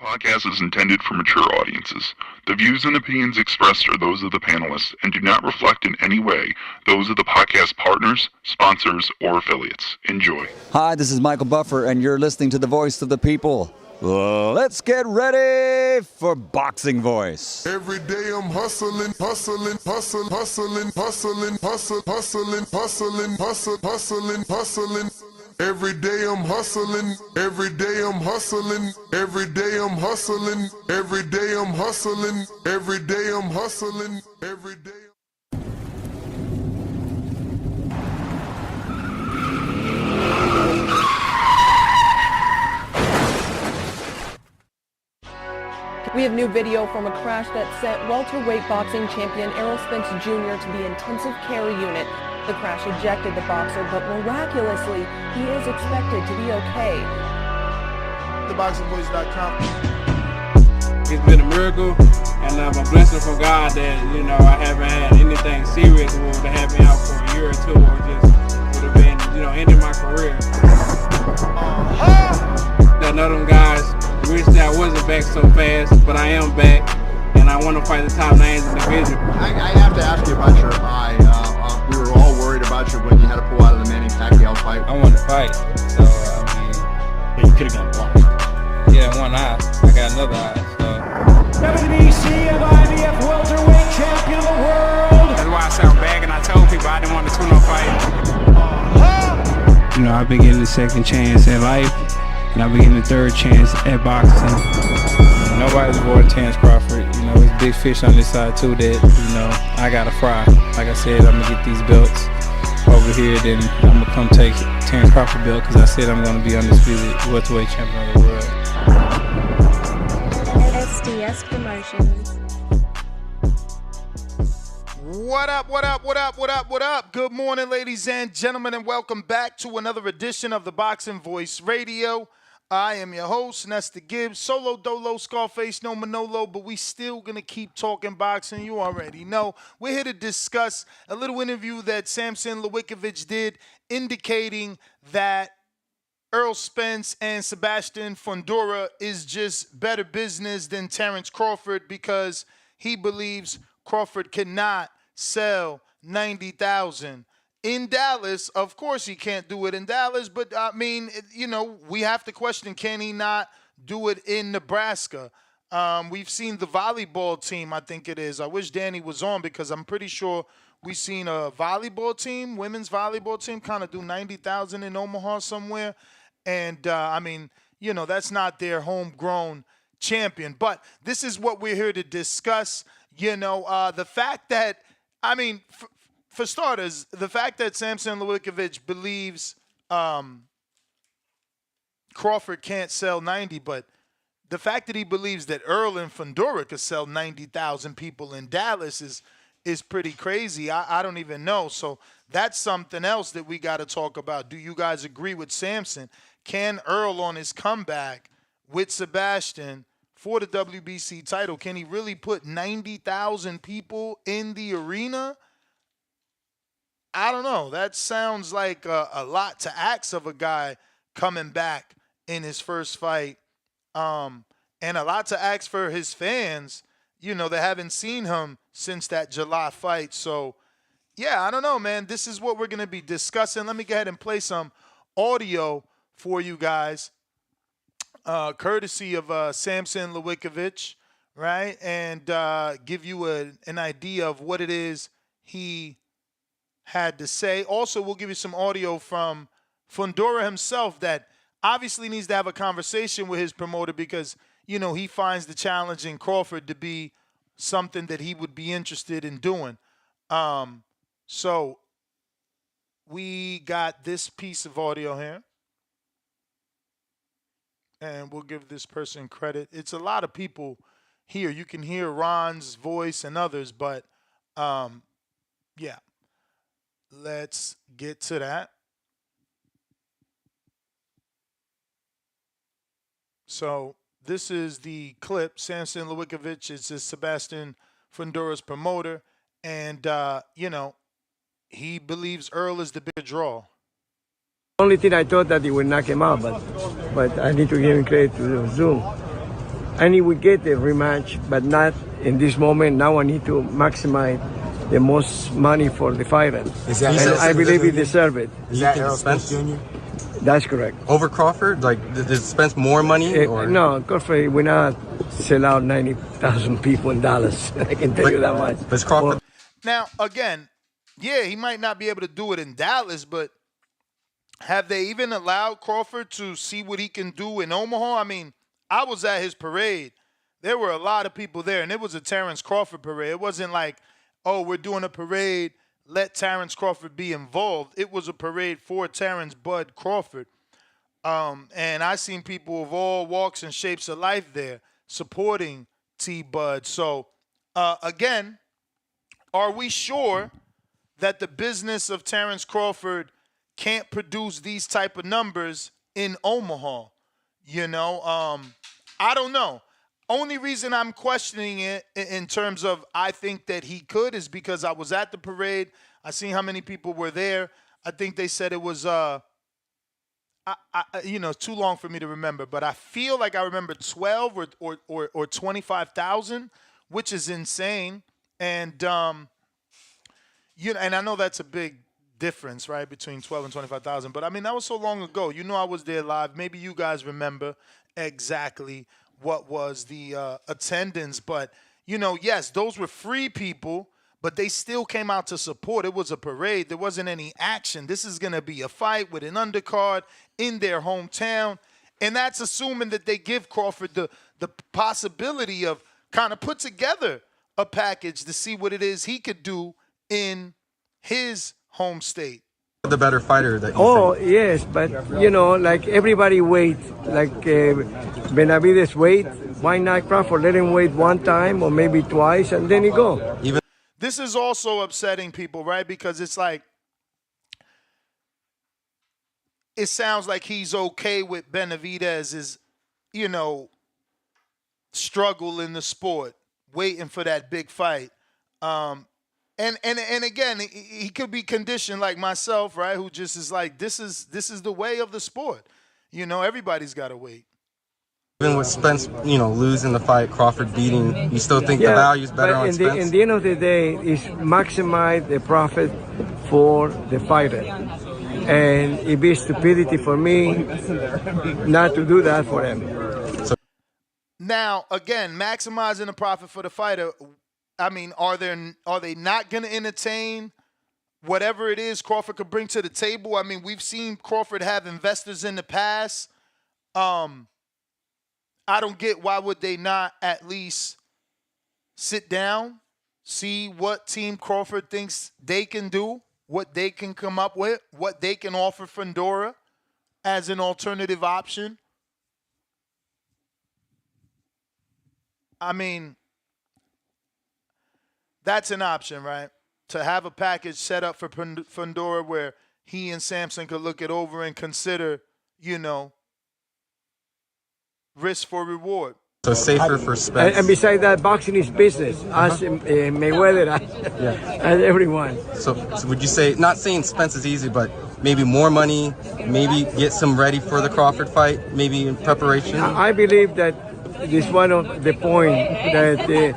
Podcast is intended for mature audiences. The views and opinions expressed are those of the panelists and do not reflect in any way those of the podcast partners, sponsors, or affiliates. Enjoy. Hi, this is Michael Buffer, and you're listening to the Voice of the People. Let's get ready for Boxing Voice. Every day I'm hustling. Every day I'm hustling, every day I'm hustling, every day I'm hustling, every day I'm hustling, every day I'm hustling, every day. We have new video from a crash that sent welterweight boxing champion Errol Spence Jr. to the intensive care unit. The crash ejected the boxer, but miraculously, he is expected to be okay. TheBoxingVoice.com. It's been a miracle, and I'm a blessing from God that, I haven't had anything serious that would have had me out for a year or two, or just would have been, ending my career. None of them guys wish that I wasn't back so fast, but I am back, and I want to fight the top names in the division. I have to ask you about your eye. We were all worried about you when you had to pull out of the Manny Pacquiao fight. I want to fight, so But you could have gone blind. yeah, one eye. I got another eye, so. WBC of IBF welterweight champion of the world. That's why I sound bad, and I told people I didn't want to tune-up fight. I've been getting the second chance at life, and I've been getting the third chance at boxing. Nobody's avoiding Terrence Crawford. There's big fish on this side too that, I gotta fry. Like I said, I'm gonna get these belts over here, then I'm gonna come take Terrence Crawford belt because I said I'm gonna be undisputed welterweight champion of the world. SDS Promotions. What up? Good morning, ladies and gentlemen, and welcome back to another edition of the Boxing Voice Radio. I am your host, Nesta Gibbs, solo dolo, Scarface, no Manolo, but we still going to keep talking boxing. You already know. We're here to discuss a little interview that Samson Lewkowicz did indicating that Errol Spence and Sebastian Fundora is just better business than Terrence Crawford because he believes Crawford cannot sell 90,000 in Dallas. Of course he can't do it in Dallas, but we have to question, can he not do it in Nebraska? We've seen the volleyball team, I think it is. I wish Danny was on because I'm pretty sure we've seen a volleyball team, women's volleyball team, kind of do 90,000 in Omaha somewhere. And, that's not their homegrown champion. But this is what we're here to discuss. The fact that, for starters, the fact that Samson Lewkowicz believes Crawford can't sell 90, but the fact that he believes that Errol and Fundora could sell 90,000 people in Dallas is pretty crazy. I don't even know. So that's something else that we got to talk about. Do you guys agree with Samson? Can Errol on his comeback with Sebastian for the WBC title, can he really put 90,000 people in the arena? I don't know. That sounds like a lot to ask of a guy coming back in his first fight. And a lot to ask for his fans, that haven't seen him since that July fight. So, yeah, I don't know, man. This is what we're going to be discussing. Let me go ahead and play some audio for you guys, courtesy of Samson Lewkowicz, right? And give you an idea of what it is he had to say. Also, we'll give you some audio from Fundora himself that obviously needs to have a conversation with his promoter because, he finds the challenge in Crawford to be something that he would be interested in doing. So we got this piece of audio here. And we'll give this person credit. It's a lot of people here. You can hear Ron's voice and others, but yeah. Let's get to that. So this is the clip. Samson Lewkowicz is Sebastian Fundora's promoter. And, he believes Errol is the bigger draw. Only thing I thought that he would knock him out, but I need to give him credit to Zoom. I need to get the rematch, but not in this moment. Now I need to maximize the most money for the fighter. And I believe he deserves it. Is that Errol Spence Jr.? That's correct. Over Crawford? Like, does Spence more money? Or? No, Crawford will not sell out 90,000 people in Dallas. I can tell you that much. But Crawford? Now, again, yeah, he might not be able to do it in Dallas, but have they even allowed Crawford to see what he can do in Omaha? I mean, I was at his parade. There were a lot of people there, and it was a Terrence Crawford parade. It wasn't like, oh, we're doing a parade, let Terrence Crawford be involved. It was a parade for Terrence Bud Crawford. And I seen people of all walks and shapes of life there supporting T-Bud. So, again, are we sure that the business of Terrence Crawford can't produce these type of numbers in Omaha? You know, I don't know. Only reason I'm questioning it in terms of I think that he could is because I was at the parade. I seen how many people were there. I think they said it was, it's too long for me to remember, but I feel like I remember 12 or 25,000, which is insane. And, and I know that's a big difference, right, between 12 and 25,000. But, I mean, that was so long ago. You know I was there live. Maybe you guys remember exactly what was the attendance. But, yes, those were free people, but they still came out to support. It was a parade. There wasn't any action. This is going to be a fight with an undercard in their hometown. And that's assuming that they give Crawford the possibility of kind of put together a package to see what it is he could do in his home state. The better fighter that you think. Yes, but like everybody wait, like Benavides wait. Why not Crawford? Let him wait one time or maybe twice, and then he go. This is also upsetting people, right? Because it's like it sounds like he's okay with Benavidez's, struggle in the sport, waiting for that big fight. And again, he could be conditioned like myself, right? Who just is like, this is the way of the sport. Everybody's got to wait. Even with Spence, losing the fight, Crawford beating, you still think the value's better on Spence? In the end of the day, is maximize the profit for the fighter. And it'd be stupidity for me not to do that for him. Now, again, maximizing the profit for the fighter, I mean, are they not going to entertain whatever it is Crawford could bring to the table? I mean, we've seen Crawford have investors in the past. I don't get why would they not at least sit down, see what Team Crawford thinks they can do, what they can come up with, what they can offer Fundora as an alternative option. I mean, that's an option, right? To have a package set up for Fundora where he and Samson could look it over and consider, risk for reward. So safer for Spence. And besides that, boxing is business, as Mayweather and everyone. So would you say, not saying Spence is easy, but maybe more money, maybe get some ready for the Crawford fight, maybe in preparation? I believe that this one of the point that,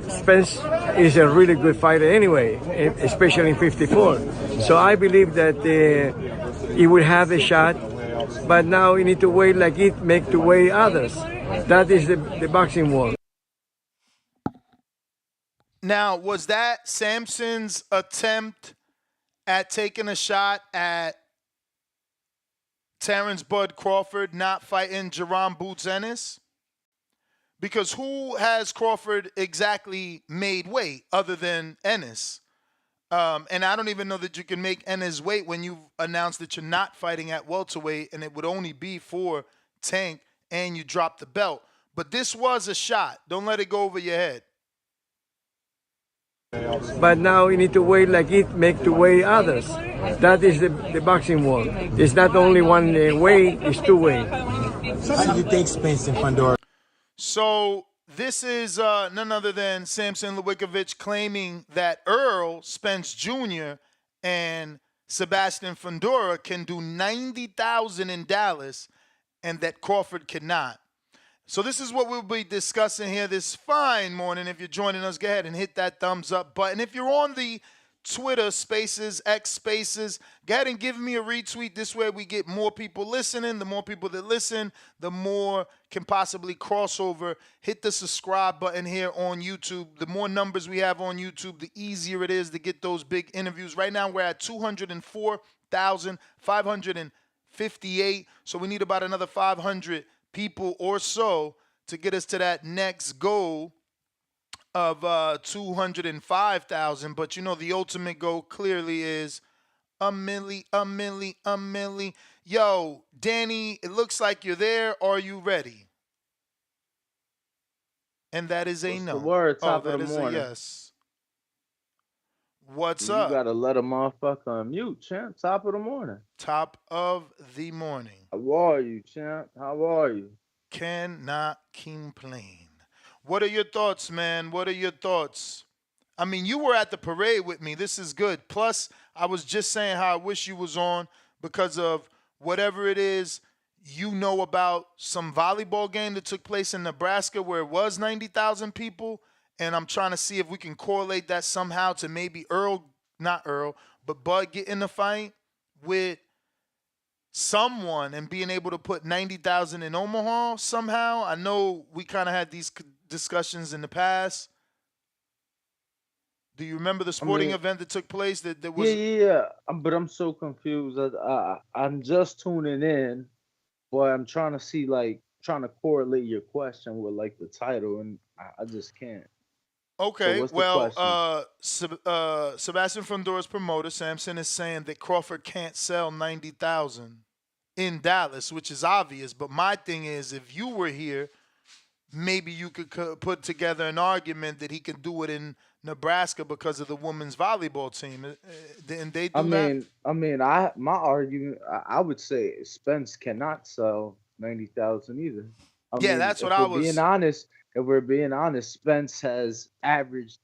Spence is a really good fighter anyway, especially in 54. So I believe that he will have a shot, but now you need to wait like it make to weigh others. That is the boxing world. Now, was that Samson's attempt at taking a shot at Terrence Bud Crawford not fighting Jerome Boots Ennis? Because who has Crawford exactly made weight other than Ennis? And I don't even know that you can make Ennis weight when you announced that you're not fighting at welterweight and it would only be for Tank and you drop the belt. But this was a shot. Don't let it go over your head. But now you need to wait like it make to weigh others. That is the boxing world. It's not only one way, it's two way. How do you think Spence and Fundora? So this is none other than Samson Lewkowicz claiming that Errol Spence Jr. and Sebastian Fundora can do 90,000 in Dallas and that Crawford cannot. So this is what we'll be discussing here this fine morning. If you're joining us, go ahead and hit that thumbs up button. If you're on the Twitter Spaces, X Spaces, go ahead and give me a retweet. This way we get more people listening. The more people that listen, the more can possibly cross over. Hit the subscribe button here on YouTube. The more numbers we have on YouTube, the easier it is to get those big interviews. Right now we're at 204,558. So we need about another 500 people or so to get us to that next goal of 205,000. But you know, the ultimate goal clearly is a milli. Yo, Danny, it looks like you're there. Are you ready? And that is a no. The word, top that of the is morning. a yes. What's You up? gotta let a motherfucker on mute, champ. Top of the morning. Top of the morning. How are you, champ? How are you? Cannot complain. What are your thoughts, man? What are your thoughts? I mean, you were at the parade with me. This is good. Plus, I was just saying how I wish you was on because of whatever it is you know about some volleyball game that took place in Nebraska where it was 90,000 people. And I'm trying to see if we can correlate that somehow to maybe Bud get in the fight with someone and being able to put 90,000 in Omaha somehow. I know we kind of had these discussions in the past. Do you remember the sporting event that took place? That was Yeah. But I'm so confused. I'm just tuning in, but I'm trying to see, trying to correlate your question with the title, and I just can't. Okay, So what's Sebastian Fundora's promoter, Samson, is saying that Crawford can't sell 90,000 in Dallas, which is obvious. But my thing is, if you were here, maybe you could put together an argument that he can do it in Nebraska because of the women's volleyball team. And they do that? My argument, I would say Spence cannot sell 90,000 either. That's what I was. If we're being honest, Spence has averaged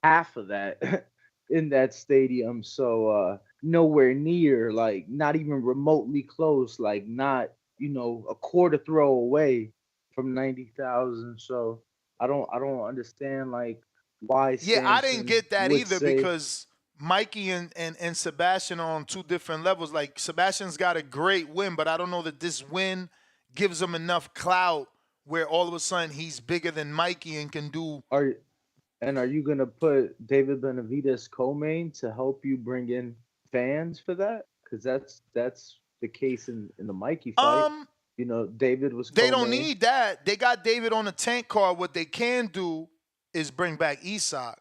half of that in that stadium. So nowhere near, not even remotely close, not a quarter throw away from 90,000. So I don't understand why. Yeah, I didn't get that either because Mikey and Sebastian are on two different levels. Like Sebastian's got a great win, but I don't know that this win gives him enough clout where all of a sudden he's bigger than Mikey and can do. Are you gonna put David Benavidez co-main to help you bring in fans for that? Because that's the case in the Mikey fight. David was. They don't need that. They got David on a tank car. What they can do is bring back Isacc.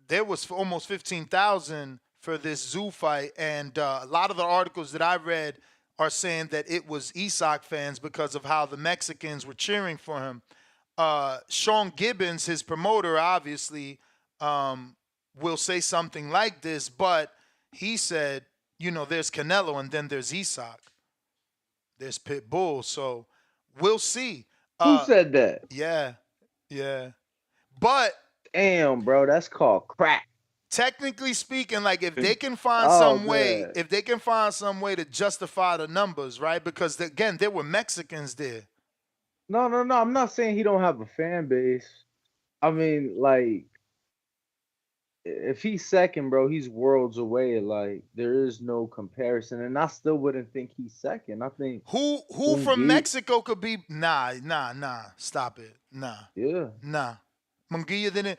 There was almost 15,000 for this Zoo fight, and a lot of the articles that I read are saying that it was Isacc fans because of how the Mexicans were cheering for him. Sean Gibbons, his promoter, obviously will say something like this, but he said, there's Canelo and then there's Isacc. There's Pitbull, so we'll see. Who said that? Yeah. But damn, bro, that's called crack. Technically speaking, if they can find some way to justify the numbers, right? Because again, there were Mexicans there. No. I'm not saying he don't have a fan base. I mean, if he's second, bro, he's worlds away. There is no comparison, and I still wouldn't think he's second. I think who from Mexico could be nah. Stop it. Nah. Yeah. Nah. Munguia didn't.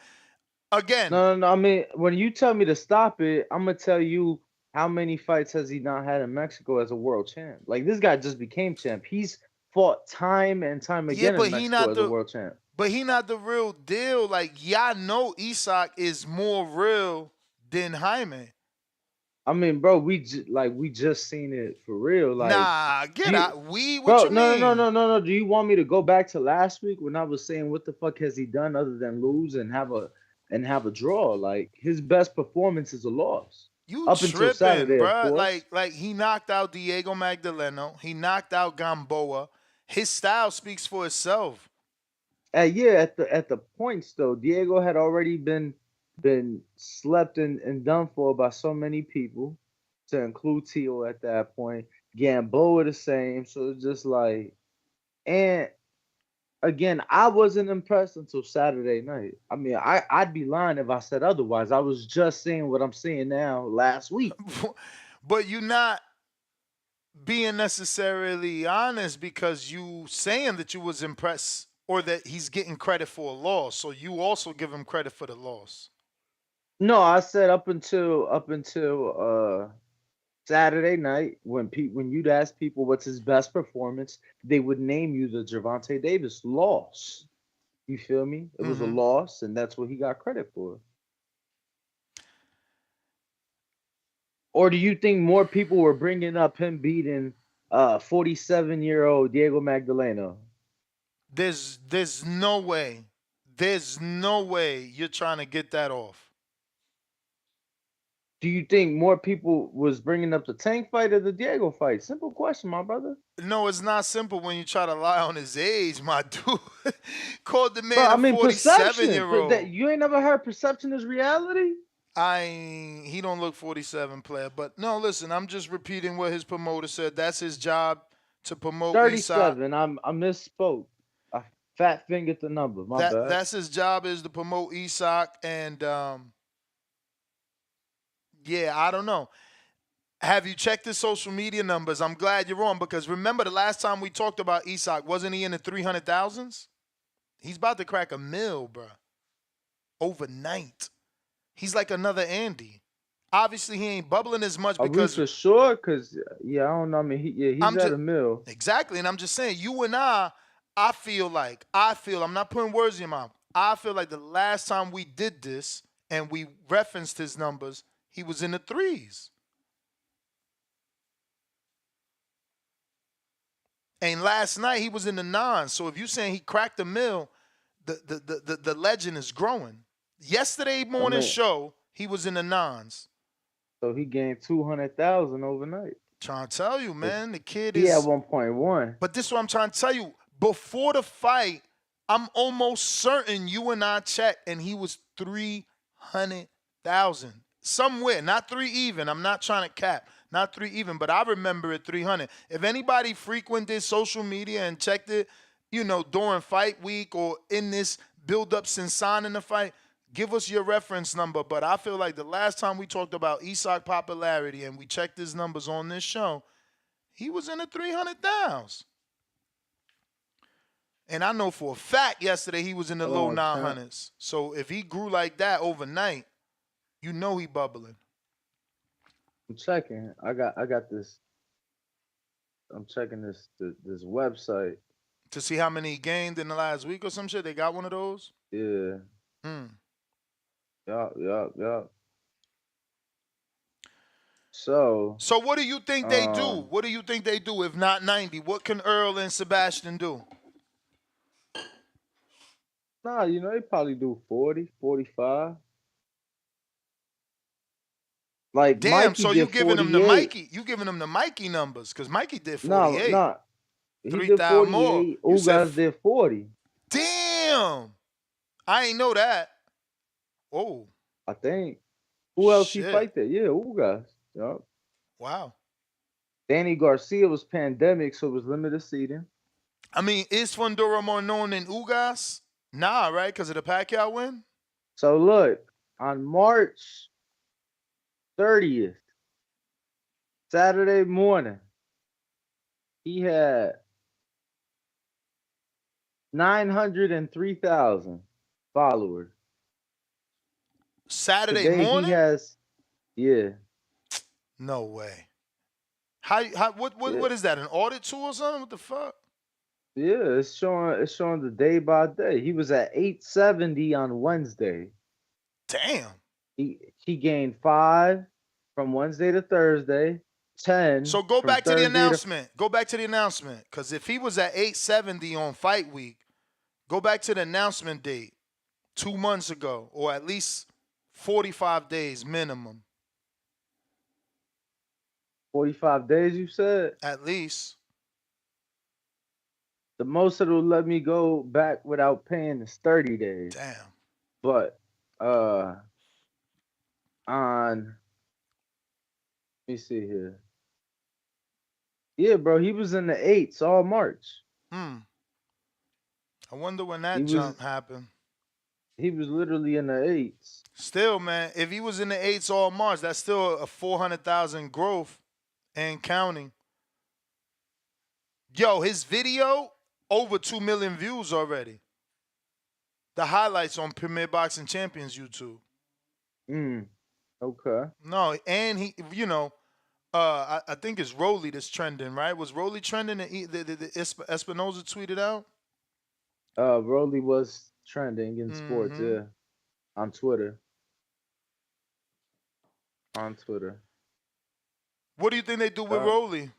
Again. No. I mean, when you tell me to stop it, I'm gonna tell you how many fights has he not had in Mexico as a world champ? This guy just became champ. He's fought time and time again in Mexico as a world champ. But he not the real deal. Y'all know Isacc is more real than Jaime. I mean, bro, we just seen it for real. Nah, get out. What you mean? No. Do you want me to go back to last week when I was saying what the fuck has he done other than lose and have a draw? His best performance is a loss. You up tripping, until Saturday, bro? He knocked out Diego Magdaleno. He knocked out Gamboa. His style speaks for itself. At the points though, Diego had already been slept and done for by so many people, to include Tio at that point. Gamboa the same. So it's just and again, I wasn't impressed until Saturday night. I mean, I'd be lying if I said otherwise. I was just saying what I'm saying now last week. But you're not being necessarily honest because you saying that you was impressed or that he's getting credit for a loss. So you also give him credit for the loss. No, I said up until Saturday night when you'd ask people what's his best performance, they would name you the Gervonta Davis loss. You feel me? It was a loss, and that's what he got credit for. Or do you think more people were bringing up him beating 47-year-old Diego Magdaleno? There's no way. There's no way you're trying to get that off. Do you think more people was bringing up the Tank fight or the Diego fight? Simple question, my brother. No, it's not simple when you try to lie on his age, my dude. Called the man Bro, I a mean, 47-year-old. You ain't never heard perception is reality? He don't look 47, player. But no, listen, I'm just repeating what his promoter said. That's his job to promote Isacc. 37. I misspoke. I fat fingered the number. My bad. That's his job is to promote Isacc, and yeah, I don't know. Have you checked his social media numbers? I'm glad you're on because remember the last time we talked about Isacc, wasn't he in the 300,000s? He's about to crack $1 million, bro. Overnight. He's like another Andy. Obviously, he ain't bubbling as much because. Are we for sure? Because, I don't know. I mean, he's at $1 million. Exactly. And I'm just saying, you and I feel, I'm not putting words in your mouth. I feel like the last time we did this and we referenced his numbers, he was in the 3s. And last night he was in the 9s. So if you're saying he cracked $1 million, the legend is growing. Yesterday morning show, he was in the 9s. So he gained 200,000 overnight. Trying to tell you, man, the kid is. He had 1.1. But this is what I'm trying to tell you. Before the fight, I'm almost certain you and I checked, and he was 300,000 somewhere. Not 3 even. I'm not trying to cap. Not 3 even, but I remember it 300. If anybody frequented social media and checked it, during fight week or in this build-up since signing the fight, give us your reference number. But I feel like the last time we talked about Isacc popularity and we checked his numbers on this show, he was in the 300,000. And I know for a fact yesterday he was in the low 900s. So if he grew like that overnight, he bubbling. I'm checking. I got this. I'm checking this website to see how many he gained in the last week or some shit. They got one of those. Yeah. Yup. So what do you think they do? What do you think they do if not 90? What can Errol and Sebastian do? Nah, they probably do 40, 45. Like, damn, Mikey so did you giving 48. him the Mikey? You giving him the Mikey numbers? Because Mikey did 48. No. He 3,000 more. Ugas did 40. Damn. I ain't know that. Oh. I think. Who else he fight there? Yeah, Ugas. Yup. Wow. Danny Garcia was pandemic, so it was limited seating. I mean, is Fundora more known than Ugas? Nah, right? Because of the Pacquiao win? So look, on March 30th, Saturday morning, he had 903,000 followers. Saturday morning? He has, No way. What is that? An audit tool or something? What the fuck? Yeah, it's showing the day by day. He was at 870 on Wednesday. Damn. He gained 5 from Wednesday to Thursday, 10. So go back to the announcement. Go back to the announcement. Because if he was at 870 on fight week, go back to the announcement date 2 months ago, or at least 45 days minimum. 45 days, you said? At least. The most it'll let me go back without paying is 30 days. Damn. But let me see here. Yeah, bro, he was in the 8s all March. I wonder when that He was jump happened. he was literally in the eights. Still, man, if he was in the eights all March, that's still a 400,000 growth and counting. Yo, his video over 2 million views already. The highlights on Premier Boxing Champions YouTube. Okay. No, and he, I think it's Rolly that's trending, right? Was Rolly trending? The Espinoza tweeted out. Rolly was trending in sports, Mm-hmm. yeah, on Twitter. On Twitter. What do you think they do with Rolly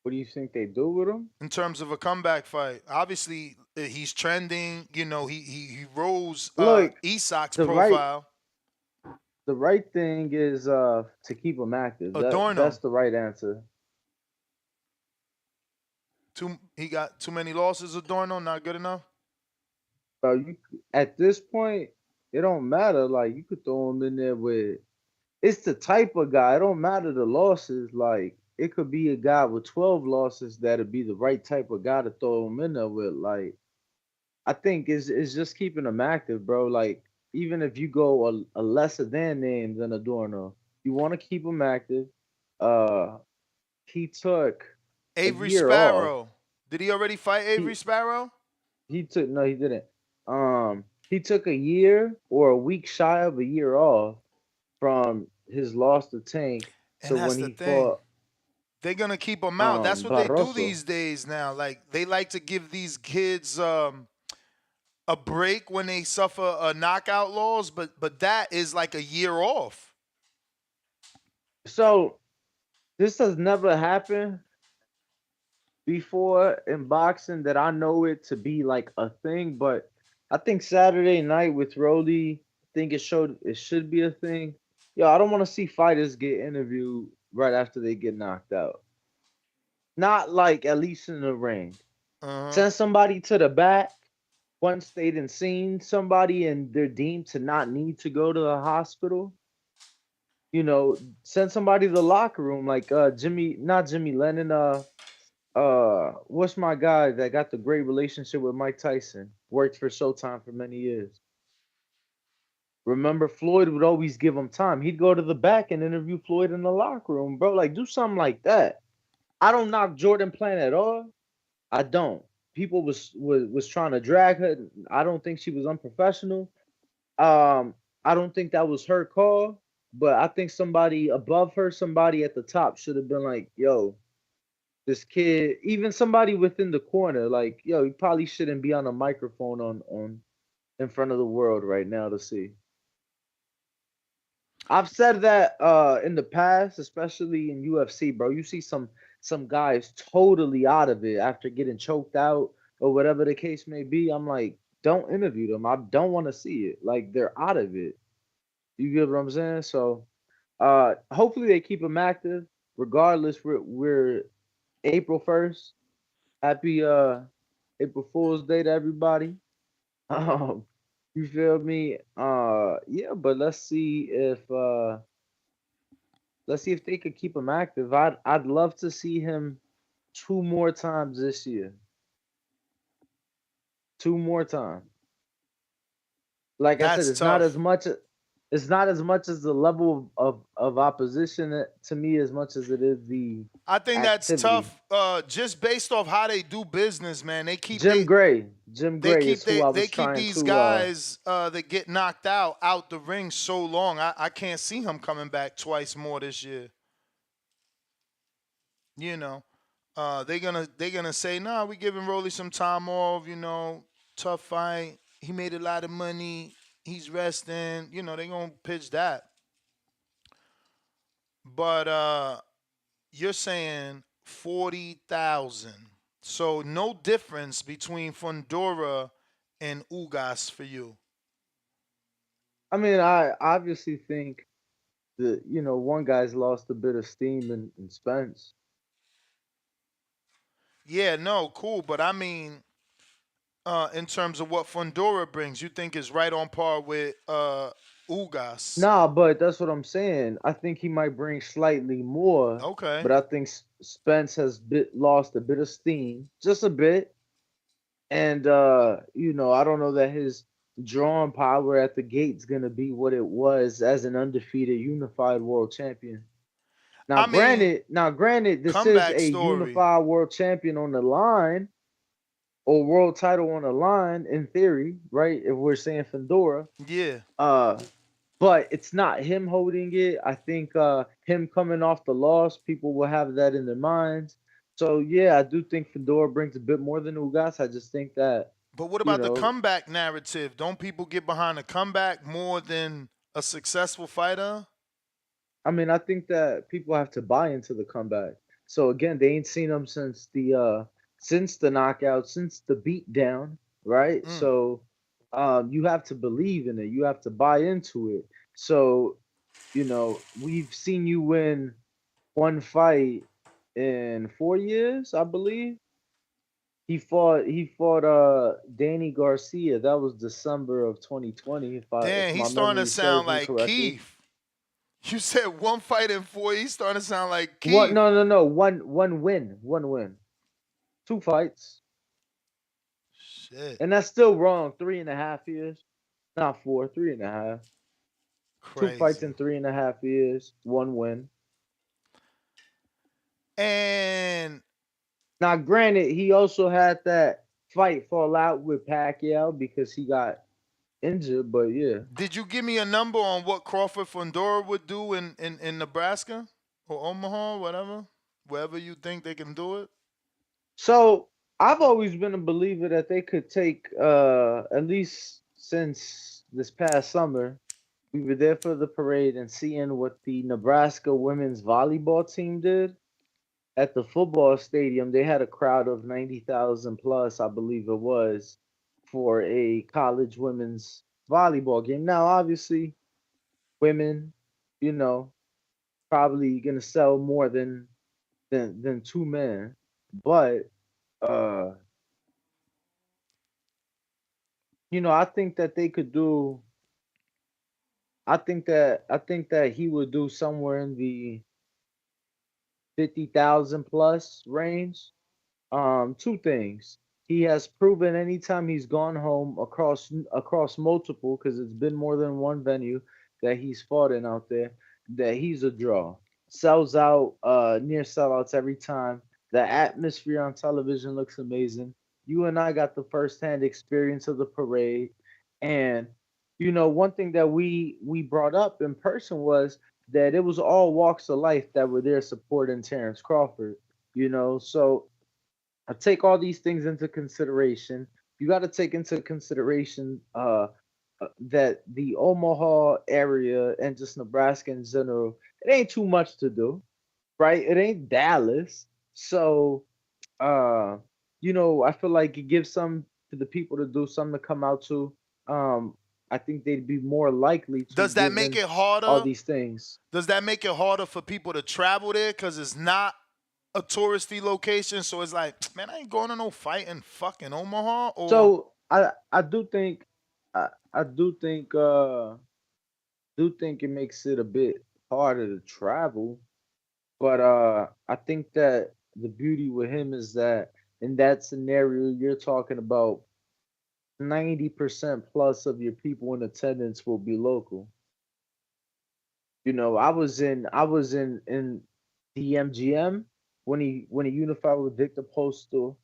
What do you think they do with him? in terms of a comeback fight? Obviously, he's trending. You know, he rose Look, Isaac's the profile. right thing is to keep him active. Adorno. That's the right answer. He got too many losses. Adorno not good enough. Bro, at this point, it don't matter. Like you could throw him in there with. It's the type of guy. It don't matter the losses. Like it could be a guy with 12 losses that'd be the right type of guy to throw him in there with. Like I think it's just keeping him active, bro. Like even if you go a lesser than name than Adorno, you want to keep him active. He took Avery a year Sparrow. off. Did he already fight Avery Sparrow? He didn't. He took a year or a week shy of a year off from his loss to Tank. And So that's when the he thing. fought, They're gonna keep him out. That's what they do Barroso. these days now. Like they like to give these kids a break when they suffer a knockout loss, but that is like a year off. So this has never happened before in boxing that I know it to be like a thing, but I think Saturday night with Rolly, I think it should be a thing. Yo, I don't want to see fighters get interviewed right after they get knocked out. Not like at least in the ring. Send somebody to the back once they done seen somebody and they're deemed to not need to go to the hospital. You know, send somebody to the locker room like not Jimmy Lennon, what's my guy that got the great relationship with Mike Tyson? Worked for Showtime for many years. Remember, Floyd would always give him time. He'd go to the back and interview Floyd in the locker room, bro. Like, do something like that. I don't knock Jordan Plant at all. I don't. People was trying to drag her. I don't think she was unprofessional. I don't think that was her call. But I think somebody above her, somebody at the top should have been like, yo, this kid, even somebody within the corner, like, yo, he probably shouldn't be on a microphone on in front of the world right now to see. I've said that in the past, especially in UFC, bro. You see some guys totally out of it after getting choked out or whatever the case may be. I'm like, don't interview them. I don't want to see it. Like they're out of it. You get what I'm saying? So hopefully they keep them active. Regardless, we're April 1st. Happy April Fool's Day to everybody. You feel me? Yeah, but let's see if they could keep him active. I'd love to see him 2 more times this year. 2 more times. Like I said, it's not as much as the level of opposition to me as much as it is the I think activity. that's tough. Just based off how they do business, man. They keep Jim Gray is who I was they keep trying these to, guys that get knocked out the ring so long. I can't see him coming back twice more this year. You know, they're gonna say, nah, we giving Rolly some time off. You know, tough fight. He made a lot of money. He's resting. You know, they're gonna pitch that. But you're saying 40,000. So no difference between Fundora and Ugas for you. I mean, I obviously think that, one guy's lost a bit of steam in Spence. Yeah, no, cool. But I mean, in terms of what Fundora brings, you think is right on par with Ugas. Nah, but that's what I'm saying. I think he might bring slightly more. Okay. But I think Spence has lost a bit of steam, just a bit. And I don't know that his drawing power at the gate's gonna be what it was as an undefeated unified world champion. Now, I mean, granted, this is comeback a story. unified world champion on the line or world title on the line in theory, right? If we're saying Fundora, Yeah. uh, but it's not him holding it. I think him coming off the loss, people will have that in their minds. So yeah, I do think Fedora brings a bit more than Ugas. I just think that But what you about the know, comeback narrative? Don't people get behind a comeback more than a successful fighter? I mean, I think that people have to buy into the comeback. So again, they ain't seen him since the knockout, since the beat down, right? Mm. So you have to believe in it. You have to buy into it. So, we've seen you win one fight in 4 years, I believe. He fought Danny Garcia. That was December of 2020, if Damn, my he's starting to memory serves sound me like correctly. Keith. You said one fight in 4. He's starting to sound like What? Keith. No, no, no. One win. One win. Two fights. Shit. And that's still wrong. 3.5 years. Not four, 3.5. Two fights Crazy. in 3.5 years. One win. And Now, granted, he also had that fight fall out with Pacquiao because he got injured, but yeah. did you give me a number on what Crawford Fundora would do in Nebraska or Omaha, whatever? Wherever you think they can do it? So I've always been a believer that they could take at least since this past summer, we were there for the parade and seeing what the Nebraska women's volleyball team did at the football stadium. They had a crowd of 90,000 plus, I believe it was, for a college women's volleyball game. Now, obviously, women, you know, probably gonna sell more than two men, but uh, I think that they could do. I think that he would do somewhere in the 50,000 plus range. Two things. He has proven anytime he's gone home across multiple, because it's been more than one venue that he's fought in out there, that he's a draw. Sells out, near sellouts every time. The atmosphere on television looks amazing. You and I got the firsthand experience of the parade, and one thing that we brought up in person was that it was all walks of life that were there supporting Terrence Crawford. So I take all these things into consideration. You got to take into consideration that the Omaha area and just Nebraska in general, it ain't too much to do, right? It ain't Dallas. So, uh, I feel like it gives some to the people to do, something to come out to. Um, I think they'd be more likely to Does that make given it all harder? these things. Does that make it harder for people to travel there because it's not a touristy location? So it's like, man, I ain't going to no fight in fucking Omaha. Or So I do think it makes it a bit harder to travel, but I think that the beauty with him is that in that scenario you're talking about 90% plus of your people in attendance will be local. I was in the MGM when he unified with Victor Postal.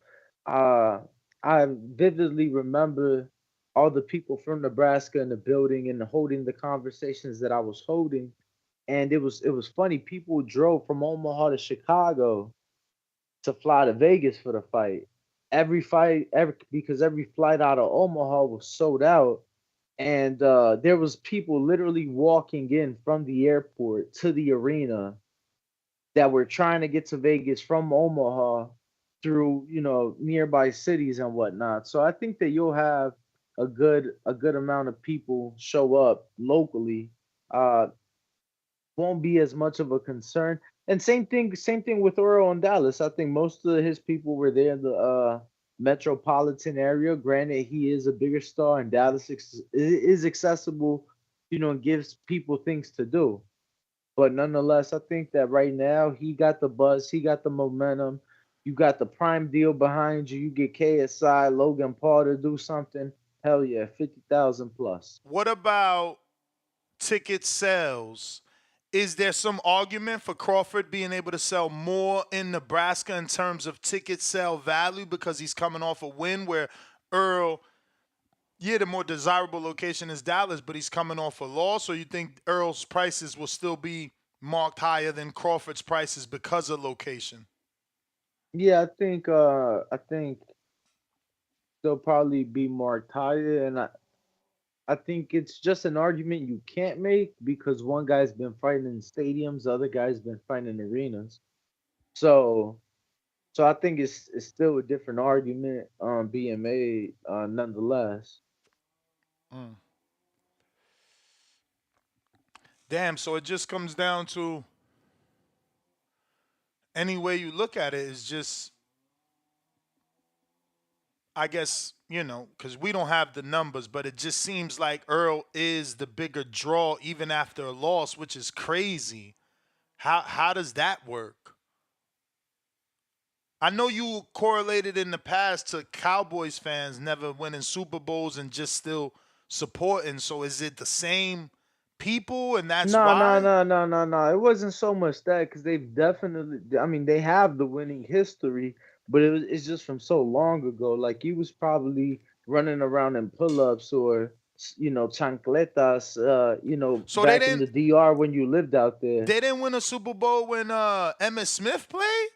Uh, I vividly remember all the people from Nebraska in the building and holding the conversations that I was holding, and it was funny. People drove from Omaha to Chicago to fly to Vegas for the fight. Every fight, because every flight out of Omaha was sold out, and there was people literally walking in from the airport to the arena that were trying to get to Vegas from Omaha through nearby cities and whatnot. So I think that you'll have a good amount of people show up locally. Uh, won't be as much of a concern. And same thing with Earl in Dallas. I think most of his people were there in the metropolitan area. Granted, he is a bigger star, and Dallas is accessible, and gives people things to do. But nonetheless, I think that right now he got the buzz, he got the momentum. You got the Prime deal behind you. You get KSI, Logan Paul to do something. Hell yeah, 50,000 plus. What about ticket sales? Is there some argument for Crawford being able to sell more in Nebraska in terms of ticket sale value because he's coming off a win where Earl, yeah, the more desirable location is Dallas, but he's coming off a loss? Or you think Earl's prices will still be marked higher than Crawford's prices because of location? Yeah, I think they'll probably be more higher, and I think it's just an argument you can't make because one guy's been fighting in stadiums, the other guy's been fighting in arenas. So so I think it's still a different argument being made nonetheless. Mm. Damn, so it just comes down to any way you look at it is just, I guess, because we don't have the numbers, but it just seems like Earl is the bigger draw even after a loss, which is crazy. How does that work? I know you correlated in the past to Cowboys fans never winning Super Bowls and just still supporting. So is it the same people and that's No, no, why? no, no, no, no. It wasn't so much that because they've definitely. I mean, they have the winning history, but it's just from so long ago. Like he was probably running around in pull-ups or chancletas. So they back in the didn't DR when you lived out there. they didn't win a Super Bowl when Emmitt Smith played?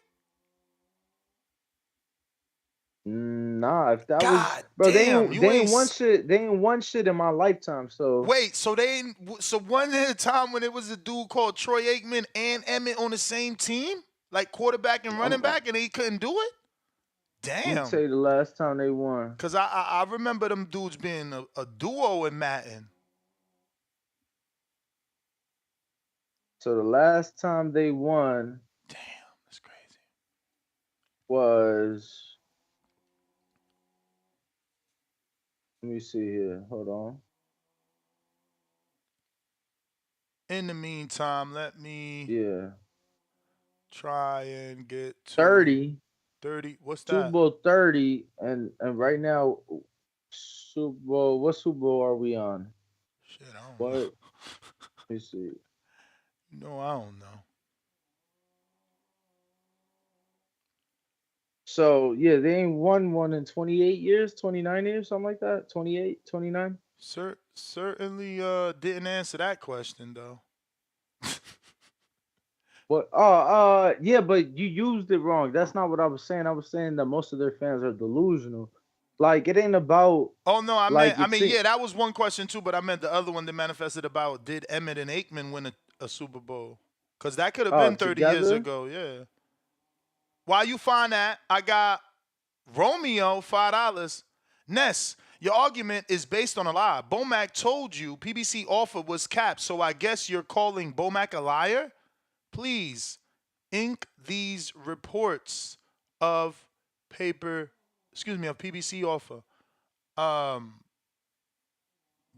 Nah, if that was God bro, damn, you they ain't ain't won shit. They ain't won shit in my lifetime. So wait, so they ain't so one at a time when it was a dude called Troy Aikman and Emmett on the same team? Like quarterback and running back and he couldn't do it? let me tell Damn. you the last time they won. Cause I remember them dudes being a duo in Madden. So the last time they won Damn, that's crazy. was. Let me see here. Hold on. In the meantime, let me Yeah. try and get to 30. 30. What's Super that? Bowl 30. And right now, Super Bowl, what Super Bowl are we on? Shit, I don't What? know. Let me see. No, I don't know. So, yeah, they ain't won one in 28 years, 29 years, something like that. 28, 29. Certainly didn't answer that question though. But yeah, but you used it wrong. That's not what I was saying. I was saying that most of their fans are delusional. Like it ain't about Oh no, like it's yeah, that was one question too, but I meant the other one that manifested about did Emmett and Aikman win a Super Bowl? Cause that could have been 30 years together. ago, yeah. While you find that, I got Romeo $5. Ness, your argument is based on a lie. Bomac told you PBC offer was capped, so I guess you're calling Bomac a liar? Please ink these reports of of PBC offer.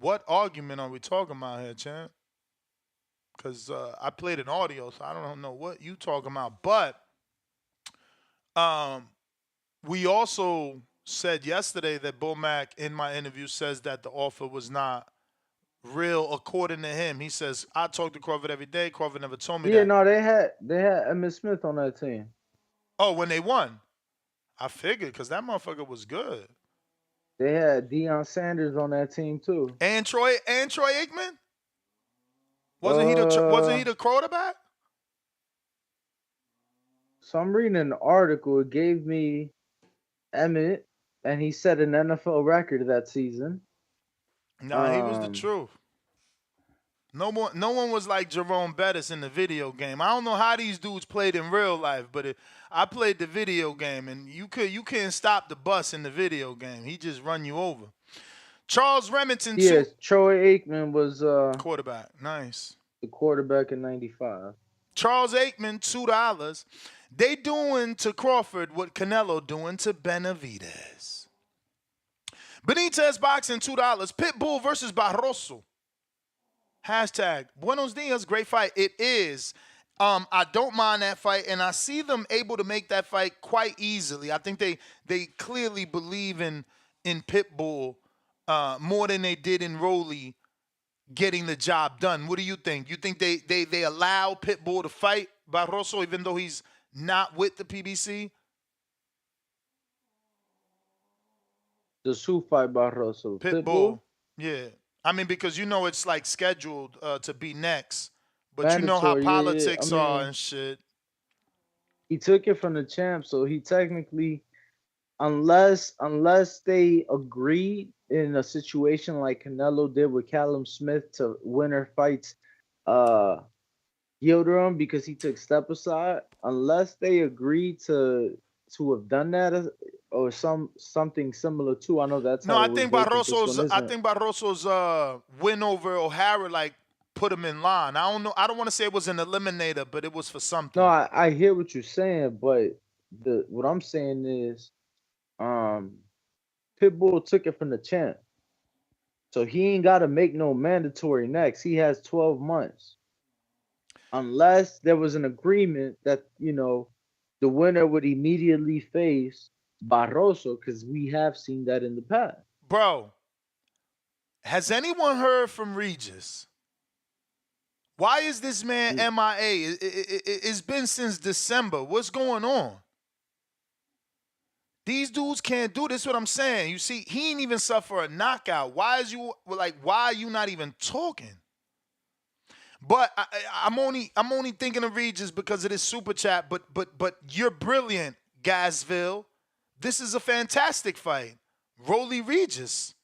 What argument are we talking about here, champ? Because I played an audio, so I don't know what you talking about. But we also said yesterday that Bomac, in my interview, says that the offer was not real according to him. He says, I talk to Crawford every day. Crawford never told me Yeah, that. no, they had Emmitt Smith on that team. Oh, when they won. I figured because that motherfucker was good. They had Deion Sanders on that team too. And Troy Aikman? Wasn't he the quarterback? So I'm reading an article. It gave me Emmett, and he set an NFL record that season. Nah, he was the truth. No one was like Jerome Bettis in the video game. I don't know how these dudes played in real life, but I played the video game, and you couldn't stop the bus in the video game. He just run you over. Charles Remington, yes, Troy Aikman was quarterback. Nice. The quarterback in '95. Charles Aikman, $2. They doing to Crawford what Canelo doing to Benavidez. Benitez boxing, $2. Pitbull versus Barroso. Hashtag Buenos Dias, great fight. It is. I don't mind that fight, and I see them able to make that fight quite easily. I think they clearly believe in Pitbull more than they did in Rolly getting the job done. What do you think? You think they allow Pitbull to fight Barroso even though he's not with the PBC? Does who fight Barroso? Pitbull? Yeah. I mean, because it's like scheduled to be next. But Mandatory, you know how yeah. politics are and shit. He took it from the champ, so he technically, unless they agreed in a situation like Canelo did with Callum Smith to winner fights Yildirim because he took step aside, unless they agreed to have done that or something similar to. I know that's no. how I it was think based, but this one Barroso's win over O'Hara put him in line. I don't know. I don't want to say it was an eliminator, but it was for something. No, I hear what you're saying, but what I'm saying is, Pitbull took it from the champ, so he ain't got to make no mandatory next. He has 12 months, unless there was an agreement that the winner would immediately face Barroso, because we have seen that in the past. Bro, has anyone heard from Regis? Why is this man MIA? It's been since December. What's going on? These dudes can't do this. What I'm saying. You see, he ain't even suffer a knockout. Why are you not even talking? But I'm only thinking of Regis because of this super chat. But you're brilliant, Gasville. This is a fantastic fight. Rolly Regis.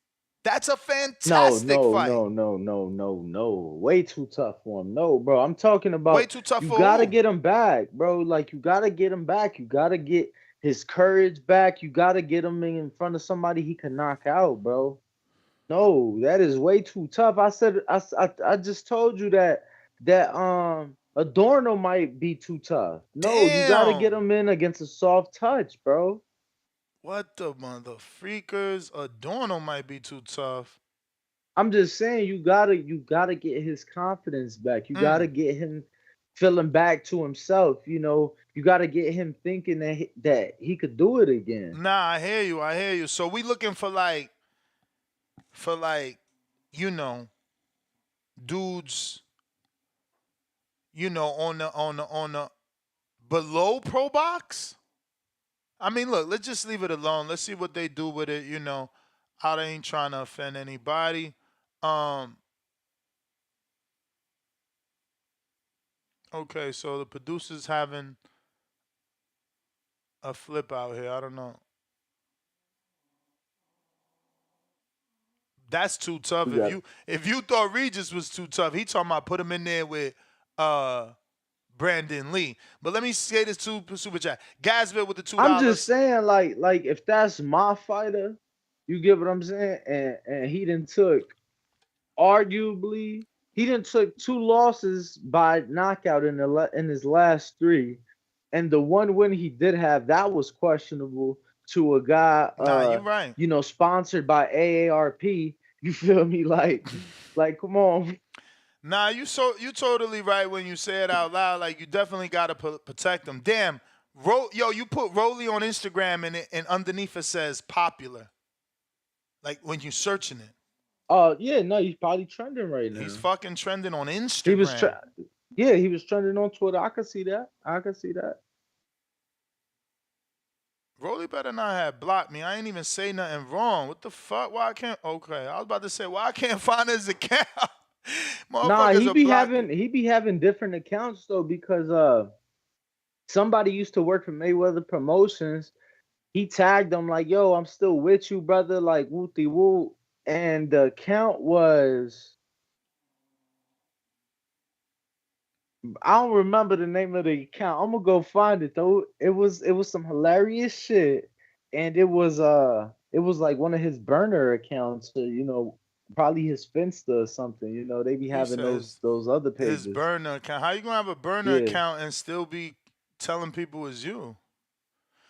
That's a fantastic fight. No. Way too tough for him. No, bro. I'm talking about way too tough. You for gotta who? get him back, bro. Like, you gotta get him back. You gotta get his courage back. You gotta get him in front of somebody he can knock out, bro. No, that is way too tough. I just told you that Adorno might be too tough. No, Damn. You gotta get him in against a soft touch, bro. What the mother freakers? Adorno might be too tough. I'm just saying you gotta get his confidence back. You gotta get him feeling back to himself. You gotta get him thinking that he could do it again. Nah, I hear you. So we looking for dudes, on the below pro box. I mean, look, let's just leave it alone. Let's see what they do with it. I ain't trying to offend anybody. Okay, so the producer's having a flip out here. I don't know. That's too tough. If you thought Regis was too tough, he talking about put him in there with Brandon Lee. But let me say this to super chat. Gasville with the $2. I'm just saying, like if that's my fighter, you get what I'm saying, and he done took, arguably, he done took 2 losses by knockout in his last 3, and the one win he did have, that was questionable to a guy, you're right. Sponsored by AARP. You feel me? Like come on. Nah, you totally right when you say it out loud. Like, you definitely got to protect them. Damn, you put Rolly on Instagram and underneath it says popular. Like when you're searching it. Yeah, no, he's probably trending right now. He's fucking trending on Instagram. He was trending on Twitter. I could see that. Rolly better not have blocked me. I ain't even say nothing wrong. What the fuck? Why I can't? Okay, I was about to say, why I can't find his account? Nah, he be having different accounts though, because somebody used to work for Mayweather Promotions. He tagged him like, "Yo, I'm still with you, brother." Like, wooty woo, and the account was, I don't remember the name of the account. I'm gonna go find it though. It was some hilarious shit, and it was like one of his burner accounts, probably his Finsta or something. They be having those other pages. His burner account. How you gonna have a burner account and still be telling people it's you?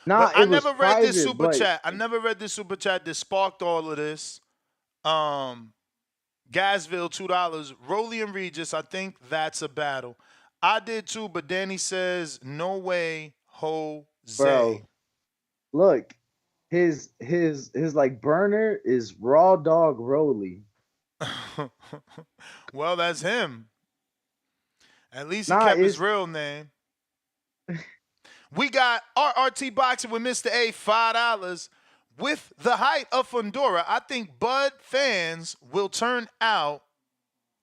Nah, I never read this super chat. I never read this super chat that sparked all of this. Gasville $2. Rolly and Regis. I think that's a battle. I did too, but Danny says no way, Jose. Bro, look, his like burner is Raw Dog Rolly. Well, that's him. At least he Nah, kept his it's real name. We got RRT Boxing with Mr. A, $5. With the height of Fundora, I think Bud fans will turn out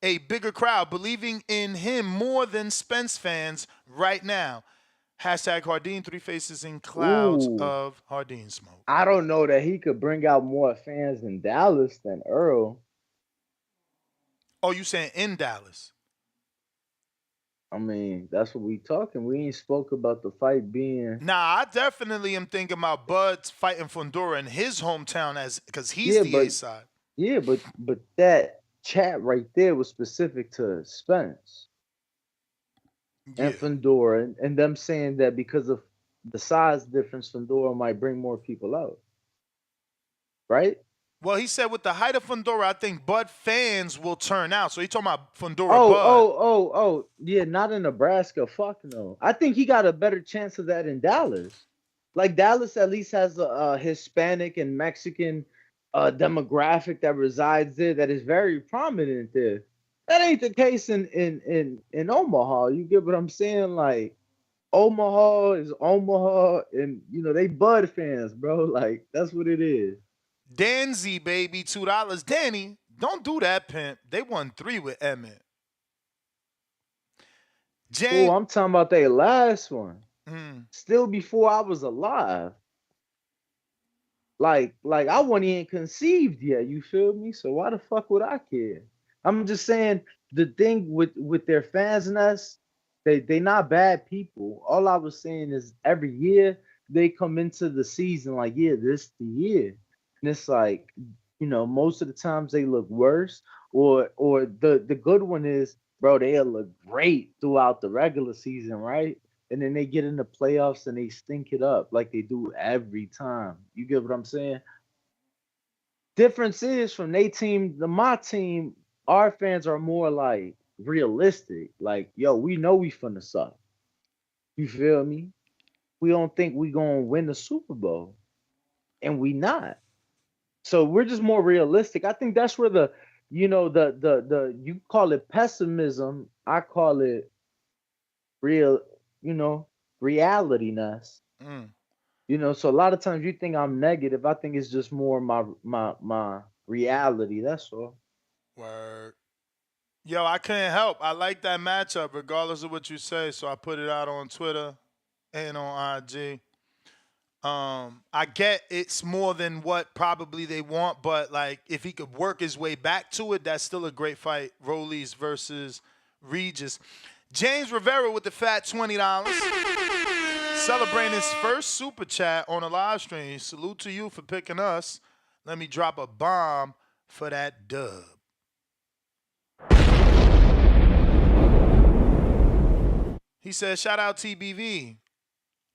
a bigger crowd, believing in him more than Spence fans right now. Hashtag Hardin, 3 faces in clouds ooh. of Hardin smoke. I don't know that he could bring out more fans in Dallas than Earl. Oh, you saying in Dallas? I mean, that's what we talking. We ain't spoke about the fight being. Nah, I definitely am thinking about Bud fighting Fundora in his hometown because he's Yeah, the but A side. yeah, but that chat right there was specific to Spence and Fundora, and them saying that because of the size difference, Fundora might bring more people out. Right? Well, he said with the height of Fundora, I think Bud fans will turn out. So he talking about Fundora Oh, Bud. yeah, not in Nebraska. Fuck no. I think he got a better chance of that in Dallas. Like Dallas at least has a Hispanic and Mexican demographic that resides there that is very prominent there. That ain't the case in Omaha. You get what I'm saying? Like Omaha is Omaha, and they Bud fans, bro. Like that's what it is. Danzy, baby, $2. Danny, don't do that, pimp. They won 3 with Emmett. Oh, I'm talking about their last one. Mm. Still before I was alive. Like I wasn't even conceived yet. You feel me? So why the fuck would I care? I'm just saying the thing with their fans and us, they not bad people. All I was saying is every year they come into the season like, yeah, this the year. And it's like, most of the times they look worse. Or the good one is, bro, they'll look great throughout the regular season, right? And then they get in the playoffs and they stink it up like they do every time. You get what I'm saying? Difference is from their team to my team, our fans are more like realistic. Like, yo, we know we finna suck. You feel me? We don't think we gonna win the Super Bowl. And we not. So we're just more realistic. I think that's where the you call it pessimism, I call it real, reality-ness. So a lot of times you think I'm negative. I think it's just more my reality. That's all. Word. Yo, I couldn't help. I like that matchup regardless of what you say. So I put it out on Twitter and on IG. I get it's more than what probably they want, but like if he could work his way back to it, that's still a great fight. Rollies versus Regis. James Rivera with the fat $20. Celebrating his first super chat on a live stream. Salute to you for picking us. Let me drop a bomb for that dub. He says, shout out TBV.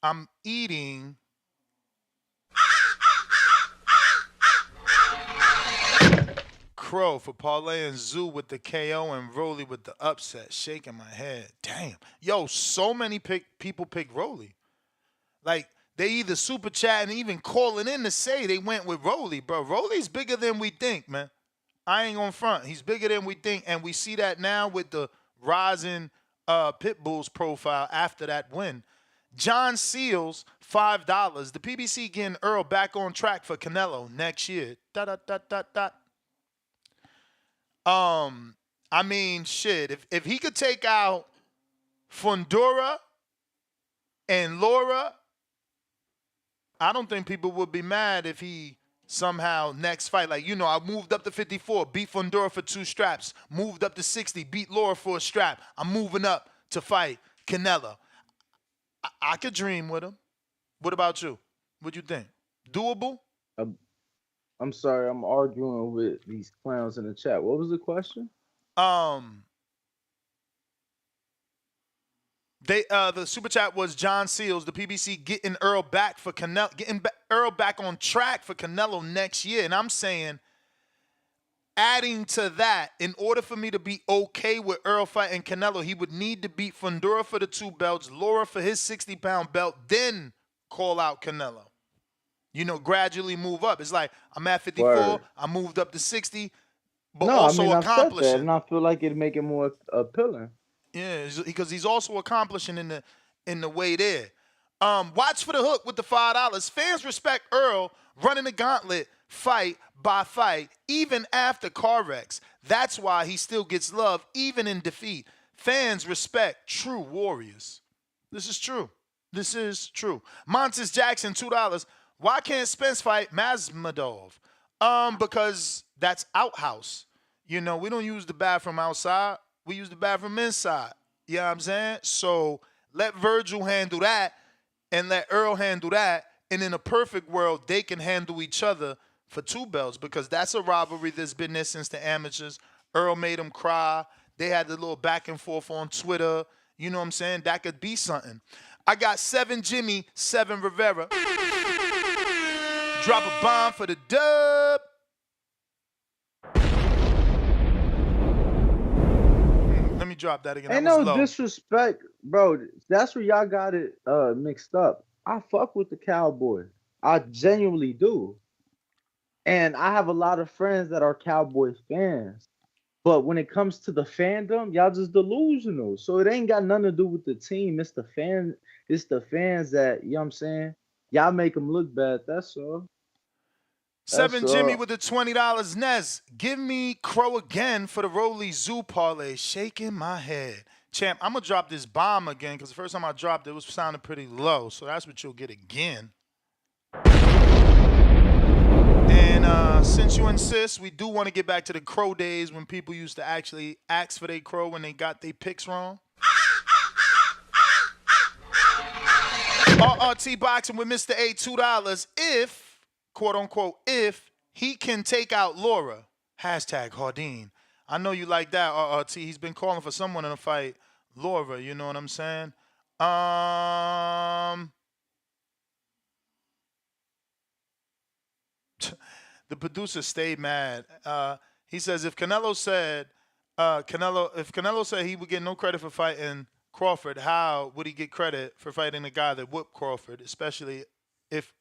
I'm eating Crow for Parlay and Zoo with the KO and Rolly with the upset. Shaking my head. Damn. Yo, so many people pick Rolly. Like, they either super chat and even calling in to say they went with Rolly. Bro, Rolly's bigger than we think, man. I ain't gonna front. He's bigger than we think, and we see that now with the rising Pitbull's profile after that win. John Seals, $5. The PBC getting Earl back on track for Canelo next year. I mean, shit. If he could take out Fundora and Laura, I don't think people would be mad if he somehow next fight, like, I moved up to 54, beat Fundora for 2 straps, moved up to 60, beat Laura for a strap. I'm moving up to fight Canelo. I could dream with him. What about you? What you think? Doable? I'm sorry, I'm arguing with these clowns in the chat. What was the question? The super chat was John Seals, the PBC getting Earl back for Canelo, Earl back on track for Canelo next year. And I'm saying, adding to that, in order for me to be okay with Errol fighting Canelo, he would need to beat Fundora for the 2 belts, Lara for his 60-pound belt, then call out Canelo. Gradually move up. It's like I'm at 54, Word. I moved up to 60, but No, also I mean, I've said that, accomplishing. and I feel like it'd make it more appealing. Yeah, because he's also accomplishing in the way there. Watch for the hook with the $5. Fans respect Errol running the gauntlet fight by fight, even after car wrecks. That's why he still gets love, even in defeat. Fans respect true warriors. This is true. This is true. Montes Jackson, $2. Why can't Spence fight Mazmadov? Because that's outhouse. We don't use the bathroom outside. We use the bathroom inside. You know what I'm saying? So let Virgil handle that and let Errol handle that. And in a perfect world, they can handle each other for 2 belts, because that's a rivalry that's been there since the amateurs. Errol made him cry. They had the little back and forth on Twitter. You know what I'm saying? That could be something. I got 7 Jimmy, 7 Rivera. Drop a bomb for the dub. Let me drop that again. Ain't That was no low. disrespect, bro. That's where y'all got it mixed up. I fuck with the Cowboy. I genuinely do. And I have a lot of friends that are Cowboy fans. But when it comes to the fandom, y'all just delusional. So it ain't got nothing to do with the team. It's the fans that, you know what I'm saying? Y'all make them look bad. That's all. 7 Jimmy with the $20. Nez, give me Crow again for the Rolly Zoo parlay. Shaking my head. Champ, I'm going to drop this bomb again, because the first time I dropped it was sounding pretty low. So that's what you'll get again. And since you insist, we do want to get back to the Crow days when people used to actually ask for their Crow when they got their picks wrong. RRT boxing with Mr. A, $2. If, quote unquote, if he can take out Lara. Hashtag Hardin. I know you like that, RRT. He's been calling for someone in a fight. Lara, you know what I'm saying? The producer stayed mad. He says if Canelo said he would get no credit for fighting Crawford, how would he get credit for fighting the guy that whooped Crawford, especially if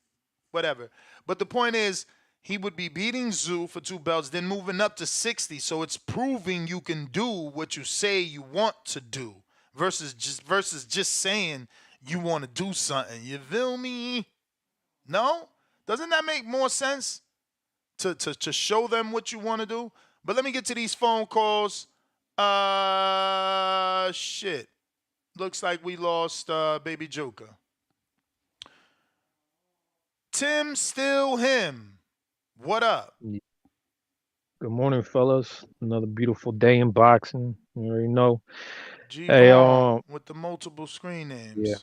whatever. But the point is, he would be beating Zoo for 2 belts, then moving up to 60. So it's proving you can do what you say you want to do versus just saying you want to do something. You feel me? No? Doesn't that make more sense? To show them what you want to do. But let me get to these phone calls. Shit. Looks like we lost Baby Joker. Tim Still Him. What up? Good morning, fellas. Another beautiful day in boxing. You already know. G-Vaughn with the multiple screen names. Yeah.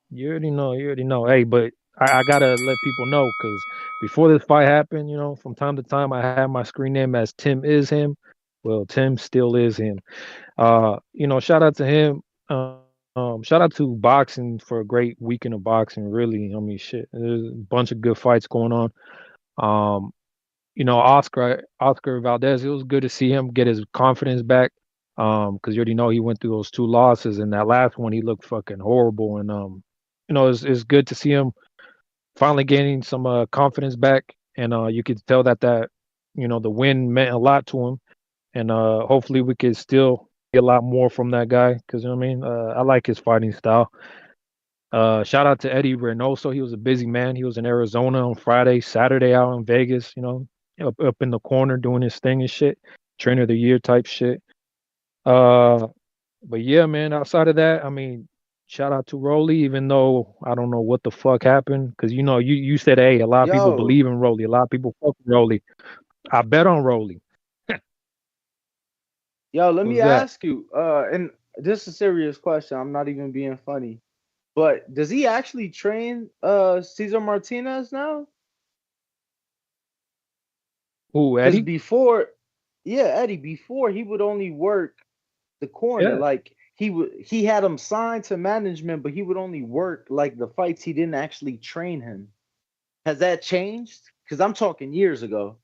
You already know. Hey, but I gotta let people know, because before this fight happened, from time to time I had my screen name as Tim Is Him. Well, Tim still is him. Shout out to him. Shout out to boxing for a great weekend of boxing. Really, I mean, shit. There's a bunch of good fights going on. Oscar Valdez. It was good to see him get his confidence back. Because you already know he went through those 2 losses, and that last one he looked fucking horrible. And it's good to see him finally gaining some confidence back, and you could tell that the win meant a lot to him, and hopefully we could still get a lot more from that guy, because I like his fighting style. Shout out to Eddie Reynoso. He was a busy man. He was in Arizona on Friday, Saturday out in Vegas, up in the corner doing his thing and shit, trainer of the year type shit. But yeah, man, outside of that, shout out to Rolly, even though I don't know what the fuck happened. Because, you said, hey, a lot of people believe in Rolly. A lot of people fuck with Rolly. I bet on Rolly. Yo, let me ask you, and this is a serious question. I'm not even being funny. But does he actually train Cesar Martinez now? Who, Eddie? Because Eddie, before he would only work the corner. Yeah. Like he had him signed to management, but he would only work like the fights. He didn't actually train him. Has that changed? Because I'm talking years ago.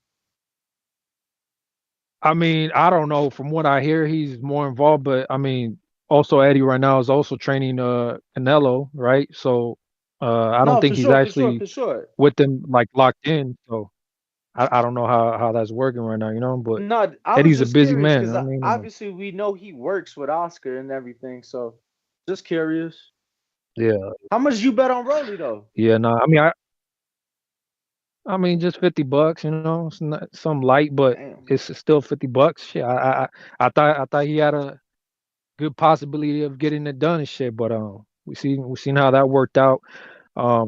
I mean, I don't know. From what I hear, he's more involved. But I mean, also Eddie right now is also training Canelo, right? So I don't No, think for he's sure, for sure, actually for sure. with them like locked in. So I don't know how that's working right now, you know. But No, I was Eddie's a just busy curious man. because I mean, obviously we know he works with Oscar and everything. So just curious. yeah, How much you bet on Rolly though? yeah. No, I mean, just $50. You know, it's not some light, but Damn. it's still $50. Shit, I thought he had a good possibility of getting it done and shit. But we seen how that worked out.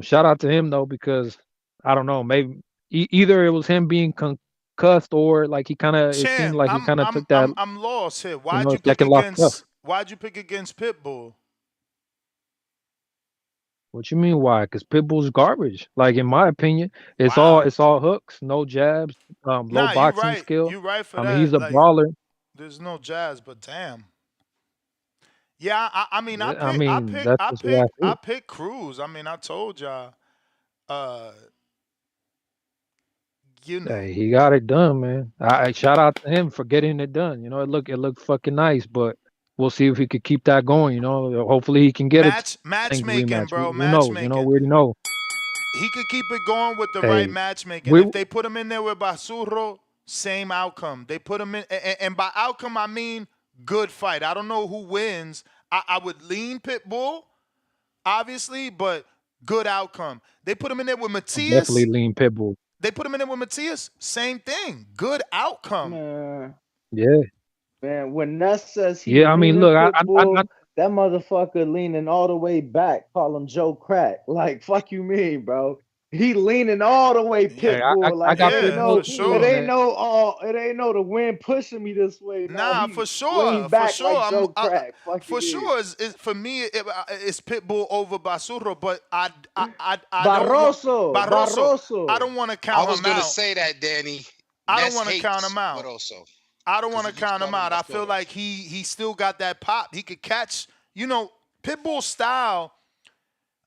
Shout out to him though, because I don't know, maybe either it was him being concussed or like it seemed Champ, like he I'm kind of I'm took that, I'm I'm lost here. Why'd you pick second loss tough. against Pitbull? What you mean why? Because Pitbull's garbage. Like in my opinion, Wow. it's all hooks, no jabs, low Nah, you boxing right. skill. You right for I mean, he's that. a Like, brawler. there's no jazz, but damn. Yeah, I mean, Yeah, I mean, that's just the way I see I it. picked Cruz. I mean, I told y'all, uh, you know, Hey, he got it done, man. I shout out to him for getting it done. You know, it looked fucking nice, but we'll see if he could keep that going. You know, hopefully he can get a Tank matchmaking, rematch. bro, Who knows? You know, matchmaking. we already know. He could keep it going with the right Hey, matchmaking. we If they put him in there with Basurro, same outcome. They put him in, and by outcome I mean good fight. I don't know who wins. I would lean Pitbull, obviously, but good outcome. They put him in there with definitely Matias. lean Pitbull. They put him in there with Matias. Same thing. Good outcome. Man, Yeah, man, when Ness says he yeah. I mean, leaning look, Pitbull, that motherfucker leaning all the way back. Call him Joe Crack. Like, fuck you mean, bro? He leaning all the way hey, Pitbull. I Like got Yeah, for Pitbull it too, sure. ain't man. no it ain't no the wind pushing me this way. No, Nah, he for sure, lean for back sure. like Joe Crack. Fuck you For mean? sure, for me, it's Pitbull over Basurro, but I don't want Barroso, Barroso. I Barroso. don't want to I count was him gonna out. say that, Danny. I don't Ness want to count hates him out. Barroso I don't because want he to keeps count him calling him out. I feel Basoros. like he still got that pop. He could catch, Pitbull style.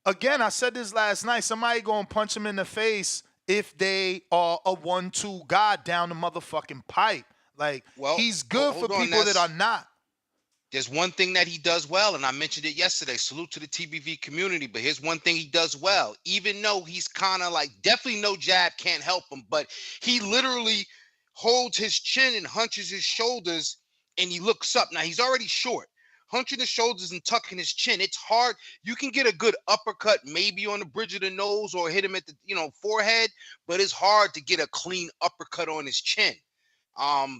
Again, I said this last night. Somebody gonna punch him in the face if they are a 1-2 guy down the motherfucking pipe. Like, Well, he's good for hold on, people that are Ness. not. There's one thing that he does well, and I mentioned it yesterday. Salute to the TBV community. But here's one thing he does well. Even though he's kind of like definitely no jab can't help him, but he literally holds his chin and hunches his shoulders, and he looks up. Now he's already short. Hunching his shoulders and tucking his chin. It's hard. You can get a good uppercut, maybe on the bridge of the nose or hit him at the forehead, but it's hard to get a clean uppercut on his chin.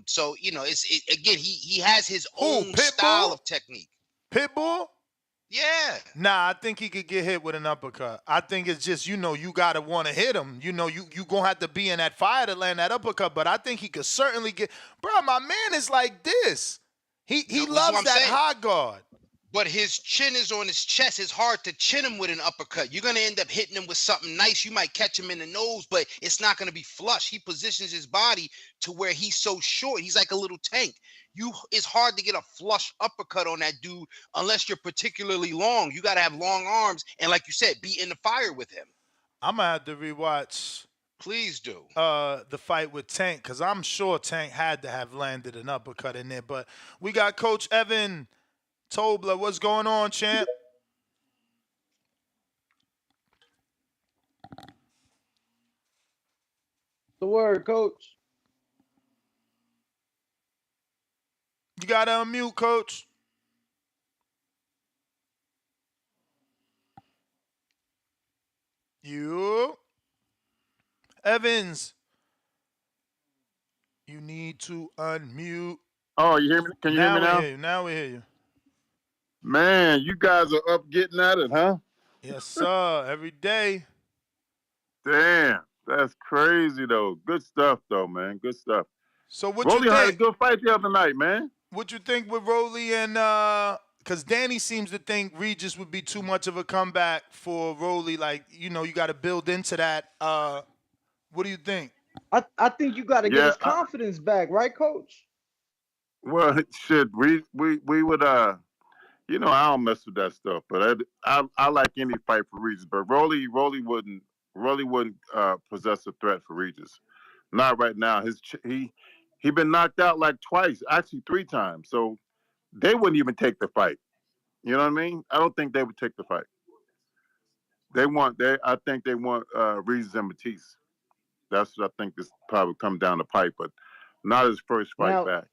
So again, he has his Who? own style Pitbull? of technique. Pitbull? Yeah. Nah, I think he could get hit with an uppercut. I think it's just, you gotta want to hit him. You gonna have to be in that fire to land that uppercut. But I think he could certainly get. Bro, my man is like this. He No, this is what loves I'm that saying. high guard. But his chin is on his chest. It's hard to chin him with an uppercut. You're going to end up hitting him with something nice. You might catch him in the nose, but it's not going to be flush. He positions his body to where he's so short. He's like a little tank. It's hard to get a flush uppercut on that dude unless you're particularly long. You got to have long arms and, like you said, be in the fire with him. I'm gonna have to rewatch. Please do. The fight with Tank, because I'm sure Tank had to have landed an uppercut in there. But we got Coach Evan Tobler. What's going on, champ? The word, Coach. You got to unmute, Coach. You. Evans. You need to unmute. Oh, you hear me? Can you hear me now? We hear you. Now we hear you. Man, you guys are up getting at it, huh? Yes, sir. Every day. Damn, that's crazy though. Good stuff though, man. Good stuff. So what Rolly you think? had a good fight the other night, man. What you think with Rolly and because Danny seems to think Regis would be too much of a comeback for Rolly. Like, you got to build into that. What do you think? I think you got to get his confidence back, right, Coach? Well, shit, we would I don't mess with that stuff, but I like any fight for Regis, but Rolly wouldn't possess a threat for Regis. Not right now. He been knocked out like twice, actually 3 times. So they wouldn't even take the fight. You know what I mean? I don't think they would take the fight. I think they want Reeves and Matisse. That's what I think this probably come down the pipe, but not his first fight back.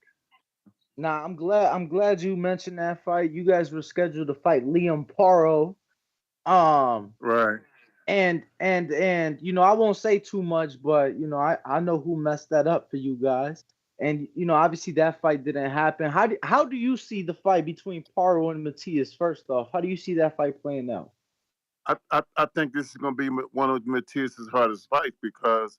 Now I'm glad you mentioned that fight. You guys were scheduled to fight Liam Paro. Right. And I won't say too much, but I know who messed that up for you guys. And obviously that fight didn't happen. How do you see the fight between Paro and Matias? First off, how do you see that fight playing out? I think this is going to be one of Matias's hardest fights because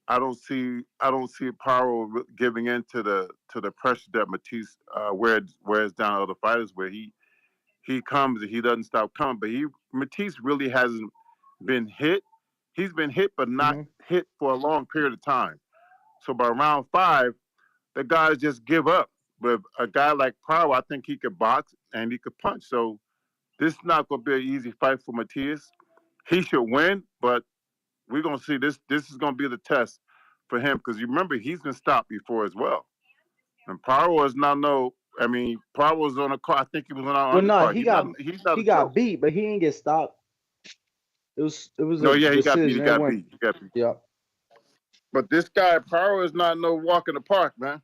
I don't see Paro giving in to the pressure that Matisse wears down other fighters, where he comes and he doesn't stop coming. But Matisse really hasn't been hit. He's been hit, but not hit for a long period of time. So by round 5, the guys just give up. With a guy like Paro, I think he could box and he could punch. So this is not going to be an easy fight for Matias. He should win, but we're going to see this. This is going to be the test for him because you remember he's been stopped before as well. And Paro is not Paro was on a car. I think he was on our undercard. No, he got beat, but he didn't get stopped. It was he got beat. He got beat. Yeah. But this guy Paro is not no walk in the park, man.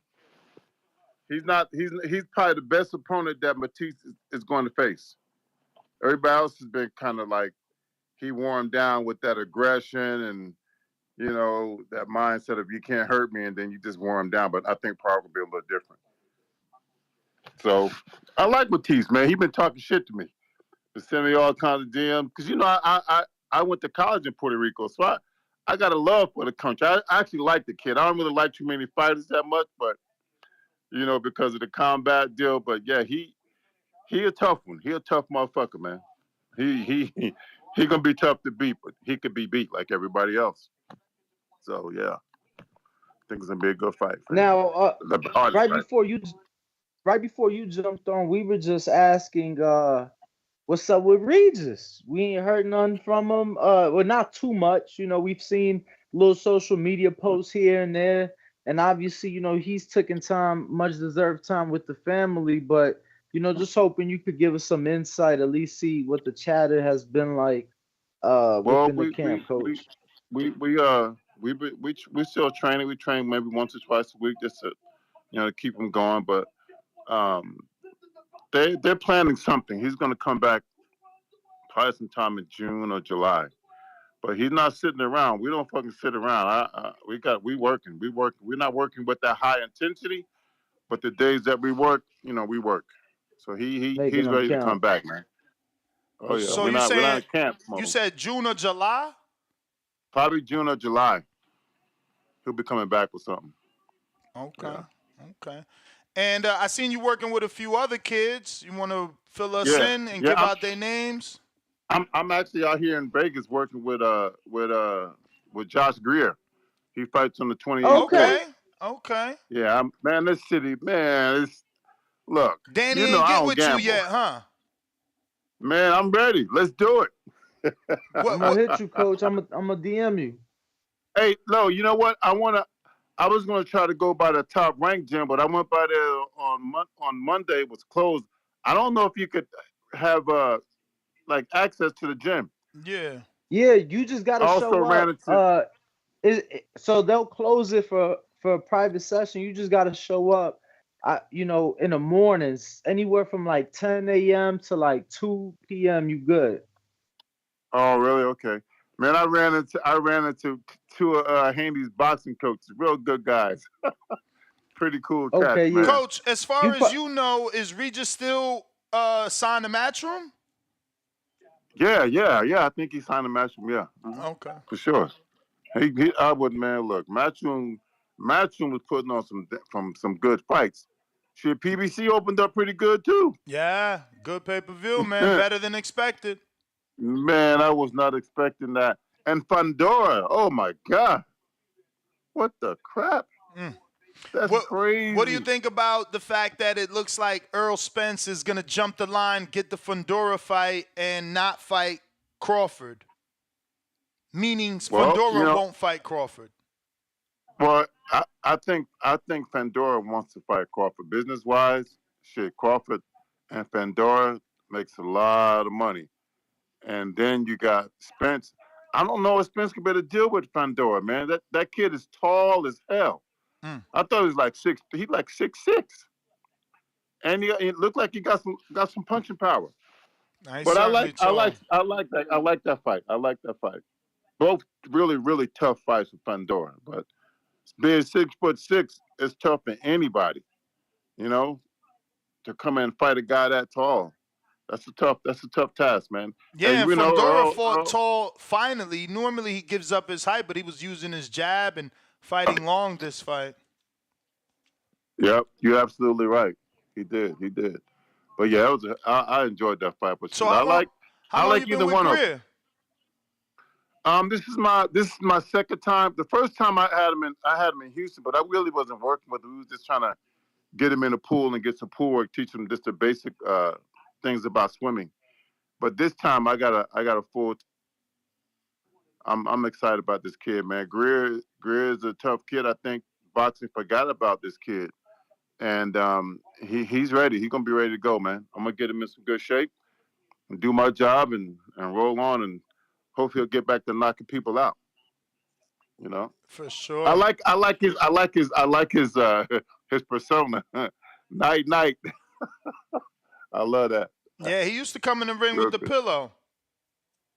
He's not. He's probably the best opponent that Matisse is going to face. Everybody else has been kind of like he wore him down with that aggression and that mindset of you can't hurt me, and then you just wore him down. But I think Paro will be a little different. So I like Matisse, man. He been talking shit to me. Been sending me all kinds of DMs because I went to college in Puerto Rico, so I got a love for the country. I actually like the kid. I don't really like too many fighters that much, but because of the combat deal. But yeah, he a tough one. He a tough motherfucker, man. He gonna be tough to beat, but he could be beat like everybody else. So yeah, I think it's gonna be a good fight. Now, right before you jumped on, we were just asking, what's up with Regis? We ain't heard nothing from him. Well, not too much. We've seen little social media posts here and there, and obviously, he's taking time, much deserved time with the family. But just hoping you could give us some insight, at least see what the chatter has been like within the camp, Coach. We still training. We train maybe once or twice a week just to keep them going. But they're planning something. He's going to come back probably sometime in June or July. But he's not sitting around. We don't fucking sit around. We working. We're not working with that high intensity, but the days that we work, we work. So he's ready to come back, man. Oh yeah. So we're not in camp mode. You said June or July? Probably June or July. He'll be coming back with something. Okay. Yeah. Okay. And I seen you working with a few other kids. You want to fill us in and give out their names? I'm actually out here in Vegas working with Josh Greer. He fights on the 28th. Okay. Yeah, man, this city, man, look. Danny ain't get with you yet, huh? Man, I'm ready. Let's do it. I'm gonna hit you, Coach. I'm gonna DM you. Hey, no, you know what? I was gonna try to go by the Top Rank gym, but I went by there on Monday. It was closed. I don't know if you could have access to the gym. Yeah. Yeah, you just gotta show up. So they'll close it for a private session. You just gotta show up. In the mornings, anywhere from 10 a.m. to 2 p.m. You good? Oh, really? Okay. Man, I ran into two of Handy's boxing coaches, real good guys. Pretty cool cats, okay, man. Coach, as far as you know, is Regis still signed to Matchroom? Yeah. I think he signed to Matchroom. Yeah. Okay. For sure. I would, man. Look, Matchroom was putting on some good fights. Shit, PBC opened up pretty good too. Yeah, good pay-per-view, man. Better than expected. Man, I was not expecting that. And Fundora, oh my God. What the crap? That's crazy. What do you think about the fact that it looks like Errol Spence is going to jump the line, get the Fundora fight, and not fight Crawford? Meaning Fundora won't fight Crawford. Well, I think Fundora wants to fight Crawford. Business wise, shit, Crawford and Fundora makes a lot of money. And then you got Spence. I don't know if Spence can better deal with Fundora, man. That kid is tall as hell. I thought he was like 6'. He's like 6'6". And he looked like he got some punching power. But I like that fight. I like that fight. Both really, really tough fights with Fundora. But being 6'6" is tough for anybody, you know, to come and fight a guy that tall. That's a tough task, man. Yeah, And and you know, Fundora Earl, fought tall finally. Normally he gives up his height, but he was using his jab and fighting long this fight. Yep, you're absolutely right. He did. But yeah, I enjoyed that fight. But So I like you either been with one of them. Greer? This is my second time. The first time I had him in Houston, but I really wasn't working with him. We was just trying to get him in the pool and get some pool work, teach him just the basic things about swimming. But this time I got a full. I'm excited about this kid, man. Greer is a tough kid. I think boxing forgot about this kid, and he's ready. He's gonna be ready to go, man. I'm gonna get him in some good shape and do my job and roll on, and hope he'll get back to knocking people out. You know. For sure. I like his his persona. Night. I love that. Yeah, he used to come in the ring with the pillow.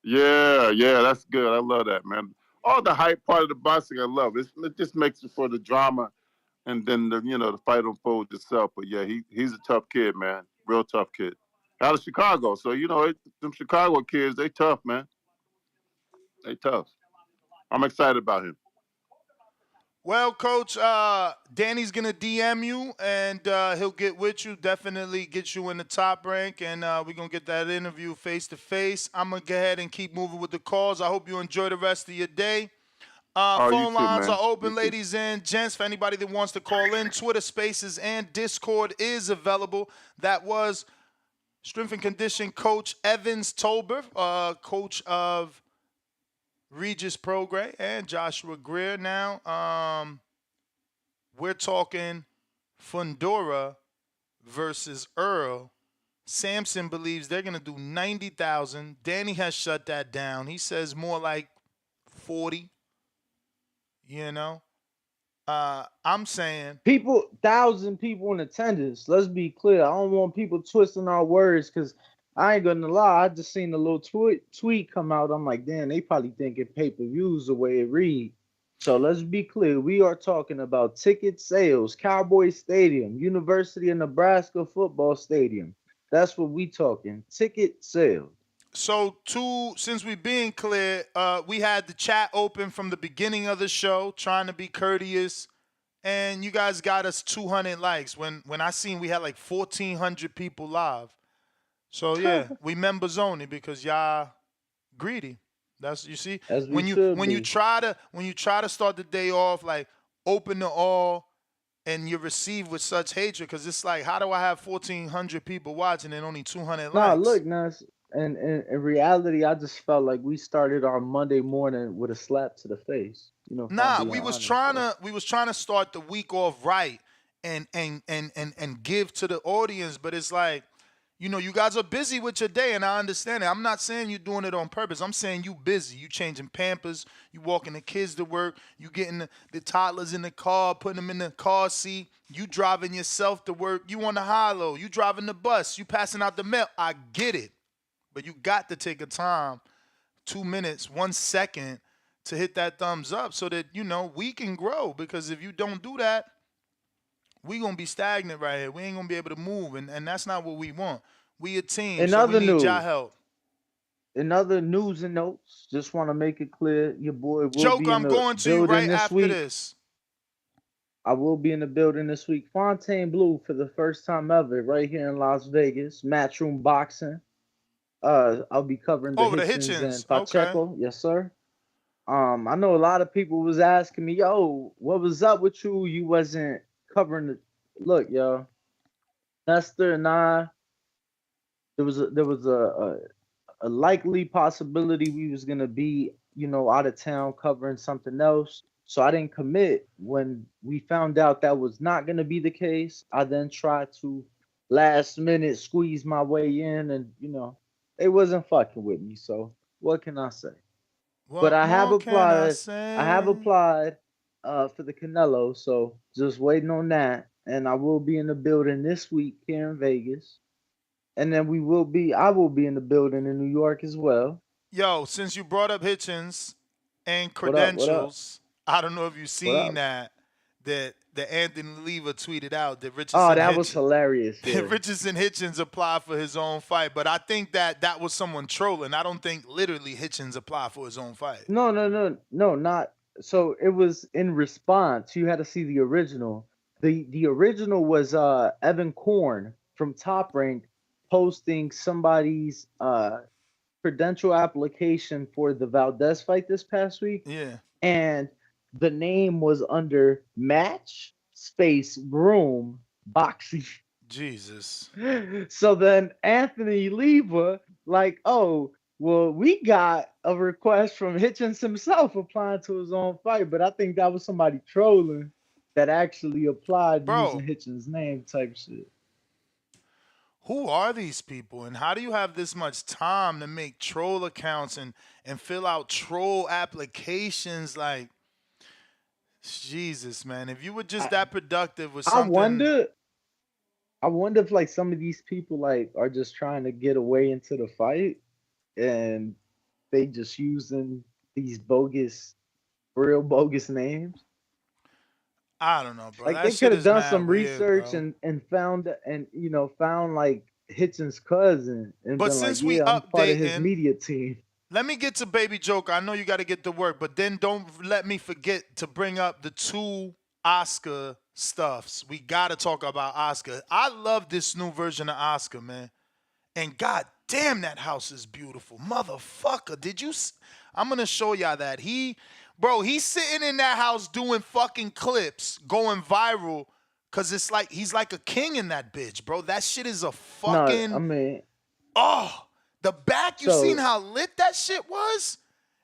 Yeah, that's good. I love that, man. All the hype part of the boxing, I love. It just makes it for the drama, and then the fight unfolds itself. But yeah, he's a tough kid, man. Real tough kid. Out of Chicago, so them Chicago kids, they tough, man. They tough. I'm excited about him. Well, Coach, Danny's gonna DM you, and he'll get with you. Definitely get you in the top rank, and we're gonna get that interview face to face. I'm gonna go ahead and keep moving with the calls. I hope you enjoy the rest of your day. Phone lines are open, ladies and gents. For anybody that wants to call in, Twitter Spaces and Discord is available. That was strength and condition coach Evans Tolber, coach of Regis Prograis and Joshua Greer. Now, we're talking Fundora versus Earl. Samson believes they're going to do 90,000. Danny has shut that down. He says more like 40. I'm saying 1,000 people in attendance. Let's be clear. I don't want people twisting our words because I ain't gonna lie. I just seen a little tweet come out. I'm like, damn, they probably thinking pay-per-views the way it read. So let's be clear. We are talking about ticket sales, Cowboy Stadium, University of Nebraska Football Stadium. That's what we talking. Ticket sales. So, since we being clear, we had the chat open from the beginning of the show, trying to be courteous, and you guys got us 200 likes. When I seen we had like 1,400 people live. So yeah, we members only because y'all greedy. That's you see when you try to start the day off like open to all, and you receive with such hatred because it's like, how do I have 1,400 people watching and only 200 likes? Nah, look, Nas. And in reality, I just felt like we started our Monday morning with a slap to the face. Nah, we was trying to start the week off right and give to the audience, but it's like, you guys are busy with your day, and I understand it. I'm not saying you're doing it on purpose. I'm saying you busy. You changing Pampers, you walking the kids to work, you getting the toddlers in the car, putting them in the car seat, you driving yourself to work, you on the high-low, you driving the bus, you passing out the mail. I get it. But you got to take a time, 2 minutes, 1 second to hit that thumbs up so that, we can grow. Because if you don't do that, we going to be stagnant right here. We ain't going to be able to move. And that's not what we want. We a team, so we need y'all help. In other news and notes, just want to make it clear, your boy will Joker, be in I'm the going to you right after week. this. I will be in the building this week. Fontainebleau for the first time ever right here in Las Vegas. Matchroom Boxing. I'll be covering the Hitchens and Pacheco. Okay. Yes, sir. I know a lot of people was asking me, yo, what was up with you? You wasn't covering the look, yo. Nestor and I, there was a likely possibility we was gonna be, out of town covering something else. So I didn't commit. When we found out that was not going to be the case, I then tried to last minute squeeze my way in, and they wasn't fucking with me. So what can I say? But What I have more can I applied. I have say? applied for the Canelo, so just waiting on that. And I will be in the building this week here in Vegas, and then I will be in the building in New York as well. Yo, since you brought up Hitchens and What up? What up? credentials, I don't know if you've What seen up? that Anthony Lever tweeted out that Oh, that was hilarious. Yeah. Richardson Hitchens applied for his own fight, but I think that was someone trolling. I don't think literally Hitchens applied for his own fight. No, no, no, no, not so. It was in response. You had to see the original. The original was Evan Korn from Top Rank posting somebody's credential application for the Valdez fight this past week. Yeah. And the name was under match space room boxing. Jesus. So then Anthony Lever, like, oh, well, we got a request from Hitchens himself applying to his own fight, but I think that was somebody trolling that actually applied using Hitchens' name type shit. Who are these people, and how do you have this much time to make troll accounts and fill out troll applications? Like, Jesus, man, if you were just that productive with something. I wonder if like some of these people like are just trying to get away into the fight, and they just using these real bogus names. I don't know, bro. Like they could have done some research and found like Hitchens' cousin and but been since like, we I'm part of his updating, media team. Let me get to Baby Joker. I know you got to get to work, but then don't let me forget to bring up the two Oscar stuffs. We got to talk about Oscar. I love this new version of Oscar, man. And god damn, that house is beautiful. Motherfucker, did you? I'm going to show y'all that. He's sitting in that house doing fucking clips, going viral, because it's like he's like a king in that bitch, bro. That shit is a fucking... No, I mean... Oh, the back, you seen how lit that shit was?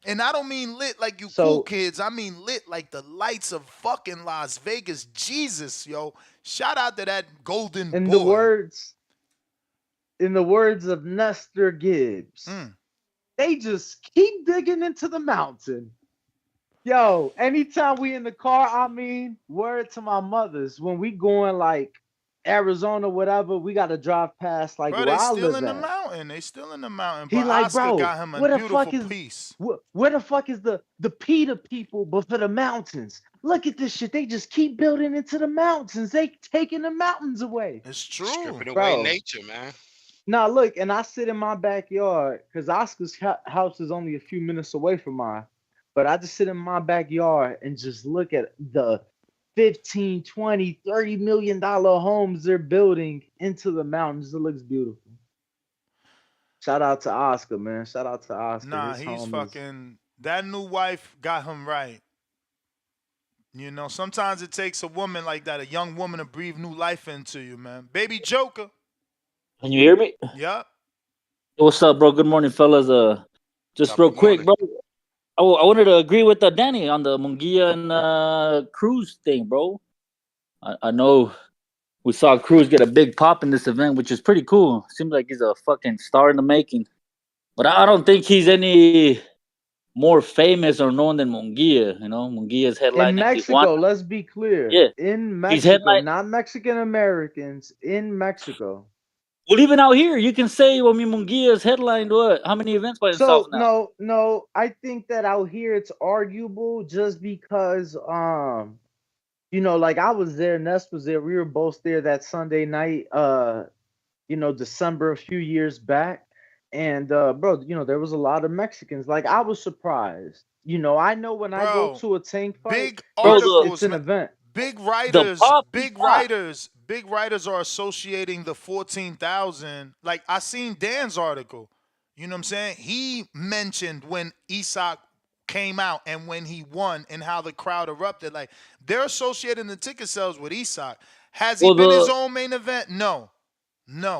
And I don't mean lit like you cool kids. I mean lit like the lights of fucking Las Vegas. Jesus, yo. Shout out to that golden boy. In the words of Nestor Gibbs, they just keep digging into the mountain. Yo, anytime we in the car, I mean, word to my mothers, when we going like Arizona, whatever, we got to drive past like bro, where I live at. They still in the mountain. They still in the mountain. He but like, Oscar bro, got him a where the beautiful fuck is piece. Where the fuck is the PETA people, but for the mountains? Look at this shit. They just keep building into the mountains. They taking the mountains away. It's true. Stripping away nature, man. Now look, and I sit in my backyard because Oscar's house is only a few minutes away from mine. But I just sit in my backyard and just look at the 15, 20, $30 million homes they're building into the mountains. It looks beautiful. Shout out to Oscar, man. Shout out to Oscar. Nah, he's fucking... That new wife got him right. You know, sometimes it takes a woman like that, a young woman, to breathe new life into you, man. Baby Joker. Can you hear me? Yep. What's up, bro? Good morning, fellas. Just real quick, bro. I wanted to agree with Danny on the Munguia and Cruz thing, bro. I know we saw Cruz get a big pop in this event, which is pretty cool. Seems like he's a fucking star in the making. But I don't think he's any more famous or known than Munguia. You know, Munguia's headlining in Mexico. Let's be clear. Yeah, in Mexico, not Mexican Americans. In Mexico. Well, even out here, you can say, I mean, Munguia's headlined what? How many events by himself now? No. I think that out here it's arguable just because, like I was there, Ness was there, we were both there that Sunday night, December a few years back, and bro, there was a lot of Mexicans. Like I was surprised. I know when I go to a tank fight, it's an event. Big writers are associating the 14,000. Like I seen Dan's article. You know what I'm saying? He mentioned when Isacc came out and when he won and how the crowd erupted. Like they're associating the ticket sales with Isacc. Has he been his own main event? No.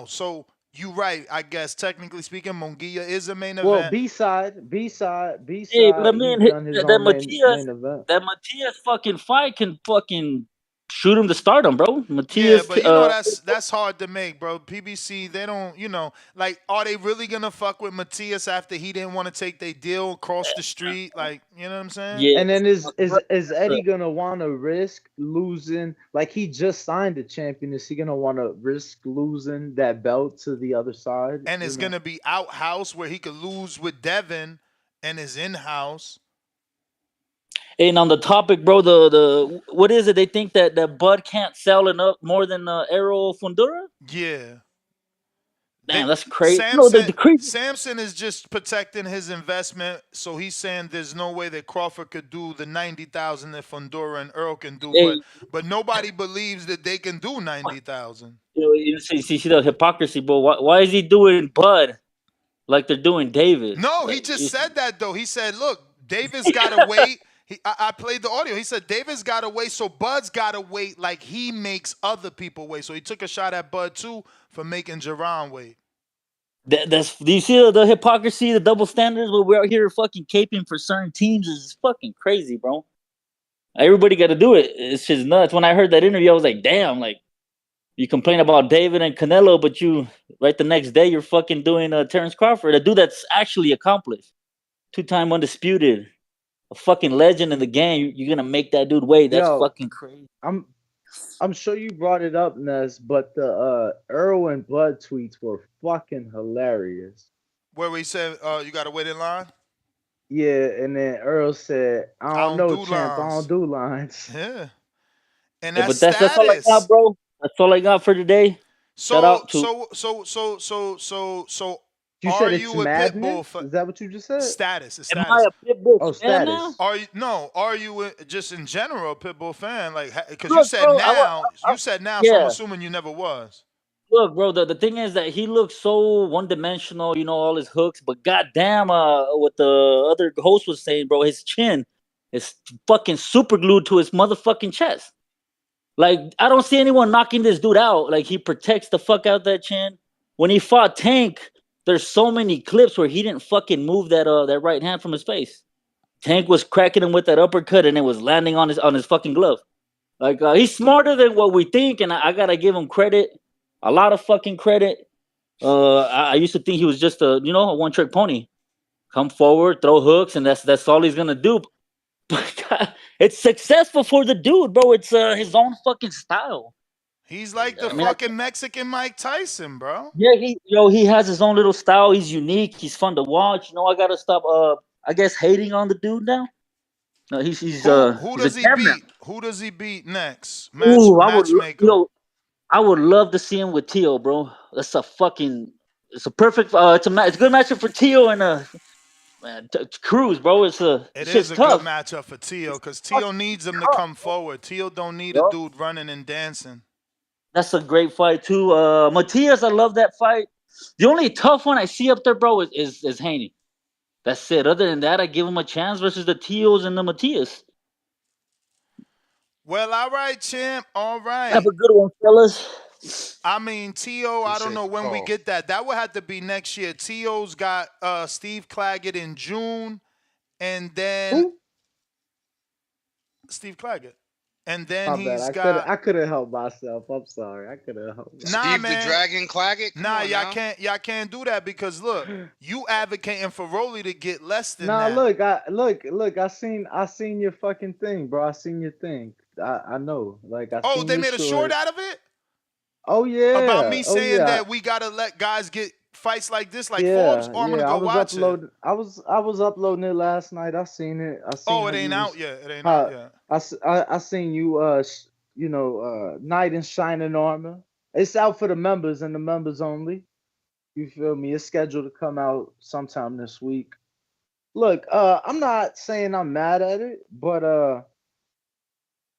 So You right. I guess technically speaking, Munguia is a main Well, event. B-side. Hey, but I mean, He's done his that own Matias, main event. that Matias fucking fight can fucking shoot him to stardom, bro. Yeah, Matias, but you know that's hard to make, bro. PBC, they don't, like, are they really gonna fuck with Matias after he didn't want to take their deal across the street? Like, you know what I'm saying? yeah. And then is Eddie gonna want to risk losing? Like, he just signed a champion. Is he gonna want to risk losing that belt to the other side? And it's gonna be outhouse where he could lose with Devin, and is in house. And on the topic, bro, the what is it? They think that Bud can't sell enough more than Errol Fundora. Yeah. Damn, that's crazy. No, the crazy. Samson is just protecting his investment, so he's saying there's no way that Crawford could do the 90,000 that Fundora and Earl can do, Hey, but nobody believes that they can do 90,000. you see the hypocrisy, bro. Why is he doing Bud like they're doing David? No, he just said that though. He said, "Look, David's got to wait." I played the audio. He said David's got to wait, so Bud's got to wait like he makes other people wait. So he took a shot at Bud too for making Jerron wait. Do you see the hypocrisy, the double standards? Where we're out here fucking caping for certain teams is fucking crazy, bro. Everybody got to do it. It's just nuts. When I heard that interview, I was like, damn, like, you complain about David and Canelo, but you, right the next day, you're fucking doing Terrence Crawford, a dude that's actually accomplished. 2-time undisputed. A fucking legend in the game. You're going to make that dude wait. That's fucking crazy. I'm sure you brought it up, Ness, but the Earl and Bud tweets were fucking hilarious. Where we said you got to wait in line? Yeah, and then Earl said, I don't know, champ. I don't do lines. Yeah. And that's all I got, bro. That's all I got for today. So, Shout out to you are said it's you a madness? Is that what you just said? Status. Am I a Pitbull fan status. now? Are you just in general a Pitbull fan? Like, because you said now, yeah. so I'm assuming you never was. Look, bro, the thing is that he looks so one-dimensional, all his hooks, but goddamn, what the other host was saying, bro, his chin is fucking super glued to his motherfucking chest. Like, I don't see anyone knocking this dude out. Like, he protects the fuck out that chin. When he fought Tank, there's so many clips where he didn't fucking move that right hand from his face. Tank was cracking him with that uppercut, and it was landing on his fucking glove. Like, he's smarter than what we think, and I gotta give him credit. A lot of fucking credit. I used to think he was just a one-trick pony. Come forward, throw hooks, and that's all he's gonna do. But God, it's successful for the dude, bro. It's his own fucking style. He's like the fucking Mexican Mike Tyson, bro. Yeah, he has his own little style. He's unique. He's fun to watch. I gotta stop. I guess hating on the dude now. No, who does he beat? Who does he beat next? Matchmaker. I would love to see him with Tio, bro. It's a perfect. It's a good matchup for Tio and Cruz, bro. It is a tough. good matchup for Tio because Tio needs him to come forward. Tio don't need a dude running and dancing. That's a great fight too. Matias, I love that fight. The only tough one I see up there, bro, is Haney. That's it. Other than that, I give him a chance versus the Tios and the Matias. Well, all right, champ. All right. Have a good one, fellas. I mean, Tio, I don't know when we get that. That would have to be next year. Tio's got Steve Claggett in June, and then Steve Claggett. And then I couldn't help myself. I'm sorry. I couldn't help myself. Steve the Dragon Claggett? Y'all can't do that because look, you advocating for Rolly to get less than that. Look, I seen your fucking thing, bro. I seen your thing. I know. Like they made a short out of it? Oh yeah. About me saying that we gotta let guys get fights like this, like Forbes. I'm gonna go watch it. I was uploading it last night. I seen it. It ain't out yet. It ain't out yet. I seen you Knight in Shining Armor. It's out for the members and the members only. You feel me? It's scheduled to come out sometime this week. Look, I'm not saying I'm mad at it, but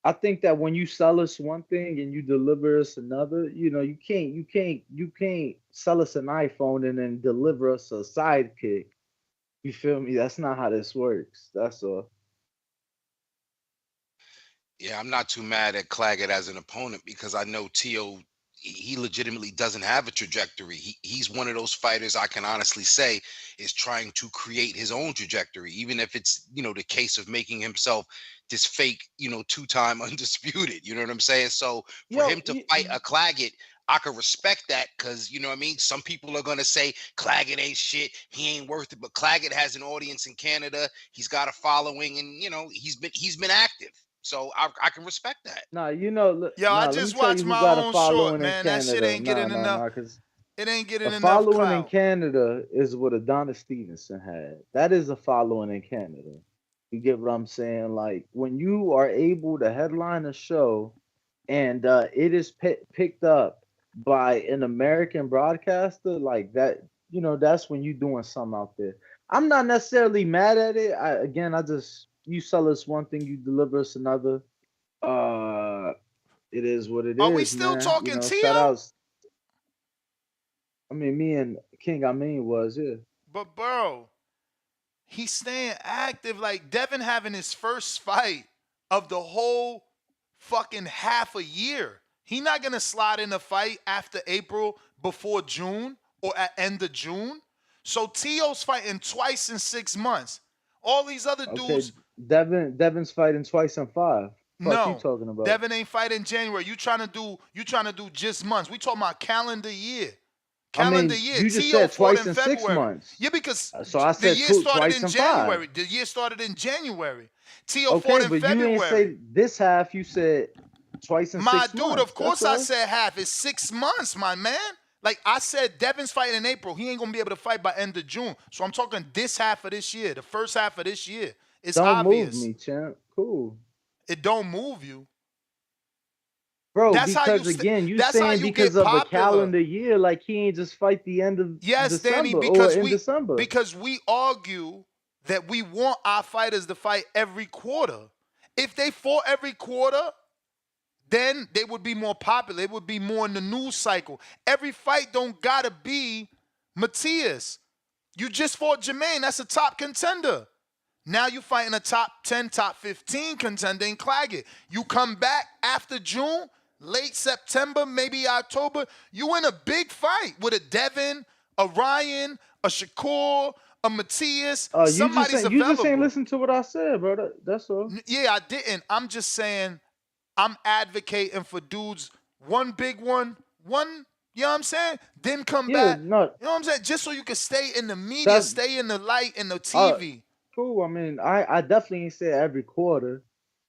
I think that when you sell us one thing and you deliver us another, you can't sell us an iPhone and then deliver us a sidekick. You feel me? That's not how this works. That's all. Yeah, I'm not too mad at Claggett as an opponent because I know Tio, he legitimately doesn't have a trajectory. He's one of those fighters I can honestly say is trying to create his own trajectory, even if it's, you know, the case of making himself this fake, you know, 2-time undisputed. You know what I'm saying? So for him to fight a Claggett, I can respect that because, you know what I mean? Some people are going to say Claggett ain't shit. He ain't worth it. But Claggett has an audience in Canada. He's got a following and, you know, he's been active. So I can respect that. Nah, you know, Yo, I nah, let me just tell you watched who my got a own short, following in man. That shit Canada. ain't getting enough. Because It ain't a getting enough following in clout. Canada is what Adonis Stevenson had. That is a following in Canada. You get what I'm saying? Like when you are able to headline a show and it is picked up by an American broadcaster like that, you know, that's when you're doing something out there. I'm not necessarily mad at it. I just you sell us one thing, you deliver us another. It is what it Are we is, still man. You talking know, shout Tio? outs. I mean, me and King was, yeah. But bro, he's staying active. Like Devin having his first fight of the whole fucking half a year. He not gonna slide in a fight after April before June or at end of June. So Tio's fighting twice in 6 months. All these other Okay, dudes, Devin's fighting twice in 5. Fuck you no. talking about? Devin ain't fighting January. You trying to do just months. We talking about calendar year. I Calendar mean, year. you just Tio said fought twice in in 6 February. months. Yeah, because So I the said year started twice in in 5. January. The year started in January. Tio fought Okay, in but you ain't February. say this half. You said twice in My 6 dude, of months. That's course I all. said half. It's 6 months, my man. Like I said, Devin's fighting in April. He ain't gonna be able to fight by end of June. So I'm talking this half of this year, the first half of this year. It's Don't move obvious. me, champ. Cool. It don't move you. Bro, That's how you. because again, you That's how saying you because get of a popular. calendar year, like he ain't just fight the end of Yes, Danny, December or in December. because we argue that we want our fighters to fight every quarter. If they fought every quarter, then they would be more popular. It would be more in the news cycle. Every fight don't gotta be Matias. You just fought Jermaine. That's a top contender. Now you fighting a top 10, top 15 contender in Claggett. You come back after June, late September, maybe October. You in a big fight with a Devin, a Ryan, a Shakur, a Matias. Somebody's You just ain't available. listen to what I said, bro. That's all. Yeah, I didn't. I'm just saying I'm advocating for dudes, one big one, you know what I'm saying? Then come Yeah, back. no, You know what I'm saying? Just so you can stay in the media, that stay in the light, in the uh TV. cool. I mean, I definitely ain't said every quarter,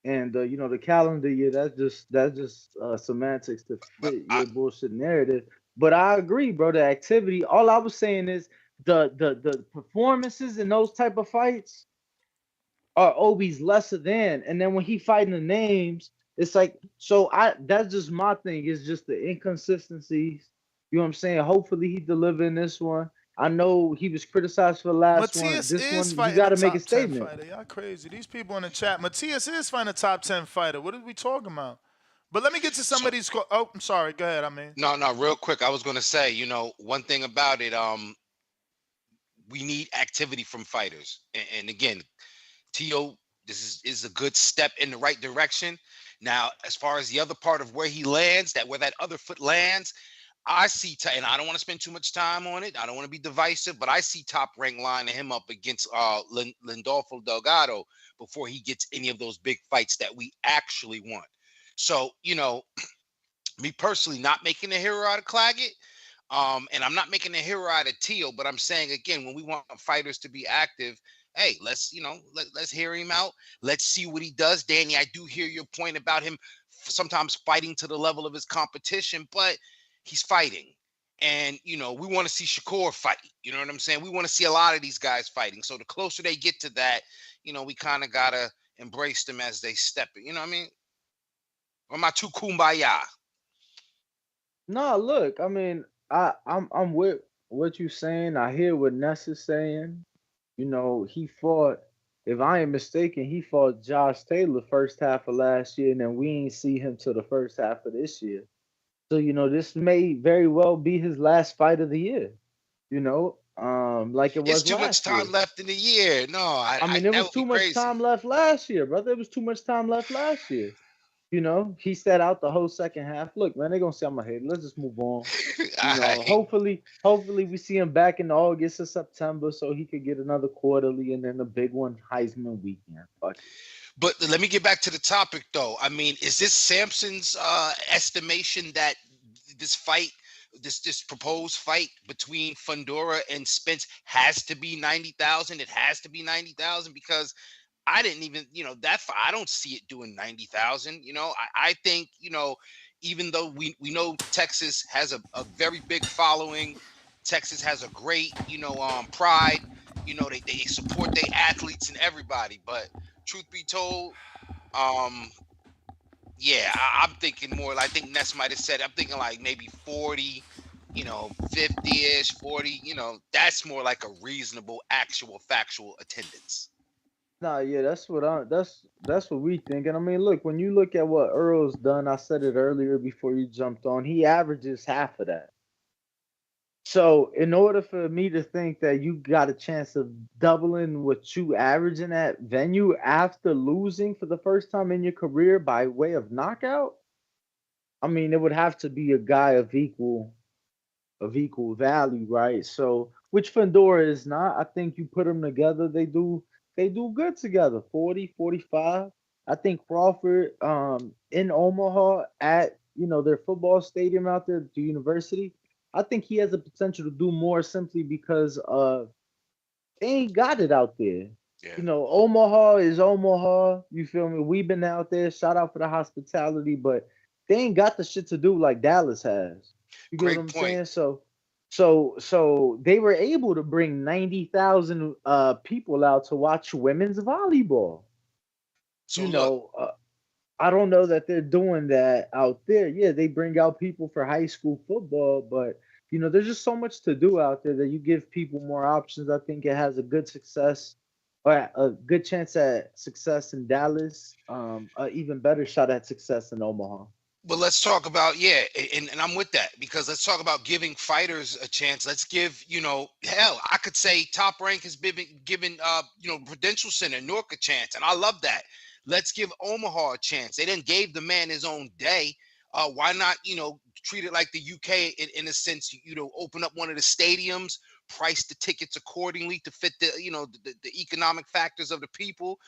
and you know the calendar year. That's just semantics to But fit your bullshit narrative. But I agree, bro. The activity. All I was saying is the performances in those type of fights are always lesser than, and then when he fighting the names, it's like so. That's just my thing. It's just the inconsistencies. You know what I'm saying? Hopefully he deliver in this one. I know he was criticized for the last one. Matias This is one, you fighting got a to make a top 10 statement. fighter. Y'all crazy. These people in the chat. Matias is fighting a top 10 fighter. What are we talking about? But let me get to some of these. Oh, I'm sorry. Go ahead. I mean. no, real quick. I was gonna say, you know, one thing about it, we need activity from fighters. And again, T.O., this is a good step in the right direction. Now, as far as the other part of where he lands, where that other foot lands, I see, and I don't want to spend too much time on it. I don't want to be divisive, but I see Top Rank lining him up against Lindolfo Delgado before he gets any of those big fights that we actually want. So, you know, me personally, not making a hero out of Claggett, and I'm not making a hero out of Teal, but I'm saying again, when we want fighters to be active, hey, let's let's hear him out. Let's see what he does. Danny, I do hear your point about him sometimes fighting to the level of his competition, but he's fighting. And we want to see Shakur fight. You know what I'm saying? We want to see a lot of these guys fighting. So the closer they get to that, we kind of gotta embrace them as they step it. You know what I mean? Or am I too kumbaya? No, look, I mean, I'm with what you saying. I hear what Ness is saying. You know, he fought, if I ain't mistaken, he fought Josh Taylor first half of last year, and then we ain't see him till the first half of this year. So, you know, this may very well be his last fight of the year, like it It's was too much last year. time left in the year. No, I mean, there that was would be too much crazy. time left last year, brother. There was too much time left last year. You know, he set out the whole second half. Look, man, they're gonna see I'm my head. Let's just move on. You All know, right. hopefully we see him back in August or September so he could get another quarterly and then the big one Heisman weekend. Fuck it. But let me get back to the topic, though. I mean, is this Samson's estimation that this fight, this proposed fight between Fundora and Spence has to be 90,000? It has to be 90,000 because I didn't even, that fight, I don't see it doing 90,000. I think, even though we know Texas has a very big following, Texas has a great, pride. They support their athletes and everybody, but truth be told, yeah, I'm thinking more. I think Ness might have said. I'm thinking like maybe 40, 50-ish, 40. That's more like a reasonable, actual, factual attendance. Nah, yeah, that's what we think. And I mean, look, when you look at what Earl's done, I said it earlier before you jumped on, he averages half of that. So in order for me to think that you got a chance of doubling what you average in that venue after losing for the first time in your career by way of knockout, I mean, it would have to be a guy of equal value, right? So which Fundora is not. I think you put them together, they do good together. 40, 45. I think Crawford in Omaha at their football stadium out there, the university. I think he has the potential to do more simply because they ain't got it out there. Yeah. Omaha is Omaha. You feel me? We've been out there. Shout out for the hospitality, but they ain't got the shit to do like Dallas has. You get what Great I'm point. saying? So they were able to bring 90,000 people out to watch women's volleyball. So You look, know, I don't know that they're doing that out there. Yeah, they bring out people for high school football, but there's just so much to do out there that you give people more options. I think it has a good success or a good chance at success in Dallas. An even better shot at success in Omaha. but let's talk about, yeah, and I'm with that because let's talk about giving fighters a chance. Let's give, hell, I could say Top Rank has been given, Prudential Center, Newark a chance, and I love that. Let's give Omaha a chance. They then gave the man his own day. Why not, treat it like the UK in a sense, open up one of the stadiums, price the tickets accordingly to fit the economic factors of the people.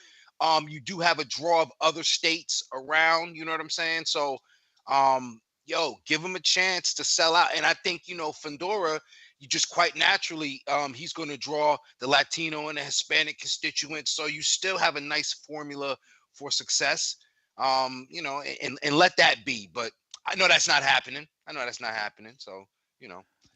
You do have a draw of other states around, you know what I'm saying? So, give him a chance to sell out. And I think, Fundora, you just quite naturally, he's going to draw the Latino and the Hispanic constituents. So you still have a nice formula for success, and let that be. But I know that's not happening. So,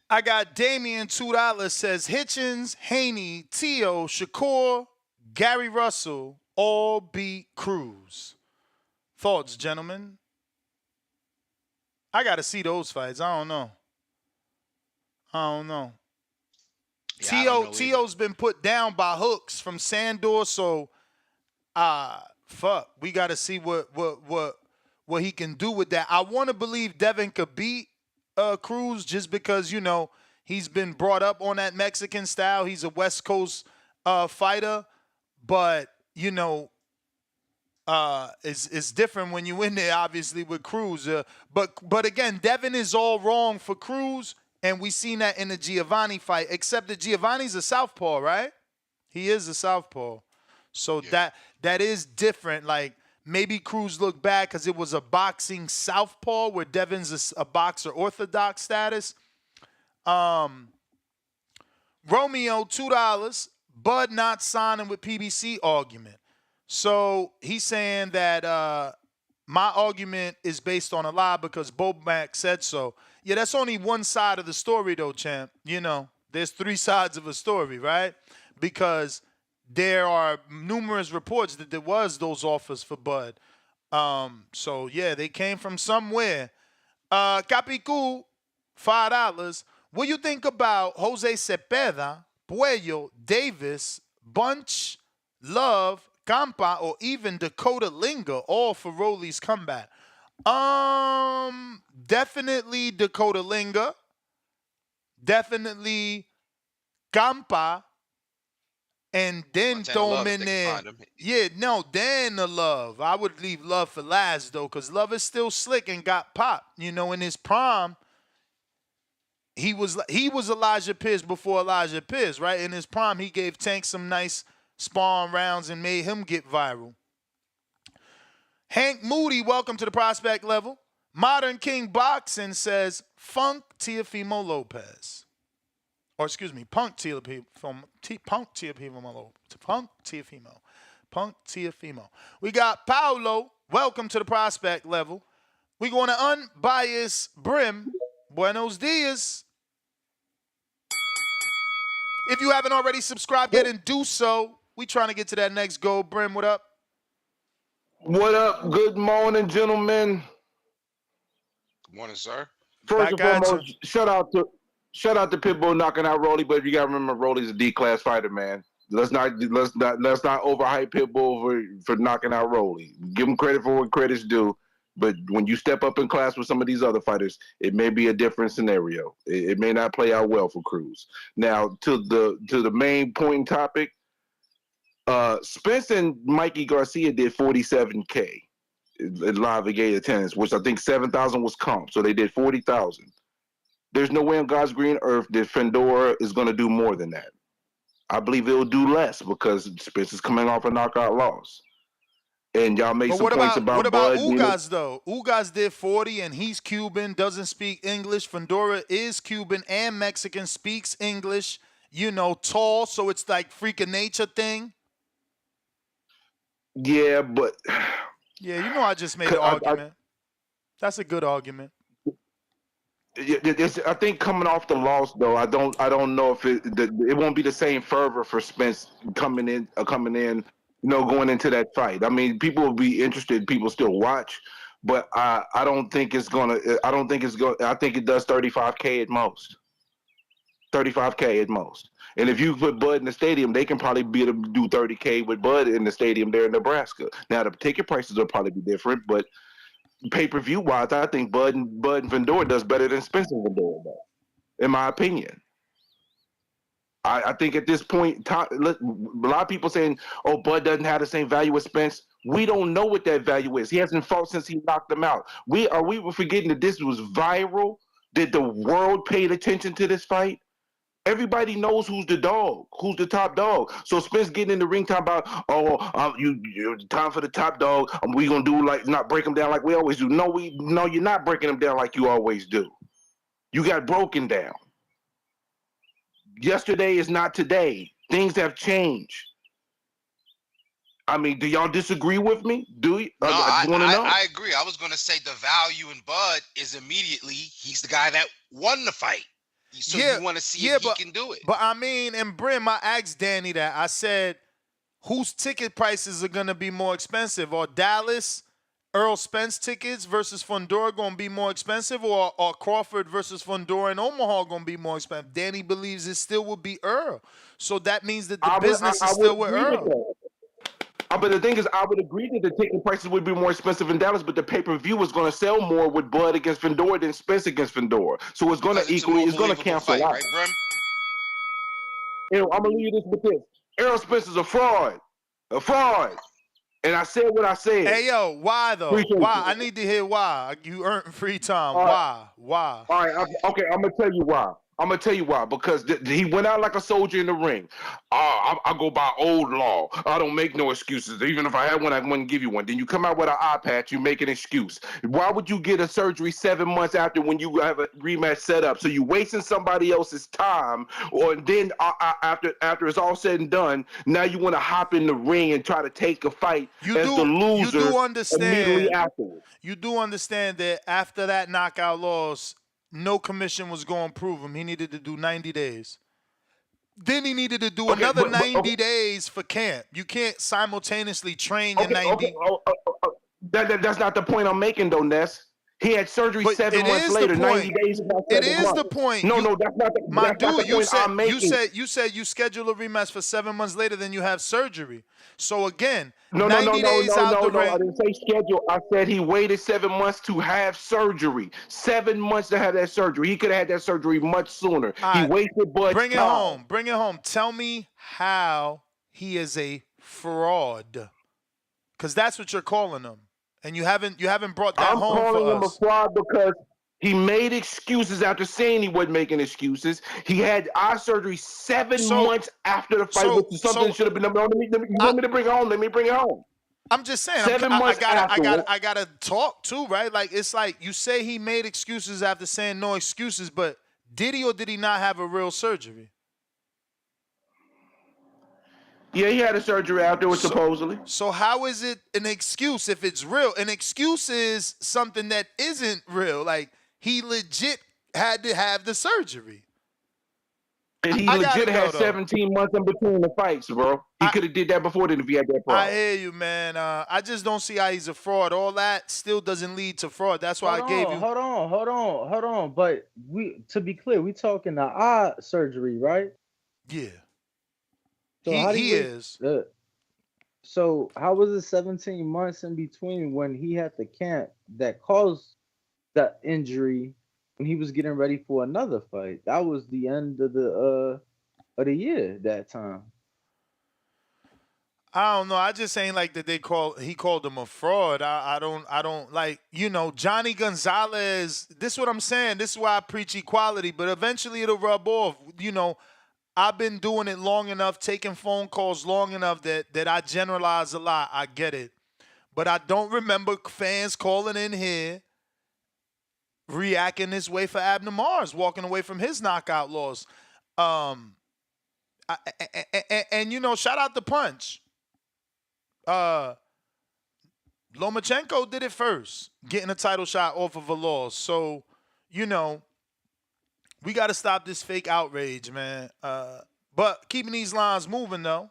I got Damien $2 says Hitchens, Haney, Tio, Shakur, Gary Russell all beat Cruz. Thoughts, gentlemen? I got to see those fights. I don't know. Yeah, I don't know Tio's been put down by hooks from Sandor, so fuck. We got to see what he can do with that. I want to believe Devin could beat Cruz just because he's been brought up on that Mexican style. He's a West Coast fighter, but it's different when you in there, obviously, with Cruz. But again, Devin is all wrong for Cruz, and we seen that in the Giovanni fight. Except that Giovanni's a southpaw, right? He is a southpaw, so that is different. Like maybe Cruz looked bad because it was a boxing southpaw, where Devin's a boxer orthodox status. Romeo $2. Bud not signing with PBC argument. So he's saying that my argument is based on a lie because Bomac said so. Yeah, that's only one side of the story, though, champ. There's three sides of a story, right? Because there are numerous reports that there was those offers for Bud. So, yeah, they came from somewhere. Capicu, $5. What do you think about Jose Cepeda, Puello, Davis, Bunch, Love, Campa, or even Dakota Linga, all for Rolly's comeback? Definitely Dakota Linga. Definitely Campa. and then throw him in there. Yeah, no, then the Love. I would leave Love for last though, because Love is still slick and got popped. You know, in his prime, he was Elijah Pierce before Elijah Pierce, right? In his prime, he gave Tank some nice spawn rounds and made him get viral. Hank Moody, welcome to the prospect level. Modern King Boxing says Funk Teofimo Lopez. Or excuse me, Punk Teofimo. Punk Teofimo. We got Paulo, welcome to the prospect level. We going to unbiased Brim. Buenos dias. If you haven't already subscribed yet, and do so. We trying to get to that next goal. Brim, what up? What up? Good morning, gentlemen. Good morning, sir. First and foremost, shout out to Pitbull knocking out Rolly, but you gotta remember Rolly's a D-class fighter, man. Let's not overhype Pitbull for knocking out Rolly. Give him credit for what credit's due. But when you step up in class with some of these other fighters, it may be a different scenario. It may not play out well for Cruz. Now, to the main point topic, Spence and Mikey Garcia did 47K in live gate attendance, which I think 7,000 was comp, so they did 40,000. There's no way on God's green earth that Fundora is going to do more than that. I believe it'll do less because Spence is coming off a knockout loss. And y'all made some points about what about Bud. Ugas, though? Ugas did 40, and he's Cuban, doesn't speak English. Fundora is Cuban and Mexican, speaks English, tall, so it's like freak of nature thing. Yeah, but... Yeah, I just made an argument. That's a good argument. I think coming off the loss, though, I don't know if it won't be the same fervor for Spence coming in, going into that fight. I mean, people will be interested. People still watch, but I don't think it's gonna. I think it does 35K at most. 35K at most. And if you put Bud in the stadium, they can probably be able to do 30K with Bud in the stadium there in Nebraska. Now the ticket prices will probably be different, but pay-per-view wise, I think Bud and Fundora does better than Spence and Fundora does, in my opinion. I think at this point, a lot of people saying, "Oh, Bud doesn't have the same value as Spence." We don't know what that value is. He hasn't fought since he knocked him out. We forgetting that this was viral? Did the world paid attention to this fight? Everybody knows who's the dog, who's the top dog. So Spence getting in the ring talking about, time for the top dog. We gonna do not break him down like we always do. No, you're not breaking him down like you always do. You got broken down. Yesterday is not today. Things have changed. I mean, do y'all disagree with me? Do you? No, I just want to know. I agree. I was gonna say the value in Bud is immediately he's the guy that won the fight. So you want to see if he can do it. But I mean, and Brim, I asked Danny that. I said, whose ticket prices are going to be more expensive? Or Dallas, Errol Spence tickets versus Fundora going to be more expensive? Or Crawford versus Fundora in Omaha going to be more expensive? Danny believes it still would be Earl. So that means that the business is still with Earl. But the thing is, I would agree that the ticket prices would be more expensive in Dallas, but the pay-per-view is going to sell more with Bud against Fundora than Spence against Fundora. So it's going to it's going to cancel out. Right, Brim? I'm going to leave you this with this. Errol Spence is a fraud. And I said what I said. Hey, yo, why, though? Why? I need to hear why. You earned free time. Why? All right, okay, I'm going to tell you why. Because he went out like a soldier in the ring. I go by old law. I don't make no excuses. Even if I had one, I wouldn't give you one. Then you come out with an eye patch, you make an excuse. Why would you get a surgery 7 months after when you have a rematch set up? So you wasting somebody else's time, or then after it's all said and done, now you want to hop in the ring and try to take a fight the loser immediately afterwards. You do understand that after that knockout loss, no commission was going to prove him. He needed to do 90 days. Then he needed to do another 90 days for camp. You can't simultaneously train in 90. That's not the point I'm making, though, Ness. He had surgery 7 months later, 90 days. It is the point. No, that's not the point I'm making. You said you schedule a rematch for 7 months later, then you have surgery. So again, No, I didn't say schedule. I said he waited 7 months to have surgery. 7 months to have that surgery. He could have had that surgery much sooner. He wasted Bud's time. Bring it home. Tell me how he is a fraud, because that's what you're calling him, and you haven't brought that I'm home calling for him a us. fraud because he made excuses after saying he wasn't making excuses. He had eye surgery 7 months after the fight, which is something that should have been done. You want me to bring it home? Let me bring it home. I'm just saying, 7 I months afterwards. gotta talk too, right? Like, it's like you say he made excuses after saying no excuses, but did he or did he not have a real surgery? Yeah, he had a surgery afterwards, supposedly. So how is it an excuse if it's real? An excuse is something that isn't real. Like, he legit had to have the surgery. And he legit had 17 months in between the fights, bro. He could have did that before then if he had that problem. I hear you, man. I just don't see how he's a fraud. All that still doesn't lead to fraud. That's why I gave you. Hold on. But to be clear, we talking the eye surgery, right? Yeah. So he is. So how was it 17 months in between when he had the camp that caused that injury when he was getting ready for another fight? That was the end of the year that time. I don't know. I just ain't like that he called him a fraud. I don't like, Johnny Gonzalez. This is what I'm saying. This is why I preach equality, but eventually it'll rub off. I've been doing it long enough, taking phone calls long enough that I generalize a lot. I get it. But I don't remember fans calling in here reacting this way for Abner Mars, walking away from his knockout loss. And shout out to Punch. Lomachenko did it first, getting a title shot off of a loss. So, we got to stop this fake outrage, man. But keeping these lines moving, though.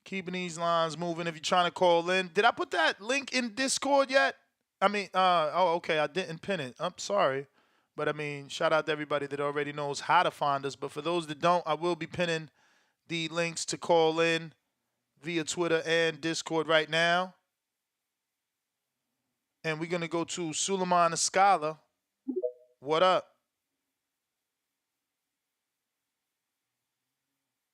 Keeping these lines moving. If you're trying to call in. Did I put that link in Discord yet? Okay, I didn't pin it. I'm sorry. But, shout out to everybody that already knows how to find us. But for those that don't, I will be pinning the links to call in via Twitter and Discord right now. And we're going to go to Suleiman Escala. What up?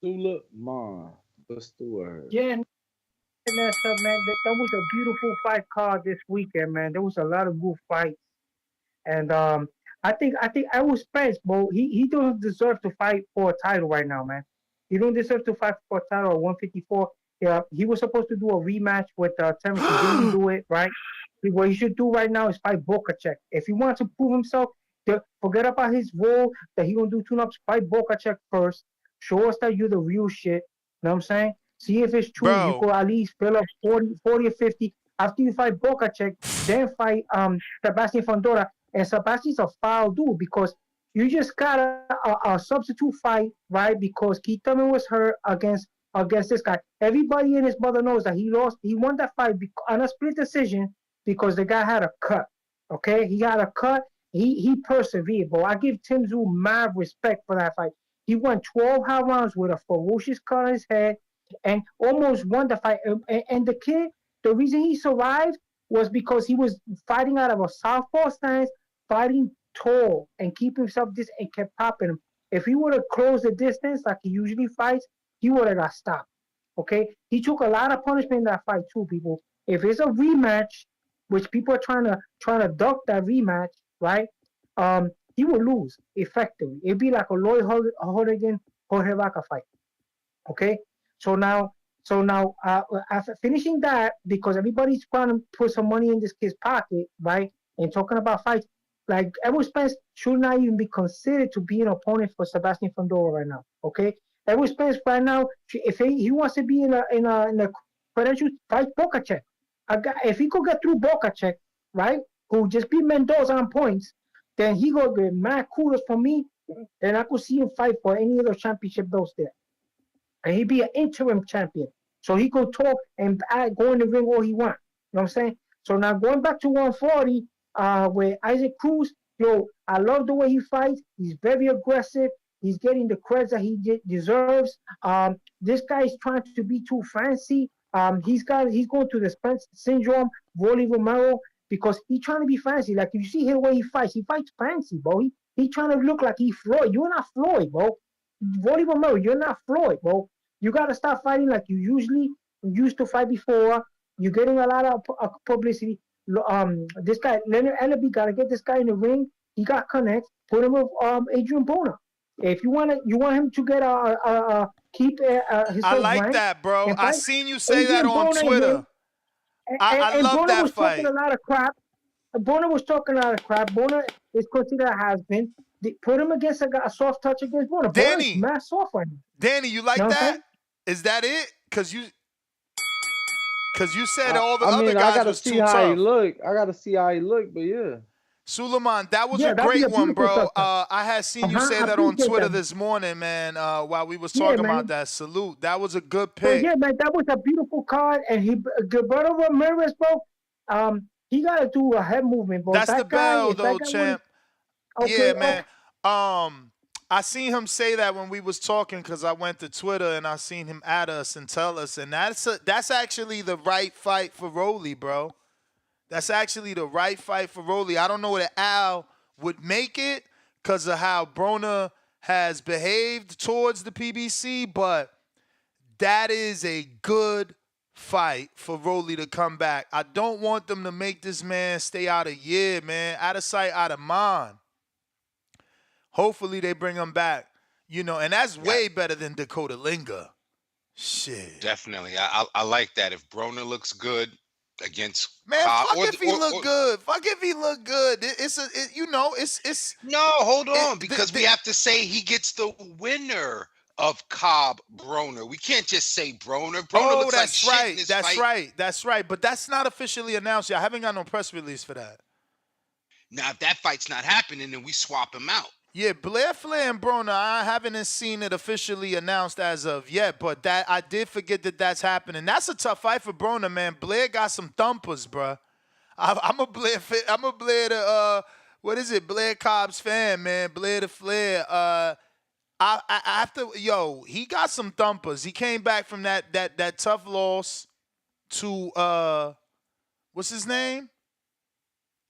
Suleiman, what's the word? Yeah, that's up, man. That was a beautiful fight card this weekend, man. There was a lot of good fights. And I think Errol Spence, bro, he don't deserve to fight for a title right now, man. He don't deserve to fight for a title at 154. Yeah, he was supposed to do a rematch with Terrence. He didn't do it, right? What he should do right now is fight Bokacek. If he wants to prove himself, forget about his role that he gonna do tune-ups. Fight Bokacek first. Show us that you're the real shit. You know what I'm saying? See if it's true. Bro. You could at least fill up 40 or 50. After you fight Bokacek, then fight Sebastian Fundora. And Sebastian's a foul dude because you just got a substitute fight, right? Because Keith Thurman was hurt against this guy. Everybody and his mother knows that he lost. He won that fight on a split decision because the guy had a cut. Okay? He had a cut. He persevered, bro. I give Tim Tszyu mad respect for that fight. He won 12 high rounds with a ferocious cut on his head and almost won the fight. And the kid, the reason he survived was because he was fighting out of a southpaw stance, fighting tall and keep himself this and kept popping him. If he would have closed the distance like he usually fights, he would have got stopped. Okay? He took a lot of punishment in that fight too, people. If it's a rematch, which people are trying to duck that rematch, right? He will lose effectively. It'd be like a Lloyd Hodgkin Jorge Vaca fight. Okay? So now after finishing that, because everybody's trying to put some money in this kid's pocket, right? And talking about fights, like Errol Spence should not even be considered to be an opponent for Sebastian Fundora right now. Okay? Errol Spence right now, if he wants to be in a credential, fight Bokacek. If he could get through Bokacek, right, who just beat Mendoza on points, then he go get mad kudos from me, and I could see him fight for any other championship belts there. And he'd be an interim champion. So he could talk and go in the ring all he wants. You know what I'm saying? So now going back to 140, with Isacc Cruz, I love the way he fights. He's very aggressive. He's getting the credits that he deserves. This guy is trying to be too fancy. He's going through the Spence syndrome, Rolly Romero, because he's trying to be fancy. Like, if you see the way he fights fancy, bro. He trying to look like he's Floyd. You're not Floyd, bro. Rolly Romero, you're not Floyd, bro. You gotta start fighting like you usually used to fight before. You're getting a lot of publicity. This guy Leonard Ellaby gotta get this guy in the ring. He got connects. Put him with Adrian Bona. If you want him to get keep his I first like rank. that, bro. And I fight seen you say that Adrian on Bona Twitter. I and love Bona that was talking fight. a lot of crap. Bona was talking a lot of crap. Bona is considered a has-been. They put him against a soft touch against Bona. Bona is mad soft right now. Danny, you like that? Is that it? Cause you said all the other guys I gotta was see too how tough. he look. I gotta see how he look, but yeah. Suleiman, that was a great one, bro. I had seen you say that on Twitter this morning, man, while we was talking about that. Salute. That was a good pick. Yeah, man, that was a beautiful card. And Gilberto Ramirez, bro, he got to do a head movement, bro. That's that the guy, bell, though, champ. Yeah, man. I seen him say that when we was talking because I went to Twitter and I seen him add us and tell us. And that's actually the right fight for Rolly, bro. That's actually the right fight for Rolly. I don't know that Al would make it because of how Broner has behaved towards the PBC, but that is a good fight for Rolly to come back. I don't want them to make this man stay out a year, man. Out of sight, out of mind. Hopefully they bring him back, and that's way better than Dakota Linga. Shit. Definitely. I like that. If Broner looks good against Man, Cobb, fuck if he look good. Fuck if he look good. It's No, hold on, because we have to say he gets the winner of Cobb Broner. We can't just say Broner. Broner looks like shit in this fight. That's right. But that's not officially announced yet. I haven't got no press release for that. Now, if that fight's not happening, then we swap him out. Yeah, Blair Flair and Broner, I haven't seen it officially announced as of yet, but that I did forget that that's happening. That's a tough fight for Broner, man. Blair got some thumpers, bruh. I'm a Blair Blair Cobb's fan, man. Blair the Flair. He got some thumpers. He came back from that tough loss to what's his name?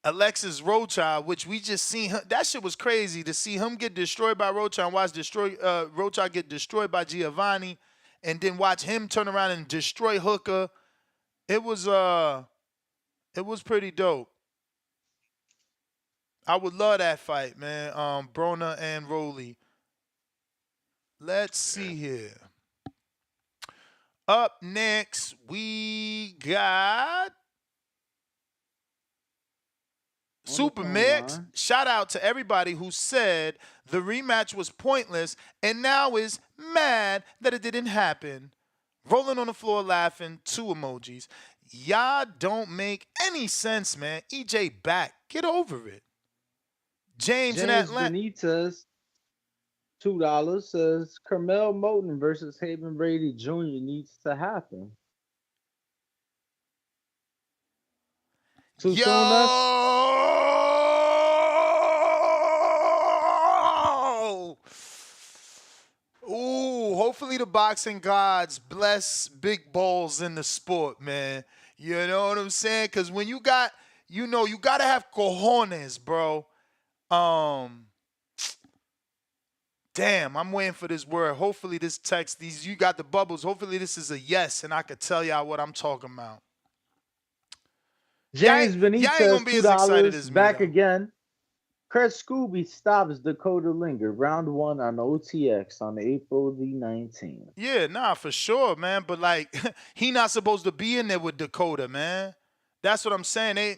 Alexis Rocha, which we just seen him. That shit was crazy to see him get destroyed by Rocha and watch Rocha get destroyed by Giovanni, and then watch him turn around and destroy Hooker. It was pretty dope. I would love that fight, man. Broner and Rolly. Let's see here. Up next, we got Super Mix. Shout out to everybody who said the rematch was pointless and now is mad that it didn't happen. Rolling on the floor laughing, 2 emojis. Y'all don't make any sense, man. EJ back. Get over it. James in Atlanta. Benitez, $2, says Carmel Moten versus Haven Brady Jr. needs to happen. Too Ooh, hopefully the boxing gods bless big balls in the sport, man. You know what I'm saying? Because when you got, you got to have cojones, bro. Damn, I'm waiting for this word. Hopefully this text, you got the bubbles. Hopefully this is a yes, and I could tell y'all what I'm talking about. James Benitez, y'all ain't gonna be as excited as me, back though. again. Kurt Scooby stops Dakota Linger, round 1 on OTX on April the 19th. Yeah, nah, for sure, man. But like, he not supposed to be in there with Dakota, man. That's what I'm saying. I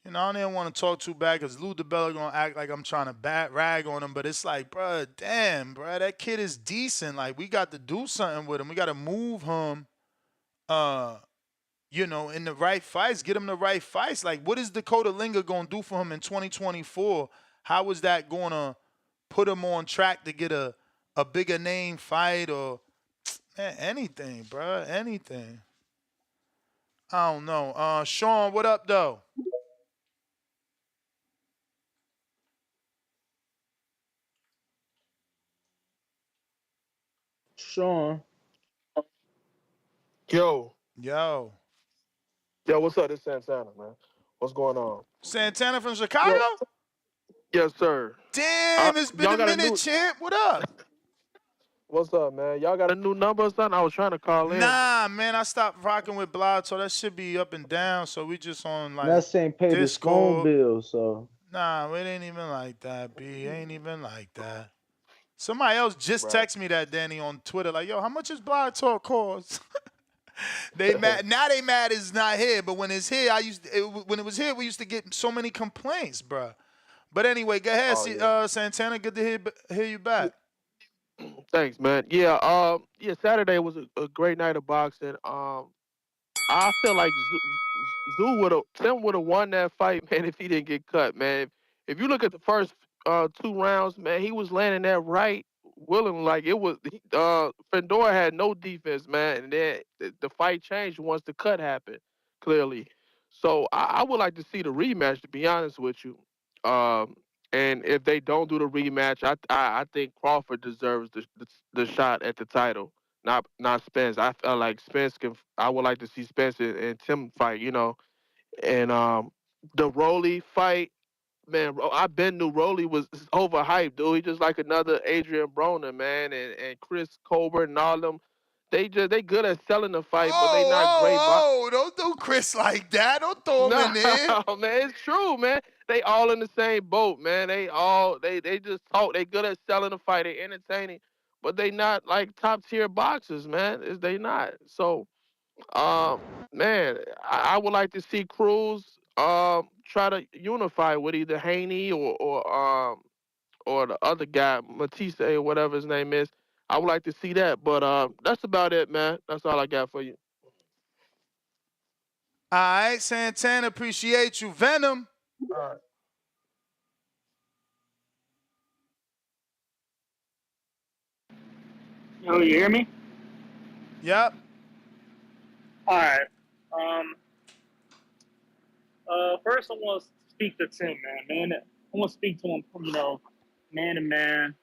don't even want to talk too bad because Lou DiBella gonna act like I'm trying to rag on him. But it's like, bro, damn, bro, that kid is decent. Like, we got to do something with him. We got to move him. In the right fights, get him the right fights. Like, what is Dakota Linger going to do for him in 2024? How is that going to put him on track to get a bigger name fight or anything, bro? Anything. I don't know. Sean, what up, though? Sean. Yo, what's up? This is Santana, man. What's going on? Santana from Chicago? Yes, sir. Damn, it's been a minute, champ. What up? What's up, man? Y'all got a new number or something? I was trying to call in. Nah, man, I stopped rocking with Blood, so that should be up and down. So we just on like Ness ain't paid his phone Discord. bill, so Nah, it ain't even like that, B. It ain't even like that. Somebody else just Right. texted me that, Danny, on Twitter. Like, yo, how much is Blood Talk cost? They mad now. They mad it's not here, but when it's here, when it was here, we used to get so many complaints, bruh. But anyway, go ahead, Oh yeah. Santana. Good to hear you back. Thanks, man. Yeah. Yeah. Saturday was a great night of boxing. I feel like Tim would have won that fight, man, if he didn't get cut, man. If you look at the first 2 rounds, man, he was landing that right, willing like it was. Fundora had no defense, man, and then the fight changed once the cut happened, clearly. So I would like to see the rematch, to be honest with you. Um, and if they don't do the rematch, I think Crawford deserves the shot at the title, not Spence. I feel like Spence can. I would like to see Spence and Tim fight. And the Rolly fight, man. I been knew Rolly was overhyped, dude. He just like another Adrian Broner, man, and Chris Colbert and all them. They good at selling the fight, but they not great. Don't do Chris like that. Don't throw him No, in there. man, it's true, man. They all in the same boat, man. They just talk. They good at selling the fight. They entertaining, but they not like top tier boxers, man. They not. So, man, I would like to see Cruz try to unify with either Haney or the other guy, Matisse or whatever his name is. I would like to see that, but that's about it, man. That's all I got for you. All right, Santana, appreciate you. Venom. All right. Oh, you hear me? Yep. All right. First I want to speak to Tim, man. I want to speak to him from, man to man.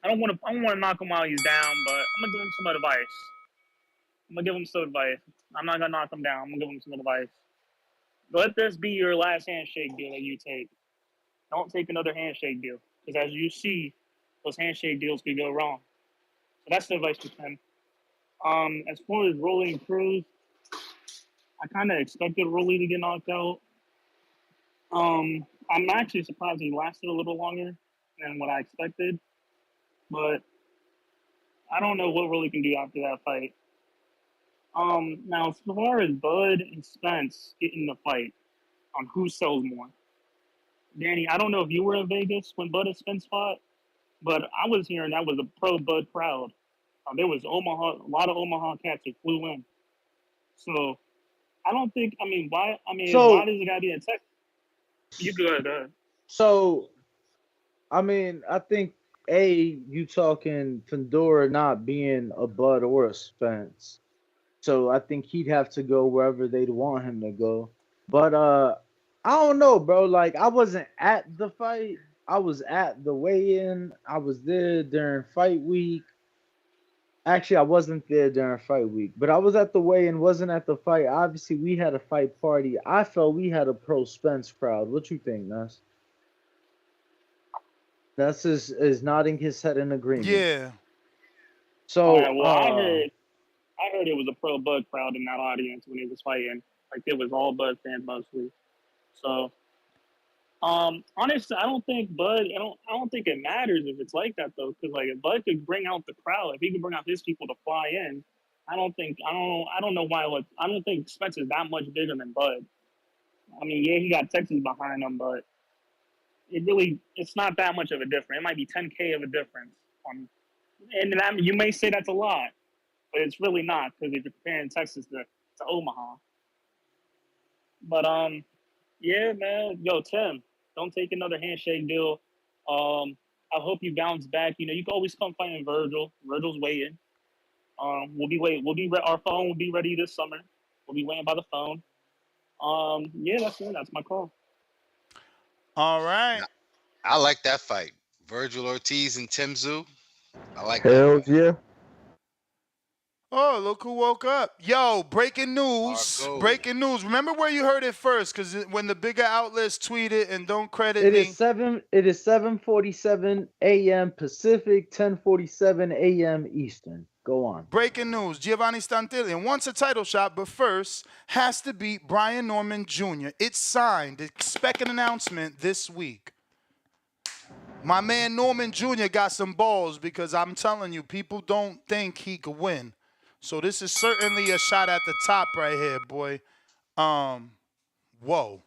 I don't want to knock him while he's down, but I'm gonna give him some advice. I'm not gonna knock him down. I'm gonna give him some advice. Let this be your last handshake deal that you take. Don't take another handshake deal, because as you see, those handshake deals could go wrong. So that's the advice to Tim. As far as Rolly and Cruz, I kind of expected Rolly to get knocked out. I'm actually surprised he lasted a little longer than what I expected, but I don't know what Rolly can do after that fight. Now as far as Bud and Spence getting the fight on who sells more, Danny, I don't know if you were in Vegas when Bud and Spence fought, but I was hearing that was a pro Bud crowd. There was a lot of Omaha cats that flew in. So I don't think. I mean, why? I mean, why so does it gotta be in Texas? You good? so I mean, I think you talking Fundora not being a Bud or a Spence. So I think he'd have to go wherever they'd want him to go. But I don't know, bro. Like I wasn't at the fight. I was at the weigh-in. I was there during fight week. Actually, I wasn't there during fight week, but I was at the weigh-in, wasn't at the fight. Obviously, we had a fight party. I felt we had a pro Spence crowd. What you think, Nas? Nas is nodding his head in agreement. Yeah. All So right. Well, I heard it was a pro Bud crowd in that audience when he was fighting. Like it was all Bud fans mostly. So, honestly, I don't think Bud. I don't think it matters if it's like that though, because like if Bud could bring out the crowd, if he could bring out his people to fly in, I don't know why. I don't think Spence is that much bigger than Bud. I mean, yeah, he got Texas behind him, but it's not that much of a difference. It might be 10K of a difference. You may say that's a lot, but it's really not because if you're comparing Texas to Omaha. But yeah, man, yo, Tim, don't take another handshake deal. I hope you bounce back. You can always come fight in Virgil. Virgil's waiting. We'll be waiting. Our phone will be ready this summer. We'll be waiting by the phone. Yeah, that's it. That's my call. All right. I like that fight. Virgil Ortiz and Tim Tszyu. I like that Hell fight. yeah. Oh, look who woke up. Yo, breaking news. Marco. Breaking news. Remember where you heard it first, because when the bigger outlets tweeted, and don't credit It me. is 7:47 a.m. Pacific, 10:47 a.m. Eastern. Go on. Breaking news. Giovanni Stantillian wants a title shot, but first has to beat Brian Norman Jr. It's signed. Expect an announcement this week. My man Norman Jr. got some balls, because I'm telling you, people don't think he could win. So this is certainly a shot at the top right here, boy. Whoa.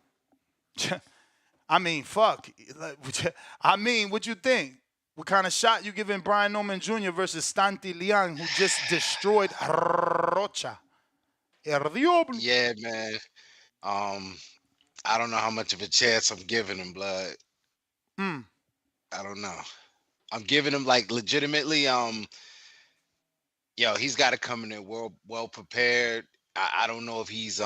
I mean, fuck. I mean, what you think? What kind of shot you giving Brian Norman Jr. versus Stantillian, who just destroyed Rocha? Yeah, man. I don't know how much of a chance I'm giving him, blood. Hmm. I don't know. I'm giving him like legitimately. Yo, he's got to come in there well prepared. I don't know if he's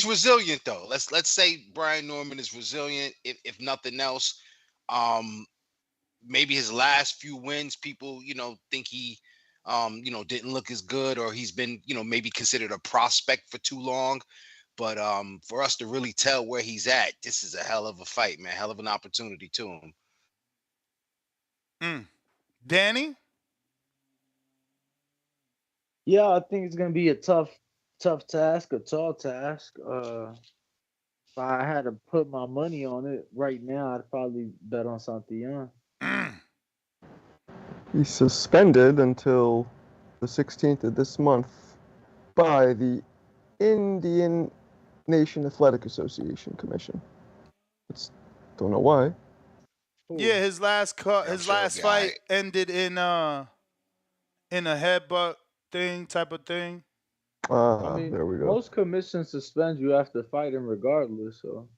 resilient though. Let's say Brian Norman is resilient. If nothing else, maybe his last few wins, people think he didn't look as good, or he's been maybe considered a prospect for too long. But for us to really tell where he's at, this is a hell of a fight, man. Hell of an opportunity to him. Danny? Yeah, I think it's gonna be a tough task, a tall task. If I had to put my money on it right now, I'd probably bet on Santillán. He's suspended until the 16th of this month by the Indian Nation Athletic Association Commission. Don't know why. Yeah, his last fight ended in a headbutt type of thing. I mean, there we go. most commissions suspend you after fighting regardless, so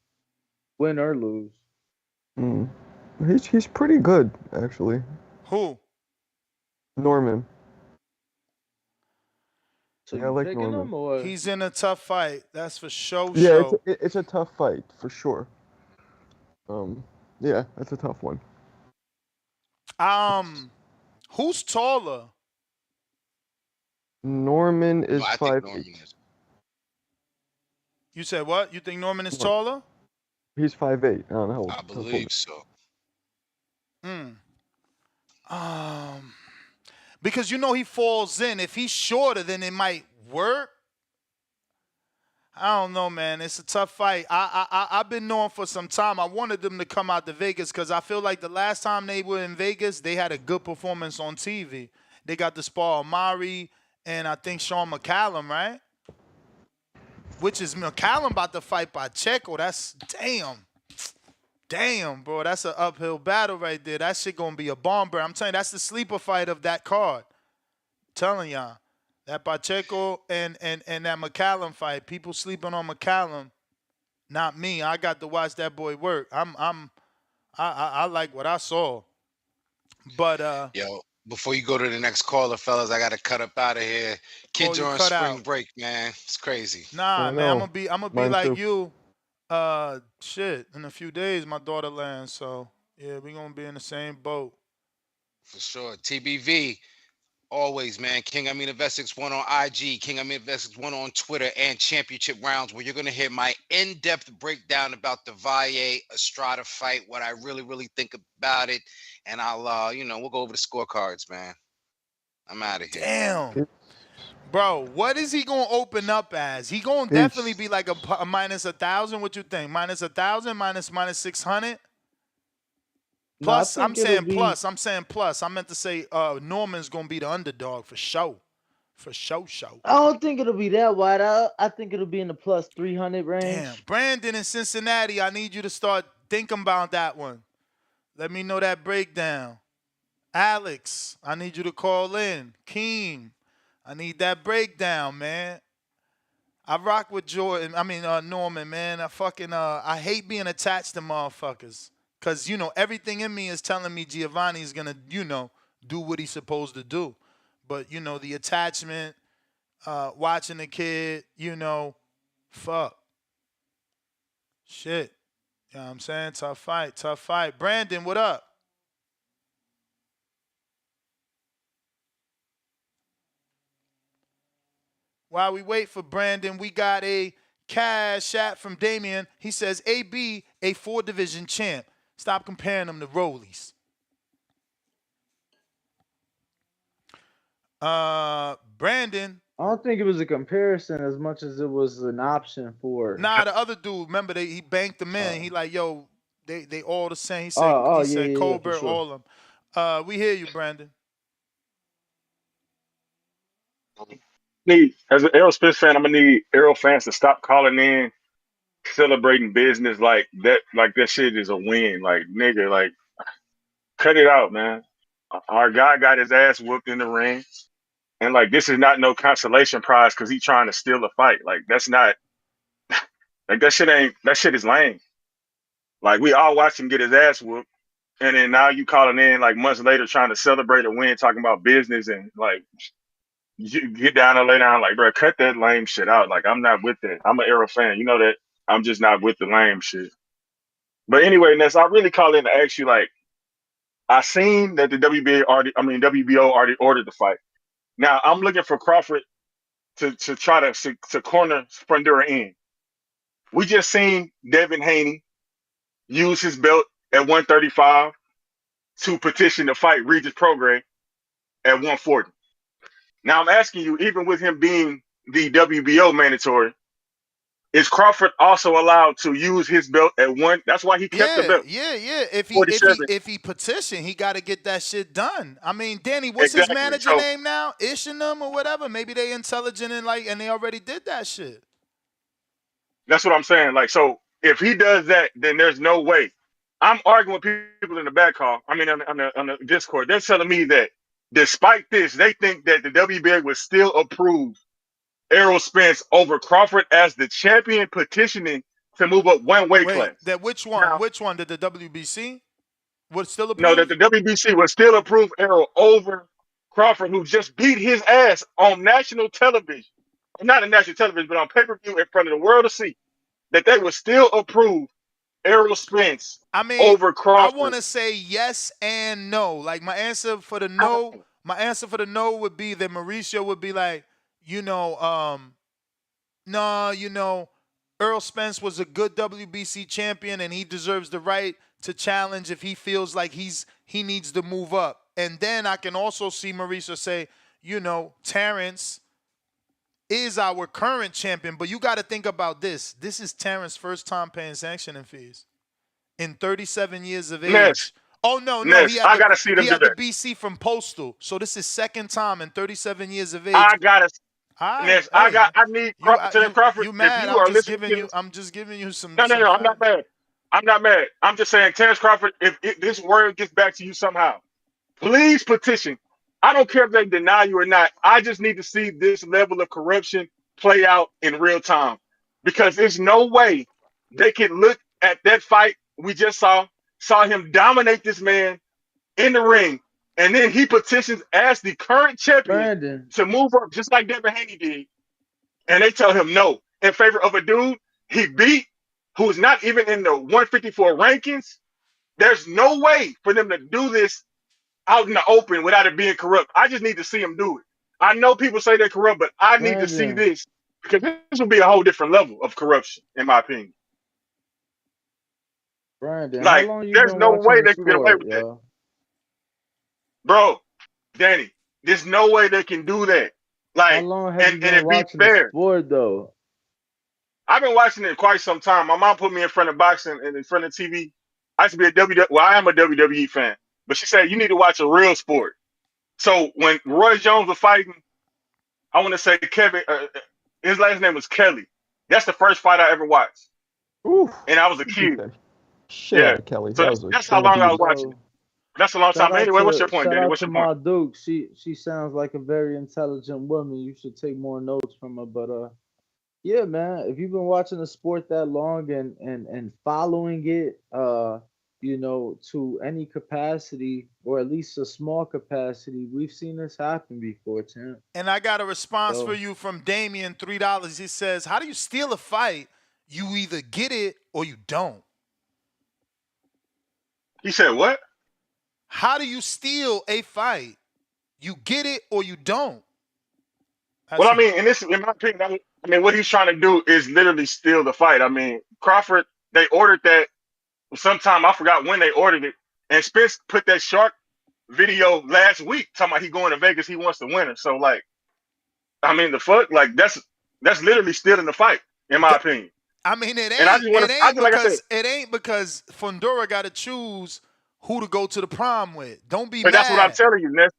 win or lose. He's pretty good, actually. Who? Norman. So yeah, I like Norman. him, or? He's in a tough fight. That's for sure. Yeah, it's a tough fight for sure. Yeah, that's a tough one. Who's taller? Norman is I 5'8". think Norman is. You said what? You think Norman is taller? He's 5'8". I don't know. I believe so. Because he falls in. If he's shorter, then it might work. I don't know, man. It's a tough fight. I've been knowing for some time. I wanted them to come out to Vegas because I feel like the last time they were in Vegas, they had a good performance on TV. They got to spar Amari and I think Sean McCallum, right? Which is McCallum about to fight Pacheco. That's damn, bro. That's an uphill battle right there. That shit gonna be a bomber. I'm telling you, that's the sleeper fight of that card. I'm telling y'all. That Pacheco and that McCallum fight. People sleeping on McCallum. Not me. I got to watch that boy work. I like what I saw. But yo, before you go to the next caller, fellas, I gotta cut up out of here. Kids are on spring break, man. It's crazy. Nah, man, I'm gonna be like too. you. Shit. In a few days, my daughter lands. So yeah, we gonna be in the same boat. For sure. TBV. Always, man. King Amin Investigates 1 on IG, King Amin Investigates 1 on Twitter, and Championship Rounds, where you're going to hear my in-depth breakdown about the Valle Estrada fight, what I really, really think about it. And I'll, we'll go over the scorecards, man. I'm out of here. Damn. Bro, what is he going to open up as? He going to definitely be like a minus 1,000. What you think? Minus 1,000, minus 600? Plus, I'm saying plus. I meant to say Norman's going to be the underdog for sure. For sure. I don't think it'll be that wide. I think it'll be in the plus 300 range. Damn. Brandon in Cincinnati, I need you to start thinking about that one. Let me know that breakdown. Alex, I need you to call in. Keem, I need that breakdown, man. I rock with Norman, man. I hate being attached to motherfuckers. Because, everything in me is telling me Giovanni's going to, do what he's supposed to do. But, the attachment, watching the kid, fuck. Shit. You know what I'm saying? Tough fight. Brandon, what up? While we wait for Brandon, we got a cash app from Damien. He says, AB, a 4-division champ. Stop comparing them to Rollies. Brandon. I don't think it was a comparison as much as it was an option for. Nah, the other dude, remember, he banked them in. He like, yo, they all the same. He said, yeah, Colbert, for sure. all of them. We hear you, Brandon. As an Errol Spence fan, I'm gonna need Errol fans to stop calling in, celebrating business like that. Like that shit is a win. Like nigga, like cut it out, man. Our guy got his ass whooped in the ring, and like this is not no consolation prize because he trying to steal a fight. Like that's not. Like that shit is lame. Like we all watched him get his ass whooped, and then now you calling in like months later trying to celebrate a win, talking about business and like. You get down and lay down, like, bro, cut that lame shit out. Like, I'm not with that. I'm an Arrow fan. You know that. I'm just not with the lame shit. But anyway, Ness, I really call in to ask you, like, I seen that the WBO already ordered the fight. Now, I'm looking for Crawford to try to corner Fundora in. We just seen Devin Haney use his belt at 135 to petition to fight Regis Prograis at 140. Now I'm asking you, even with him being the WBO mandatory, is Crawford also allowed to use his belt at one? That's why he kept the belt. Yeah. If he petitioned, he got to get that shit done. I mean, Danny, what's his manager name now? Ishinam or whatever. Maybe they intelligent and they already did that shit. That's what I'm saying. Like, so if he does that, then there's no way. I'm arguing with people in the back hall. I mean, on the Discord, they're telling me that despite this, they think that the WBA would still approve Errol Spence over Crawford as the champion, petitioning to move up one weight class. That which one? Now, which one? Did the WBC would still approve? No, that the WBC would still approve Errol over Crawford, who just beat his ass on national television. Not on national television, but on pay-per-view in front of the world to see. That they would still approve Errol Spence over Crawford. I want to say yes and no. Like my answer for the no would be that Mauricio would be like, Errol Spence was a good WBC champion and he deserves the right to challenge if he feels like he needs to move up. And then I can also see Mauricio say, Terrence is our current champion, but you got to think about this. This is Terrence's first time paying sanctioning fees in 37 years of age. Ness. Oh, no. He had the BC from Postal. So this is second time in 37 years of age. I need Crawford. You mad? I'm just giving you some. No. I'm not mad. I'm not mad. I'm just saying, Terrence Crawford, if this word gets back to you somehow, please petition. I don't care if they deny you or not. I just need to see this level of corruption play out in real time, because there's no way they can look at that fight we just saw him dominate this man in the ring, and then he petitions as the current champion to move up just like Devin Haney did, and they tell him no in favor of a dude he beat who is not even in the 154 rankings. There's no way for them to do this out in the open without it being corrupt. I just need to see him do it. I know people say they're corrupt, but I need to see this, because this will be a whole different level of corruption, in my opinion. Brandon, like, how long you there's been no way watching they the can get away sport, with that. Bro, Danny, there's no way they can do that. Like, how long have you been and watching be fair. the sport, though? I've been watching it quite some time. My mom put me in front of boxing and in front of TV. I used to be I am a WWE fan, but she said you need to watch a real sport. So when Roy Jones was fighting, I want to say Kevin, his last name was Kelly. That's the first fight I ever watched. Oof. And I was a kid. Kelly. So that's how long I was watching. That's a long time. Anyway, what's your point, Danny? What's your point? Duke. She sounds like a very intelligent woman. You should take more notes from her. But yeah, man, if you've been watching the sport that long and following it, to any capacity, or at least a small capacity, we've seen this happen before, Tim. And I got a response for you from Damien, $3. He says, how do you steal a fight? You either get it or you don't. He said what? How do you steal a fight? You get it or you don't. Well, I mean, in my opinion, I mean, what he's trying to do is literally steal the fight. I mean, Crawford, they ordered that sometime. I forgot when they ordered it, and Spence put that shark video last week talking about he going to Vegas. He wants to win it. So, like, I mean, the fuck, like that's literally stealing the fight, in my opinion. I mean, it And I ain't. just want to, like I said, It ain't because Fundora got to choose who to go to the prom with. Don't be but that's what I'm mad. telling you, Ness.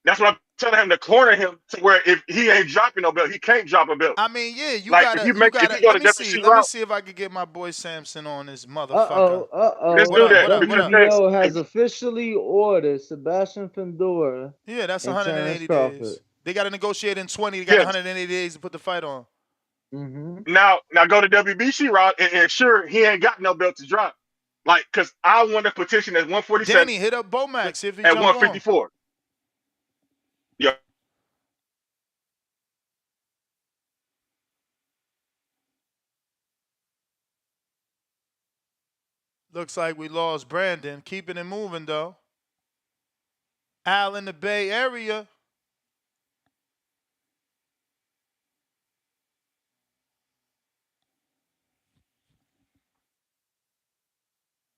That's what I'm telling him to corner him to where if he ain't dropping no belt, he can't drop a belt. I mean, yeah, you Like gotta. if he go Let to me see. WC Let me route, see if I could get my boy Samson on this motherfucker. let's What do up? that. What up? What up? WBO has officially ordered Sebastian Fundora Yeah, that's and Terrence 180 Crawford. days. They got to negotiate in 20. They got Yes. 180 days to put the fight on. Now go to WBC route and ensure he ain't got no belt to drop. Like, cause I want to petition at 147 Danny, hit up Bomax, see if he at jump on. 154. Yeah. Looks like we lost Brandon. Keeping it moving though. Al in the Bay Area.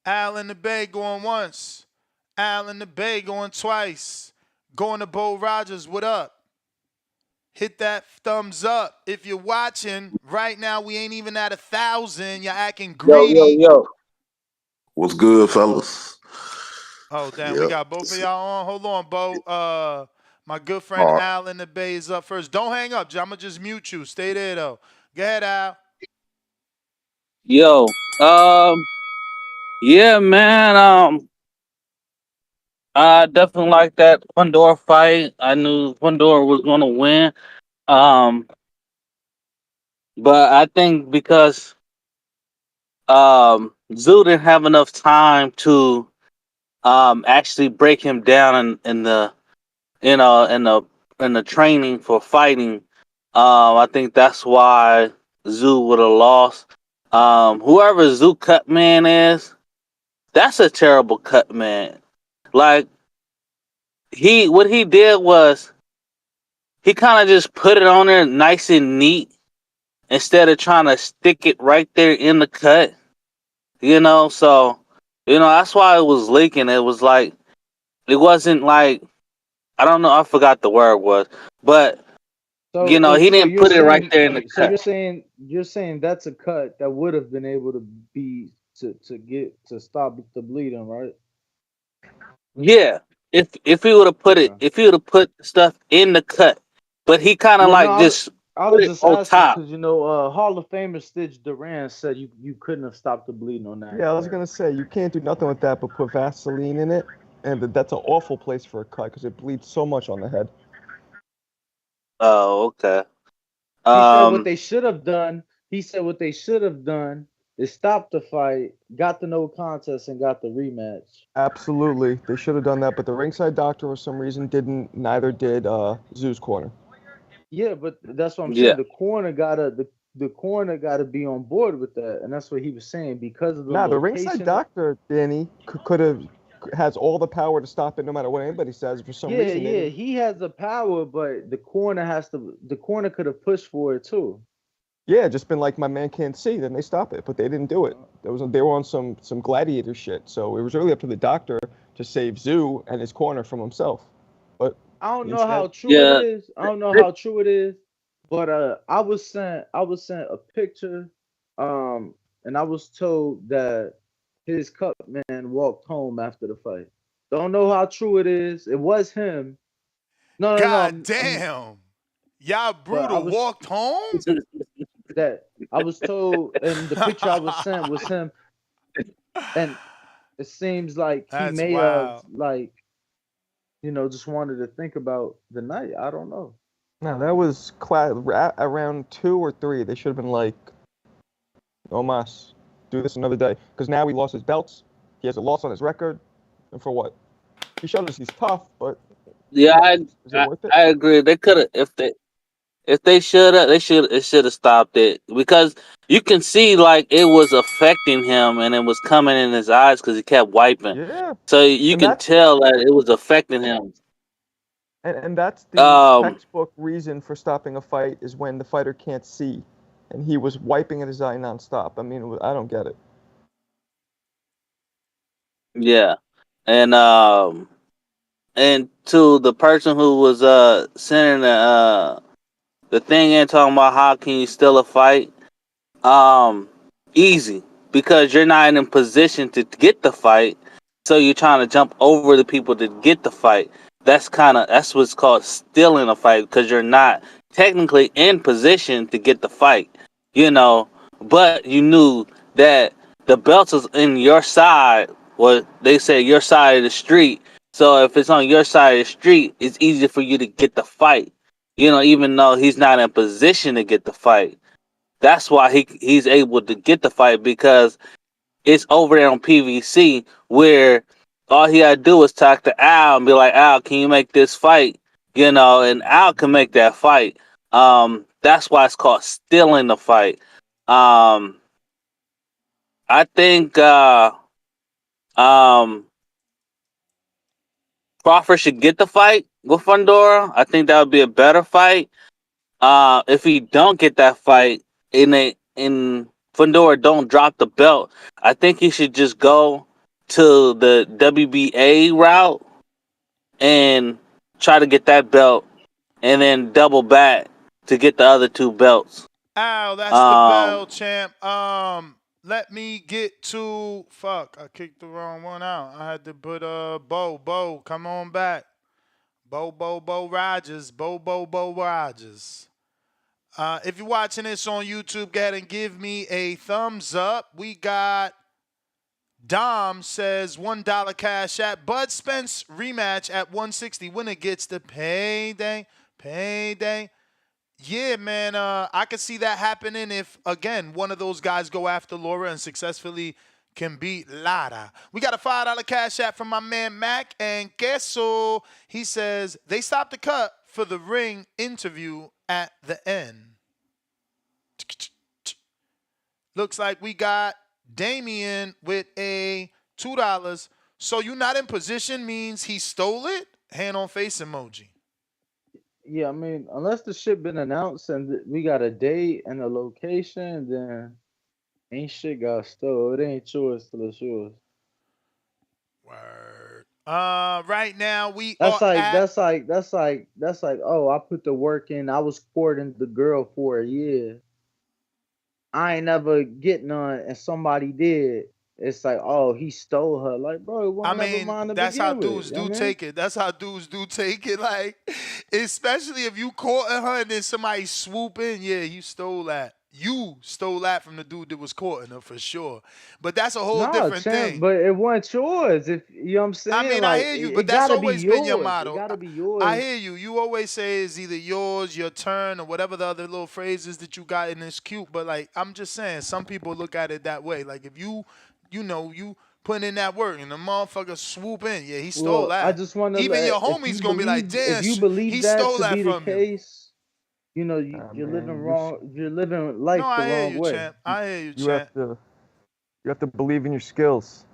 Al in the Bay going once. Al in the Bay going twice. Going to Bo Rogers, what up? Hit that thumbs up. If you're watching, right now we ain't even at 1,000. You're acting greedy. Yo. What's good, fellas? Oh, damn, we got both of y'all on. Hold on, Bo. My good friend Al in the Bay is up first. Don't hang up, I'm gonna just mute you. Stay there though. Go ahead, Al. Yo, yeah, man. I definitely like that Fundora fight. I knew Fundora was gonna win. But I think because Zoo didn't have enough time to actually break him down in the in the training for fighting. I think that's why Zoo would have lost. Whoever Zoo cut man is, that's a terrible cut man. Like what he did was he kind of just put it on there nice and neat instead of trying to stick it right there in the cut. So that's why it was leaking. It was like it wasn't like I don't know, I forgot the word was, but he didn't put it right there in the So cut. you're saying that's a cut that would have been able to be to stop the bleeding, right? Yeah, if he would have put it, if he would have put stuff in the cut, but he kind of just I put was it just on asking top. because Hall of Famer Stitch Duran said you couldn't have stopped the bleeding on that. Yeah, I was gonna say you can't do nothing with that but put Vaseline in it, and that's an awful place for a cut because it bleeds so much on the head. Oh, okay. He said what they should have done. He said what they should have done is stop the fight, got the no contest, and got the rematch. Absolutely, they should have done that, but the ringside doctor for some reason didn't. Neither did Zoo's corner. Yeah, but that's what I'm saying. The corner gotta be on board with that, and that's what he was saying because of the the location. ringside doctor, Danny, could have has all the power to stop it no matter what anybody says. For some reason, he has the power, but the corner could have pushed for it too. Yeah, just been like my man can't see, then they stop it, but they didn't do it. They were on some gladiator shit, so it was really up to the doctor to save Zoo and his corner from himself. But I don't know how true it is. I don't know how true it is, but I was sent a picture, and I was told that his cup man walked home after the fight. Don't know how true it is. It was him. No, God damn. Y'all brutal walked home? That I was told, and the picture I was sent was him, and it seems like he may have just wanted to think about the night. I don't know. No, that was around 2 or 3. They should have been like, no mas, do this another day. Because now he lost his belts. He has a loss on his record. And for what? He showed us he's tough, but Yeah, is it worth it? I agree. They could have if they should have stopped it because you can see like it was affecting him and it was coming in his eyes because he kept wiping. Yeah. So you can tell that it was affecting him. And that's the textbook reason for stopping a fight is when the fighter can't see, and he was wiping at his eye nonstop. I mean, I don't get it. Yeah, and to the person who was sending the thing in talking about how can you steal a fight, easy, because you're not in position to get the fight, so you're trying to jump over the people to get the fight. That's what's called stealing a fight, because you're not technically in position to get the fight, you know, but you knew that the belt is in your side, or they say your side of the street. So if it's on your side of the street, it's easy for you to get the fight, you know, even though he's not in position to get the fight. That's why he's able to get the fight, because it's over there on PVC, where all he gotta do is talk to Al and be like, Al, can you make this fight? You know, and Al can make that fight. That's why it's called stealing the fight. I think Crawford should get the fight with Fundora. I think that would be a better fight. If he don't get that fight in Fundora don't drop the belt, I think he should just go to the WBA route and try to get that belt, and then double back to get the other two belts. Ow, that's the bell, champ. Let me get to fuck. I kicked the wrong one out. I had to put Bo. Come on back. Bo Rogers. Bo Rogers. If you're watching this on YouTube, go ahead and give me a thumbs up. We got Dom says $1 cash at Bud Spence rematch at 160. Winner gets the payday. Yeah, man, I could see that happening if, again, one of those guys go after Laura and successfully can beat Lara. We got a $5 cash app from my man Mac and Queso. He says they stopped the cut for the ring interview at the end. Looks like we got Damien with a $2. So you not in position means he stole it? Hand on face emoji. Yeah, I mean, unless the shit been announced and we got a date and a location, then ain't shit got stole. It ain't yours till it's yours. Word. Right now we That's are like at that's like oh, I put the work in. I was courting the girl for a year. I ain't never get none, and somebody did. It's like, oh, he stole her. Like, bro, it I wasn't never mean, mine to that's how begin with. dudes You know do what I mean? take it. That's how dudes do take it. Like, especially if you caught her and then somebody swoop in, yeah, you stole that. You stole that from the dude that was courting her for sure. But that's a whole No, different champ, thing. but it wasn't yours. If you know what I'm I saying, mean, I like hear you, it but that's gotta be always been your yours. It motto. gotta be I yours. hear you. You always say it's either yours, your turn, or whatever the other little phrases that you got in this cute. But like, I'm just saying, some people look at it that way. Like, if you put in that work and the motherfucker swoop in, yeah, he stole Well, I that. just want to Even let your homie's gonna be like, damn, if you believe he that stole to that be the from you. case, you know, you're living Man, wrong. You're living No, life the I hear wrong you, way. champ. I hear you, You champ. have to believe in your skills.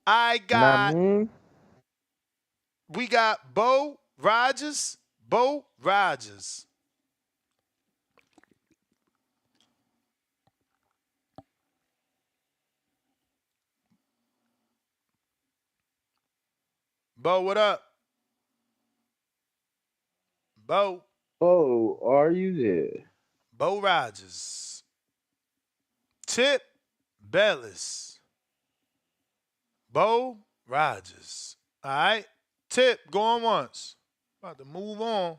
I You know what I got. mean? We got Bo Rogers. Bo Rogers. Bo, what up? Bo. Oh, are you there? Bo Rogers. Tip Bellis. Bo Rogers. All right. Tip, going once. About to move on.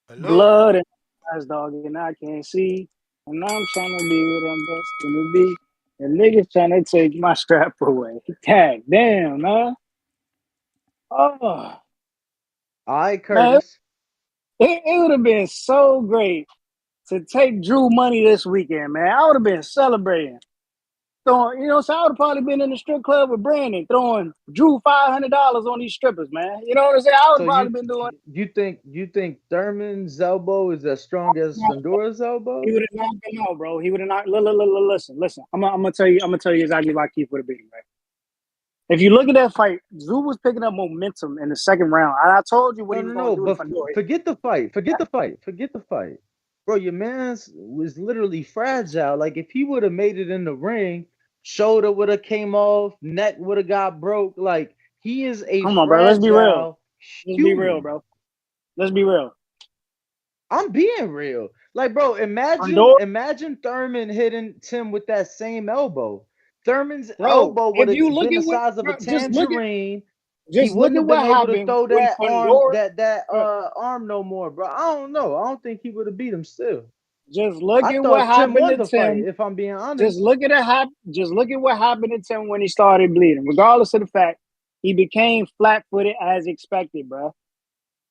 Hello? Blood and eyes, dog, and I can't see. And I'm trying to be what I'm destined to be. And niggas trying to take my strap away. God damn, man. Oh, All right, man, Curtis. it would have been so great to take Drew money this weekend, man. I would have been celebrating. Throwing, you know, so I would have probably been in the strip club with Brandon throwing Drew $500 on these strippers, man. You know what I'm saying? I would So have probably been doing. you think Thurman's elbow is as strong as Fundora's elbow? He would have not been out, bro. He would have not. Listen. I'm gonna tell you exactly why Keith would have beat him, right? If you look at that fight, Zoo was picking up momentum in the second round. I told you what he was going No. to do to But Fundora. forget the fight. Bro, your man's was literally fragile. Like if he would have made it in the ring, shoulder would have came off, neck would have got broke. Like he is a Come on, bro. Let's be real. fragile Let's be real, human. bro. Let's be real. I'm being real. Like, bro, Fundora, imagine Thurman hitting Tim with that same elbow. Thurman's bro. elbow would If you have look been the at what, size of a bro, tangerine. He just look wouldn't at have what been able to happened throw when that Fundora. arm no more, bro. I don't know. I don't think he would have beat him still. Just look I at what thought Tim happened won to the fight, Tim. if I'm being honest. Just look at what happened to Tim when he started bleeding. Regardless of the fact, he became flat-footed as expected, bro.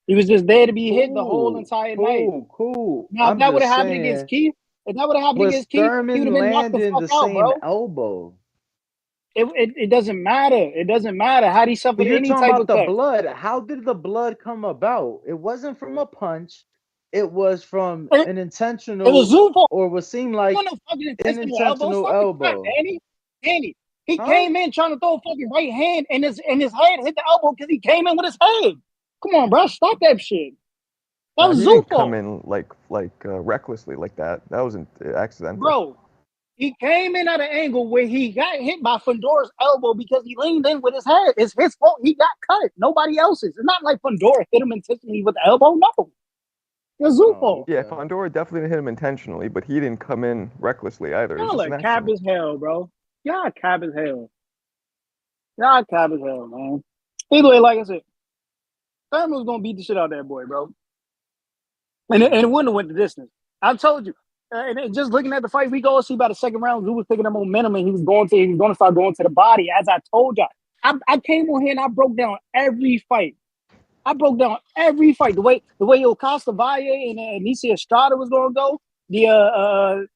He was just there to be hit the whole entire night. Cool. Now, if I'm that would have just happened against saying, Keith, he would have Thurman been knocked the landing fuck the out, same bro. elbow. It doesn't matter. It doesn't matter how he But suffered you're any talking type about of the cut. blood. How did the blood come about? It wasn't from a punch. It was from an It was intentional, Zufo. or what seemed like No fucking an intentional elbow. intentional Stop the crap, elbow. Danny. He Huh? came in trying to throw a fucking right hand, and his head hit the elbow because he came in with his head. Come on, bro. Stop that shit. That was He didn't Zufo. come in recklessly like that. That wasn't accidental. Bro, he came in at an angle where he got hit by Fundora's elbow because he leaned in with his head. It's his fault. He got cut. Nobody else's. It's not like Fundora hit him intentionally with the elbow. No. It's Zufo. Yeah, Fundora definitely didn't hit him intentionally, but he didn't come in recklessly either. It's Y'all just are an cap accident. as hell, bro. Y'all cap as hell. Y'all cap as hell, man. Either way, like I said, Thurman was gonna beat the shit out of that boy, bro. And it wouldn't have went the distance. I told you. And just looking at the fight, we go see by the second round, Zoo was picking up momentum and he was going to start going to the body. As I told y'all, I came on here and I broke down every fight. The way Ocasio Valle and Anicia Estrada was going to go,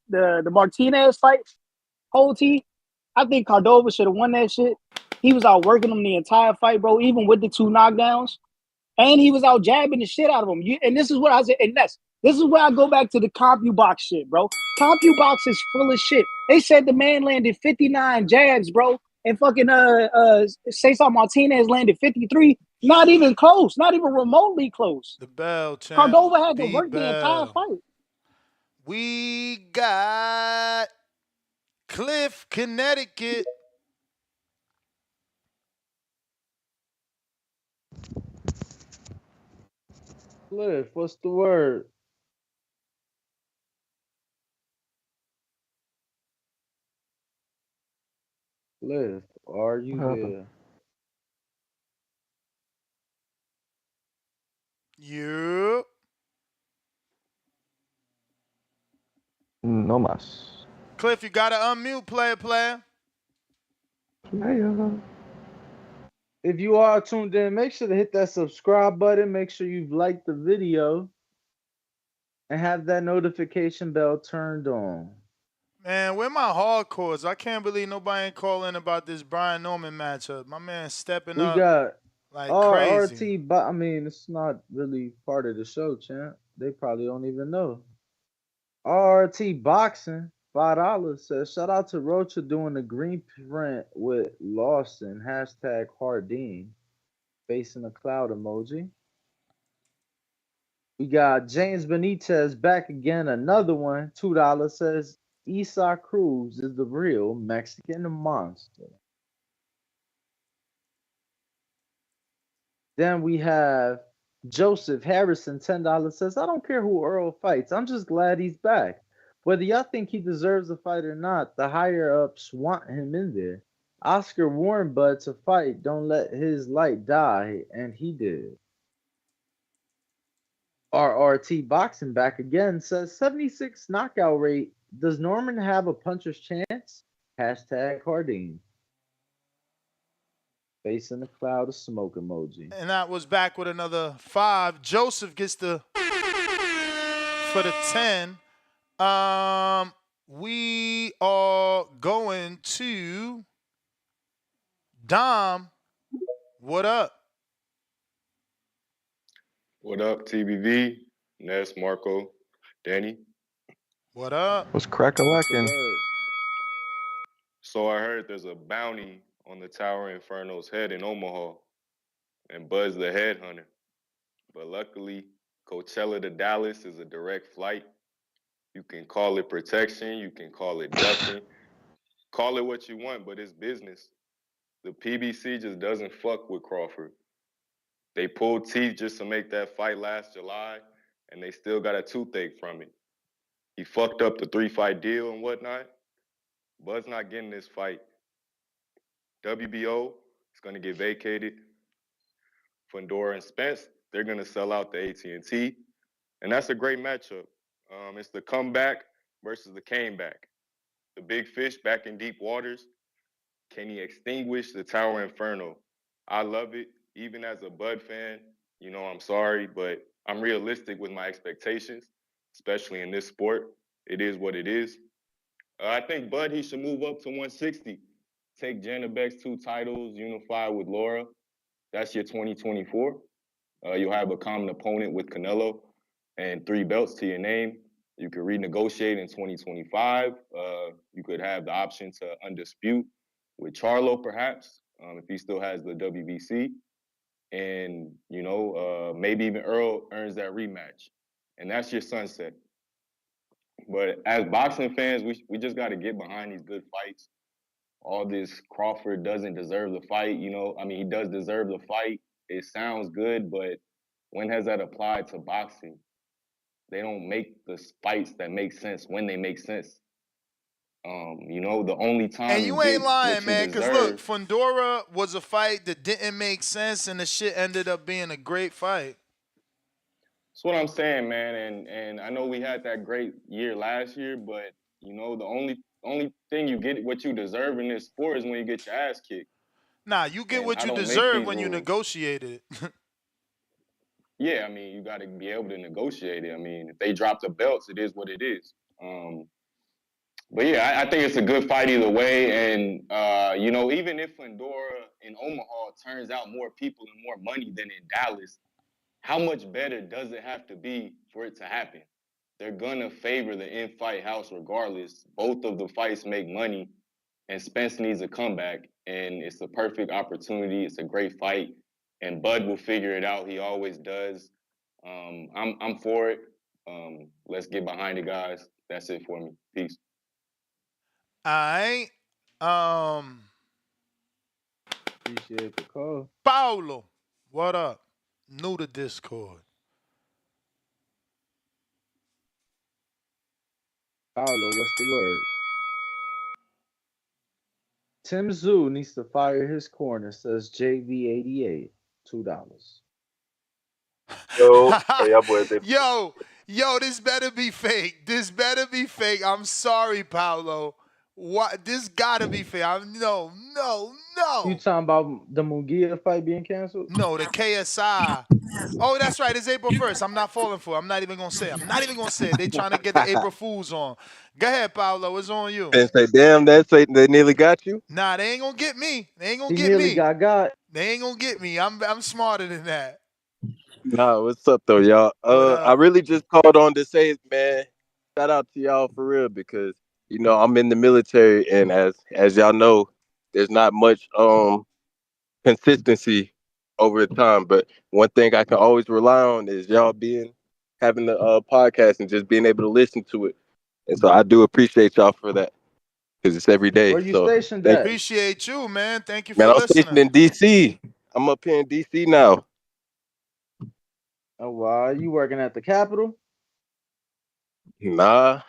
the Martinez fight, whole team. I think Cordova should have won that shit. He was out working them the entire fight, bro, even with the 2 knockdowns. And he was out jabbing the shit out of him. And this is what I said. And this is where I go back to the CompuBox shit, bro. CompuBox is full of shit. They said the man landed 59 jabs, bro. And fucking Cesar Martinez landed 53. Not even close. Not even remotely close. The bell, champ. Cordova had to The work the entire bell. fight. We got Cliff, Connecticut. Cliff, what's the word? Cliff, are you there? Yep. No mas. Cliff, you gotta unmute, player. If you are tuned in, make sure to hit that subscribe button. Make sure you've liked the video and have that notification bell turned on. Man, where my hardcores? I can't believe nobody ain't calling about this Brian Norman matchup. My man stepping We up got like crazy. RT, but I mean, it's not really part of the show, champ. They probably don't even know. RT Boxing, $5 says, shout out to Rocha doing the green print with Lawson, hashtag Hardin, facing a cloud emoji. We got James Benitez back again, another one, $2 says, Isacc Cruz is the real Mexican monster. Then we have Joseph Harrison, $10 says, I don't care who Earl fights. I'm just glad he's back. Whether y'all think he deserves a fight or not, the higher ups want him in there. Oscar warned Bud to fight. Don't let his light die, and he did. RRT Boxing back again says 76 knockout rate. Does Norman have a puncher's chance? Hashtag Hardin. Facing a cloud of smoke emoji. And that was back with another 5. Joseph gets the for the 10. We are going to Dom. What up? What up, TBV? Ness, Marco, Danny. What up? Was crack-a-lackin'. So I heard there's a bounty on the Tower Inferno's head in Omaha, and Bud's the headhunter. But luckily, Coachella to Dallas is a direct flight. You can call it protection, you can call it ducking, call it what you want, but it's business. The PBC just doesn't fuck with Crawford. They pulled teeth just to make that fight last July, and they still got a toothache from it. He fucked up the 3-fight deal and whatnot. Bud's not getting this fight. WBO is going to get vacated. Fundora and Spence, they're going to sell out the AT&T, and that's a great matchup. It's the comeback versus the came back. The big fish back in deep waters. Can he extinguish the Tower Inferno? I love it. Even as a Bud fan, I'm sorry, but I'm realistic with my expectations, especially in this sport. It is what it is. I think Bud, he should move up to 160. Take Janabek's 2 titles, unify with Laura. That's your 2024. You'll have a common opponent with Canelo and 3 belts to your name. You could renegotiate in 2025. You could have the option to undispute with Charlo, perhaps, if he still has the WBC. And, maybe even Errol earns that rematch. And that's your sunset. But as boxing fans, we just got to get behind these good fights. All this Crawford doesn't deserve the fight, he does deserve the fight. It sounds good, but when has that applied to boxing? They don't make the fights that make sense when they make sense. The only time And you ain't get lying, what you man, because look, deserve. Fundora was a fight that didn't make sense, and the shit ended up being a great fight. That's what I'm saying, man. And I know we had that great year last year, but the only thing you get what you deserve in this sport is when you get your ass kicked. Nah, you get And what I you don't make deserve these when you rules. negotiate it. Yeah, you got to be able to negotiate it. If they drop the belts, it is what it is. But yeah, I think it's a good fight either way. And, even if Fundora in Omaha turns out more people and more money than in Dallas, how much better does it have to be for it to happen? They're going to favor the in-fight house regardless. Both of the fights make money, and Spence needs a comeback. And it's a perfect opportunity. It's a great fight. And Bud will figure it out. He always does. I'm for it. Let's get behind it, guys. That's it for me. Peace. All right. Appreciate the call. Paulo, what up? New to Discord. Paulo, what's the word? Tim Zoo needs to fire his corner, says JV88. $2. Yo, hey, y'all boys, they yo, this better be fake. This better be fake. I'm sorry, Paulo. What? This gotta be fake. No. You talking about the Munguia fight being canceled? No, the KSI. Oh, that's right. It's April 1st. I'm not falling for it. I'm not even gonna say it. They trying to get the April Fools on. Go ahead, Paulo. It's on you. and say, damn, they nearly got you. Nah, they ain't gonna get me. He nearly got. They ain't gonna get me. I'm smarter than that. Nah, what's up though, y'all? I really just called on to say, man, shout out to y'all for real because I'm in the military, and as y'all know, there's not much consistency over the time. But one thing I can always rely on is y'all having the podcast and just being able to listen to it. And so I do appreciate y'all for that because it's every day. Where you So stationed thank at? you. Appreciate you, man. Thank you Man, for I'm stationed in listening. DC. I'm up here in DC now. Oh, wow. You working at the Capitol? Nah,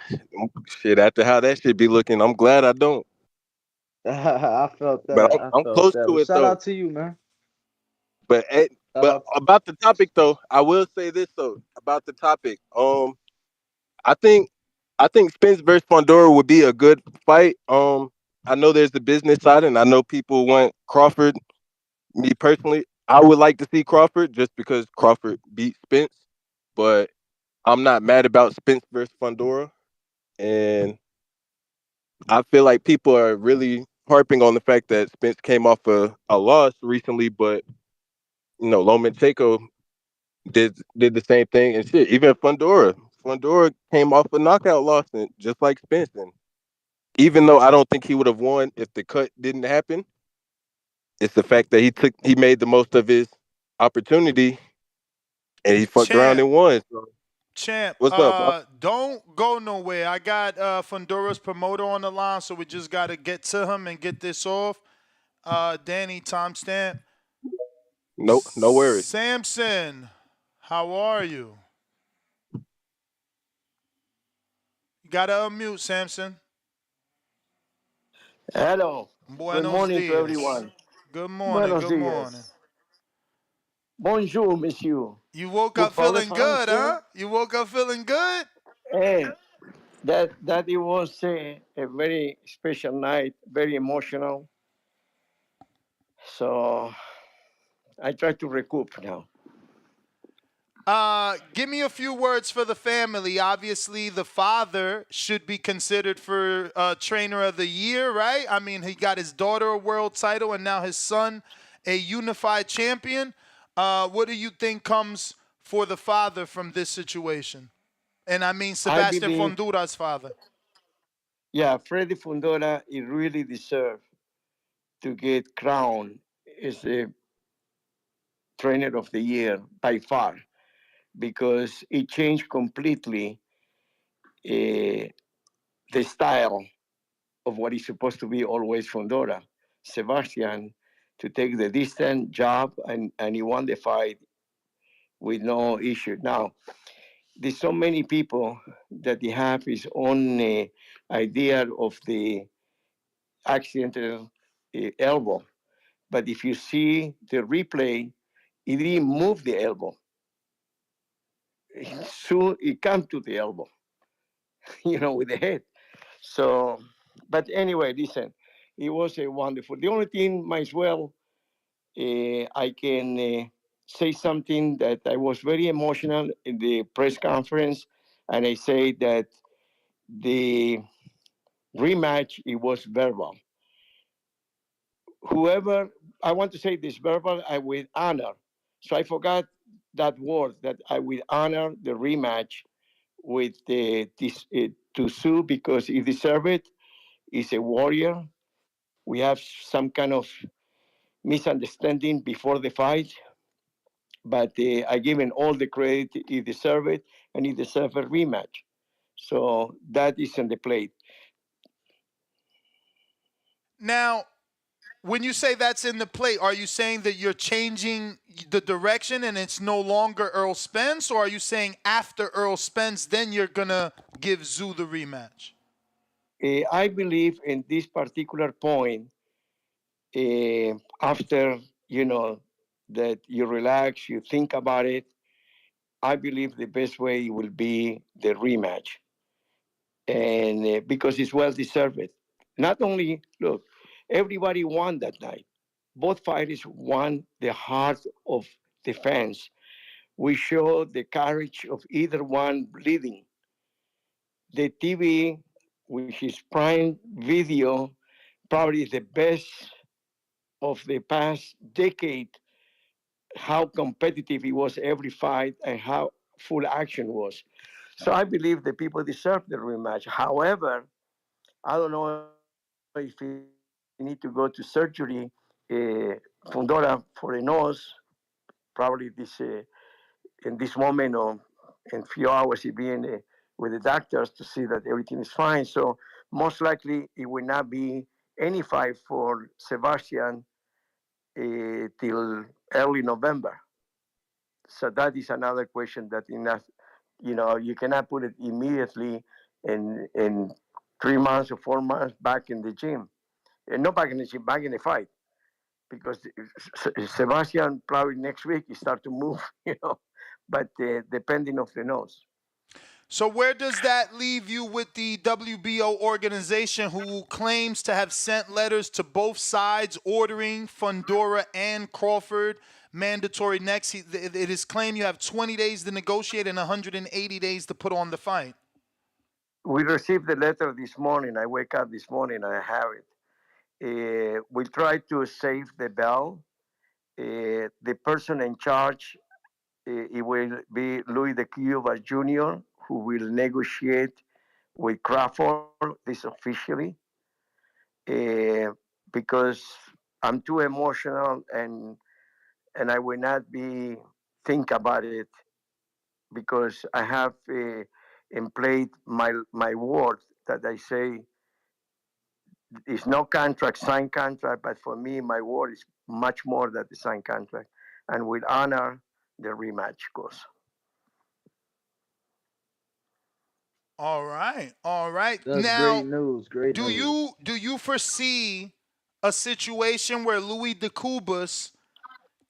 shit. After how that shit be looking, I'm glad I don't. I felt But that. I I'm felt close that. to But it shout though. out to you, man. But Shout out to about the topic though, I will say this though about the topic. I think Spence versus Fundora would be a good fight. I know there's the business side, and I know people want Crawford. Me personally, I would like to see Crawford just because Crawford beat Spence, but I'm not mad about Spence versus Fundora, and I feel like people are really harping on the fact that Spence came off a loss recently, but Lomachenko did the same thing and shit. Even Fundora came off a knockout loss, and just like Spence. And even though I don't think he would have won if the cut didn't happen, It's the fact that he made the most of his opportunity and he fucked around Champ, and won. So, champ, what's up, bro? don't go nowhere. I got Fundora's promoter on the line, so we just got to get to him and get this off. Danny, timestamp. No worries. Samson, how are you? You got to unmute, Samson. Hello. Good Buenos morning to dias. everyone. Good morning, Buenos good morning. dias. Bonjour, monsieur. You woke You up parlez feeling good, français? huh? You woke up feeling good? Hey, that it was a very special night, very emotional. So I try to recoup now. Give me a few words for the family. Obviously, the father should be considered for trainer of the year, right? I mean, he got his daughter a world title and now his son a unified champion. What do you think comes for the father from this situation? And I mean I Sebastian believe, Fundura's father. yeah, Freddy Fundora, he really deserved to get crowned as the trainer of the year by far because it changed completely uh, the style of what is supposed to be always Fundora. Sebastian to take the distant job and he won the fight with no issue. Now, there's so many people that they have his own idea of the accidental elbow. But if you see the replay, he didn't move the elbow. Soon it came to the elbow, with the head. So, but anyway, listen, it was a wonderful. The only thing, might as well, I can say something that I was very emotional in the press conference, and I say that the rematch it was verbal. Whoever I want to say this verbal, I will honor. So I forgot that word that I will honor the rematch with to Sue because he deserved it. He's a warrior. We have some kind of misunderstanding before the fight, but I give him all the credit he deserved it, and he deserves a rematch. So that is on the plate. Now, when you say that's in the plate, are you saying that you're changing the direction and it's no longer Errol Spence, or are you saying after Errol Spence, then you're gonna give Zoo the rematch? I believe in this particular point, after that you relax, you think about it. I believe the best way will be the rematch, and because it's well deserved. Not only look, everybody won that night. Both fighters won the heart of the fans. We showed the courage of either one bleeding. The TV, which is prime video, probably the best of the past decade, how competitive it was every fight and how full action was. So I believe the people deserve the rematch. However, I don't know if he need to go to surgery. Fundora for a nose, probably in this moment or in few hours he'll be with the doctors to see that everything is fine. So most likely it will not be any fight for Sebastian till early November. So that is another question that enough, you cannot put it immediately in 3 months or 4 months back in the gym, and not back in the gym, back in the fight, because Sebastian probably next week he start to move, but depending of the nose. So where does that leave you with the WBO organization who claims to have sent letters to both sides ordering Fundora and Crawford mandatory next? It is claimed you have 20 days to negotiate and 180 days to put on the fight. We received the letter this morning. I wake up this morning, I have it. We try to save the bell. The person in charge, it will be Louis de Cuba Jr., who will negotiate with Crawford this officially, because I'm too emotional, and I will not be think about it because I have in play my word that I say it's no contract, signed contract, but for me, my word is much more than the signed contract, and will honor the rematch course. All right, all right. That's Now, great news. Great do news. you foresee a situation where Louis DeCubas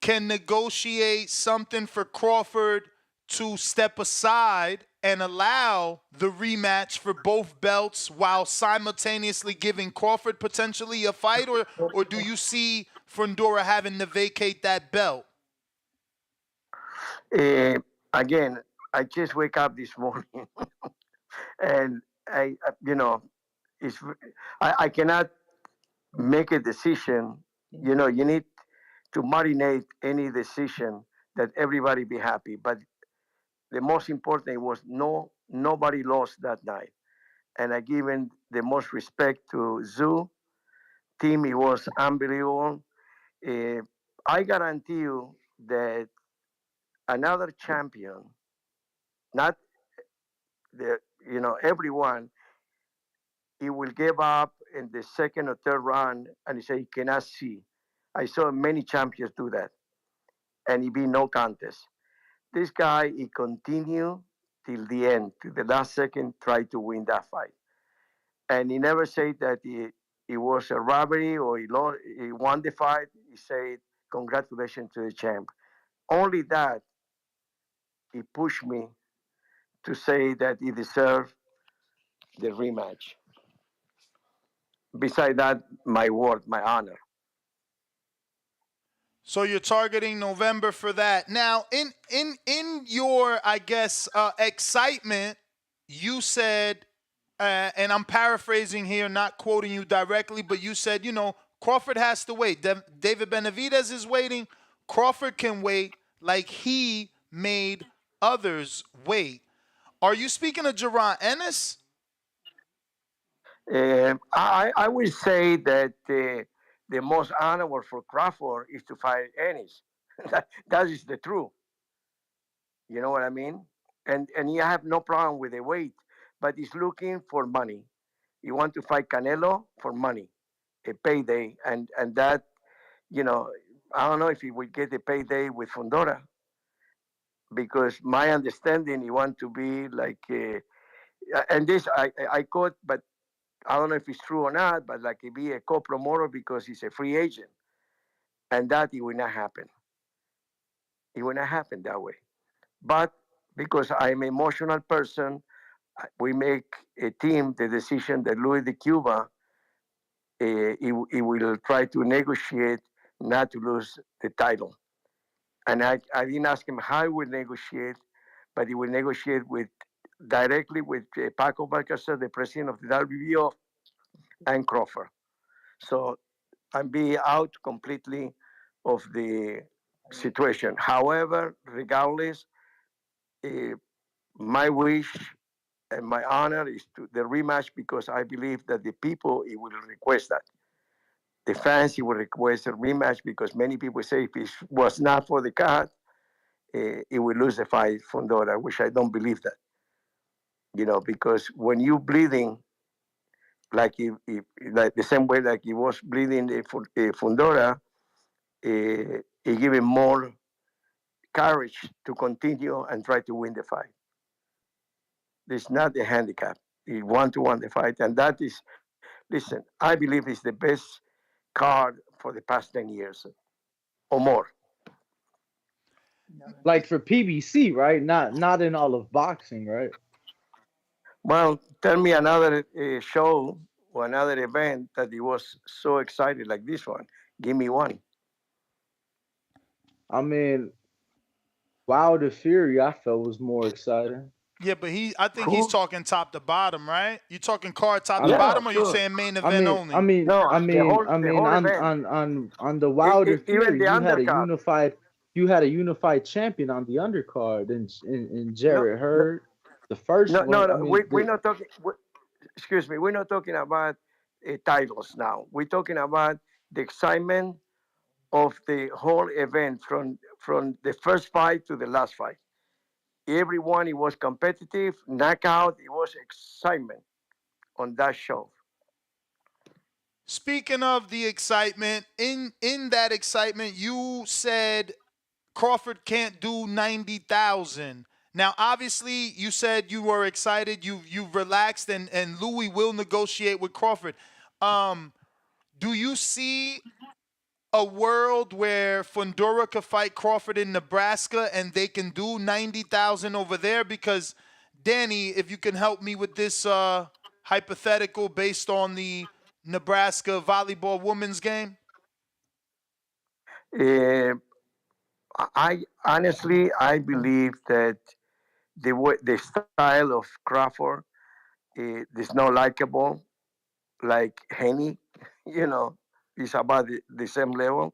can negotiate something for Crawford to step aside and allow the rematch for both belts while simultaneously giving Crawford potentially a fight, or do you see Fundora having to vacate that belt? Uh, Again, I just wake up this morning, and you know, it's I cannot make a decision. You know, you need to marinate any decision that everybody be happy. But the most important was nobody lost that night, and I given the most respect to Zoo team. It was unbelievable. Uh, I guarantee you that another champion, not the everyone, he will give up in the second or third round and he say he cannot see. I saw many champions do that, and it be no contest. This guy, he continued till the end, to the last second, try to win that fight. And he never said that it was a robbery or he won the fight. He said, congratulations to the champ. Only that, he pushed me to say that he deserved the rematch. Beside that, my word, my honor. So you're targeting November for that. Now, in your, I guess, excitement, you said, and I'm paraphrasing here, not quoting you directly, but you said, Crawford has to wait. David Benavidez is waiting. Crawford can wait like he made others wait. Are you speaking of Jaron Ennis? I will say that the most honorable for Crawford is to fight Ennis. That is the truth. You know what I mean? And he have no problem with the weight, but he's looking for money. He want to fight Canelo for money, a payday, and that you know I don't know if he will get a payday with Fundora because my understanding he want to be like and this I caught, but I don't know if it's true or not, but like he be a co-promoter because he's a free agent, and that it will not happen. It will not happen that way. But because I'm an emotional person, we make a team the decision that Louis de Cuba he will try to negotiate not to lose the title. And I didn't ask him how he will negotiate, but he will negotiate with directly with Paco Balcazar, the president of the WBO, and Crawford. So I'm be out completely of the situation. However, regardless, uh, my wish and my honor is to the rematch because I believe that the people it will request that. The fans it will request a rematch because many people say if it was not for the card, it will lose the fight from Dora, which I don't believe that. Because when you bleeding like like the same way like he was bleeding Fundora, he gave him more courage to continue and try to win the fight. It's not a handicap. He want to win the fight, and that is, listen, I believe it's the best card for the past 10 years or more. Like for PBC, right? Not in all of boxing, right? Well, tell me another show or another event that he was so excited like this one. Give me one. I mean, Wilder Fury, I felt was more exciting. Yeah, but I think he's Who? talking top to bottom, right? You talking card top I to mean, Yeah, bottom, or you sure. saying main I event mean, I only? mean, No, I mean, I the mean, whole on event, the Wilder even Fury, the undercard. you had a unified champion on the undercard, in No, Jarrett no, Hurd. The first no, no. one, I No. mean, We're not talking. Excuse me. We're not talking about titles now. We're talking about the excitement of the whole event from the first fight to the last fight. Everyone, it was competitive, knockout. It was excitement on that show. Speaking of the excitement, in that excitement, you said Crawford can't do 90,000. Now, obviously, you said you were excited. You've relaxed, and Louis will negotiate with Crawford. Do you see a world where Fundora could fight Crawford in Nebraska and they can do 90,000 over there? Because Danny, if you can help me with this hypothetical based on the Nebraska volleyball women's game. Uh, I honestly, I believe that the style of Crawford is not likable like Henny. You know, it's about the same level,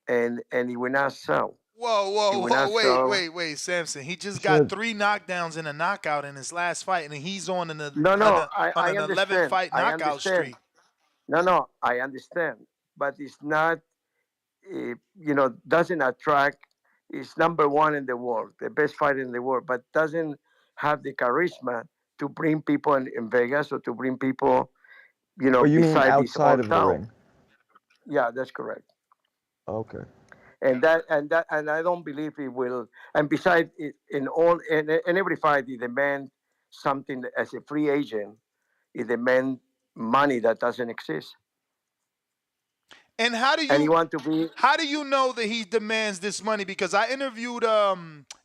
and he will not sell. Whoa, He whoa, will whoa, not sell. wait, Samson. He just got Said 3 knockdowns and a knockout in his last fight, and he's on No, no, I an 11 understand. fight I knockout understand. streak. No, no, I understand. But it's not, doesn't attract. It's number one in the world, the best fighter in the world, but doesn't have the charisma to bring people in Vegas or to bring people, Oh, you mean beside his outside own of the town. ring? Yeah, that's correct. Okay. And I don't believe he will. And besides, in every fight, he demand something as a free agent. He demand money that doesn't exist, And and he want to be. how do you know that he demands this money? Because I interviewed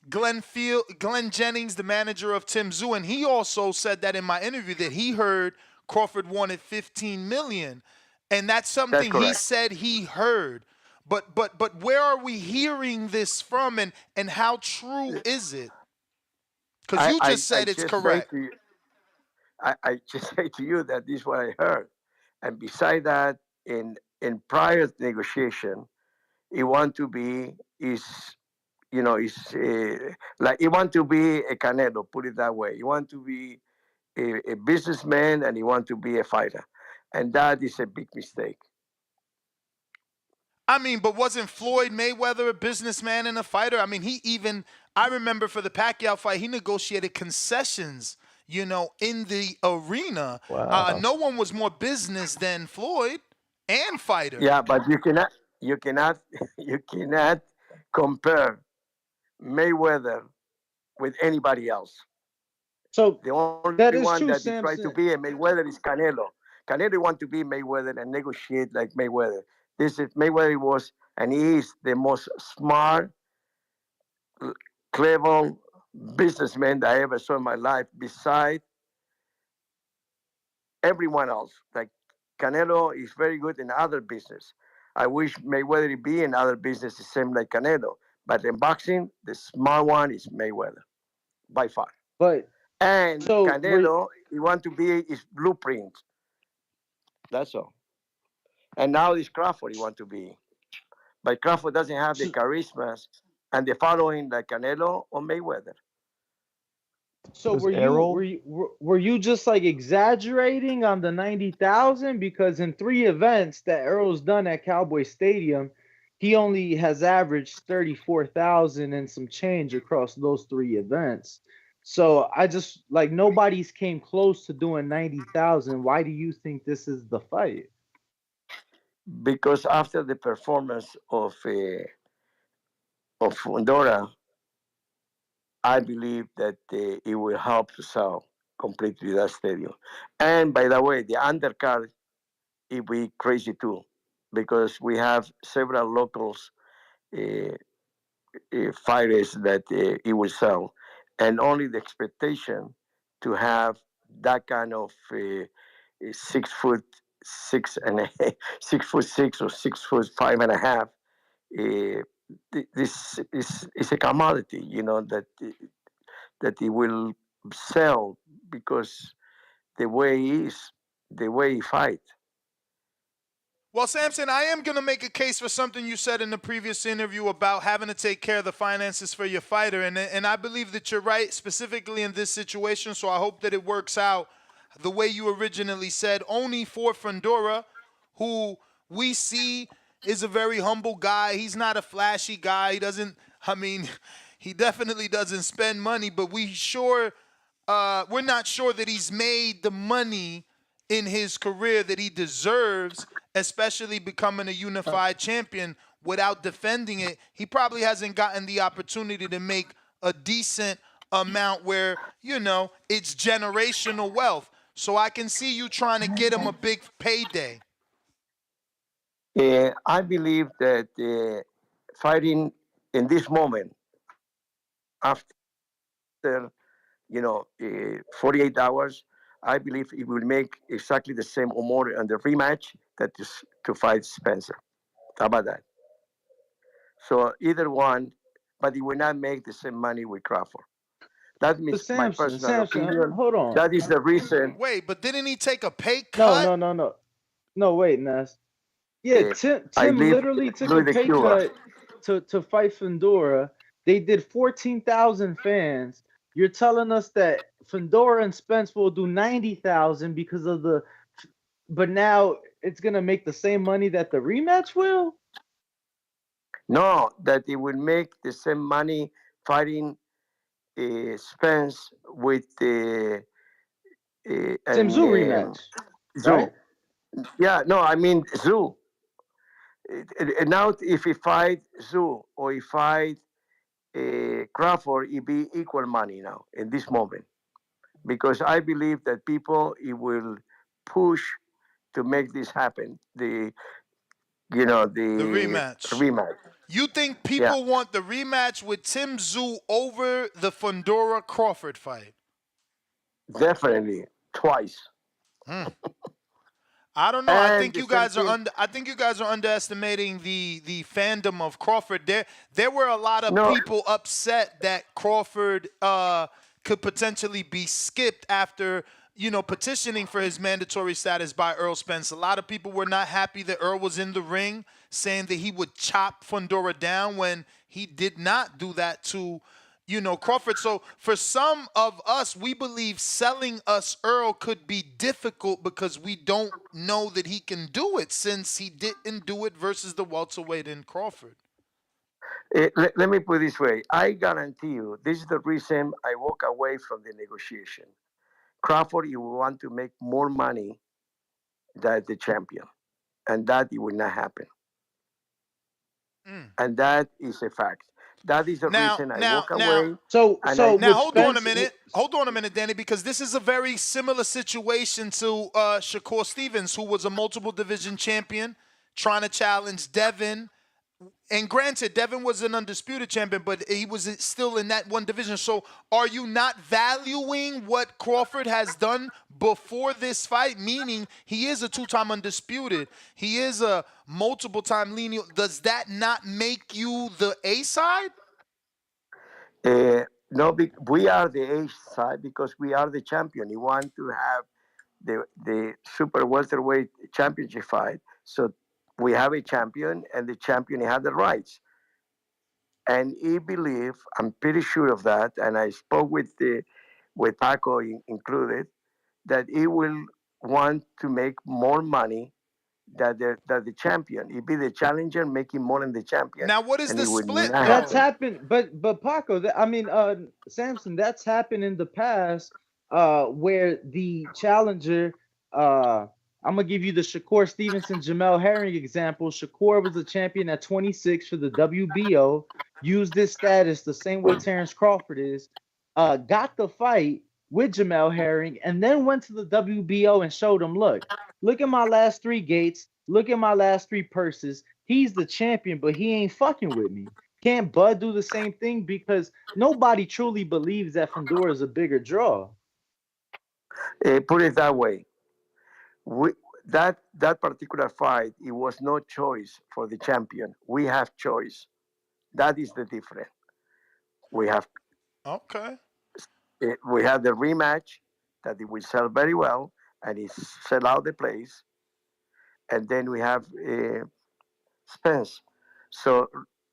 Glenn Jennings, the manager of Tim Zoo, and he also said that in my interview that he heard Crawford wanted 15 million, and that's That's something he correct. said he heard. But where are we hearing this from, and how true is it? Because I, you I, just I said it's just say correct. to you, I just say to you that this is what I heard. And beside that, in prior negotiation, he want to be like he want to be a Canelo, put it that way. He want to be a businessman and he want to be a fighter, and that is a big mistake. I mean, but wasn't Floyd Mayweather a businessman and a fighter? I mean, I remember for the Pacquiao fight, he negotiated concessions, in the arena. Wow. No one was more business than Floyd and fighter. Yeah, but you cannot, you cannot compare Mayweather with anybody else. So The only that one is that true, he tried to Samson. be a Mayweather is Canelo. Canelo want to be Mayweather and negotiate like Mayweather. This is Mayweather was and he is the most smart, clever businessman that I ever saw in my life. Beside everyone else, like Canelo is very good in other business. I wish Mayweather be in other business the same like Canelo. But in boxing, the smart one is Mayweather by far. But And so were Canelo, he want to be his blueprint. That's all. And now this Crawford he want to be. But Crawford doesn't have the so, charisma and the following like Canelo or Mayweather. so Does were you Errol? were you just like exaggerating on the 90,000? Because in 3 events that Errol's done at Cowboy Stadium, he only has averaged 34,000 and some change across those 3 events. So I just like nobody's came close to doing 90,000. Why do you think this is the fight? Because after the performance of Fundora, I believe that it will help to sell completely that stadium. And by the way, the undercard it will be crazy too, because we have several locals uh, fighters that it will sell, and only the expectation to have that kind of 6 foot six and a, 6 foot 6 or 6 foot 5.5. This is a commodity, that it will sell because the way he is, the way he fight. Well, Samson, I am going to make a case for something you said in the previous interview about having to take care of the finances for your fighter. And I believe that you're right, specifically in this situation. So I hope that it works out the way you originally said, only for Fundora, who we see is a very humble guy. He's not a flashy guy. He doesn't, I mean, he definitely doesn't spend money, but we're not sure that he's made the money in his career that he deserves, especially becoming a unified champion without defending it. He probably hasn't gotten the opportunity to make a decent amount where, it's generational wealth. So I can see you trying to get him a big payday. I believe that fighting in this moment, after 48 hours, I believe it will make exactly the same or more on the rematch that is to fight Spencer. How about that? So either one, but he will not make the same money with Crawford. That But means my personal Samson, opinion. hold on. That is the reason. Wait, but didn't he take a pay No, cut? no. Wait, Ness. Yeah, I Tim leave literally took Louis a the pay Cuba. cut to fight Fundora. They did 14,000 fans. You're telling us that Fundora and Spence will do 90,000 because of but now it's gonna make the same money that the rematch will? No, that he will make the same money fighting Spence with Tim Zoo rematch, right? Yeah, no, I mean Zoo. Now, if he fight Zoo or he fight Crawford, it be equal money now in this moment, because I believe that people it will push to make this happen. The rematch. rematch. You think Yeah, people want the rematch with Tim Zoo over the Fundora Crawford fight? definitely twice. I don't know. And the same thing. I think you guys are underestimating the fandom of Crawford. There were a lot of No, people upset that Crawford could potentially be skipped after petitioning for his mandatory status by Errol Spence. A lot of people were not happy that Earl was in the ring, saying that he would chop Fundora down when he did not do that to Crawford. So for some of us, we believe selling us Earl could be difficult because we don't know that he can do it since he didn't do it versus the welterweight in Crawford. let me put it this way. I guarantee you, this is the reason I walk away from the negotiation. Crawford, you will want to make more money than the champion, and that it will not happen. And that is a fact. That is the reason I walk away. So with Hold on a Spence, minute. Hold on a minute, Danny, because this is a very similar situation to Shakur Stevens, who was a multiple division champion trying to challenge Devin. And granted, Devin was an undisputed champion, but he was still in that one division. So are you not valuing what Crawford has done before this fight? Meaning he is a two-time undisputed. He is a multiple-time lineal. Does that not make you the A side? No, we are the A side because we are the champion. You want to have the super welterweight championship fight. So we have a champion, and the champion had the rights. And he believe, I'm pretty sure of that, and I spoke with Paco included, that he will want to make more money than the champion. He be the challenger, making more than the champion. Now, what is and the he would split, not though? That's happen. happened, but Paco, Samson, that's happened in the past, where the challenger, I'm gonna give you the Shakur Stevenson, Jamel Herring example. Shakur was a champion at 26 for the WBO, used this status the same way Terrence Crawford is, got the fight with Jamel Herring, and then went to the WBO and showed him, look at my last 3 gates, look at my last 3 purses. He's the champion, but he ain't fucking with me. Can't Bud do the same thing? Because nobody truly believes that Fundora is a bigger draw. Put it that way. That particular fight, it was no choice for the champion. We have choice. That is the difference. We have we have the rematch that it will sell very well and it sell out the place, and then we have Spence. So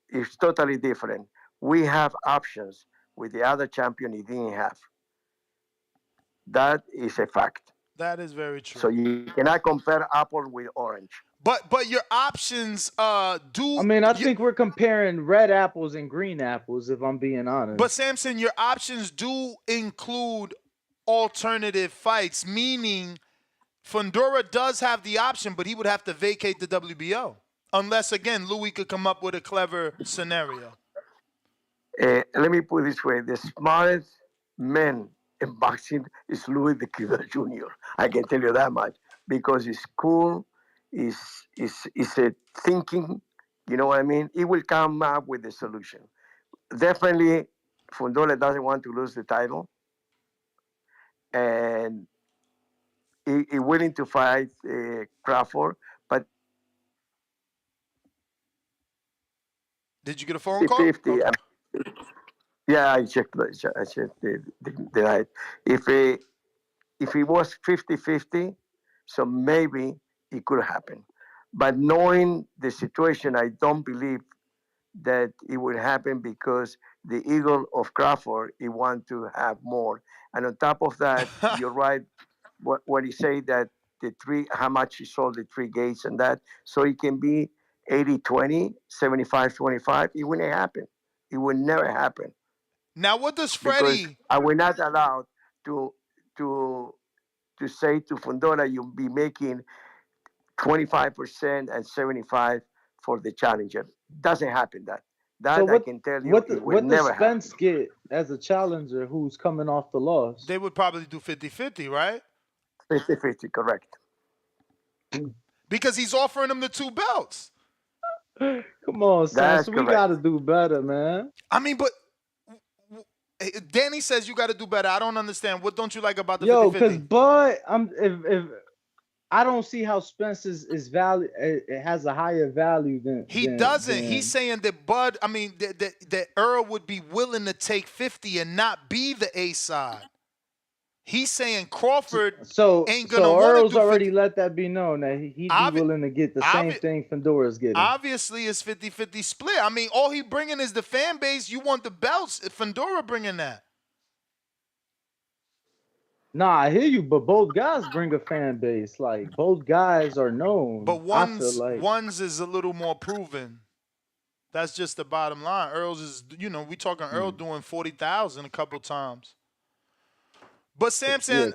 it's totally different. We have options with the other champion he didn't have. That is a fact. That is very true. So you cannot compare apple with orange. But your options do. I mean, I think we're comparing red apples and green apples, if I'm being honest. But Samson, your options do include alternative fights, meaning Fundora does have the option, but he would have to vacate the WBO. Unless, again, Louis could come up with a clever scenario. Let me put it this way: the smartest man in boxing is Louis the Killer Jr. I can tell you that much because he's cool, is a thinking. You know what I mean? He will come up with a solution. Definitely, Fundora doesn't want to lose the title, and he willing to fight Crawford, but Did you get a phone call? 50. Okay. Yeah, I checked the night. If it was 50-50, so maybe it could happen. But knowing the situation, I don't believe that it would happen because the Eagle of Crawford, he want to have more. And on top of that, you're right when you say that how much he sold the three gates and that. So it can be 80-20, 75-25. It wouldn't happen. It would never happen. Now, what does Because Freddie? I will not allow to say to Fundora, you'll be making 25% and 75 for the challenger. Doesn't happen that. So I can tell you, it will what does never happen. Spence get as a challenger who's coming off the loss? They would probably do 50-50, right? 50-50, correct. Because he's offering him the two belts. Come on, Spence, we got to do better, man. I mean, but Danny says you got to do better. I don't understand. What don't you like about the 50-50? Yo, because Bud, if I don't see how Spence is value. It has a higher value than he doesn't. He's saying that Bud. I mean, that Earl would be willing to take 50 and not be the A side. He's saying Crawford ain't gonna want to do 50. Earl's already let that be known that he'd be willing to get the same thing Fundora's getting. Obviously, it's 50-50 split. I mean, all he bringing is the fan base. You want the belts. Fundora bringing that. Nah, I hear you, but both guys bring a fan base. Like, both guys are known. But one's is a little more proven. That's just the bottom line. Earl's is, we talking Earl doing 40,000 a couple times. But Samson,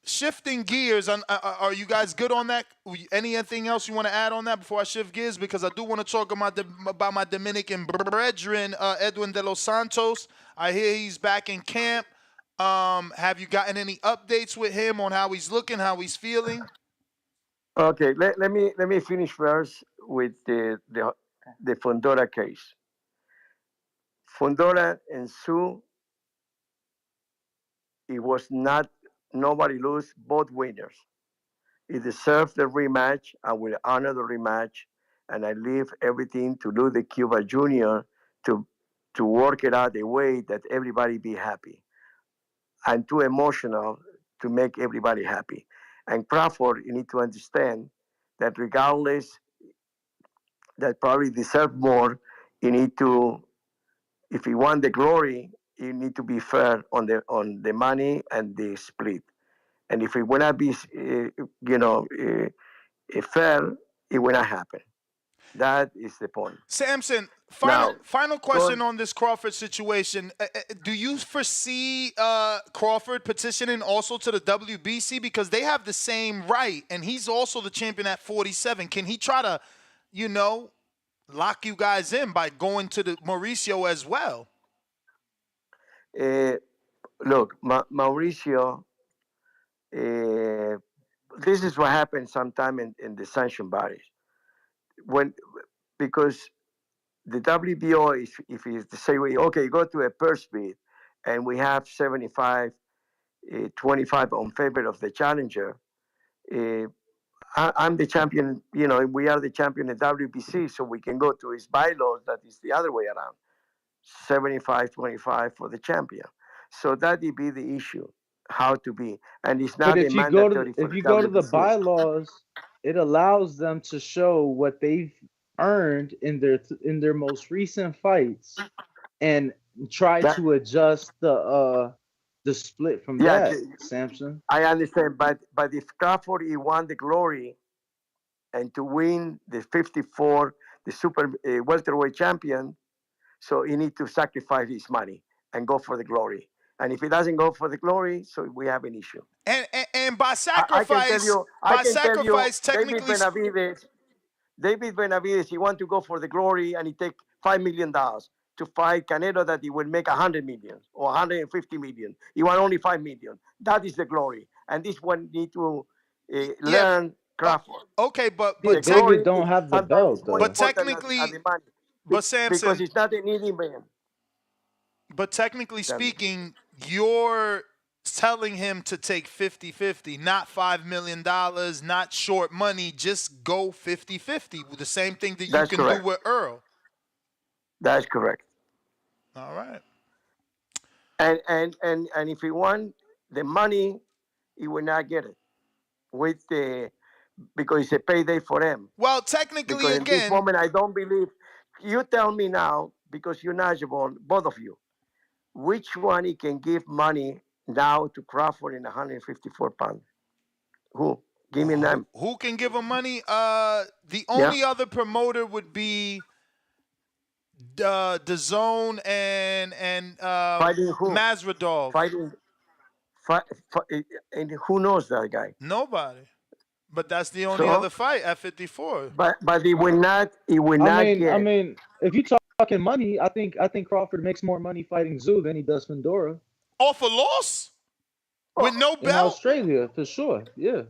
shifting gears, are you guys good on that? Anything else you want to add on that before I shift gears? Because I do want to talk about my Dominican brethren, Edwin de los Santos. I hear he's back in camp. Have you gotten any updates with him on how he's looking, how he's feeling? Okay, let me finish first with the Fundora case. Fundora and Sue, it was not nobody lose, both winners. He deserved the rematch. I will honor the rematch, and I leave everything to Lou the Cuba Jr. to work it out a way that everybody be happy. I'm too emotional to make everybody happy. And Crawford, you need to understand that regardless that probably deserve more, you need to, if you want the glory, you need to be fair on the money and the split. And if it will not be, fair, it will not happen. That is the point. Samson, final question on this Crawford situation. Do you foresee Crawford petitioning also to the WBC because they have the same right, and he's also the champion at 47? Can he try to, lock you guys in by going to the Mauricio as well? Look, Mauricio, this is what happens sometime in the sanction bodies. Because the WBO, if it's the same way, okay, go to a purse bid, and we have 75, 25 on favor of the challenger. I'm the champion, we are the champion at WBC, so we can go to his bylaws that is the other way around. 75-25 for the champion. So that would be the issue, how to be. And it's not a mandatory for if you go to the bylaws, it allows them to show what they've earned in their most recent fights and try to adjust the the split from Yeah, that, Samson. I understand, but if Crawford he won the glory and to win the 54, the super welterweight champion, so he need to sacrifice his money and go for the glory. And if he doesn't go for the glory, so we have an issue. And by I can tell sacrifice, you, I can tell you, technically, David Benavides, he want to go for the glory and he take $5 million to fight Canelo that he will make 100 million or 150 million. He want only 5 million. That is the glory. And this one need to learn Crawford. okay, but Yeah, The glory David don't have the sometimes is belt more though. important than the money. but Because Samson, it's not an easy man. but technically Tell me. speaking, you're telling him to take 50-50, not $5 million, not short money, just go 50-50. The same thing that you That's can do correct. with Earl. That's correct. All right. And if he won the money, he will not get it with the because it's a payday for him. Well, technically, Because in this again, moment, I don't believe. You tell me now, because you're knowledgeable, both of you, which one he can give money now to Crawford in 154 pounds? Who? Give me a name. who can give him money? The Yeah. only other promoter would be the Zone and Fighting who? Masvidal. Fighting. And who knows that guy? Nobody. But that's the only So, other fight at 54. but he will not. He will I not mean, I get. mean, if you talking money, I think Crawford makes more money fighting Zoo than he does Fundora Off a loss? With no in belt? Australia for sure. Yeah.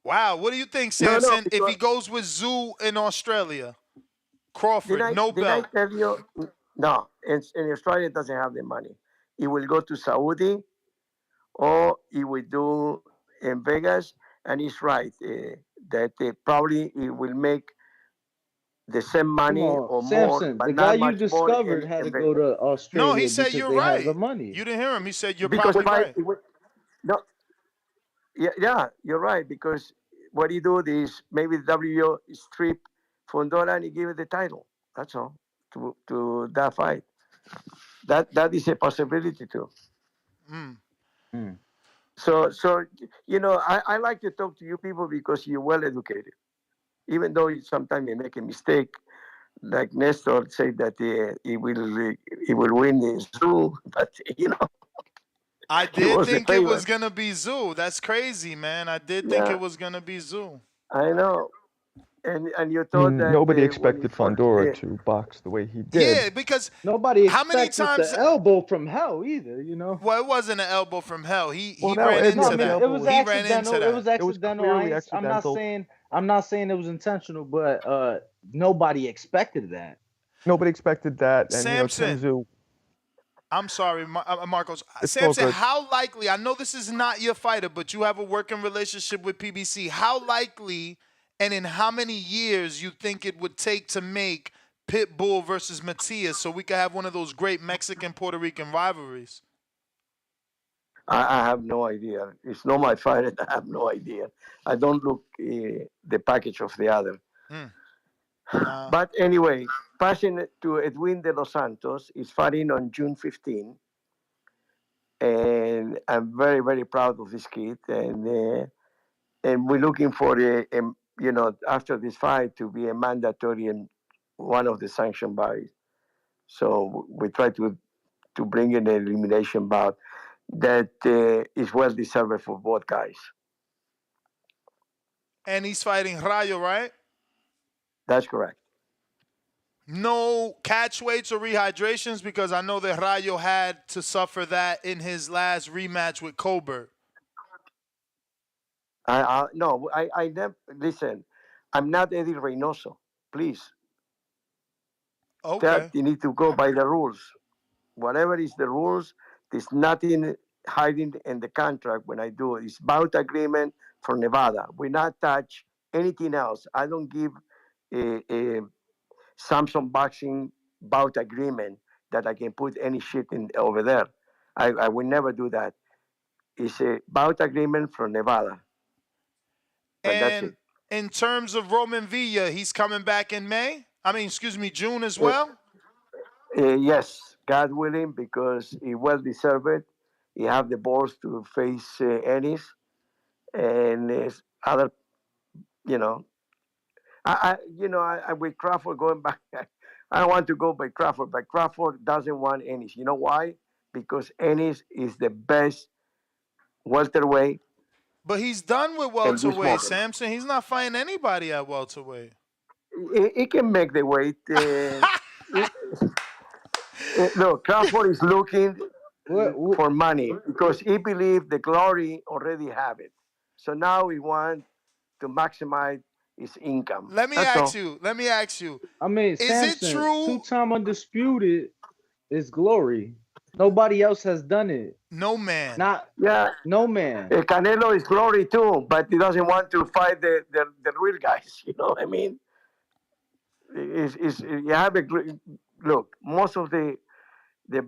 Wow. What do you think, No, Samson, if he because goes with Zoo in Australia? Crawford, no did I belt. tell you? No, in Australia it doesn't have the money. He will go to Saudi or he will do in Vegas, and he's right that probably he will make the same Come money on, or more, Samson. but The not guy you much more discovered had in to go Vegas. to No, he Australia said because you're they have the right. money. You didn't hear him. He said you're Because probably right. no, yeah, you're right. Because what he do is maybe the WBO strip Fundora and he give it the title. That's all to that fight. That is a possibility too. Mm. Mm. So I like to talk to you people because you're well educated. Even though sometimes you make a mistake, like Nestor said that he will win the zoo, but I he did was the think it was favorite. gonna be Zoo. That's crazy, man. I did think Yeah, it was gonna be Zoo. I know. And you I thought mean, that nobody when he expected fought, Fundora to box the way he did. Yeah, because Nobody how many expected times? the elbow from hell either, you know. Well, it wasn't an elbow from hell. Well, He now ran No, I into admit the mean that. it elbow was He was ran into accidental. It that. was it was accidental. clearly accidental. I'm not saying it was intentional, but nobody expected that. Nobody expected that, and Tim Samson, Tszyu. I'm sorry, Marcos. It's all Samson, good. how likely? I know this is not your fighter, but you have a working relationship with PBC. How likely, and in how many years you think it would take to make Pitbull versus Matias so we could have one of those great Mexican Puerto Rican rivalries? I have no idea. It's not my fight. I have no idea. I don't look the package of the other. Nah. But anyway, passing it to Edwin de los Santos is fighting on June 15, and I'm very very proud of this kid, and we're looking for after this fight to be a mandatory in one of the sanctioned bodies. So we try to bring in an elimination bout that is well deserved for both guys. And he's fighting Rayo, right? That's correct. No catch weights or rehydrations because I know that Rayo had to suffer that in his last rematch with Colbert. No, I never listen. I'm not Eddie Reynoso. Please, that Okay. you need to go by the rules. Whatever is the rules, there's nothing hiding in the contract when I do it. It's bout agreement for Nevada. We not touch anything else. I don't give a Samsung boxing bout agreement that I can put any shit in over there. I will never do that. It's a bout agreement from Nevada, and that's it. And in terms of Roman Villa, he's coming back in May? I mean, excuse me, June as Uh, well? yes, God willing, because he well deserved it. he have the balls to face Ennis and other, you know. I with Crawford going back, I don't want to go by Crawford, but Crawford doesn't want Ennis. You know why? Because Ennis is the best welterweight But he's done with in this welterweight, moment. Samson. He's not fighting anybody at welterweight. He can make the weight. Look, Crawford is looking What? for money because he believes the glory already have it. So now he wants to maximize his income. Let me That's ask all. you. Let me ask you. I mean, Is it Samson, true? two-time undisputed is glory. Nobody else has done it. No man. Not Yeah, no man. Canelo is glory too, but he doesn't want to fight the real guys. You know what I mean? You have look. Most of the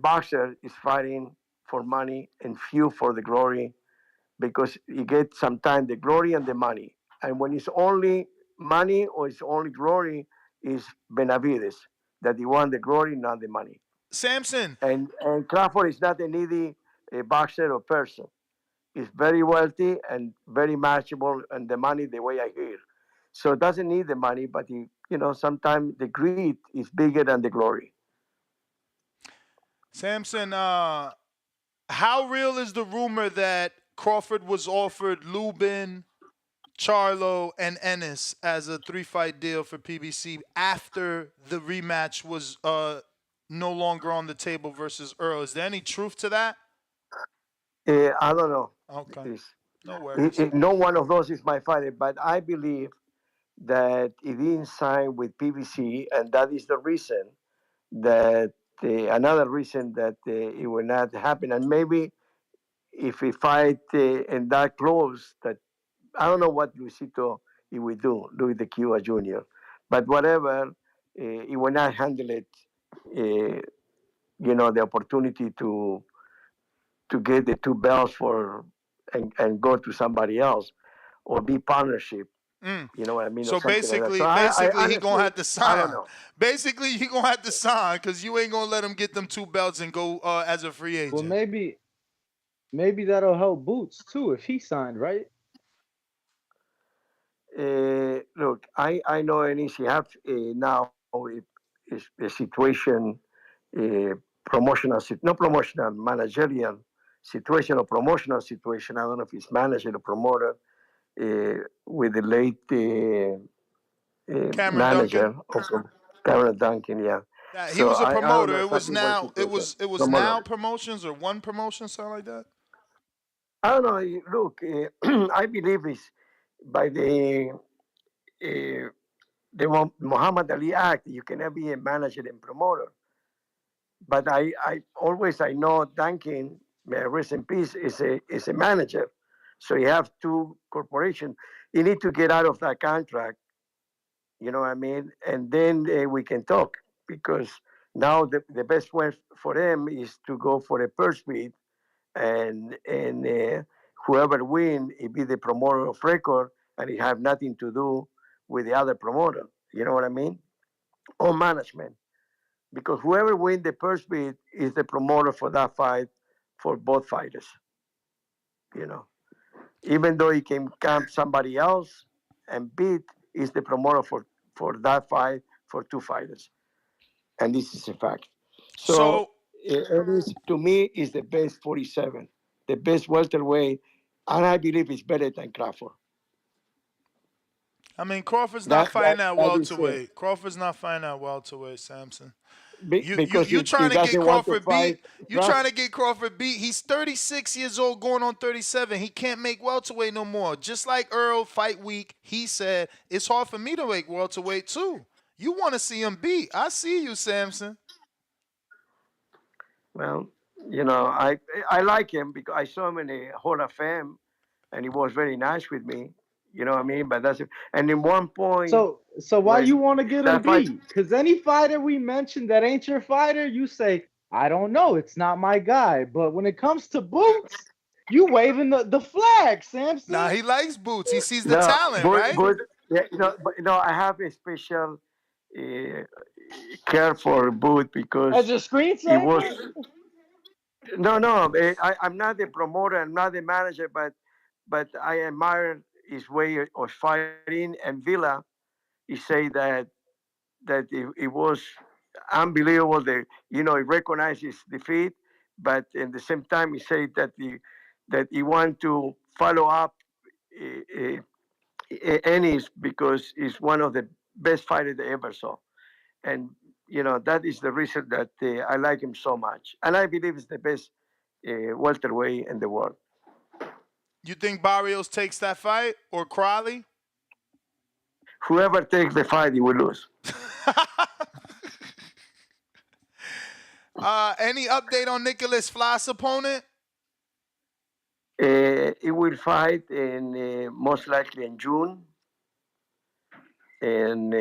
boxer is fighting for money and few for the glory because you get sometimes the glory and the money. And when it's only money or it's only glory, is Benavides that he want the glory, not the money. Samson. And Crawford is not a needy boxer or person. He's very wealthy and very matchable, and the money the way I hear. So it doesn't need the money, but sometimes the greed is bigger than the glory. Samson, how real is the rumor that Crawford was offered Lubin, Charlo, and Ennis as a 3-fight deal for PBC after the rematch was no longer on the table versus Earl? Is there any truth to that? I don't know. Okay. No worries. No one of those is my fighter, but I believe that he didn't sign with PBC, and that is the reason that another reason that it will not happen. And maybe if we fight in that close, that I don't know what Luisito he will do, Louis the Cuba Jr. But whatever, he will not handle it. The opportunity to get the two belts and go to somebody else or be partnership. You know what I mean, or So something like that. basically, So I he gonna have to I don't sign. know. Basically, he gonna have to sign because you ain't gonna let him get them 2 belts and go as a free Well, agent. maybe that'll help Boots too if he signed, right? Look, I know NEC have now is the situation, uh, not promotional, managerial situation or promotional situation. I don't know if it's manager or promoter with the late Cameron manager Duncan. of Cameron Duncan. Yeah. He So was a I don't know promoter. It was exactly what now. situation. It was Promoter. now promotions or one promotion, something like that. I don't know. Look, I believe it's by uh, the Muhammad Ali Act. You cannot be a manager and promoter. But I know Duncan, may rest in peace, is a manager. So you have two corporations. You need to get out of that contract. You know what I mean? And then we can talk because now the best way for them is to go for a purse bid and whoever win, it be the promoter of record, and it have nothing to do with the other promoter. You know what I mean? Or management, because whoever win the purse bid is the promoter for that fight for both fighters. You know, even though he can camp somebody else and beat, is the promoter for that fight for two fighters, and this is a fact. So So it is, to me, is the best 47, the best welterweight, and I believe it's better than Crawford. I mean, Crawford's not That fighting that at that is it. welterweight. Crawford's not fighting at welterweight, Samson. Because You he trying to get doesn't want to Crawford beat? fight You trying Crawford. to get Crawford beat? He's 36 years old, going on 37. He can't make welterweight no more. Just like Earl fight week, he said it's hard for me to make welterweight too. You want to see him beat? I see you, Samson. Well, I like him because I saw him in the Hall of Fame, and he was very nice with me. You know what I mean? But that's it. And in one point, So why you when want to get him that fight, beat? Because any fighter we mentioned that ain't your fighter, you say, I don't know, it's not my guy. But when it comes to Boots, you waving the flag, Nah, Samson. he likes Boots. He sees the no, talent, right? yeah, I have a special uh, care for Booth because As a he was screensaver? No. I'm not the promoter. I'm not the manager, but I admire his way of fighting. And Villa, he say that it was unbelievable. That he recognizes defeat, but at the same time he said that he want to follow up uh, Ennis because he's one of the best fighters they ever saw, and that is the reason that I like him so much, and I believe he's the best welterweight in the world. You think Barrios takes that fight or Crowley? Whoever takes the fight, he will lose. Any update on Nicholas Floss' opponent? He will fight in most likely in June in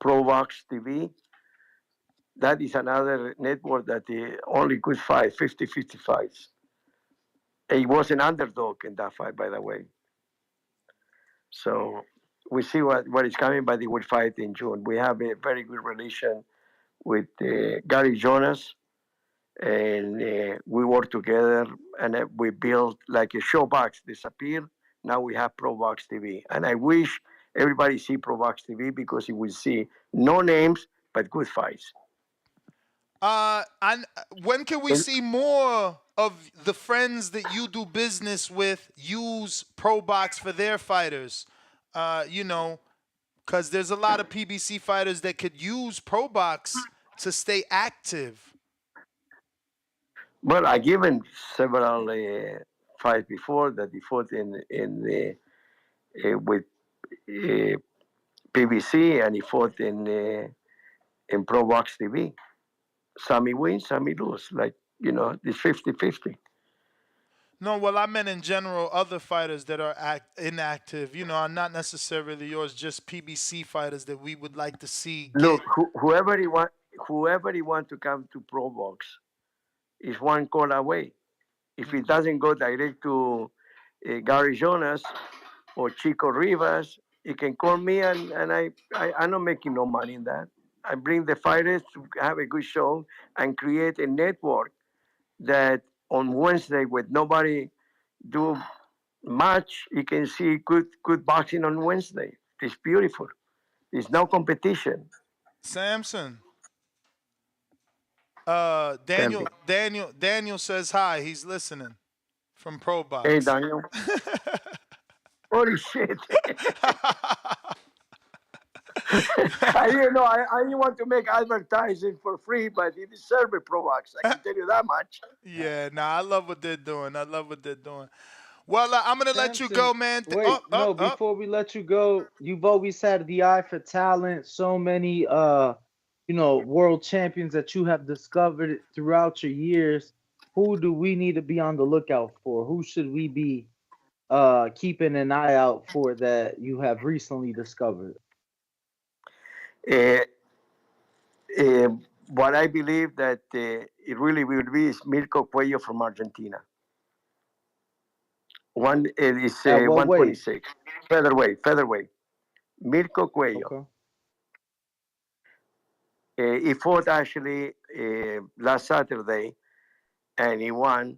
Provox TV. That is another network that only could fight 50-50 fights. He was an underdog in that fight, by the way. So we see what is coming, but he will fight in June. We have a very good relation with Gary Jonas, and we work together, and we build like a showbox disappeared. Now we have Provox TV, and I wish everybody see Provox TV because you will see no names but good fights. And when can we see more of the friends that you do business with use ProBox for their fighters? Because there's a lot of PBC fighters that could use ProBox to stay active. Well, I given several fights before that he fought with PBC, and he fought in Provox TV. Sammy wins, Sammy lose. Like, it's 50-50. No, well, I meant in general other fighters that are inactive. Are not necessarily yours, just PBC fighters that we would like to see get. Look, whoever he want to come to Provox is one call away. If he doesn't go direct to Gary Jonas or Chico Rivas, he can call me, and I'm not making no money in that. I bring the fighters to have a good show and create a network that on Wednesday, with nobody do much, you can see good boxing on Wednesday. It's beautiful. There's no competition. Samson. Tell me. Daniel says hi. He's listening from ProBox. Hey, Daniel. Holy shit. I didn't know. I didn't want to make advertising for free, but it is served Provox. I can tell you that much. Yeah, I love what they're doing. Well, I'm going to let you go, man. Wait, before we let you go, you've always had the eye for talent. So many, world champions that you have discovered throughout your years. Who do we need to be on the lookout for? Who should we be keeping an eye out for that you have recently discovered? What I believe that it really will be is Mirko Cuello from Argentina. It is 126. Featherweight. Mirko Cuello. Okay. He fought actually last Saturday, and he won.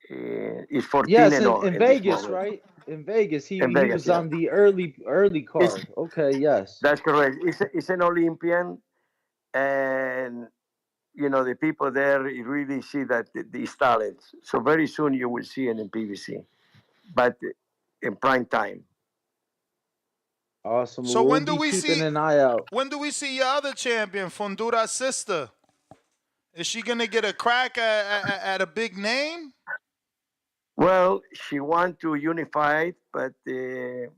He's 14 Yes, and 0 in Vegas, right? In Vegas, he was on the early card. Okay, yes. That's correct. He's an Olympian, and the people there you really see that these talents. So very soon you will see it in PVC, but in prime time. Awesome. So we'll be keeping an eye out. When do we see your other champion, Fundura's sister? Is she gonna get a crack at a big name? Well, she wants to unify it, but it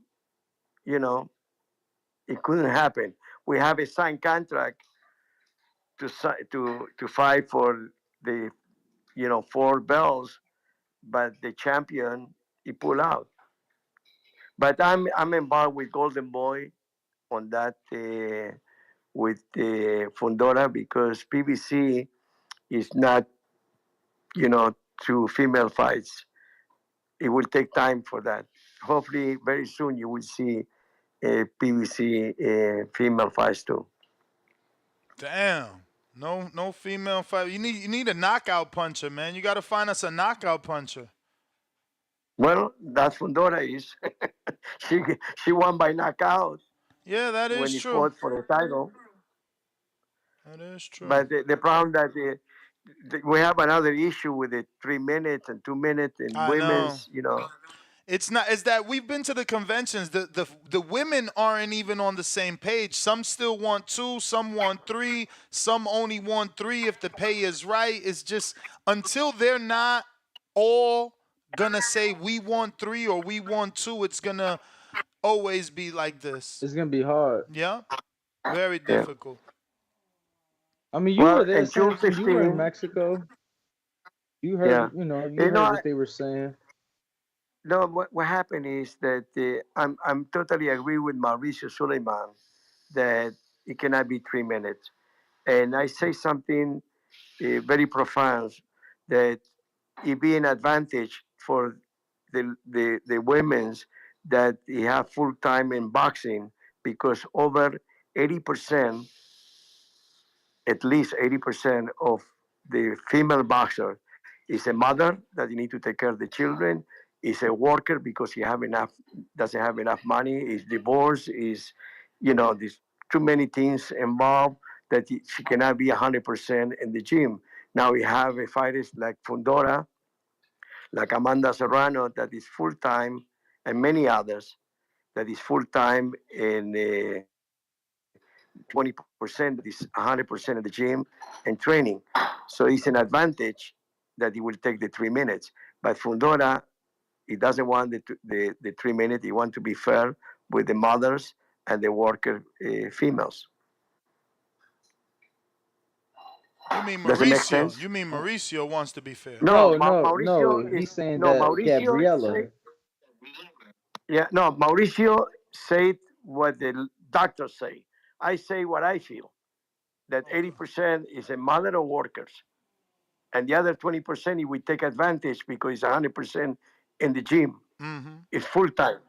couldn't happen. We have a signed contract to fight for the 4 belts, but the champion he pulled out. But I'm involved with Golden Boy on that with Fundora because PBC is not through female fights. It will take time for that. Hopefully, very soon you will see PBC female fights too. Damn, No female fight. You need a knockout puncher, man. You got to find us a knockout puncher. Well, that's Fundora is. she won by knockout. Yeah, that is when he true. fought for the title. That is true. But the problem that we have another issue with the 3 minutes and 2 minutes in I know. women's. You know, It's not. It's that we've been to the conventions. The women aren't even on the same page. Some still want 2, some want 3, some only want 3 if the pay is right. It's just until they're not all gonna say we want 3 or we want 2. It's gonna always be like this. It's gonna be hard. Yeah, very Yeah. difficult. I mean, you Well, were there, in June Samson. You were in 15. Mexico. You Yeah. heard, you heard what they were saying. No, what happened is that I'm totally agree with Mauricio Suleiman that it cannot be 3 minutes, and I say something very profound that it be an advantage for the women's that they have full time in boxing because over 80%, at least 80% of the female boxer is a mother that you need to take care of the children, is a worker because he doesn't have enough money, is divorced, is there's too many things involved that she cannot be 100% in the gym. Now we have a fighters like Fundora, like Amanda Serrano that is full time, and many others that is full time in 20% that is 100% of the gym and training. So it's an advantage that he will take the 3 minutes. But Fundora, he doesn't want the 3 minutes. He wants to be fair with the mothers and the worker females. You mean Does it make Mauricio? sense? You mean Mauricio wants to be fair? No, No. Mauricio is He's saying no that Mauricio. Gabriella. Mauricio said what the doctors say. I say what I feel. That 80% is a mother of workers, and the other 20% he will take advantage because it's 100% in the gym. Mm-hmm. It's full time.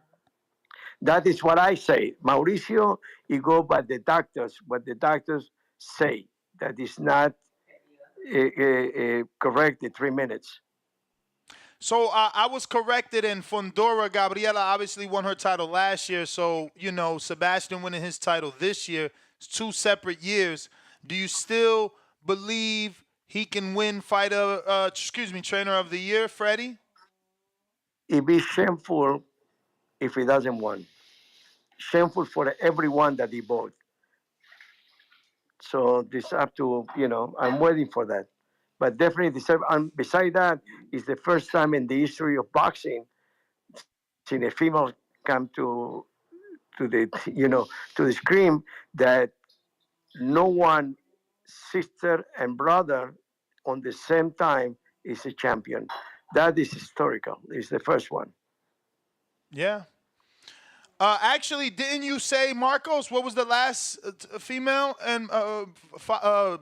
That is what I say. Mauricio, you go by the doctors. What the doctors say that is not correct. The 3 minutes. So I was corrected, and Fundora Gabriela obviously won her title last year. So, Sebastian winning his title this year. It's 2 separate years. Do you still believe he can win trainer of the year, Freddie? It'd be shameful if he doesn't win. Shameful for everyone that he bought. So this up to, I'm waiting for that. But definitely deserve. And beside that, it's the first time in the history of boxing seen a female come to the to the screen that no one sister and brother on the same time is a champion. That is historical. It's the first one. Yeah. Actually, didn't you say, Marcos, what was the last female and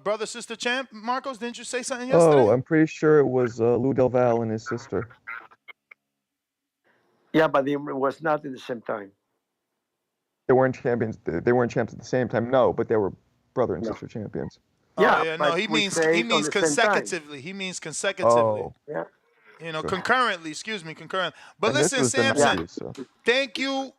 brother sister champ? Marcos, didn't you say something yesterday? Oh, I'm pretty sure it was Lou Del Valle and his sister. Yeah, but it was not at the same time. They weren't champions. They weren't champs at the same time. No, but they were brother and sister champions. Yeah, no, he means consecutively. He means consecutively. Oh. Yeah. Concurrently, concurrently. But And this listen, was the Samson, 90s, so. thank you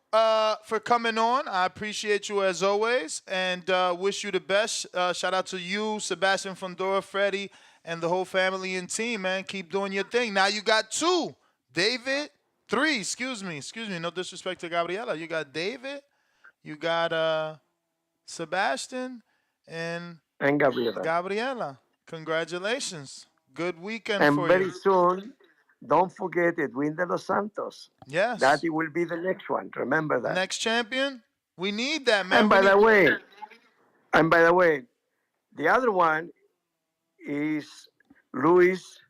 for coming on. I appreciate you as always, and wish you the best. Shout out to you, Sebastian Fundora, Freddie, and the whole family and team, man. Keep doing your thing. Now you got 2. David, 3, excuse me. No disrespect to Gabriela. You got David, you got Sebastian, and Gabriela. Congratulations. Good weekend And for very you. soon, don't forget Edwin de los Santos. Yes. That it will be the next one. Remember that. Next champion? We need that, man. And by the way, the other one is Luis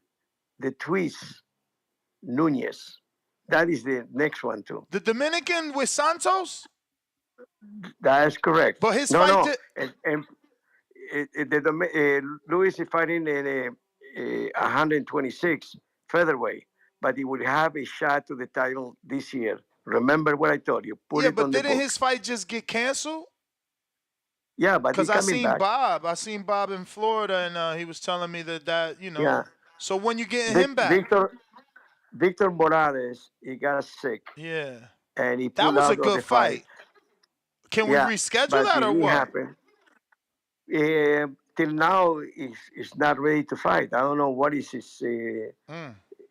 the Twist Nunez. That is the next one too. The Dominican with Santos? That is correct. But his fight Luis is fighting in 126 featherweight, but he will have a shot to the title this year. Remember what I told you. Put it but on the didn't book. his fight just get canceled? Yeah, but Because he's I coming seen back. Bob. I seen Bob in Florida, and he was telling me that you know. Yeah. So when you getting him back? Victor Morales, he got sick Yeah. and he That pulled was a out of good the fight. fight. Can we Yeah, reschedule but that it or didn't what? happen. Till now, he's not ready to fight. I don't know what is his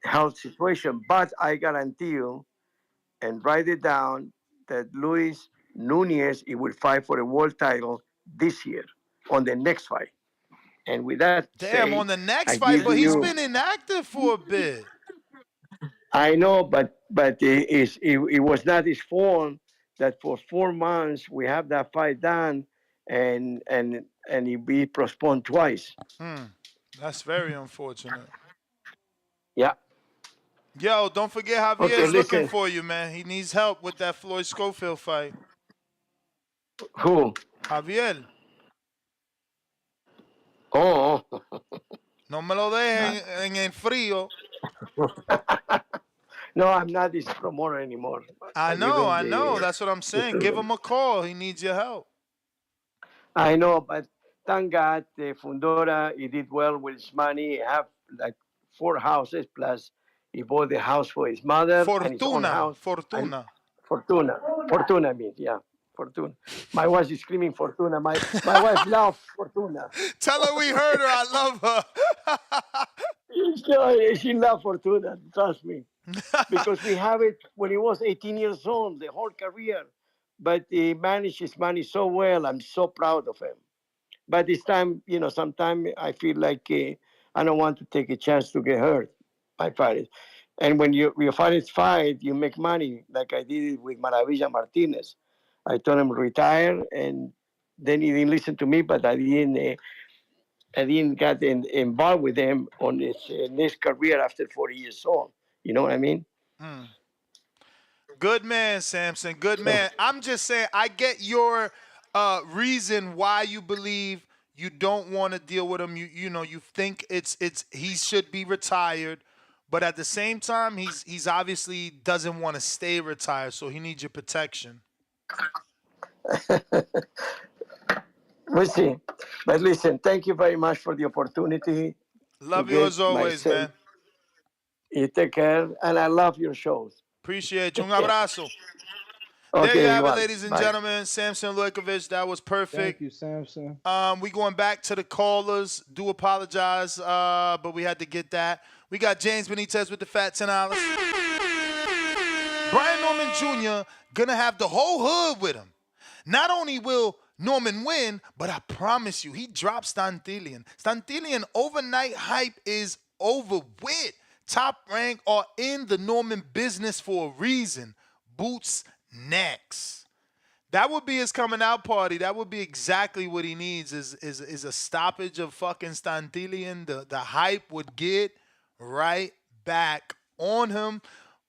health situation, but I guarantee you, and write it down, that Luis Nunez he will fight for a world title this year on the next fight. And with that Damn, say, on the I next fight, give but he's you. been inactive for a bit. I know, but it was not his fault that for 4 months we have that fight done, and it be postponed twice. That's very unfortunate. Yeah. Yo, don't forget Okay, Javier's looking listen. for you, man. He needs help with that Floyd Schofield fight. Who? Javier, Oh. no me lo dejen en el frío. No, I'm not his promoter anymore. I Given know. That's what I'm saying. Give him a call. He needs your help. I know, but thank God, Fundora, he did well with his money. He have like 4 houses, plus he bought the house for his mother and his own Fortuna. house. And Fortuna. Fortuna means, yeah, Fortuna. My wife is screaming Fortuna. My wife loves Fortuna. Tell her we heard her. I love her. She loves Fortuna, trust me. Because we have it when he was 18 years old, the whole career. But he managed his money so well. I'm so proud of him. But this time, sometimes I feel like I don't want to take a chance to get hurt by fighting. And when your fighters fight, you make money, like I did it with Maravilla Martinez. I told him retire, and then he didn't listen to me. But I didn't get involved with him on his next career after 40 years old. You know what I mean? Good man, Samson. Good man. I'm just saying, I get your reason why you believe you don't want to deal with him. You think it's he should be retired, but at the same time, he's obviously doesn't want to stay retired, so he needs your protection. We'll see. But listen, thank you very much for the opportunity to Love you get as always, myself. man. You take care, and I love your shows. Appreciate you. Un abrazo. There Okay, you have it, igual. ladies and Bye. gentlemen. Samson Lewkowicz, that was perfect. Thank you, Samson. We going back to the callers. Do apologize, but we had to get that. We got James Benitez with the fat $10. Brian Norman Jr. gonna have the whole hood with him. Not only will Norman win, but I promise you, he drops Stantilian. Stantilian overnight hype is over with. Top Rank are in the Norman business for a reason. Boots next. That would be his coming out party. That would be exactly what he needs is a stoppage of fucking Stantilian. The hype would get right back on him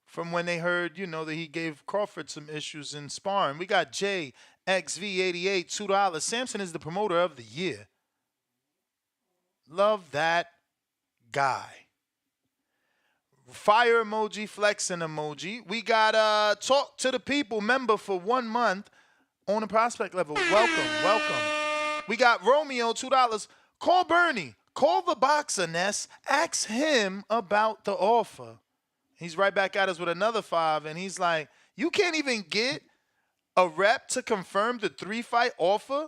from when they heard, that he gave Crawford some issues in sparring. We got JXV88, $2. Samson is the promoter of the year. Love that guy. Fire emoji, flexing emoji. We got Talk to the People member for 1 month on the prospect level. Welcome. We got Romeo, $2. Call Bernie. Call the boxer, Ness. Ask him about the offer. He's right back at us with another 5, and he's like, you can't even get a rep to confirm the 3-fight offer?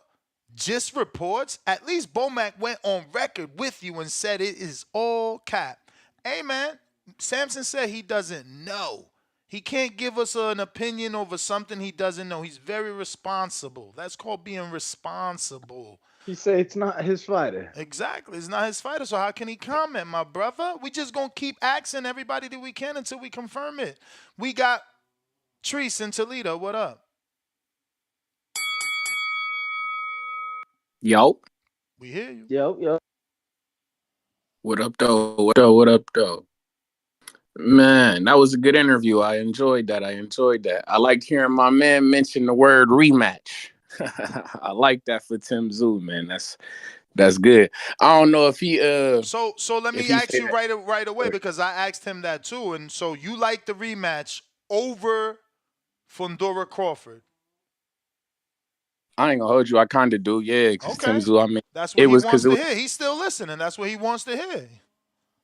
Just reports? At least Bomac went on record with you and said it is all cap. Hey, man, Samson said he doesn't know. He can't give us an opinion over something he doesn't know. He's very responsible. That's called being responsible. He said it's not his fighter. Exactly. It's not his fighter, so how can he comment, my brother? We just going to keep asking everybody that we can until we confirm it. We got Treese in Toledo. What up? Yo. We hear you. Yo. What up, though? What up, though? Man, that was a good interview. I enjoyed that. I liked hearing my man mention the word rematch. I like that for Tim Zoo, man. That's good. I don't know if he So let me ask you right away, because I asked him that too. And so you like the rematch over Fundora Crawford? I ain't gonna hold you. I kind of do, yeah. Because Tim Okay. Zoo, I mean, That's what it he was because wants it to was. hear. He's still listening. That's what he wants to hear.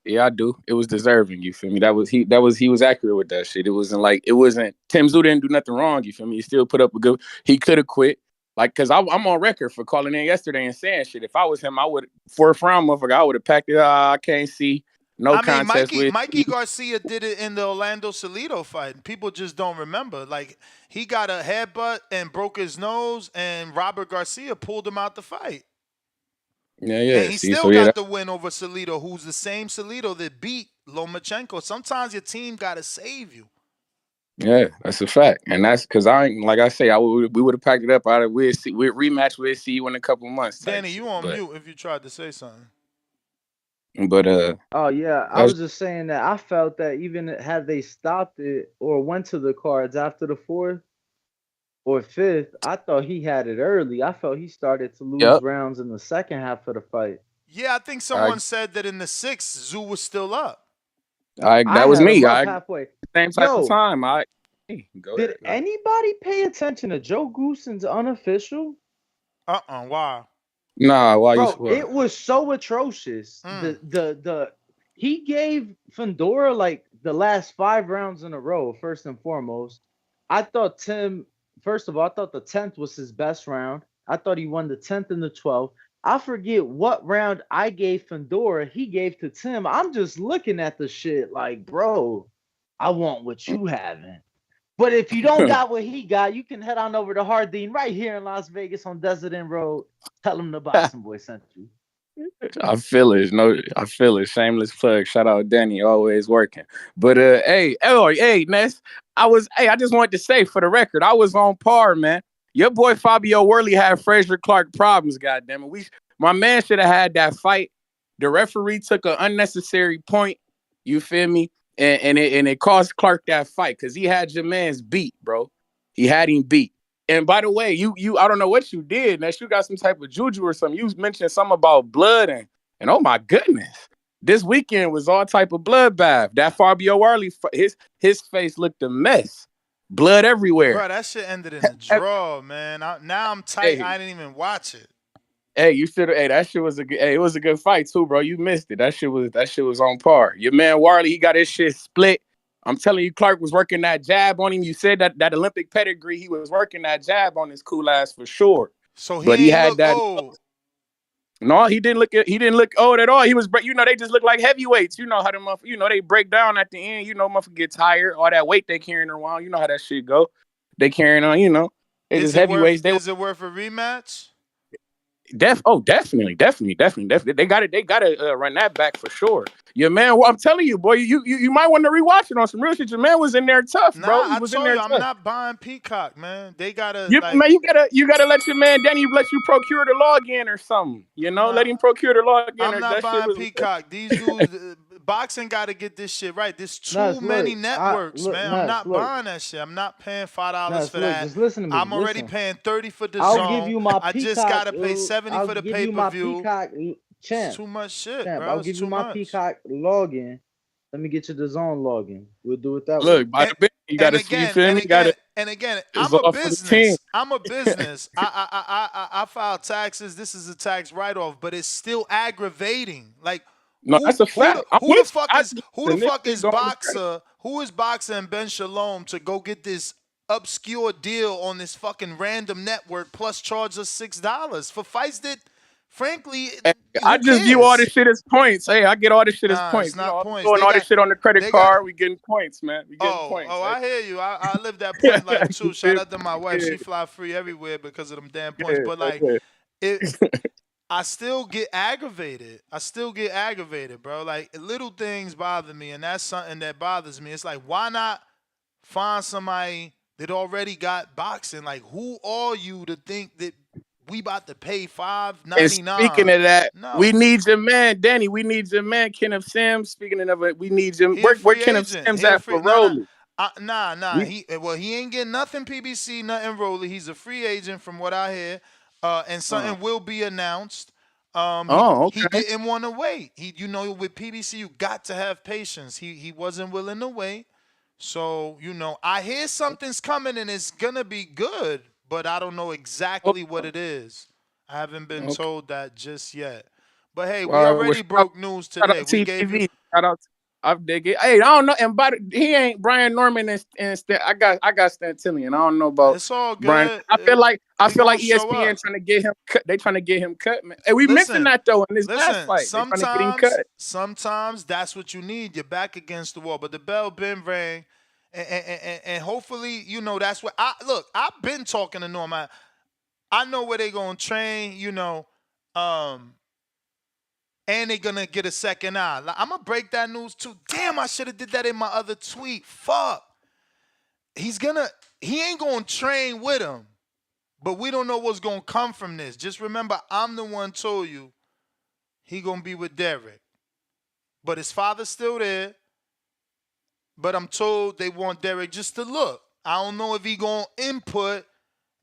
Yeah, I do. It was deserving. You feel me? That was he. That was he was accurate with that shit. It wasn't like it wasn't. Tim Zoo didn't do nothing wrong. You feel me? He still put up a good. He could have quit. Like, cause I'm on record for calling in yesterday and saying shit. If I was him, I would fourth round motherfucker. I would have packed it. I can't see no I mean, contest with. Mikey Garcia did it in the Orlando Salido fight. People just don't remember. Like he got a headbutt and broke his nose, and Robert Garcia pulled him out the fight. Yeah, And yeah. he See, still so yeah, got the win over Salido, who's the same Salido that beat Lomachenko. Sometimes your team gotta save you. yeah, that's a fact, and that's because I ain't like I say we would have packed it up. We'd see we'd rematch. We'd see you in a couple months type Danny, shit. you on mute if you tried to say something. But Oh yeah, I that's was just saying that I felt that even had they stopped it or went to the cards after the fourth or fifth, I thought he had it early. I felt he started to lose yep. rounds in the second half of the fight. Yeah, I think I someone said that in the sixth, Zoo was still up. I that was had him me. up I halfway. same type of Yo, time. Hey, go did ahead. Go ahead. anybody pay attention to Joe Gooson's unofficial? Why? Nah, why you Bro, what? it was so atrocious. The he gave Fundora like the last 5 rounds in a row. First and foremost, I thought Tim. First of all, I thought the 10th was his best round. I thought he won the 10th and the 12th. I forget what round I gave Fundora. He gave to Tim. I'm just looking at the shit like, bro, I want what you having. But if you don't got what he got, you can head on over to Hardin right here in Las Vegas on Desert Inn Road. Tell him the Boxing Boy sent you. I feel it. No, I feel it. Shameless plug. Shout out Danny, always working. But hey, Ness. I just wanted to say for the record, I was on par, man. Your boy Fabio Worley had Fraser Clark problems, goddamn it. My man should have had that fight. The referee took an unnecessary point. You feel me? And it cost Clark that fight because he had your man's beat, bro. He had him beat. And by the way, you I don't know what you did, Ness. You got some type of juju or something. You mentioned something about blood and oh my goodness. This weekend was all type of bloodbath. That Fabio Worley, his face looked a mess. Blood everywhere. Bro, that shit ended in a draw, man. Now I'm tight. Hey, I didn't even watch it. hey, you should have. Hey, that shit was a good. Hey, it was a good fight too, bro. You missed it. That shit was on par. Your man Warley, he got his shit split. I'm telling you, Clark was working that jab on him. You said that Olympic pedigree, he was working that jab on his cool ass for sure. So he But he ain't had look that. old. No, he didn't look old at all. He was, they just look like heavyweights. You know how they break down at the end. Motherfucker get tired. All that weight they carrying around. You know how that shit go. They carrying on. They just Is it worth heavyweights. They is it worth a rematch? definitely. They got it. They got to run that back for sure. Your man, well, I'm telling you, boy, you might want to rewatch it on some real shit. Your man was in there tough, bro. Nah, He I was in told there you I'm tough. not buying Peacock, man. They gotta You like man, you gotta let your man Danny let you procure the login or something. Let nah. him procure the login I'm or not that shit buying was. Peacock. These dudes, boxing got to get this shit right. There's too Nuts, many look, networks, man. I'm Nuts, not look, buying that shit. I'm not paying $5 Nuts, for look. that. Just listen to me. I'm already Listen, paying 30 for the I'll give zone. you my I just Peacock. gotta pay 70 I'll for the give pay you per my view. Peacock It's champ. too much shit, Champ, bro. I'll It's give you too my much. Peacock login. Let me get you the zone login. We'll do it that way. Look, by the bit, you And gotta see. You again, feel and me? You gotta. again, and again, It's I'm a all for the team. business. I'm a business. I file taxes. This is a tax write-off, but it's still aggravating. Like No, that's a fact. I'm who the with you. fuck is who the Listen, this fuck shit is going to credit. boxer? Who is boxer and Ben Shalom to go get this obscure deal on this fucking random network plus charge us $6 for fights that, frankly, Hey, I who just view all this cares? shit as points. Hey, I get all this shit as Nah, it's points. not I'm points. doing all this shit on the credit They got card. We getting points, man. We getting points. Oh, Hey. I hear you. I live that point life too. You Shout feel out to my me? wife. Yeah, She fly free everywhere because of them damn points. yeah, But like, yeah. it, I still get aggravated. I still get aggravated, bro. Like little things bother me, and that's something that bothers me. It's like, why not find somebody that already got boxing? Like, who are you to think that we about to pay And $5.99? speaking of that, we No, need your man, Danny. We need your man, Kenneth Sims. Speaking of it, we need him. he a Where free Kenneth agent. Sims He a at free for nah Rolly? nah. We He ain't getting nothing PBC, nothing Rolly. He's a free agent from what I hear. And uh, something will be announced. oh, He okay. didn't want to wait. With PBC you got to have patience. He wasn't willing to wait. So, I hear something's coming and it's gonna be good, but I don't know exactly what it is. I haven't been Okay. told that just yet. But hey, we Well, already broke news shout today. out We gave you. TTV. Shout out. I dig it. Hey, I don't know. And but he ain't Brian Norman and I got Stantillion. I don't know about It's all Brian. good. I He feel gonna like show ESPN up. trying to get him cut. They trying to get him cut, man. And we mentioned Listen, that though in this last listen. fight. They trying to get him cut. Sometimes that's what you need. You're back against the wall, but the bell been rang, and hopefully, that's what I look. I've been talking to Norman. I know where they gonna train. And they gonna get a second eye. I'm gonna break that news too. Damn, I should have did that in my other tweet. Fuck. He ain't gonna train with him. But we don't know what's gonna come from this. Just remember, I'm the one told you he gonna be with Derek. But his father's still there. But I'm told they want Derek just to look. I don't know if he gonna input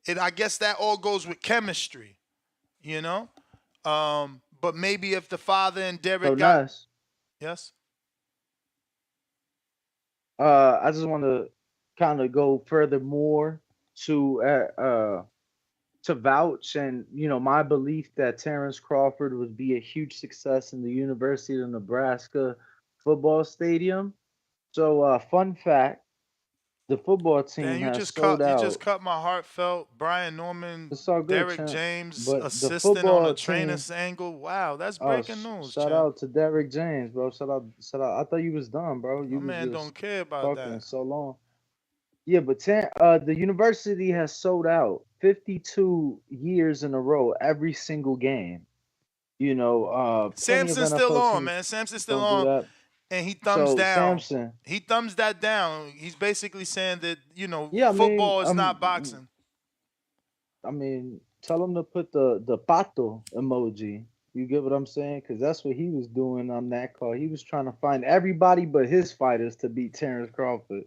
it. I guess that all goes with chemistry, you know? But maybe if the father and So Derek got Ness, yes. I just want to kind of go furthermore to to vouch and my belief that Terrence Crawford would be a huge success in the University of Nebraska football stadium. So fun fact, the football Damn, team has sold you just out. cut my heartfelt. Brian Norman, It's all good, Derek champ. James But the assisting on a football team, trainer's angle. Wow, that's oh, breaking news, shout champ. out to Derrick James, bro. Shout out. I thought you was done, bro. My You was man just don't care about talking that. so long. Yeah, but the university has sold out 52 years in a row, every single game. Plenty of Samson's still NFL on, teams man. Samson's still don't do on, that. and he thumbs So down. Samson, He thumbs that down. He's basically saying that yeah, football is not boxing. tell him to put the pato emoji. You get what I'm saying? Because that's what he was doing on that call. He was trying to find everybody but his fighters to beat Terrence Crawford.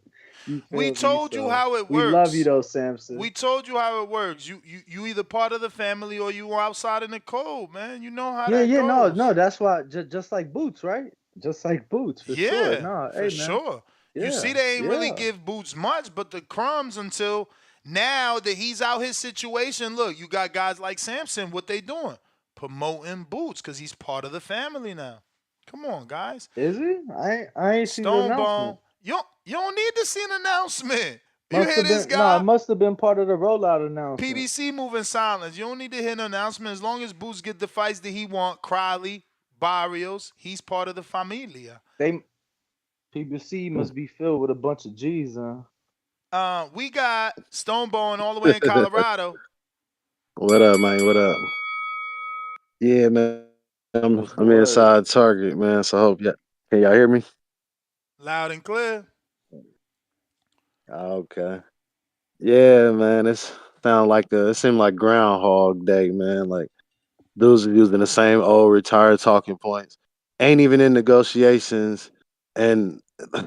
You We feel me? told you So how it we love you works. though, Samson. We told you how it works. You either part of the family or you outside in the cold, man. You know how Yeah, that yeah, no, goes. no, that's why just like Boots, right? Just like Boots, for sure. Yeah, No, for hey man. sure. You see, Yeah, they ain't really yeah. give Boots much, but the crumbs until now that he's out his situation. Look, you got guys like Samson. What they doing? Promoting Boots because he's part of the family now. Come on, guys. Is he? I ain't see the announcement. Stonebone. You don't need to see an announcement. You Must hear have this been no, it guy? must have been part of the rollout announcement. PBC moving silence. You don't need to hear an announcement as long as Boots get the fights that he want. Crowley, Barrios, he's part of the familia. They PBC must be filled with a bunch of G's, huh? We got Stonebone all the way in Colorado. What up, man? What up? Yeah, man. What's the I'm word? inside Target, man. So I hope y'all can y'all hear me? Loud and clear. Okay. Yeah, man. It seemed like Groundhog Day, man. Like dudes are using the same old retired talking points. Ain't even in negotiations and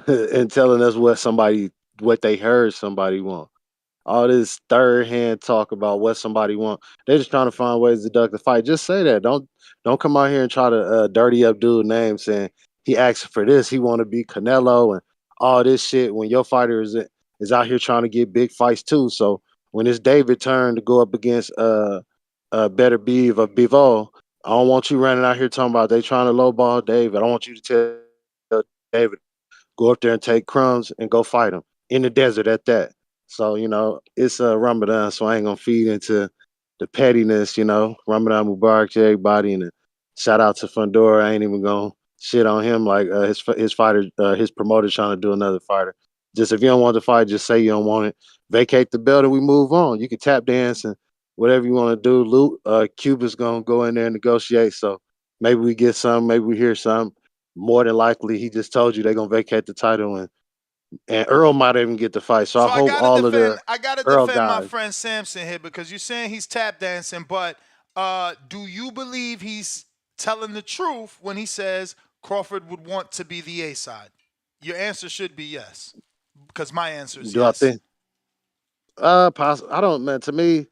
and telling us what they heard somebody want. All this third hand talk about what somebody want. They're just trying to find ways to duck the fight. Just say that. Don't come out here and try to dirty up dude's name saying he asked for this. He want to be Canelo and all this shit. When your fighter is out here trying to get big fights too. So when it's David turn to go up against Better Beeve of Bivol, I don't want you running out here talking about they trying to lowball David. I don't want you to tell David go up there and take crumbs and go fight him in the desert at that. So, it's Ramadan, so I ain't gonna feed into the pettiness, Ramadan Mubarak to everybody and shout out to Fundora. I ain't even gonna shit on him like his fighter, his promoter trying to do another fighter. Just if you don't want the fight, just say you don't want it. Vacate the belt and we move on. You can tap dance and whatever you want to do. Cuba's gonna go in there and negotiate. So maybe we get some, maybe we hear some. More than likely, he just told you they're gonna vacate the title and Earl might even get the fight. So I So hope all of the I gotta Earl defend my guys. friend Samson here because you're saying he's tap dancing, but do you believe he's telling the truth when he says Crawford would want to be the A side? Your answer should be yes, because my answer is Do I yes. think? I don't, man. To me,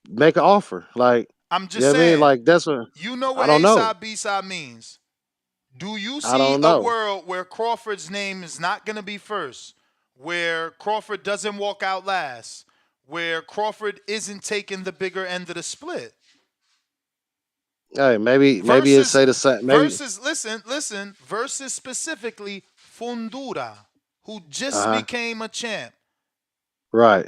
make an offer. Like, I'm you just know what I mean? saying, Like that's what you know I what don't A know. side, B side means. Do you I see don't a know. world where Crawford's name is not going to be first, where Crawford doesn't walk out last, where Crawford isn't taking the bigger end of the split. Hey, maybe it Versus say the same. Maybe versus specifically Fundura, who just uh huh. became a champ. Right.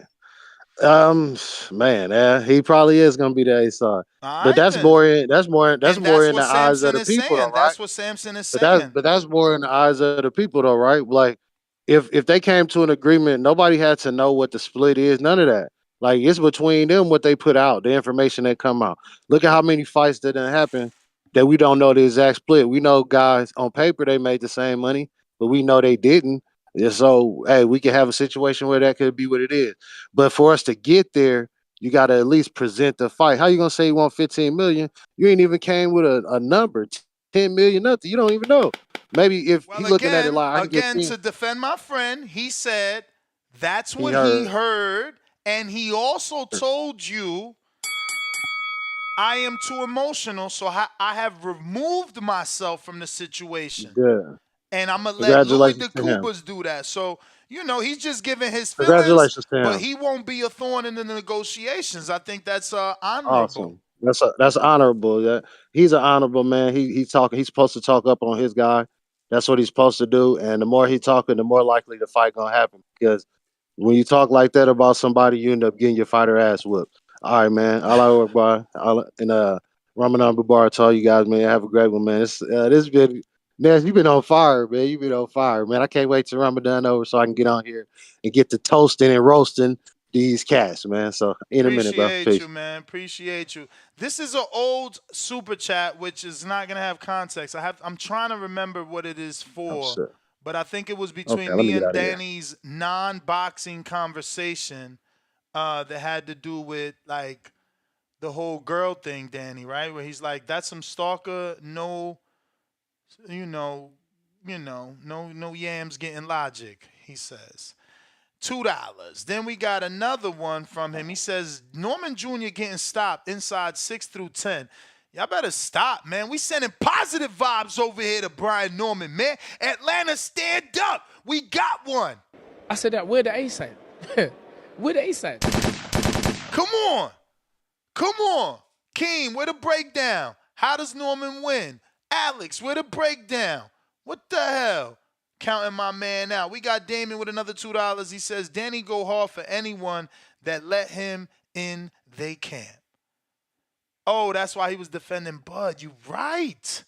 Man, he probably is gonna be the A side, All but right then. that's And more that's in what the eyes of Samson the is people, though, saying. right? That's what Samson is But that's saying. more in the eyes of the people, though, right? Like, if they came to an agreement, nobody had to know what the split is. None of that. Like, it's between them what they put out, the information that come out. Look at how many fights that didn't happen that we don't know the exact split. We know guys on paper they made the same money, but we know they didn't. And so, hey, we can have a situation where that could be what it is. But for us to get there, you got to at least present the fight. How you gonna say you want 15 million? You ain't even came with a number, 10 million, nothing. You don't even know. Maybe if Well, he looking at it again, like I can get 10, to defend my friend, he said that's he what he heard. heard, and he also told you I am too emotional, so I have removed myself from the situation. Good. And I'm going to let Louis Congratulations to him. DeCubas do that. So, he's just giving his feelings, Congratulations to but him. he won't be a thorn in the negotiations. I think that's honorable. Awesome. That's honorable. That he's an honorable man. He's talking. He's supposed to talk up on his guy. That's what he's supposed to do. And the more he talking, the more likely the fight gonna happen. Because when you talk like that about somebody, you end up getting your fighter ass whooped. All right, man. Allah Akbar. And Ramadan Bubar, tell you guys, man, have a great one, man. This been Ness, you've been on fire, man. You've been on fire, man. I can't wait till Ramadan over so I can get on here and get to toasting and roasting these cats, man. So in a minute, bro. Appreciate you, Peace. man. Appreciate you. This is an old super chat, which is not gonna have context. I'm trying to remember what it is Oh for, shit. but I think it was Okay, between let me me get and out of here. Danny's non-boxing conversation that had to do with like the whole girl thing, Danny, right? Where he's like, "That's some stalker, no, you know, no yams getting logic." He says. $2. Then we got another one from him. He says Norman Jr. getting stopped inside 6 through 10. Y'all better stop, man. We sending positive vibes over here to Brian Norman, man. Atlanta, stand up. We got one. I said that. Where the ace at? Where the ace at? Come on. Come on. Keem, where the breakdown? How does Norman win? Alex, where the breakdown? What the hell? Counting my man out. We got Damon with another $2. He says, Danny go hard for anyone that let him in they camp. Oh, that's why he was defending Bud. You right.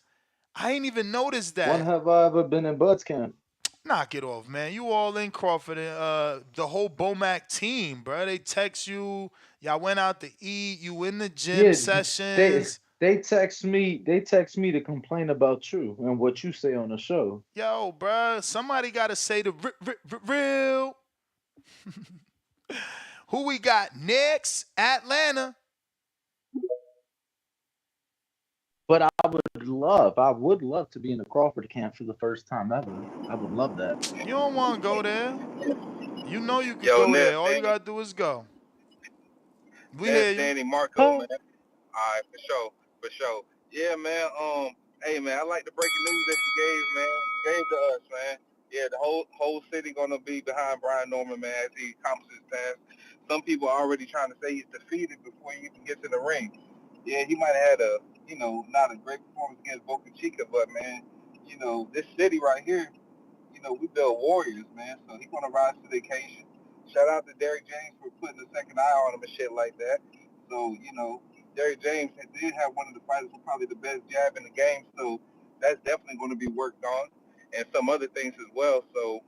I ain't even noticed When that. have I ever been in Bud's camp? Knock it off, man. You all in Crawford and the whole Bomac team, bro. They text you. Y'all went out to eat. You in the gym Yeah, they sessions. they text me. They text me to complain about you and what you say on the show. Yo, bro, somebody got to say the real. Who we got next? Atlanta. But I would love to be in the Crawford camp for the first time ever. I would love that. You don't want to go there. You know you could Yo, go Ness, there. All you Danny, got to do is go. We Ness, hear you. Danny, Marco, Huh? man. All right, for sure, for sure. Yeah, man. Hey, man, I like the breaking news that you gave to us, man. Yeah, the whole city gonna be behind Brian Norman, man, as he accomplishes his task. Some people are already trying to say he's defeated before he even gets in the ring. Yeah, he might have had not a great performance against Boca Chica, but man, this city right here, we build warriors, man. So he's gonna rise to the occasion. Shout out to Derrick James for putting a second eye on him and shit like that. So, Derrick James did have one of the fighters with probably the best jab in the game. So that's definitely going to be worked on, and some other things as well. So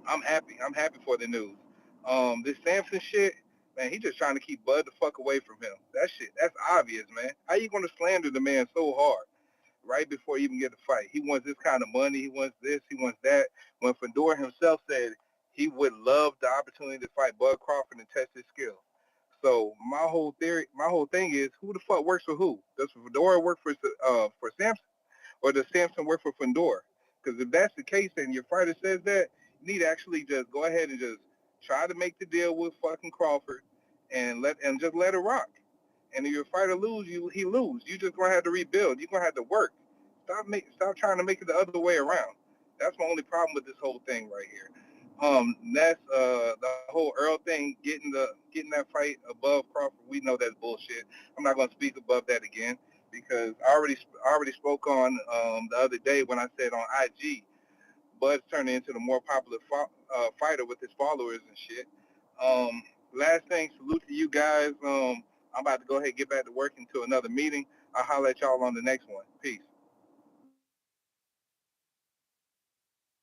I'm happy. I'm happy for the news. This Samson shit, man, he just trying to keep Bud the fuck away from him. That shit, that's obvious, man. How you gonna slander the man so hard right before you even get a fight? He wants this kind of money. He wants this. He wants that. When Fundora himself said he would love the opportunity to fight Bud Crawford and test his skill. So my whole thing is, who the fuck works for who? Does Fundora work for Samson, or does Samson work for Fundora? Because if that's the case, and your fighter says that, you need to actually just go ahead and just try to make the deal with fucking Crawford, and just let it rock. And if your fighter lose, he lose. You just gonna have to rebuild. You're gonna have to work. Stop trying to make it the other way around. That's my only problem with this whole thing right here. That's the whole Earl thing, getting that fight above Crawford. We know that's bullshit. I'm not gonna speak above that again because I already spoke on the other day when I said on IG, Bud's turning into the more popular fighter with his followers and shit. Last thing, salute to you guys. I'm about to go ahead and get back to work until another meeting. I'll holler at y'all on the next one. Peace.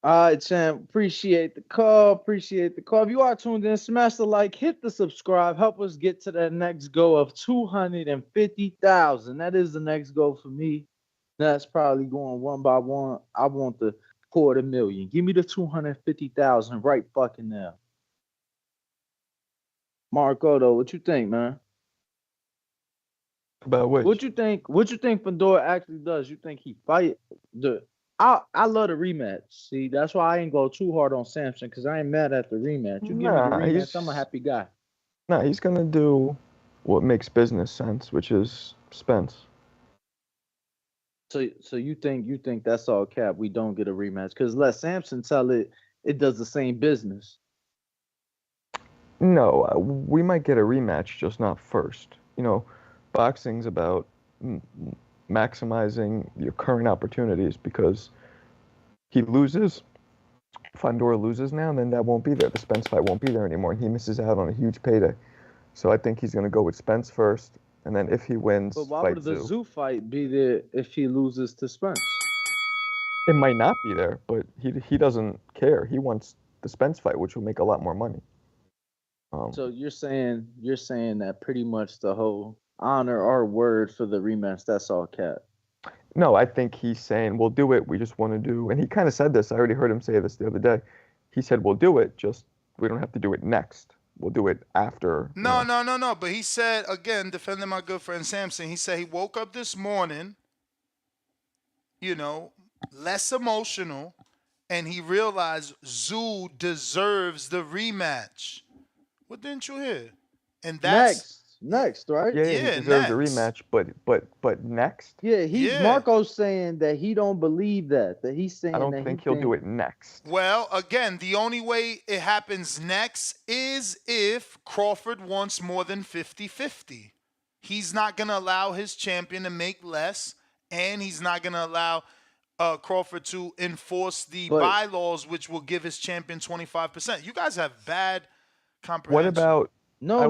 All right, champ. Appreciate the call. Appreciate the call. If you are tuned in, smash the like, hit the subscribe. Help us get to that next goal of 250,000. That is the next goal for me. That's probably going one by one. I want the 250,000. Give me the 250,000 right fucking now. Marco, though, what you think, man? About which? What you think? What you think Fundora actually does? You think he fight the? I love the rematch. See, that's why I ain't go too hard on Samson because I ain't mad at the rematch. You give me the Nah, rematch, I'm a happy guy. Nah, he's gonna do what makes business sense, which is Spence. So you think that's all cap? We don't get a rematch because let Samson tell it. It does the same business. No, we might get a rematch, just not first. You know, boxing's about maximizing your current opportunities because he loses, Fundora loses now, and then that won't be there. The Spence fight won't be there anymore, and he misses out on a huge payday. So I think he's going to go with Spence first, and then if he wins, But why fight would the Zoo. Zoo fight be there if he loses to Spence? It might not be there, but he doesn't care. He wants the Spence fight, which will make a lot more money. So you're saying that pretty much the whole honor our word for the rematch. That's all cap. No, I think he's saying we'll do it. We just want to do, and he kind of said this. I already heard him say this the other day. He said we'll do it, just we don't have to do it next. We'll do it after. No. But he said again, defending my good friend Samson. He said he woke up this morning, less emotional, and he realized Zoo deserves the rematch. What didn't you hear? And that's next, right? Yeah, he deserves a rematch, but next. Yeah, Marco's saying that he don't believe that. That he's saying I don't that think he'll do it next. Well, again, the only way it happens next is if Crawford wants more than 50-50. He's not going to allow his champion to make less, and he's not going to allow Crawford to enforce the bylaws, which will give his champion 25%. You guys have bad comprehension. What about? No.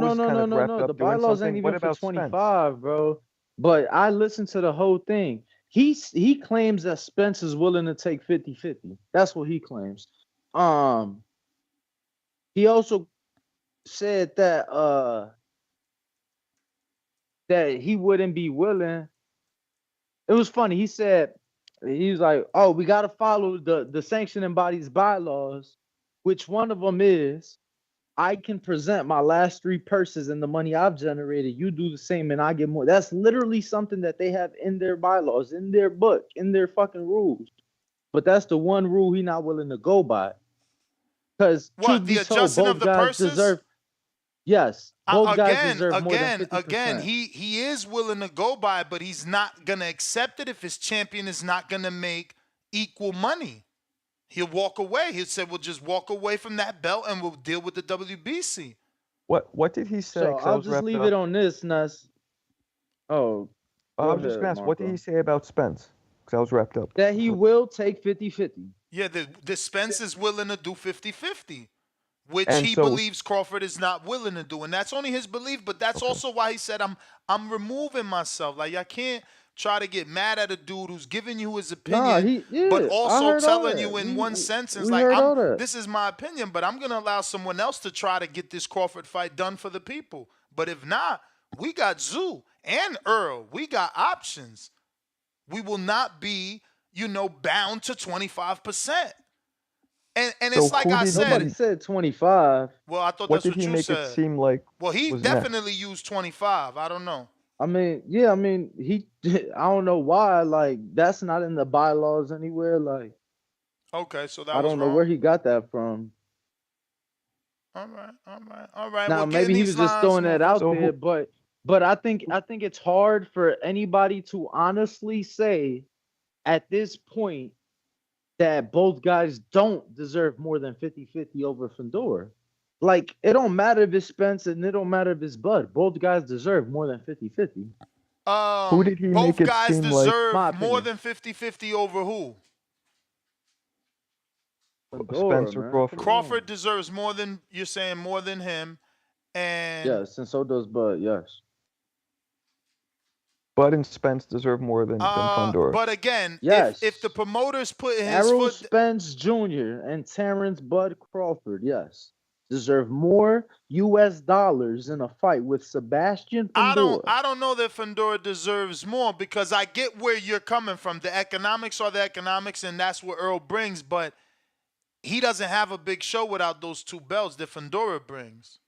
The bylaws ain't even for 25, bro. But I listened to the whole thing. He claims that Spence is willing to take 50-50. That's what he claims. He also said that he wouldn't be willing. It was funny. He was like, "Oh, we got to follow the sanctioning body's bylaws, which one of them is I can present my last 3 purses and the money I've generated. You do the same and I get more." That's literally something that they have in their bylaws, in their book, in their fucking rules. But that's the one rule he's not willing to go by. Because truth be told, both guys deserve. Yes, both guys deserve more than 50%. Again, he is willing to go by, but he's not gonna accept it if his champion is not gonna make equal money. He'll walk away. He said, "We'll just walk away from that belt and we'll deal with the WBC." What did he say? So I'll just leave it on this, Nuss. Oh, I was just gonna ask, what did he say about Spence? Because I was wrapped up. That he will take 50-50. Yeah, the Spence is willing to do 50-50, which he believes Crawford is not willing to do, and that's only his belief. But that's also why he said, "I'm removing myself. Like I can't try to get mad at a dude who's giving you his opinion, but also telling you in one sentence, like this is my opinion, but I'm gonna allow someone else to try to get this Crawford fight done for the people. But if not, we got Zoo and Earl. We got options. We will not be, bound to 25%. And it's like I said. Nobody said 25. Well, I thought that's what you said. What did he make it seem like? Well, he definitely used 25. I don't know. I mean, he. I don't know why. Like that's not in the bylaws anywhere. Like. Okay, so that I don't know where he got that from. All right. Now maybe he was just throwing that out there, but I think it's hard for anybody to honestly say at this point that both guys don't deserve more than 50-50 over Fundora. Like, it don't matter if it's Spence and it don't matter if it's Bud. Both guys deserve more than 50-50. Who did he make Both it guys seem like? deserve My more opinion. than 50-50 over who? Fundora, Spence or man. Crawford? Come Crawford on. deserves more than you're saying, more than him, and Yes, and so does Bud, yes. Bud and Spence deserve more than Fundora. but again, if the Yes. promoters put his Errol foot, Spence Jr. and Terrence Bud Crawford, yes, deserve more US dollars in a fight with Sebastian Fundora. I don't know that Fundora deserves more because I get where you're coming from. The economics are the economics, and that's what Earl brings. But he doesn't have a big show without those two belts that Fundora brings.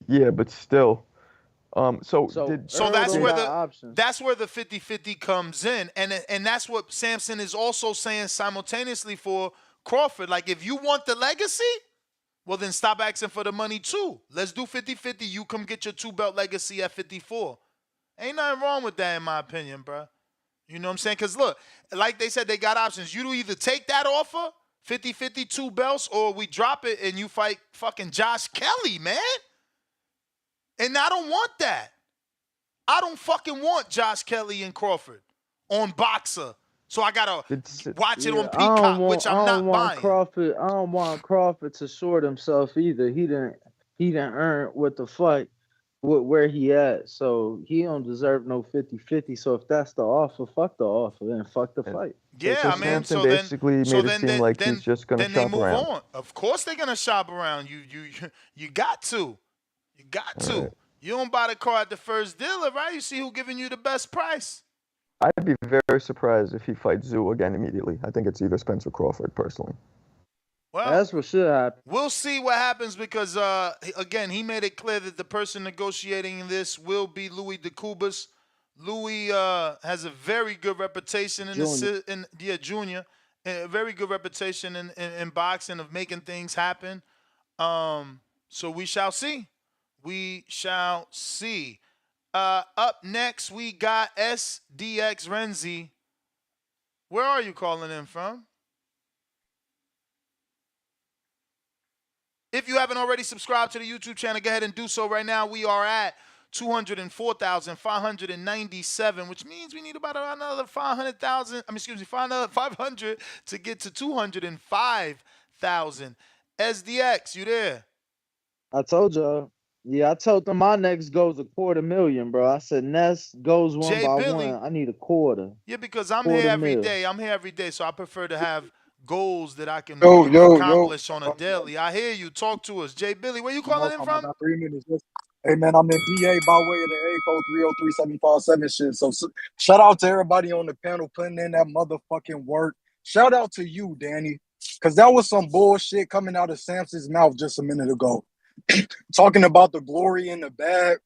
Yeah, but still. So So did So Earl that's don't where got the options. that's where the 50-50 comes in. And that's what Samson is also saying simultaneously for Crawford. Like, if you want the legacy, well, then stop asking for the money too. Let's do 50-50. You come get your two-belt legacy at 54. Ain't nothing wrong with that, in my opinion, bro. You know what I'm saying? Because, look, like they said, they got options. You do either take that offer, 50-50, two belts, or we drop it and you fight fucking Josh Kelly, man. And I don't want that. I don't fucking want Josh Kelly and Crawford on Boxer. So I got to watch it on Yeah, Peacock, which I'm not buying. Crawford. I don't want Crawford to short himself either. He didn't earn with the fight where he at. So he don't deserve no 50-50. So if that's the offer, fuck the offer and fuck the fight. Yeah, so I mean, Samson basically made it seem like he's just gonna then they shop move around. on. Of course they're gonna shop around. You got to. You got to. Right. You don't buy the car at the first dealer, right? You see who giving you the best price. I'd be very surprised if he fights Zoo again immediately. I think it's either Spence or Crawford, personally. Well, That's what should happen. we'll see what happens because, again, he made it clear that the person negotiating this will be Louis DeCubas. Louis has a very good reputation Junior, a very good reputation in boxing of making things happen. So we shall see. We shall see. Up next, we got SDX Renzi. Where are you calling in from? If you haven't already subscribed to the YouTube channel, go ahead and do so right now. We are at 204,597, which means we need about another 500 to get to 205,000. SDX, you there? I told y'all. Yeah, I told them my next goal's $250,000, bro. I said next goes one Jay by Billy. one. I need a quarter. Yeah, because I'm here every $250,000. day. I'm here every day, so I prefer to have goals that I can Yo. accomplish on a daily. I hear you. Talk to us. Jay Billy, where you calling in I from? got 3 minutes. Hey man, I'm in PA by way of the A code 303757 shit. So shout out to everybody on the panel putting in that motherfucking work. Shout out to you, Danny, because that was some bullshit coming out of Samson's mouth just a minute ago. Talking about the glory in the bag.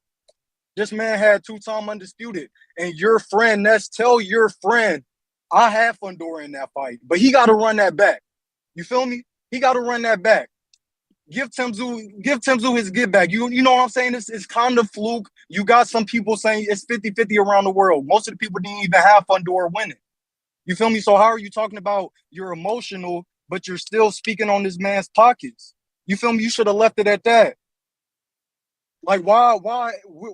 This man had 2-time undisputed. And your friend, Ness, tell your friend, I had Fundora in that fight, but he got to run that back. You feel me? He got to run that back. Give Tim Tszyu his get back. You know what I'm saying? It's kind of fluke. You got some people saying it's 50-50 around the world. Most of the people didn't even have Fundora winning. You feel me? So how are you talking about you're emotional, but you're still speaking on this man's pockets? You feel me? You should have left it at that. Like, why?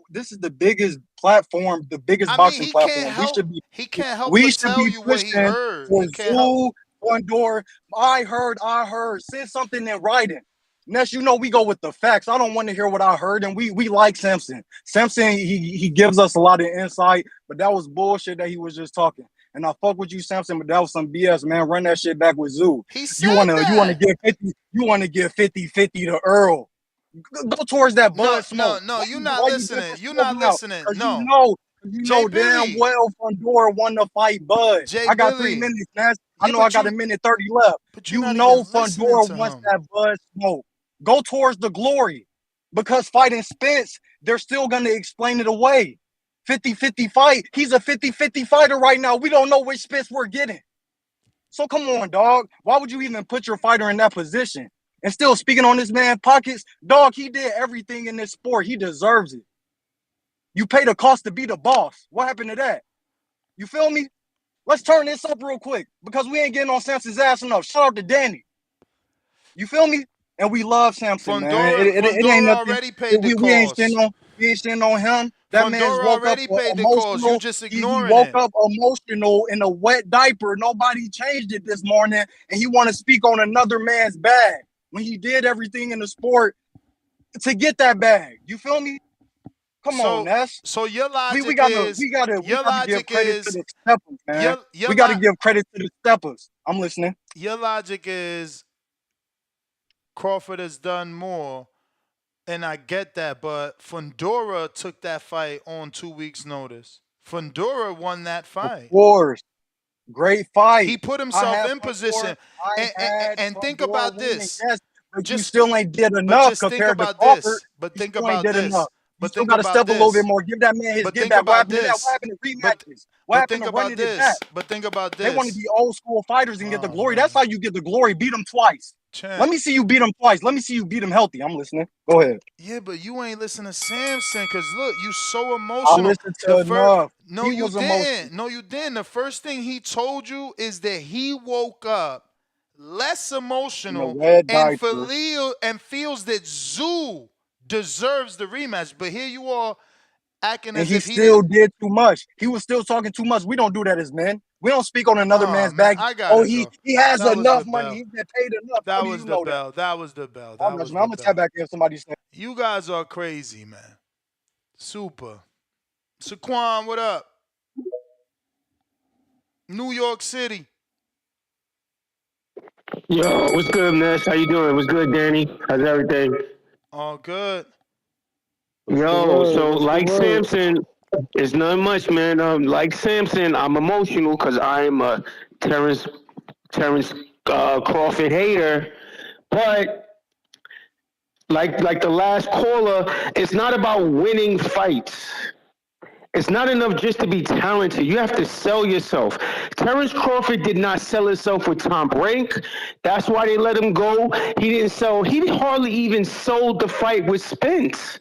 This is the biggest platform, the biggest boxing platform. He can't help We but should tell be you what he pushing heard. for He can't help. Zoo, Fundora. I heard. Send something in writing. Ness, you know we go with the facts. I don't want to hear what I heard, and we like Samson. Samson, he gives us a lot of insight, but that was bullshit that he was just talking. And I fuck with you, Samson, but that was some BS, man. Run that shit back with Zoo. He said you wanna give 50-50 to Earl. Go towards that Bud Smoke. No, you're not Why listening. You're disrespecting not now? listening. Because No. you Jay know damn Billy. well Fundora won the fight, Bud. Jay I got 3 Billy. minutes, man. I Yeah, know I but got you- 1:30 left. But you're You not know even listening Fundora to wants him. that Bud Smoke. Go towards the glory. Because fighting Spence, they're still going to explain it away. 50-50 fight. He's a 50-50 fighter right now. We don't know which Spence we're getting. So come on, dog. Why would you even put your fighter in that position? And still speaking on this man's pockets, dog, he did everything in this sport. He deserves it. You pay the cost to be the boss. What happened to that? You feel me? Let's turn this up real quick because we ain't getting on Samson's ass enough. Shout out to Danny. You feel me? And we love Samson, man. It ain't Fundora nothing. already paid the We ain't cost. standing on him. That man's Fundora woke up already paid the cost. You emotional. just He ignoring woke it. up emotional in a wet diaper. Nobody changed it this morning, and he want to speak on another man's bag when he did everything in the sport to get that bag. You feel me? Come on, Ness. So your logic We gotta give credit to is the steppers, man. We gotta give credit to the steppers. I'm listening. Your logic is Crawford has done more, and I get that, but Fundora took that fight on 2 weeks' notice. Fundora won that fight. Of course. Great fight. He put I himself had in Fundora. position. I had And think Fundora about winning, this. yes, but you still ain't did But enough just think compared to about Crawford. this. But You think still ain't about did enough. this. You But still think got to about step a little bit this. more. Give that man his But get think back. What about happened to that? this. What happened to But rematches? What but happened think to about running it back? this. But think about They want to this. be old school fighters and get the glory. man. That's how you get the glory. Beat them twice. Champ. Let me see you beat them twice. Let me see you beat them healthy. I'm listening. Go ahead. Yeah, but you ain't listening to Samson, because look, you so I emotional. listened to enough. No, He you was emotional. didn't. No, you didn't. The first thing he told you is that he woke up less In a emotional red and diaper. feels that Zoo deserves the rematch. But here you are acting And as he if he still didn't. did too much. He was still talking too much. We don't do that as men. We don't speak on another Oh man's man, bag. I Oh, gotta go. he has That was enough the money. bell. He's been paid enough. How That do was you the know that? bell. That was the bell. I'm That was gonna the tap bell. back in if somebody says. You guys are crazy, man. Super. Saquon, what up? New York City. Yo, what's good, Ness? How you doing? What's good, Danny? How's everything? All good. What's the Yo, word? so What's the like word? Samson, it's not much, man. Like Samson, I'm emotional because I am a Terrence Crawford hater. But like the last caller, it's not about winning fights. It's not enough just to be talented. You have to sell yourself. Terrence Crawford did not sell himself with Tom Brink. That's why they let him go. He didn't sell. He hardly even sold the fight with Spence.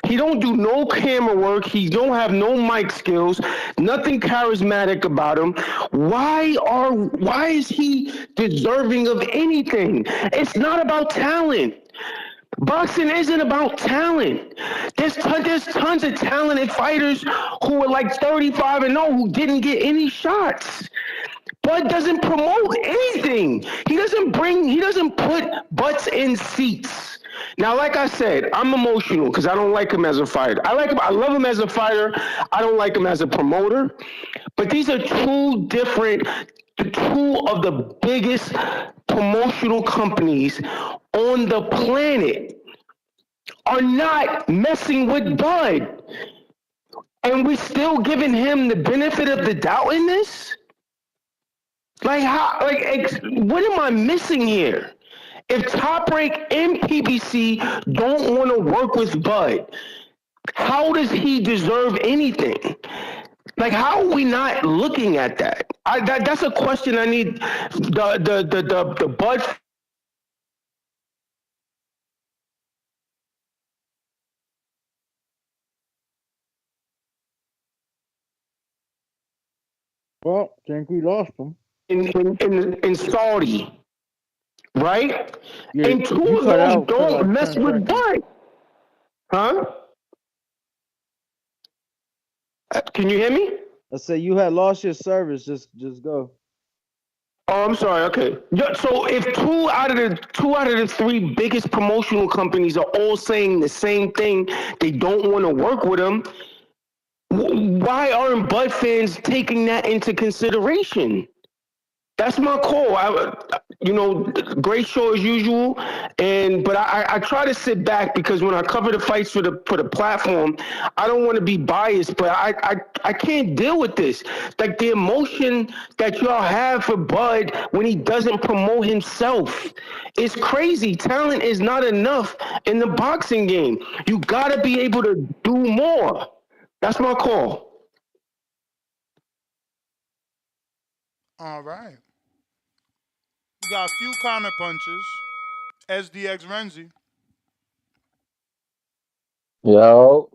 He don't do no camera work. He don't have no mic skills. Nothing charismatic about him. Why is he deserving of anything? It's not about talent. Boxing isn't about talent. There's tons of talented fighters who are like 35 and 0 who didn't get any shots. Bud doesn't promote anything. He doesn't put butts in seats. Now, like I said, I'm emotional because I don't like him as a fighter. I love him as a fighter. I don't like him as a promoter. But these are two of the biggest promotional companies on the planet are not messing with Bud. And we still giving him the benefit of the doubt in this? Like how? What am I missing here? If Top Rank and PBC don't want to work with Bud, how does he deserve anything? Like, how are we not looking at that? That's a question I need the Bud. Well, think we lost him. In Saudi, right? Yeah, And two you of cut those out for don't like mess 10 with seconds. Bud, huh? Can you hear me? I said you had lost your service. Just go. Oh, I'm sorry. Okay. Yeah, so if two out of the three biggest promotional companies are all saying the same thing, they don't want to work with them. Why aren't Bud fans taking that into consideration? That's my call. Great show as usual, but I try to sit back because when I cover the fights for the platform, I don't want to be biased, but I can't deal with this. Like the emotion that y'all have for Bud when he doesn't promote himself, it's crazy. Talent is not enough in the boxing game. You gotta be able to do more. That's my call. All right. We got a few counter punches. SDX Renzi. Yo,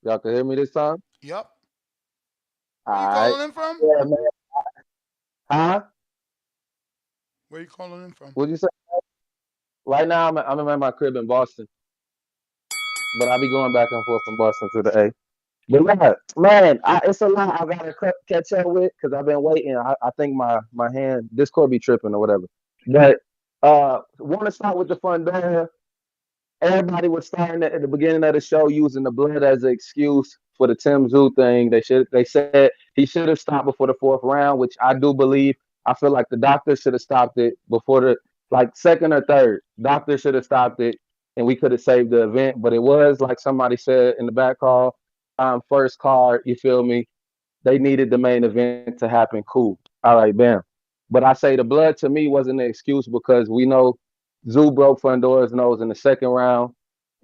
y'all can hear me this time? Yep. Where you All right. calling in from? Yeah, man. Huh? Where you calling in from? What'd you say? Right now, I'm at my crib in Boston, but I'll be going back and forth from Boston to the A. But yeah, man, it's a lot I gotta catch up with because I've been waiting. I think my hand Discord be tripping or whatever. But want to start with the Fundora. Everybody was starting at the beginning of the show using the blood as an excuse for the Tim Zoo thing. They said he should have stopped before the fourth round, which I do believe. I feel like the doctor should have stopped it before the like second or third. Doctor should have stopped it, and we could have saved the event. But it was like somebody said in the back call, first card. You feel me? They needed the main event to happen. Cool. All right, bam. But I say the blood to me wasn't an excuse because we know Zoo broke Fundora's nose in the second round,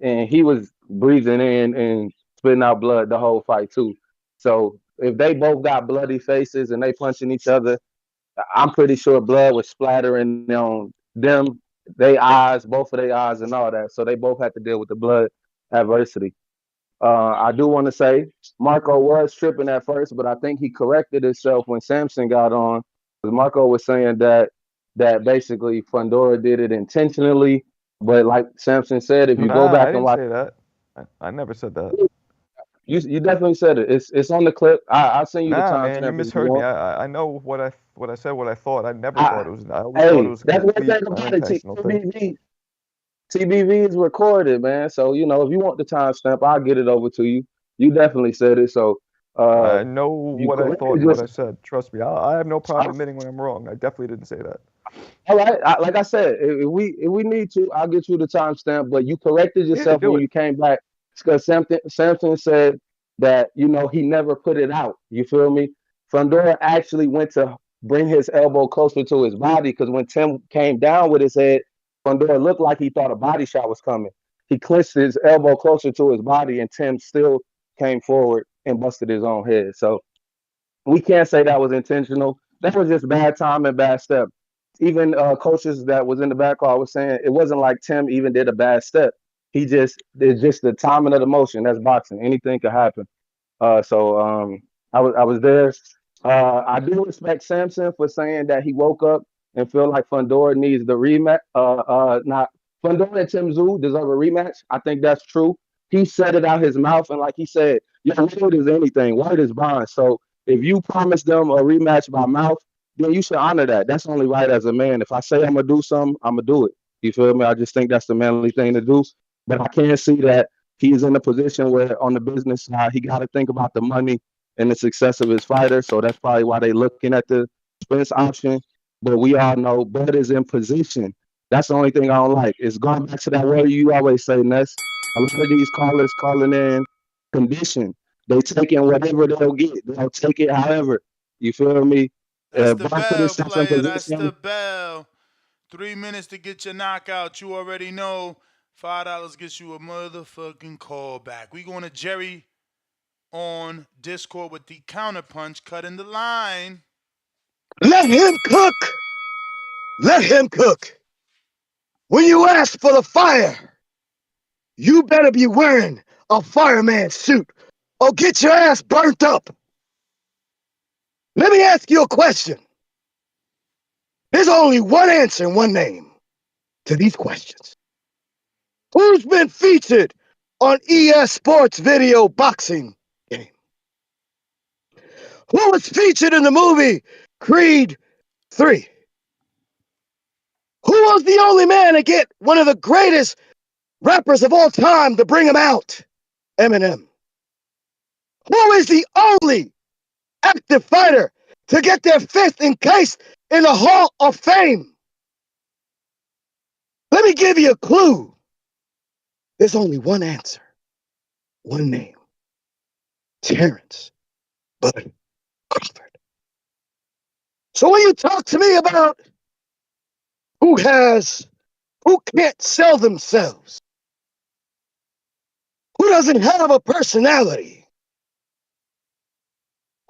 and he was breathing in and spitting out blood the whole fight too. So if they both got bloody faces and they punching each other, I'm pretty sure blood was splattering on them, their eyes, both of their eyes, and all that. So they both had to deal with the blood adversity. I do want to say Marco was tripping at first, but I think he corrected himself when Samson got on. Because Marco was saying that basically Fundora did it intentionally, but like Samson said, if you go Nah, I back and didn't watch, say that. I never said that. you definitely said it. It's on the clip. I'll send you the Nah, man, you timestamp if you misheard me. want. I know what I said, what I thought. I never thought I, it was. I always thought it hey, was a that's one complete thing about it. unintentional thing. TBV is recorded, man. So if you want the timestamp, I'll get it over to you. You definitely said it. So I know you what I thought corrected and what I yourself. said. Trust me. I have no problem admitting when I'm wrong. I definitely didn't say that. All right, like I said, if we need to, I'll get you the timestamp. But you corrected Yeah, yourself do when it. you came back because Samson said that he never put it out. You feel me? Fundora actually went to bring his elbow closer to his body because when Tim came down with his head, Fundora looked like he thought a body shot was coming. He clenched his elbow closer to his body, and Tim still came forward and busted his own head. So we can't say that was intentional. That was just bad time and bad step. Even coaches that was in the back call was saying it wasn't like Tim even did a bad step. It's just the timing of the motion. That's boxing. Anything could happen. So I was there. I do respect Samson for saying that he woke up and feel like Fundora needs the rematch. Not Fundora and Tim Zoo deserve a rematch. I think that's true. He said it out his mouth, and like he said, word is anything. Word is bond. So if you promise them a rematch by mouth, then you should honor that. That's only right as a man. If I say I'm gonna do something, I'm gonna do it. You feel me? I just think that's the manly thing to do. But I can see that he's in a position where on the business side, he got to think about the money and the success of his fighter. So that's probably why they looking at the Spence option. But we all know Bud is in position. That's the only thing I don't like. It's going back to that word you always say, Ness. A lot of these callers calling in condition. They taking whatever they'll get. They'll take it however. You feel me? That's the Bud put bell, himself in player. That's position. the bell. 3 minutes to get your knockout. You already know. $5 gets you a motherfucking call back. We going to Jerry on Discord with the counterpunch cutting the line. Let him cook. Let him cook. When you ask for the fire, you better be wearing a fireman suit or get your ass burnt up. Let me ask you a question. There's only one answer and one name to these questions. Who's been featured on ES Sports video boxing game? Who was featured in the movie Creed 3? Who was the only man to get one of the greatest rappers of all time to bring him out? Eminem. Who is the only active fighter to get their fifth encased in the Hall of Fame? Let me give you a clue. There's only one answer, one name. Terrence Bud Crawford. So when you talk to me about who can't sell themselves, who doesn't have a personality,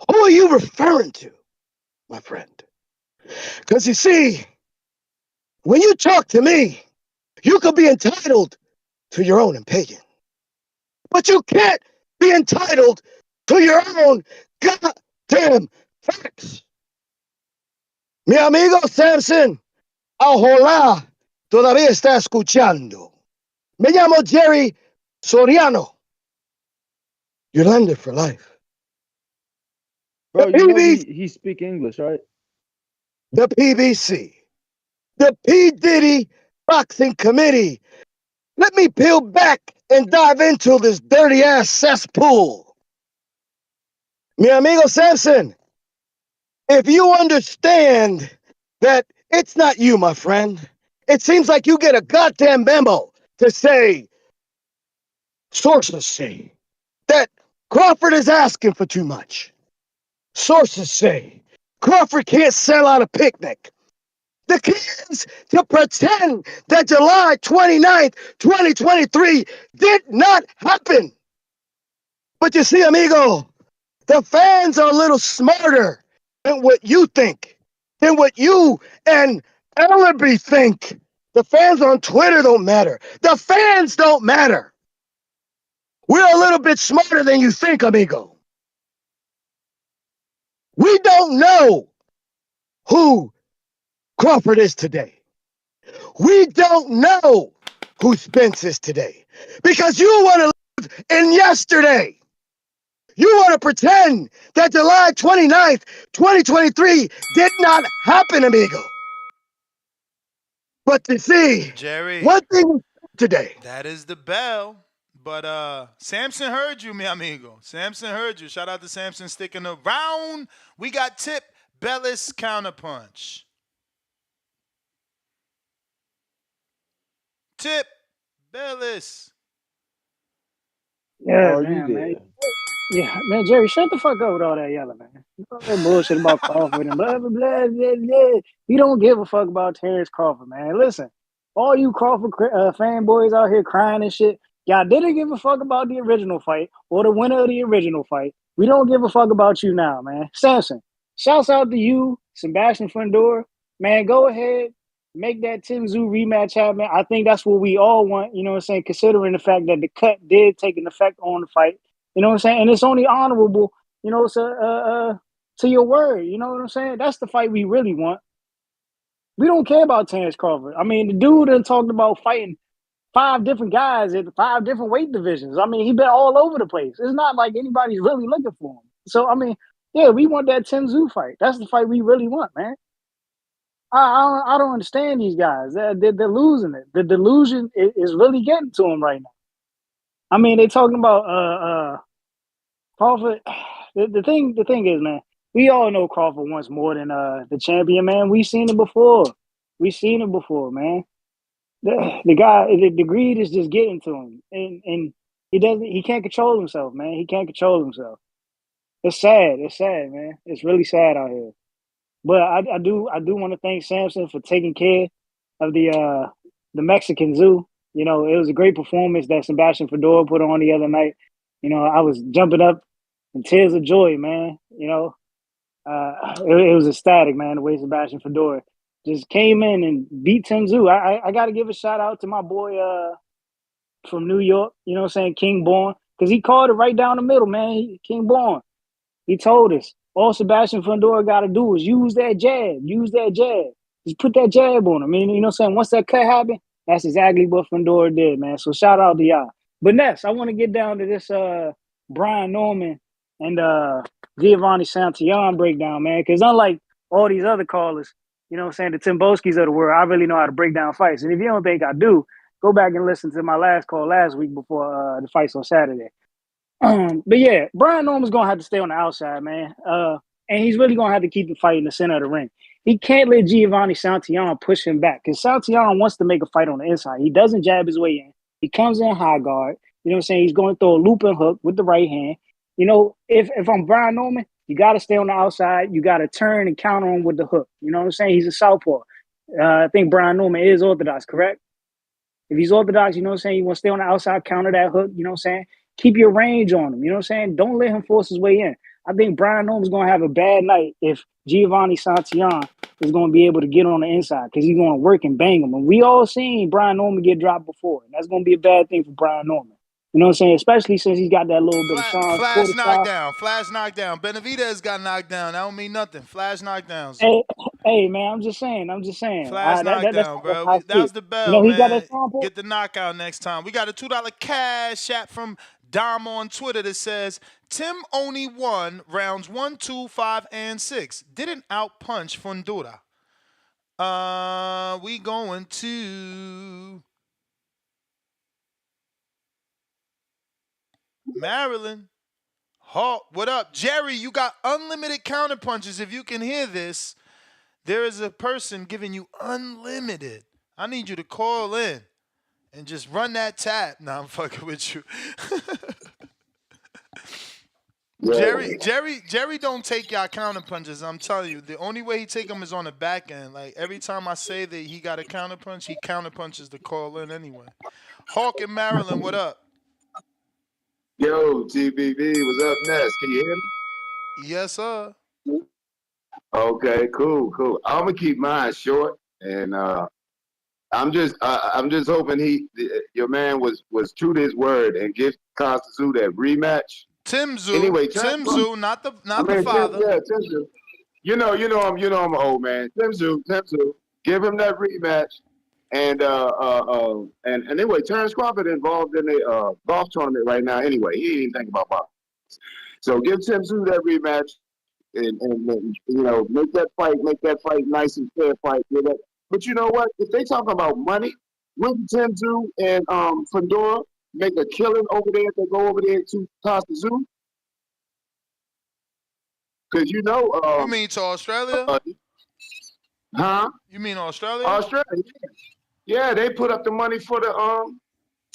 who are you referring to, my friend? Because you see, when you talk to me, you could be entitled to your own opinion, but you can't be entitled to your own damn facts. Mi amigo Samson, ojalá todavía está escuchando. Me llamo Jerry Soriano. Yolanda for life. Bro, The you know PBC, he speak English, right? the PBC, the P. Diddy Boxing Committee. Let me peel back and dive into this dirty ass cesspool. Mi amigo Samson, if you understand that it's not you, my friend, it seems like you get a goddamn memo to say, sources say that Crawford is asking for too much. Sources say Crawford can't sell out a picnic. The kids to pretend that July 29th, 2023 did not happen. But you see, amigo, the fans are a little smarter than what you think, than what you and Ellerby think. The fans on Twitter don't matter. The fans don't matter. We're a little bit smarter than you think, amigo. We don't know who Crawford is today. We don't know who Spence is today because you want to live in yesterday. You want to pretend that July 29th, 2023 did not happen, amigo. But to see, Jerry, one thing today. that is the bell. But Samson heard you, mi amigo. Samson heard you. Shout out to Samson sticking around. We got Tip Bellis counterpunch. Tip Bellis. Yeah, Are you damn, man. there? Yeah, man, Jerry, shut the fuck up with all that yelling, man. All that bullshit about Crawford and blah, blah, blah, blah, blah. You don't give a fuck about Terrence Crawford, man. Listen, all you Crawford fanboys out here crying and shit, y'all didn't give a fuck about the original fight or the winner of the original fight. We don't give a fuck about you now, man. Samson, shouts out to you, Sebastian Fundora. Man, go ahead, make that Tim Zoo rematch happen. I think that's what we all want, you know what I'm saying, considering the fact that the cut did take an effect on the fight. You know what I'm saying? And it's only honorable, you know, to your word. You know what I'm saying? That's the fight we really want. We don't care about Terrence Crawford. I mean, the dude done talked about fighting 5 different guys at 5 different weight divisions. I mean, he been all over the place. It's not like anybody's really looking for him. So, I mean, yeah, we want that Tim Zoo fight. That's the fight we really want, man. I don't understand these guys. They're losing it. The delusion is really getting to them right now. I mean, they talking about Crawford. The thing is, man, we all know Crawford wants more than the champion, man. We've seen it before. We've seen it before, man. The guy, the greed is just getting to him, and he can't control himself, man. He can't control himself. It's sad. It's sad, man. It's really sad out here. But I do want to thank Samson for taking care of the Mexican zoo. You know, it was a great performance that Sebastian Fundora put on the other night. You know, I was jumping up in tears of joy, man. You know, it was ecstatic, man. The way Sebastian Fundora just came in and beat Tim Zoo. I got to give a shout out to my boy from New York. You know what I'm saying, King Born, because he called it right down the middle, man. King Born. He told us all Sebastian Fundora got to do is use that jab. Use that jab. Just put that jab on him. I mean, you know what I'm saying? Once that cut happened, that's exactly what Fundora did, man. So shout out to y'all. But next, I want to get down to this Brian Norman and Giovanni Santillan breakdown, man. Because unlike all these other callers, you know what I'm saying, the Timboskis of the world, I really know how to break down fights. And if you don't think I do, go back and listen to my last call last week before the fights on Saturday. But yeah, Brian Norman's gonna have to stay on the outside, man. And he's really gonna have to keep the fight in the center of the ring. He can't let Giovanni Santillan push him back because Santillan wants to make a fight on the inside. He doesn't jab his way in. He comes in high guard. You know what I'm saying? He's going to throw a looping hook with the right hand. You know, if I'm Brian Norman, you got to stay on the outside. You got to turn and counter him with the hook. You know what I'm saying? He's a southpaw. I think Brian Norman is orthodox, correct? If he's orthodox, you know what I'm saying? You want to stay on the outside, counter that hook, you know what I'm saying? Keep your range on him, you know what I'm saying? Don't let him force his way in. I think Brian Norman's going to have a bad night if Giovanni Santillan is going to be able to get on the inside because he's going to work and bang him. And we all seen Brian Norman get dropped before, and that's going to be a bad thing for Brian Norman. You know what I'm saying? Especially since he's got that little bit of Sean Flash Porter style. knockdown. Flash knockdown. Benavidez got knocked down. That don't mean nothing. Flash knockdowns. Hey, hey, man, I'm just saying. Flash That's knockdown, bro. how I That see was it. the You bell, know, he got that man. Sean Porter. Get the knockout next time. We got a $2 cash app from Dom on Twitter that says Tim only won rounds 1, 2, 5, and 6. Didn't outpunch Fundora. We going to Maryland. Hawk, what up? Jerry, you got unlimited counter punches. If you can hear this, there is a person giving you unlimited. I need you to call in and just run that tap. Nah, I'm fucking with you. Jerry don't take y'all counter punches. I'm telling you, the only way he take them is on the back end. Like every time I say that he got a counter punch, he counter punches the call in anyway. Hawk in Maryland, what up? Yo, TBV, what's up next? Can you hear me? Yes, sir. Okay, cool. I'm gonna keep mine short, and I'm just hoping your man was true to his word and give Costa Zoo that rematch. Tim Zoo, Anyway, Tim Zoo, not the Tim, father. Tim Zoo. You know I'm an old man. Tim Zoo, give him that rematch. And anyway, Terrence Crawford involved in a golf tournament right now. Anyway, he ain't even thinking about boxing. So give Tim Zoo that rematch. And you know, make that fight nice and fair fight. But you know what? If they talk about money, wouldn't Tim Zoo and Fundora make a killing over there if they go over there to Costa Zoo? Because you know, you mean to Australia? Huh? You mean Australia? Australia. Yeah, they put up the money for the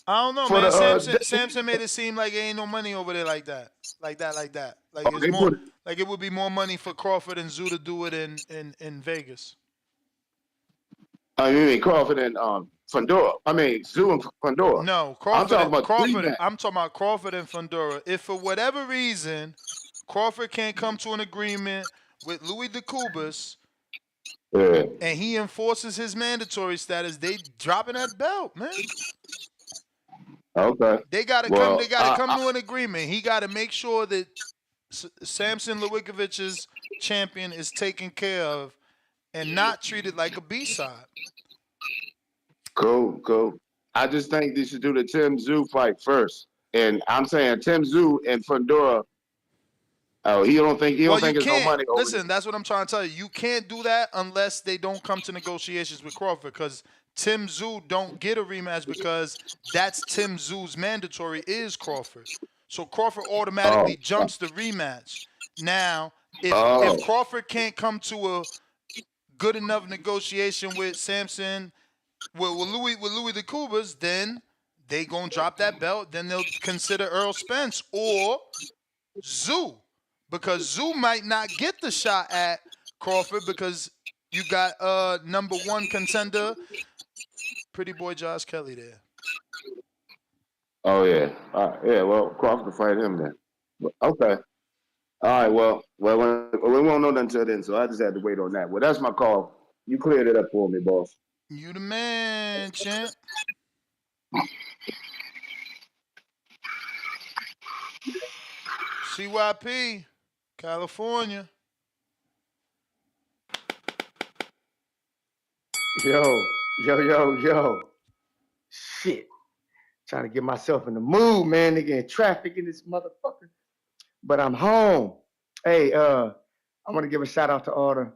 I don't know, man. Samson made it seem like there ain't no money over there like that. Like it's more like it would be more money for Crawford and Zoo to do it in Vegas. You mean Crawford and Fundora? I mean Zoo and Fundora. No, I'm talking about Crawford and Fundora. If for whatever reason Crawford can't come to an agreement with Louis DeCubas, and he enforces his mandatory status, they dropping that belt, man. Okay. They gotta come. They gotta come to an agreement. He gotta make sure that Samson Lewicovich's champion is taken care of and not treated like a B-side. Cool. I just think they should do the Tim Zoo fight first, and I'm saying Tim Zoo and Fundora. Oh, he don't think there's no money over Listen, that's what I'm trying to tell you. You can't do that unless they don't come to negotiations with Crawford, because Tim Zoo don't get a rematch because that's Tim Zoo's mandatory is Crawford. So Crawford automatically jumps the rematch. Now, if Crawford can't come to a good enough negotiation with Samson, with Louis DeCubas, then they gonna drop that belt. Then they'll consider Errol Spence or Zoo, because Zoo might not get the shot at Crawford because you got number one contender, pretty boy Josh Kelly there. Oh yeah, yeah. Well, Crawford will fight him then. Okay. All right. Well, we won't know until then, so I just had to wait on that. Well, that's my call. You cleared it up for me, boss. You the man, champ. CYP, California. Yo. Shit. Trying to get myself in the mood, man. Nigga in traffic in this motherfucker. But I'm home. Hey, I want to give a shout out to all the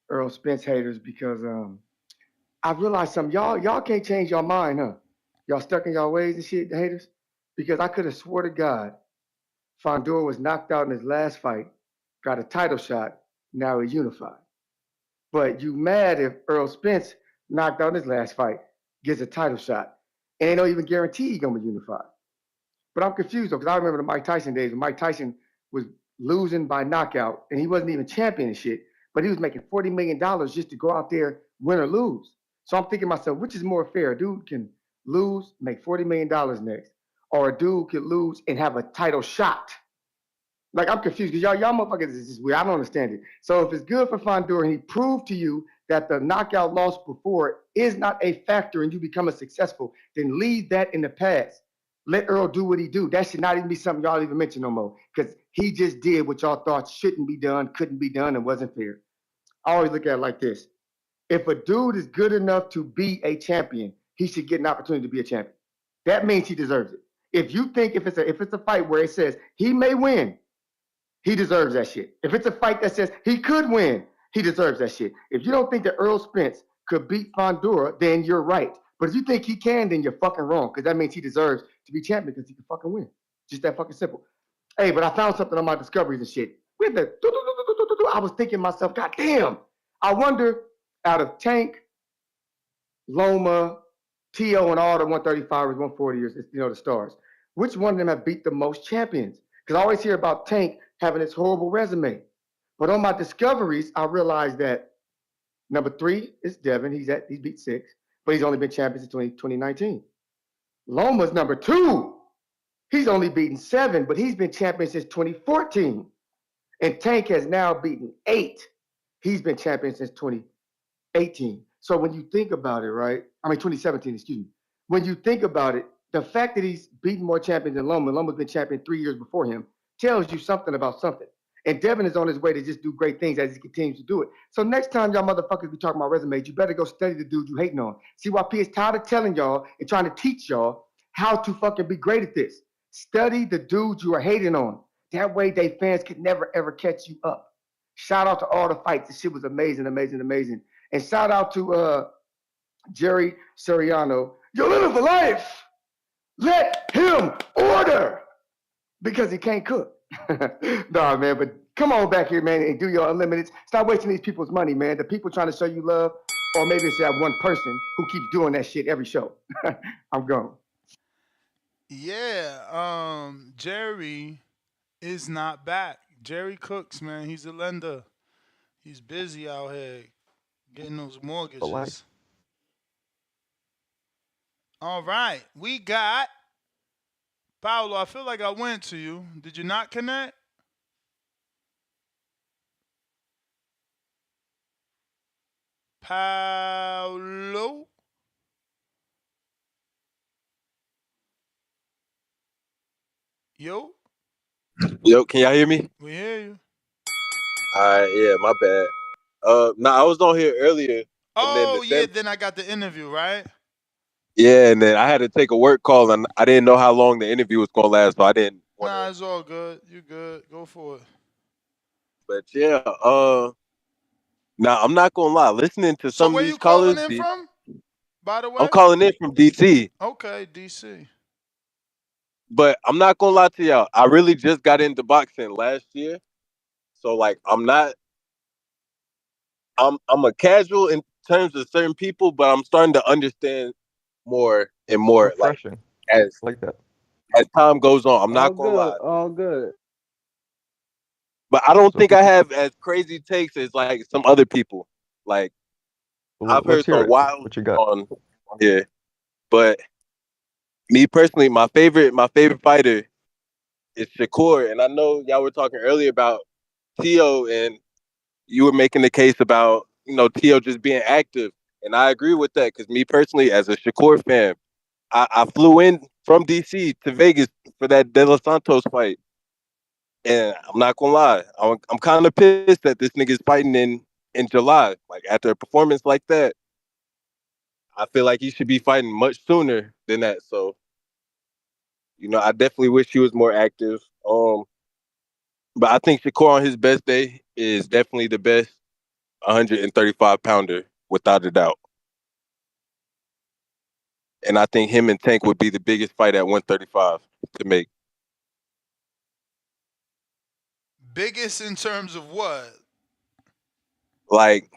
Errol Spence haters because I realized something. Y'all can't change your mind, huh? Y'all stuck in y'all ways and shit, the haters? Because I could have swore to God, Fundora was knocked out in his last fight, got a title shot, now he's unified. But you mad if Errol Spence knocked out in his last fight, gets a title shot, and they don't even guarantee he's gonna be unified. But I'm confused though, because I remember the Mike Tyson days when Mike Tyson was losing by knockout, and he wasn't even champion and shit, but he was making $40 million just to go out there, win or lose. So I'm thinking to myself, which is more fair? A dude can lose, make $40 million next, or a dude could lose and have a title shot. Like, I'm confused because y'all motherfuckers is just weird. I don't understand it. So if it's good for Fundora and he proved to you that the knockout loss before is not a factor in you becoming successful, then leave that in the past. Let Earl do what he do. That should not even be something y'all even mention no more. Because he just did what y'all thought shouldn't be done, couldn't be done, and wasn't fair. I always look at it like this. If a dude is good enough to be a champion, he should get an opportunity to be a champion. That means he deserves it. If you think if it's a fight where it says he may win, he deserves that shit. If it's a fight that says he could win, he deserves that shit. If you don't think that Errol Spence could beat Fundora, then you're right. But if you think he can, then you're fucking wrong, because that means he deserves to be champion because he can fucking win. Just that fucking simple. Hey, but I found something on my discoveries and shit. With the I was thinking to myself, God damn, I wonder out of Tank, Loma, T.O., and all the 135ers, 140ers, the stars, which one of them have beat the most champions? Because I always hear about Tank having this horrible resume. But on my discoveries, I realized that number 3 is Devin. He's beat 6, but he's only been champion since 2019. Loma's number 2. He's only beaten 7, but he's been champion since 2014. And Tank has now beaten 8. He's been champion since 2018. So when you think about it, right? 2017, excuse me. When you think about it, the fact that he's beaten more champions than Loma's been champion 3 years before him, tells you something about something. And Devin is on his way to just do great things as he continues to do it. So next time y'all motherfuckers be talking about resumes, you better go study the dude you hating on. See why P is tired of telling y'all and trying to teach y'all how to fucking be great at this. Study the dudes you are hating on. That way they fans could never ever catch you up. Shout out to all the fights. This shit was amazing, amazing, amazing. And shout out to Jerry Soriano. You're living for life. Let him order because he can't cook. Nah, man, but come on back here, man, and do your unlimited. Stop wasting these people's money, man. The people trying to show you love, or maybe it's that one person who keeps doing that shit every show. I'm gone. Yeah, Jerry is not back. Jerry Cooks, man, he's a lender. He's busy out here getting those mortgages. All right, we got Paolo. I feel like I went to you. Did you not connect? Paolo? Yo? Yo, can y'all hear me? We hear you. All right, yeah, my bad. I was on here earlier, and then Oh, yeah, then I got the interview, right? yeah, and then I had to take a work call, and I didn't know how long the interview was gonna last, so I didn't want to. Nah, it's all good. You good. Go for it. But yeah, now I'm not gonna lie. Listening to So some of where these you calling callers, in from, by the I'm way? calling in from DC. Okay, DC. But I'm not gonna lie to y'all. I really just got into boxing last year, so like I'm a casual in terms of certain people, but I'm starting to understand more and more. Like Refreshing. as Like that. as time goes on, I'm All not gonna good, lie. all good. But I don't So think I have as crazy takes as like some other people. Like I've let's heard hear some it. wild What you got? on here, but me personally, my favorite fighter is Shakur, and I know y'all were talking earlier about Tio, and you were making the case about Tio just being active, and I agree with that because me personally, as a Shakur fan, I flew in from DC to Vegas for that De Los Santos fight, and I'm not gonna lie, I'm kind of pissed that this nigga's fighting in July. Like after a performance like that, I feel like he should be fighting much sooner than that. So I definitely wish he was more active. But I think Shakur on his best day is definitely the best 135 pounder without a doubt. And I think him and Tank would be the biggest fight at 135 to make. Biggest in terms of what? Like,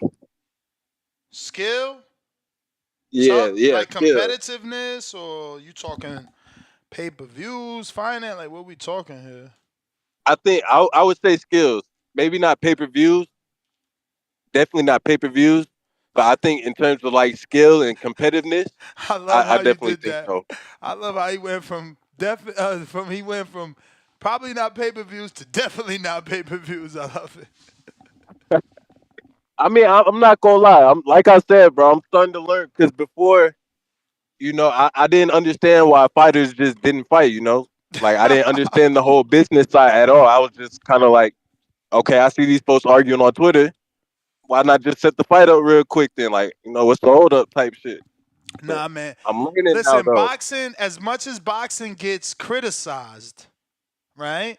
Skill? yeah, Like skill. competitiveness, or you talking pay-per-views, finance? Like what we talking here? I think I would say skills. Maybe not pay-per-views. Definitely not pay-per-views. But I think in terms of like skill and competitiveness, I love I how you definitely did think that. so. I love how he went from probably not pay-per-views to definitely not pay-per-views. I love it. I mean, I'm not gonna lie. I'm like I said, bro. I'm starting to learn because before, I didn't understand why fighters just didn't fight. Like I didn't understand the whole business side at all. I was just kind of like, okay, I see these folks arguing on Twitter. Why not just set the fight up real quick then? Like, what's the hold up type shit? But Nah, man. I'm learning now Listen, though. boxing, as much as boxing gets criticized, right?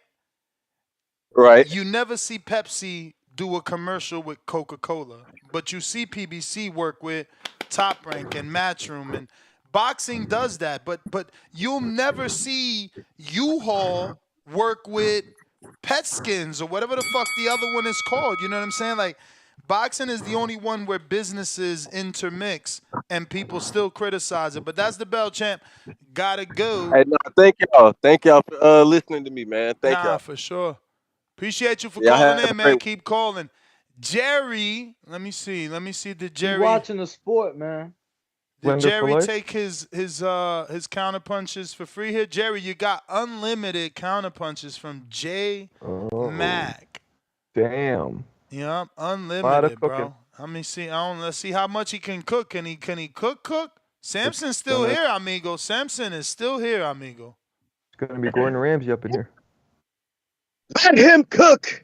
Right. You never see Pepsi do a commercial with Coca-Cola, but you see PBC work with Top Rank and Matchroom, and boxing does that. But you'll never see U-Haul work with Pet Skins or whatever the fuck the other one is called. You know what I'm saying? Like, boxing is the only one where businesses intermix and people still criticize it. But that's the bell, champ. Gotta go. Hey, no, thank y'all. Thank y'all for listening to me, man. Thank Nah, y'all. for sure. Appreciate you for Y'all calling have a in, man. great. Keep calling. Jerry, let me see. Did He Jerry watching the sport, man. Wonderful life. take his counter punches for free here? Jerry, you got unlimited counter punches from J Oh, Mac. damn. Yep, Lot of unlimited, cooking. bro. Let me see. Let's see how much he can cook. Can he cook? Samson's It's still gonna, here, amigo. Samson is still here, amigo. it's gonna be Gordon Ramsay up in here. Let him cook.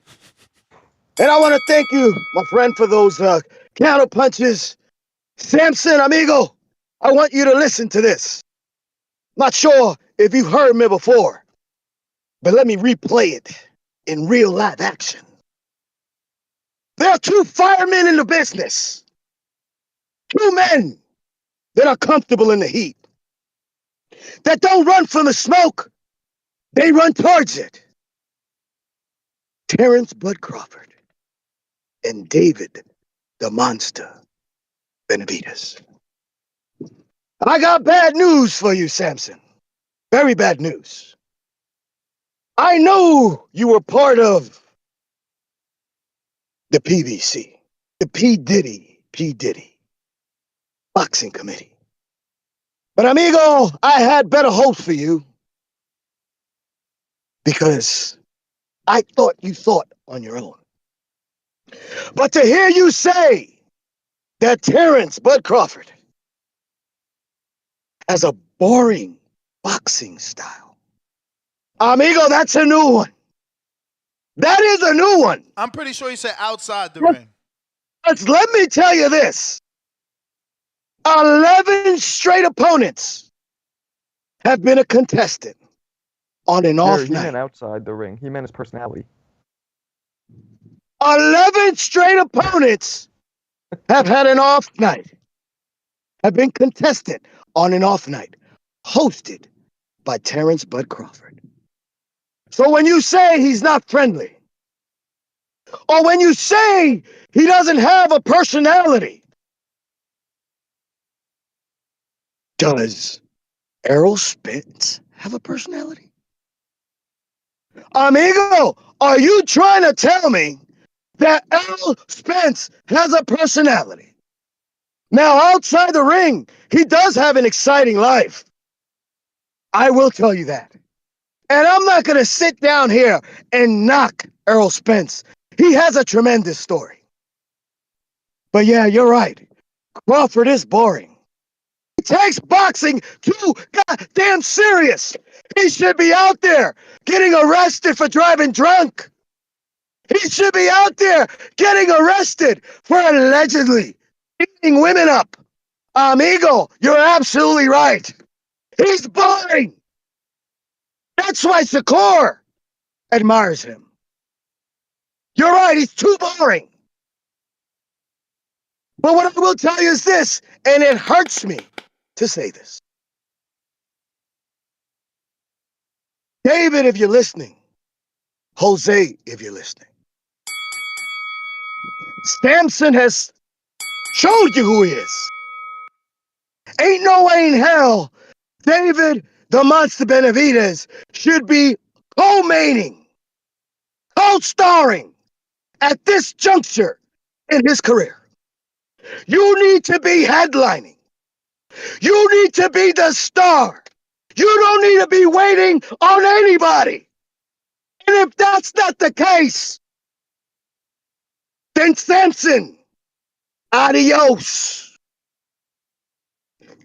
And I want to thank you, my friend, for those counter punches. Samson, amigo, I want you to listen to this. Not sure if you've heard me before, but let me replay it in real live action. There are two firemen in the business. Two men that are comfortable in the heat. That don't run from the smoke. They run towards it. Terrence Bud Crawford and David the Monster Benavides. I got bad news for you, Samson. Very bad news. I know you were part of the PBC, the P. Diddy Boxing Committee. But amigo, I had better hopes for you because I thought you thought on your own. But to hear you say that Terrence Bud Crawford has a boring boxing style, amigo, that's a new one. That is a new one. I'm pretty sure he said outside the ring. Let me tell you this. 11 straight opponents have been a contestant on an Jerry, off he meant night. outside the ring. He meant his personality. 11 straight opponents have had an off night, have been contestant on an off night, hosted by Terrence Bud Crawford. So when you say he's not friendly, or when you say he doesn't have a personality, does Errol Spence have a personality? Amigo, are you trying to tell me that Errol Spence has a personality? Now, outside the ring, he does have an exciting life. I will tell you that. And I'm not going to sit down here and knock Errol Spence. He has a tremendous story. But yeah, you're right. Crawford is boring. He takes boxing too goddamn serious. He should be out there getting arrested for driving drunk. He should be out there getting arrested for allegedly beating women up. Amigo, you're absolutely right. He's boring. That's why Shakur admires him. You're right, he's too boring. But what I will tell you is this, and it hurts me to say this. David, if you're listening, Jose, if you're listening, Samson has showed you who he is. Ain't no way in hell David the Monster Benavides should be co-maining, co-starring at this juncture in his career. You need to be headlining. You need to be the star. You don't need to be waiting on anybody. And if that's not the case, then Samson, adios.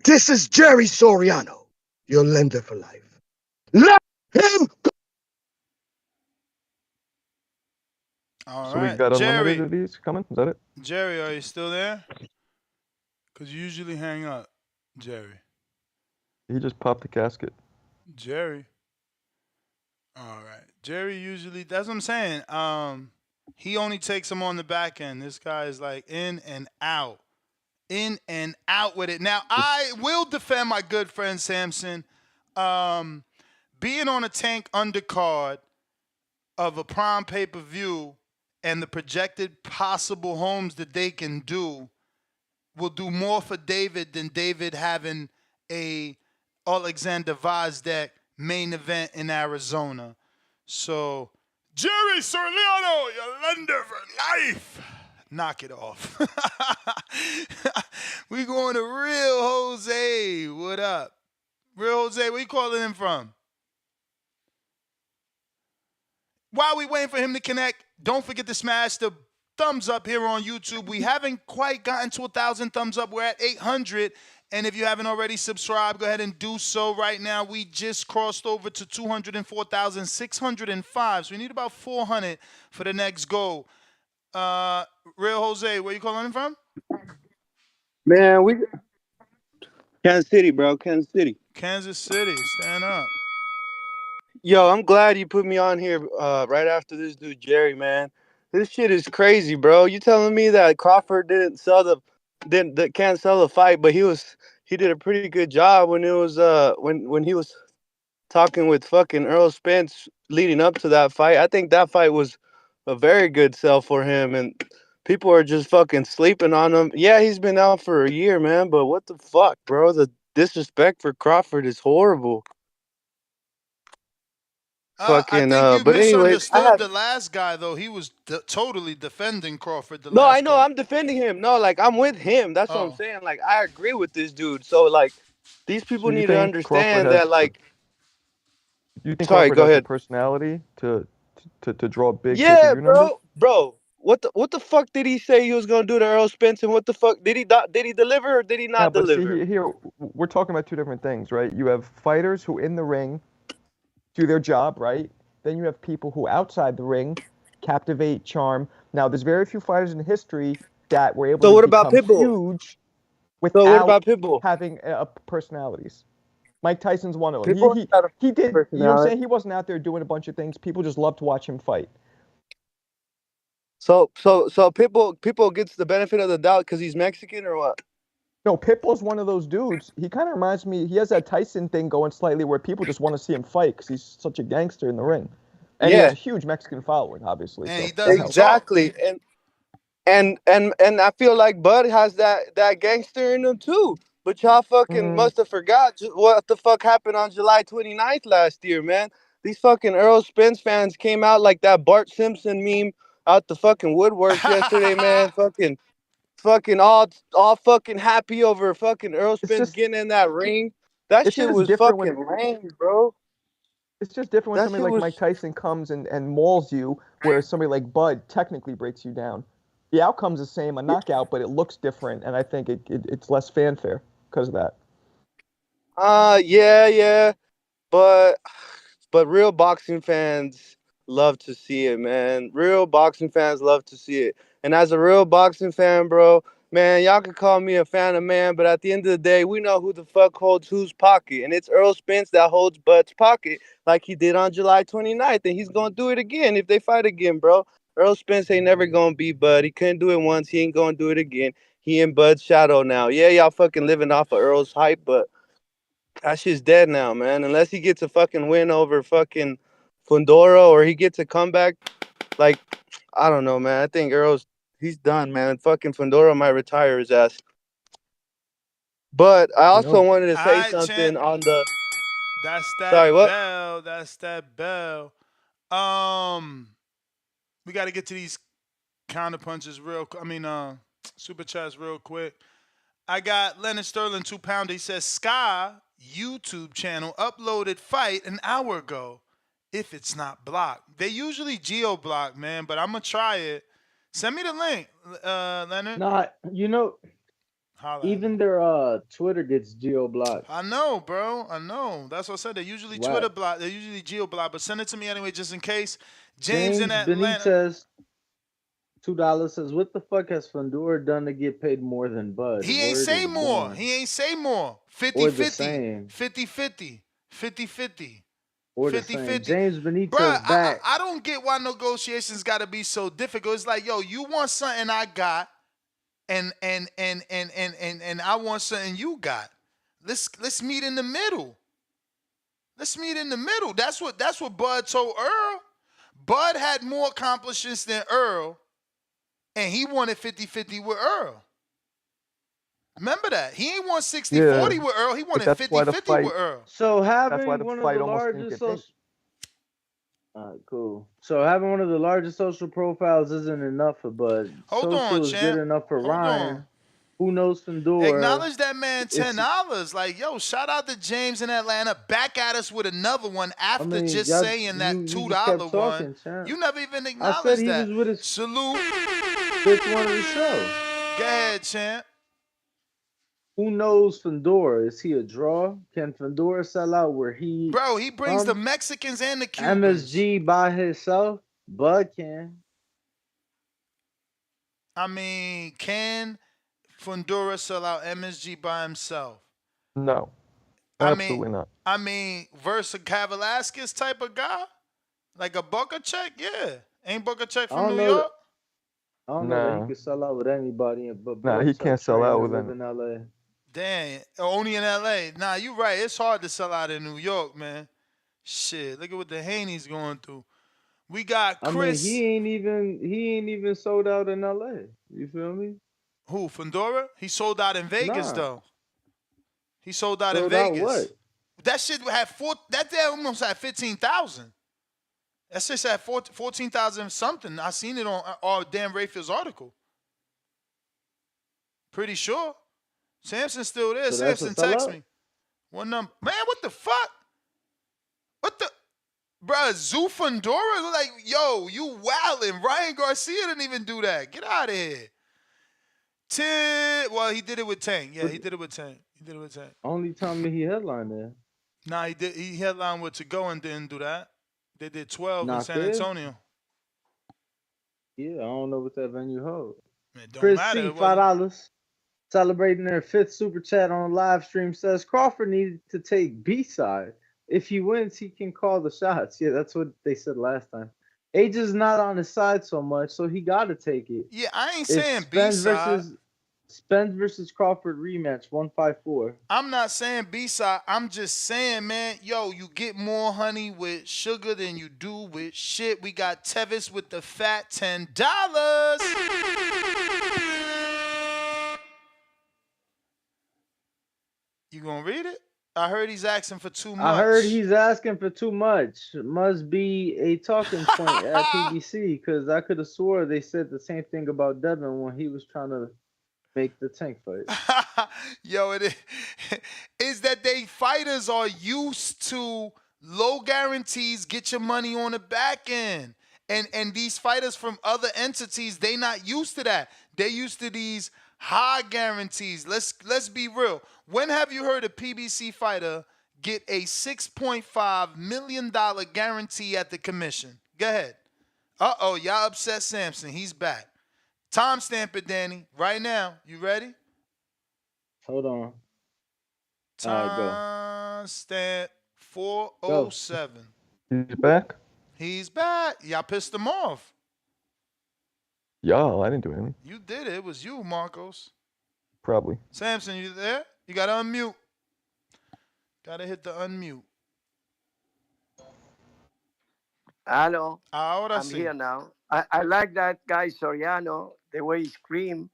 This is Jerry Soriano, your lender for life. Let him go. All So we right, got unlimited Jerry. of these coming? Is that it? Jerry, are you still there? Because you usually hang up, Jerry. He just popped the casket. Jerry. All right. Jerry usually, that's what I'm saying. He only takes them on the back end. This guy is like in and out. In and out with it. Now, I will defend my good friend Samson. Being on a tank undercard of a prime pay-per-view and the projected possible homes that they can do will do more for David than David having a Alexander Vazdeck main event in Arizona. So, Jerry Soriano, your lender for life. Knock it off. We going to Real Jose. What up? Real Jose, where you calling in from? While we waiting for him to connect, don't forget to smash the thumbs up here on YouTube. We haven't quite gotten to 1,000 thumbs up. We're at 800. And if you haven't already subscribed, go ahead and do so right now. We just crossed over to 204,605. So we need about 400 for the next goal. Real Jose, where you calling in from? Man, we Kansas City, bro. Kansas City. Kansas City. Stand up. Yo, I'm glad you put me on here right after this dude Jerry, man. This shit is crazy, bro. You telling me that Crawford can't sell the fight, but he did a pretty good job when it was when he was talking with fucking Errol Spence leading up to that fight. I think that fight was a very good sell for him, and people are just fucking sleeping on him. Yeah, he's been out for a year, man, but what the fuck, bro? The disrespect for Crawford is horrible. I think you But anyways, misunderstood the last guy, though. He was totally defending Crawford the No, I last know. call. I'm defending him. No, like I'm with him. That's what I'm saying. Like I agree with this dude. So like these people So you need to think Crawford understand has? that. Like, You think sorry, Crawford go has the ahead. personality to draw big Yeah, pay-per-view numbers? bro. What the fuck did he say he was gonna do to Errol Spence? And what the fuck did he deliver or did he Yeah, not but see deliver? here we're talking about two different things, right? You have fighters who in the ring do their job, right? Then you have people who outside the ring captivate, charm. Now, there's very few fighters in history that were able So to what about become Pitbull? huge So what without about Pitbull? having personalities. Mike Tyson's one of them. Pitbull got a He did, you know what I'm personality. saying? He wasn't out there doing a bunch of things. People just loved to watch him fight. So Pitbull gets the benefit of the doubt because he's Mexican or what? No, Pitbull's one of those dudes. He kind of reminds me, he has that Tyson thing going slightly where people just want to see him fight because he's such a gangster in the ring. And he has Yeah, a huge Mexican following, obviously. And So he doesn't that helps. talk. exactly. And I feel like Bud has that gangster in him too. But y'all fucking must have forgot what the fuck happened on July 29th last year, man. These fucking Errol Spence fans came out like that Bart Simpson meme out the fucking woodworks yesterday, man. Fucking all fucking happy over fucking Errol It's Spence just getting in that ring. That it's shit just was different when fucking lame, bro. it's just different when That somebody shit like was Mike Tyson comes and mauls you, whereas somebody like Bud technically breaks you down. The outcome's the same, a knockout, but it looks different, and I think it's less fanfare because of that. yeah. But real boxing fans love to see it, man. Real boxing fans love to see it. And as a real boxing fan, bro, man, y'all can call me a fan of man, but at the end of the day, we know who the fuck holds whose pocket. And it's Errol Spence that holds Bud's pocket like he did on July 29th. And he's going to do it again if they fight again, bro. Errol Spence ain't never going to beat Bud. He couldn't do it once. He ain't going to do it again. He in Bud's shadow now. Yeah, y'all fucking living off of Earl's hype, but that shit's dead now, man. Unless he gets a fucking win over fucking Fundora or he gets a comeback, like, I don't know, man. I think he's done, man. Fucking Fundora might retire his ass. But I You also know, wanted to All say right, champ. something on the. That's Sorry, that what? bell. That's that bell. We got to get to these counter punches super chats real quick. I got Leonard Sterling, 2 pounder. He says, Sky YouTube channel uploaded fight an hour ago. If it's not blocked. They usually geo-block, man, but I'm going to try it. Send me the link, Leonard. Nah, you know, Holla at me. Even their Twitter gets geo blocked. I know, bro. I know. That's what I said. They usually Whack. Twitter block. They usually geo block. But send it to me anyway, just in case. James in James Atlanta. Benitez, $2 says, "What the fuck has Fundora done to get paid more than Bud? He ain't Word say is more. born, He ain't say more. or the 50-50. same, 50-50. 50-50. or the same." 50-50. James Bruh, Benitez back. I don't get why negotiations gotta be so difficult. It's like, yo, you want something I got, and I want something you got. Let's meet in the middle. Let's meet in the middle. That's what Bud told Earl. Bud had more accomplishments than Earl, and he wanted 50-50 with Earl. Remember that. He ain't want 60-40 Yeah, with Earl. He but wanted that's why the 50-50 with fight. Earl. So That's why having the one of fight the almost didn't largest get made. social, cool. So having one of the largest social profiles isn't enough for Bud. Hold on, Social is good champ. enough for Hold on. Ryan. Who knows Fundora? Acknowledge that man It's, $10. Like, yo, shout out to James in Atlanta. Back at us with another one I after mean, just y'all, saying you that you just kept $2 one. talking, champ. You never even I said acknowledged he that. was with his Salute. fifth one of the show. Go ahead, champ. Who knows Fundora? Is he a draw? Can Fundora sell out where he Bro, he brings the from? Mexicans and the Cubans. MSG by himself? Bud can. I mean, can Fundora sell out MSG by himself? No, I mean, absolutely not. versus Velasquez type of guy? Like a Booker check? Yeah. Ain't Booker check I from don't New know. York? I don't know that he Nah, could sell out with anybody, but nah, he Bud can't sell train out and with live any. in LA. Damn, only in LA. Nah, you right. It's hard to sell out in New York, man. Shit, look at what the Haney's going through. We got I mean, Chris. he ain't even sold out in LA. You feel me? Who? Fundora? He sold out in Vegas Nah. though. He sold out in Sold out Vegas. what? That shit had that day almost had 15,000. That shit had 14,000 something. I seen it on Dan Rayfield's article. Pretty sure. Samson's still there. So that's a Samson, text sellout? me. What number? Man, what the fuck? What the? Bruh, Zoo Fundora? Like, yo, you wildin'. Ryan Garcia didn't even do that. Get out of here. Well, he did it with Tank. Yeah, But he did it with Tank. He did it with Tank. only time he headlined there. Nah, he did. He headlined with To Go and didn't do that. They did 12 in Not San there? Antonio. Yeah, I don't know what that venue holds. It don't Chris matter. C, It wasn't. $5. Celebrating their fifth super chat on live stream says Crawford needed to take B side. If he wins, he can call the shots. Yeah, that's what they said last time. Age is not on his side so much, so he got to take it. Yeah, I ain't It's saying B side. Spence versus Crawford rematch 154. I'm not saying B side. I'm just saying, man, yo, you get more honey with sugar than you do with shit. We got Tevis with the fat $10. You gonna read it? I heard he's asking for too much. I heard he's asking for too much. Must be a talking point at PBC because I could have swore they said the same thing about Devin when he was trying to make the Tank fight. Yo, it is that they fighters are used to low guarantees, get your money on the back end. And these fighters from other entities, they not used to that. They used to these high guarantees. Let's be real. When have you heard a PBC fighter get a $6.5 million guarantee at the commission? Go ahead. Uh-oh, y'all upset Samson. He's back. Timestamp it, Danny, right now. You ready? Hold on. All right, go. Timestamp 407. He's back. He's back. Y'all pissed him off. Y'all, I didn't do anything. You did it. It was you, Marcos. Probably. Samson, you there? You gotta unmute. Gotta hit the unmute. Hello. Ahora I'm sí. here now. I like that guy Soriano, the way he screamed.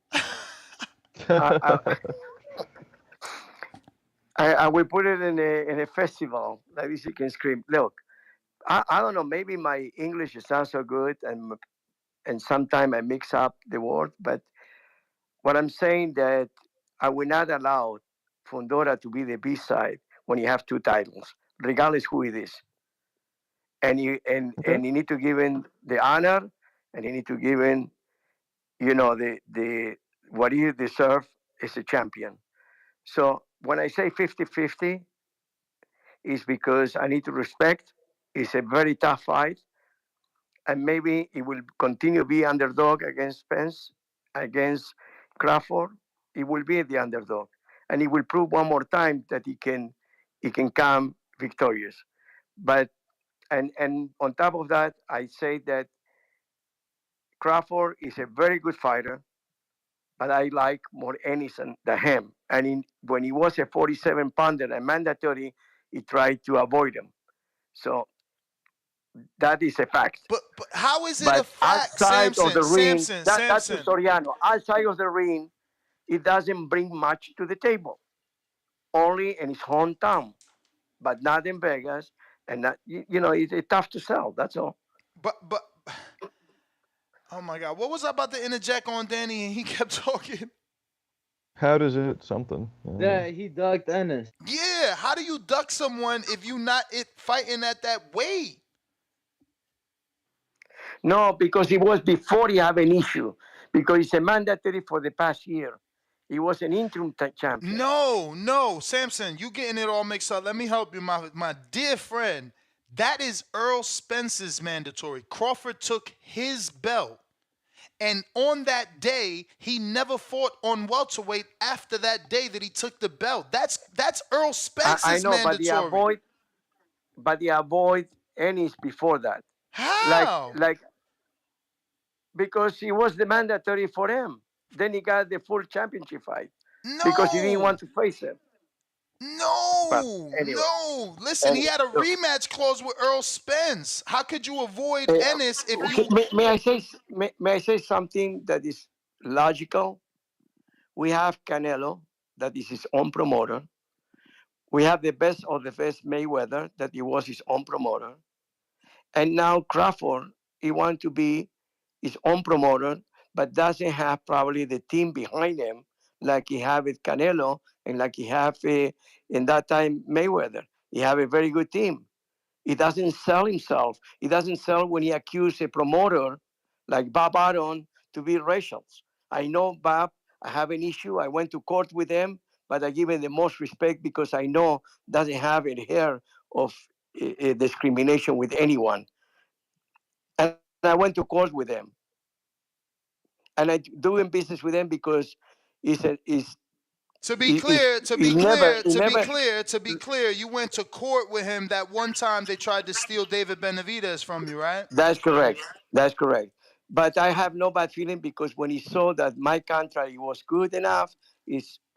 I will put it in a festival. Like this, you can scream. Look, I don't know. Maybe my English is not so good, and sometimes I mix up the words. But what I'm saying that I will not allow Fundora to be the B side when you have two titles, regardless who it is. And you need to give him the honor, and you need to give him, the what he deserves as a champion. So when I say 50-50, is because I need to respect. It's a very tough fight, and maybe it will continue to be underdog against Spence, against Crawford. It will be the underdog, and he will prove one more time that he can come victorious. But and on top of that, I say that Crawford is a very good fighter, but I like more Enison than him. And when he was a 47 pounder and mandatory, he tried to avoid him. So that is a fact. But how is it a But fact, outside of Samson? the ring, Samson, that's to Samson. Soriano. Outside of the ring, it doesn't bring much to the table. Only in his hometown, but not in Vegas. And that, it's tough to sell. That's all. But oh my God, what was I about to interject on Danny and he kept talking? How does it something? I don't know. That he ducked Ennis. Yeah, how do you duck someone if you not fighting at that weight? No, because it was before he had an issue. Because it's a mandatory for the past year. He was an interim champion. No, Samson, you getting it all mixed up. Let me help you, my dear friend. That is Errol Spence's mandatory. Crawford took his belt. And on that day, he never fought on welterweight after that day that he took the belt. That's Errol I Spence's know, mandatory. but they avoid Ennis before that. How? Like because he was the mandatory for him. Then he got the full championship fight because he didn't No. want to face him. But No, anyway, no. Listen, he anyway had a so, rematch clause with Earl Spence. How could you avoid Ennis if okay, you? may I say something that is logical? We have Canelo, that is his own promoter. We have the best of the best Mayweather, that he was his own promoter. And now Crawford, he wants to be his own promoter, but doesn't have probably the team behind him like he had with Canelo and like he had in that time Mayweather. He have a very good team. He doesn't sell himself. He doesn't sell when he accuses a promoter like Bob Aron to be racial. I know Bob. I have an issue. I went to court with him, but I give him the most respect because I know doesn't have a hair of discrimination with anyone. And I went to court with him, and I doing business with him because he's a, he's To be he, clear, he's, he never. to be clear, you went to court with him that one time they tried to steal David Benavidez from you, right? That's correct. That's correct. But I have no bad feeling because when he saw that my contract was good enough,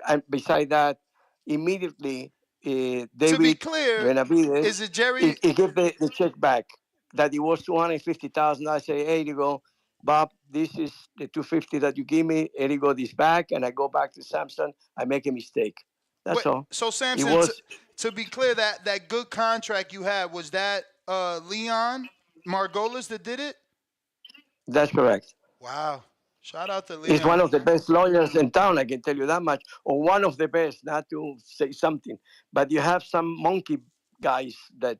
and beside that, immediately To be David clear, Benavides is it Jerry? he gave the check back. That it was 250,000. I say, hey, you go, Bob. This is the 250 that you give me. Here you go, this back, and I go back to Samson. I make a mistake. That's Wait, all. so It Samson, was. to be clear, that good contract you had was that Leon Margolis that did it? That's correct. Wow! Shout out to Is one Leon. of the best lawyers in town, I can tell you that much, or one of the best, not to say something. But you have some monkey guys that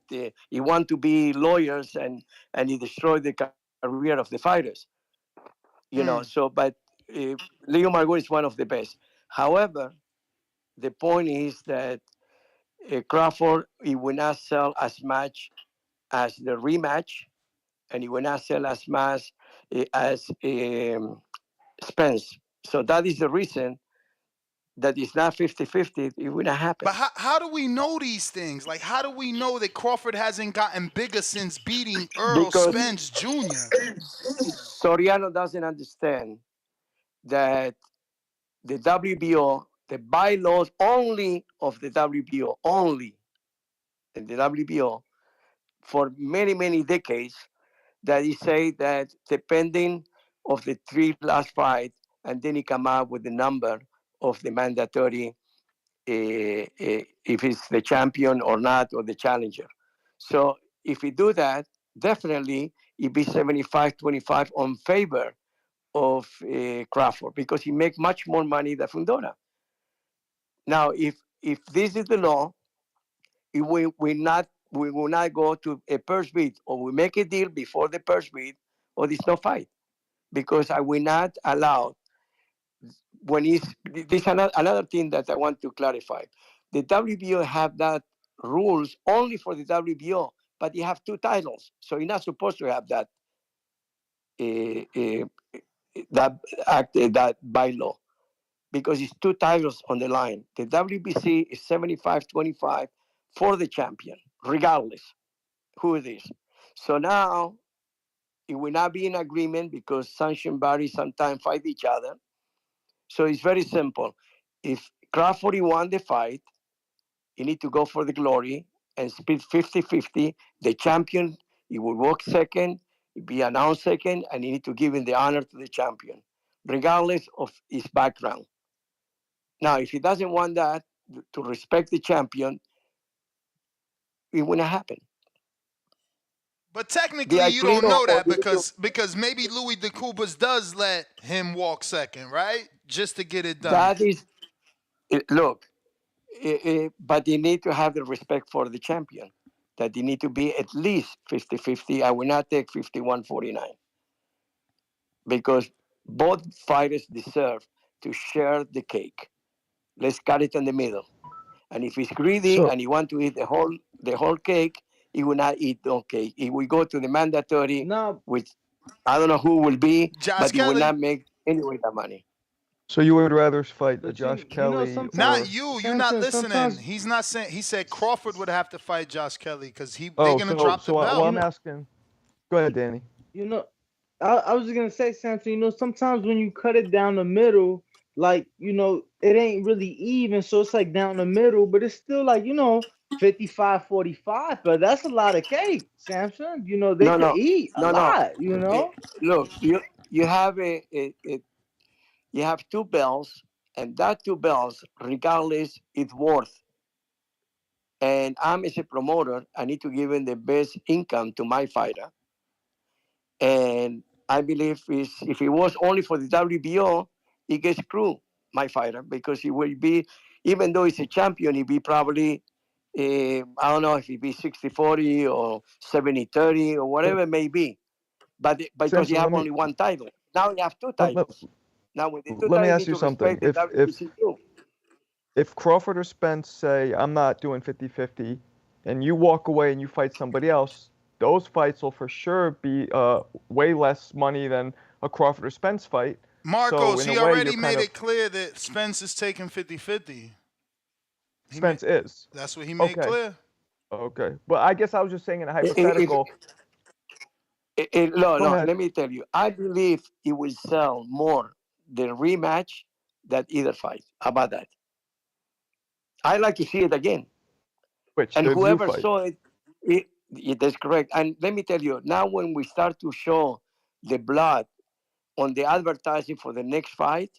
you want to be lawyers and you destroy the career of the fighters. Mm. So, but Leo Margot is one of the best. However, the point is that Crawford, he will not sell as much as the rematch, and he will not sell as much as Spence. So that is the reason that it's not 50-50, it will not happen. But how do we know these things? Like, how do we know that Crawford hasn't gotten bigger since beating Errol Because Spence Jr.? Soriano doesn't understand that the WBO, the bylaws only of the WBO, only in the WBO, for many, many decades, that he say that depending of the three last fight, and then he come up with the number of the mandatory if he's the champion or not, or the challenger. So if we do that, definitely it be 75-25 on favor of Crawford because he make much more money than Fundora. Now, if this is the law, if we will not go to a purse bid, or we make a deal before the purse bid, or there's no fight because I will not allow when it's this another thing that I want to clarify. The WBO have that rules only for the WBO, but you have two titles, so you're not supposed to have that uh, that bylaw because it's two titles on the line. The WBC is 75-25 for the champion, regardless who it is. So now it will not be in agreement because sanction bodies sometimes fight each other. So it's very simple. If Crawford won the fight, you need to go for the glory and split 50-50. The champion, he will walk second, he be announced second, and you need to give him the honor to the champion, regardless of his background. Now, if he doesn't want that, to respect the champion, it will not happen. But The technically, you agree don't know or that because maybe Louis DeCubas does let him walk second, right? Just to get it done. that is, look, but you need to have the respect for the champion, that you need to be at least 50-50. I will not take 51-49 because both fighters deserve to share the cake. Let's cut it in the middle. And if he's greedy So and he want to eat the whole cake, he will not eat the cake. He will go to the mandatory, No, which I don't know who will be, Josh but he will Kelly. not make anyway that money. so you would rather fight a but Josh you know Kelly Not or sometimes you. You're not Samson, listening. sometimes He's not saying. He said Crawford would have to fight Josh Kelly because they're oh gonna so drop the so well you belt. I'm know asking. Go ahead, Danny. you know I was just gonna say, Samson, sometimes when you cut it down the middle, like, it ain't really even, so it's like down the middle, but it's still like, 55-45, but that's a lot of cake, Samson. They No, could no, eat a no. Eh, lot. Look, you have you have two bells, and that two bells, regardless, it's worth. And I'm as a promoter, I need to give him the best income to my fighter. And I believe if it was only for the WBO, he gets screwed, my fighter, because he will be, even though he's a champion, he'll be probably, I don't know if he'll be 60-40 or 70-30 or So whatever it may be. But because you Samson, have only one title. Now you have two let, let, titles. Now with the two let me titles, you ask need you to something. respect the WBC too. If Crawford or Spence say, I'm not doing 50-50, and you walk away and you fight somebody else, those fights will for sure be way less money than a Crawford or Spence fight. So Marcos, in a he way, you're already kind made of it clear that Spence is taking 50-50. He made Spence is. That's what he made Okay. clear. Okay. But I guess I was just saying in a If, hypothetical. no, Go no, ahead. let me tell you. I believe it will sell more the rematch than either fight. How about that? I like to see it again. Which And the Zoo whoever fight. saw that's correct. And let me tell you, now when we start to show the blood on the advertising for the next fight,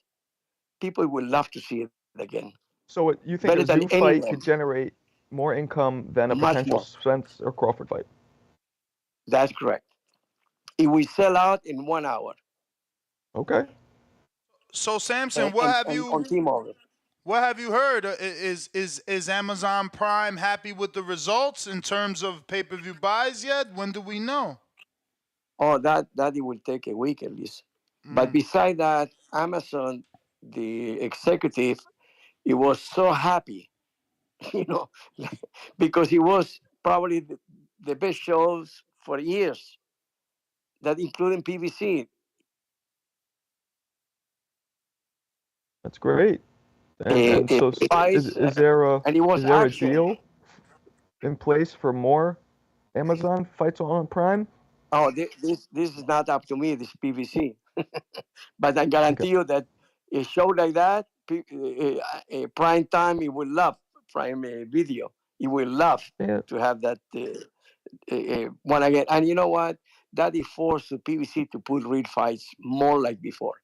people will love to see it again. So you Better think a than Zoo any fight match, could generate more income than a much potential more. Spence or Crawford fight? That's correct. It will sell out in 1 hour. Okay. So Samson, And, and, and on T-Mobile. what have you heard? Is Amazon Prime happy with the results in terms of pay-per-view buys yet? When do we know? Oh, that it will take a week at least. But Mm. beside that, Amazon, the executive, he was so happy, you know, because it was probably the best shows for years, that including PVC. That's great. A, And a so fights, and it was is there a action. deal in place for more Amazon fights on Prime? Oh, this is not up to me. This PVC, but I Okay. guarantee you that a show like that, prime time, it will love Prime Video. It will love Yeah. to have that one again. And you know what? That is forced the PVC to put real fights more like before,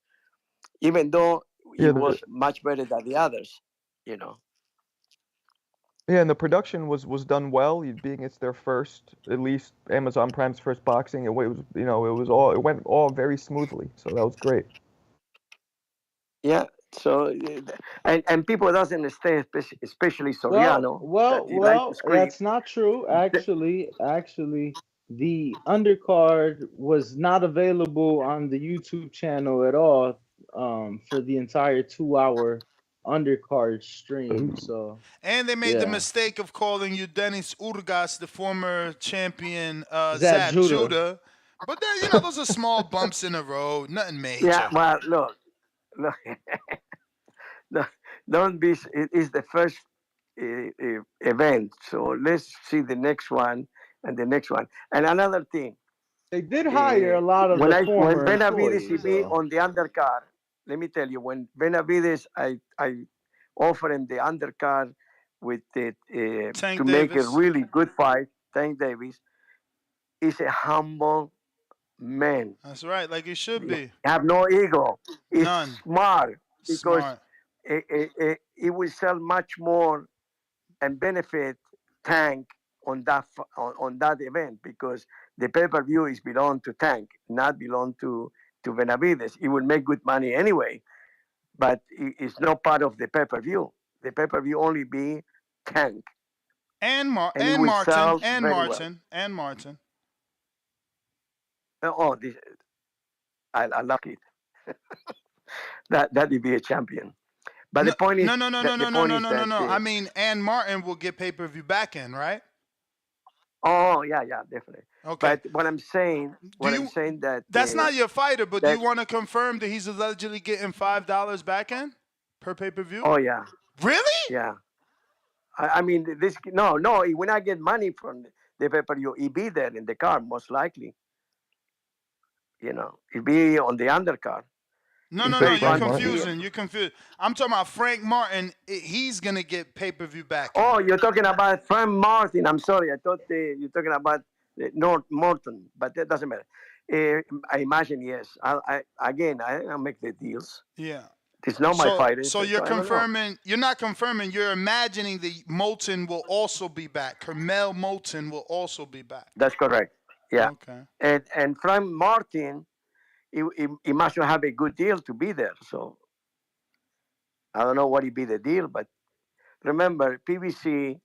even though it Yeah. was much better than the others. You know. Yeah, and the production was done well. Being it's their first, at least Amazon Prime's first boxing. It was it went all very smoothly. So that was great. Yeah. So and people doesn't understand, especially Well, Soriano, that well, he likes to well, scream. that's not true. Actually, the undercard was not available on the YouTube channel at all. for the entire 2 hour undercard stream. So And they made the yeah, mistake of calling you Dennis Urgas, the former champion Zab Zab Judah. Judah. But then, you know, those are small bumps in the road, nothing Yeah, major. well, look, no, don't be. It is the first event, so let's see the next one and the next one. And another thing, They did hire a lot of when the when former Benavides he employees be though. on the undercard, let me tell you, when Benavides, I offer him the undercard with it to Tank make a Davis. really good fight. Tank Davis is a humble man. That's right, like he should be. Have no ego. It's None. smart because Smart. it will sell much more and benefit Tank on on that event because the pay-per-view is belong to Tank, not belong to Benavides. It will make good money anyway, but it's not part of the pay-per-view. The pay-per-view only be Tank, and it And will Martin. sell And very well. Martin. And Martin. Oh, I love it. That would be a champion. But No, the point is no, no, no, that no, the no, no, point no, is no, no, that no. I mean, and Martin will get pay-per-view back in, right? oh yeah, definitely. Okay. But what I'm saying, Do you? that That's not your fighter, but do that you want to confirm that he's allegedly getting $5 back in per pay-per-view? oh yeah, Really? yeah. I mean this no. When I get money from the pay-per-view, he be there in the car most likely. You know, he be on the undercard. No, It's no, no. very You're fun to see confusing. him. You're confused. I'm talking about Frank Martin. He's gonna get pay-per-view back in. Oh, you're talking about Frank Martin. I'm sorry, I thought you're talking about North Morton, but that doesn't matter. I imagine yes. I'll make the deals. Yeah. It's not my fighter, So you're so I don't know. confirming. You're not confirming. You're imagining that Moulton will also be back. Carmel Moulton will also be back. That's correct. Yeah. Okay. And Frank Martin, he must have a good deal to be there. So I don't know what would be the deal, but remember, PBC,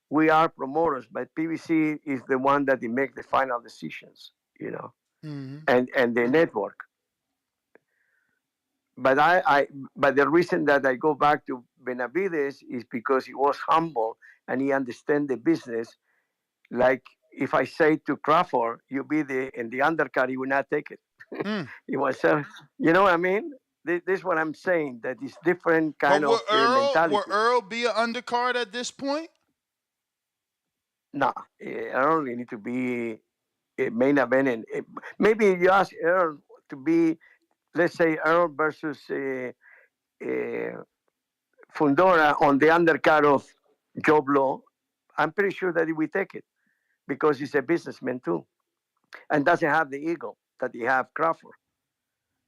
we are promoters, but PBC is the one that they make the final decisions, you know, Mm-hmm. and the network. But but the reason that I go back to Benavides is because he was humble and he understand the business. Like if I say to Crawford, you be in the undercut, he will not take it. Mm. He was, you know what I mean? This is what I'm saying. That is different But kind of will mentality. Earl be an undercard at this point? No, I don't really need to be a main event. And maybe you ask Earl to be, let's say, Earl versus Fundora on the undercard of Joe Blow. I'm pretty sure that he will take it because he's a businessman too and doesn't have the ego that he have Crawford.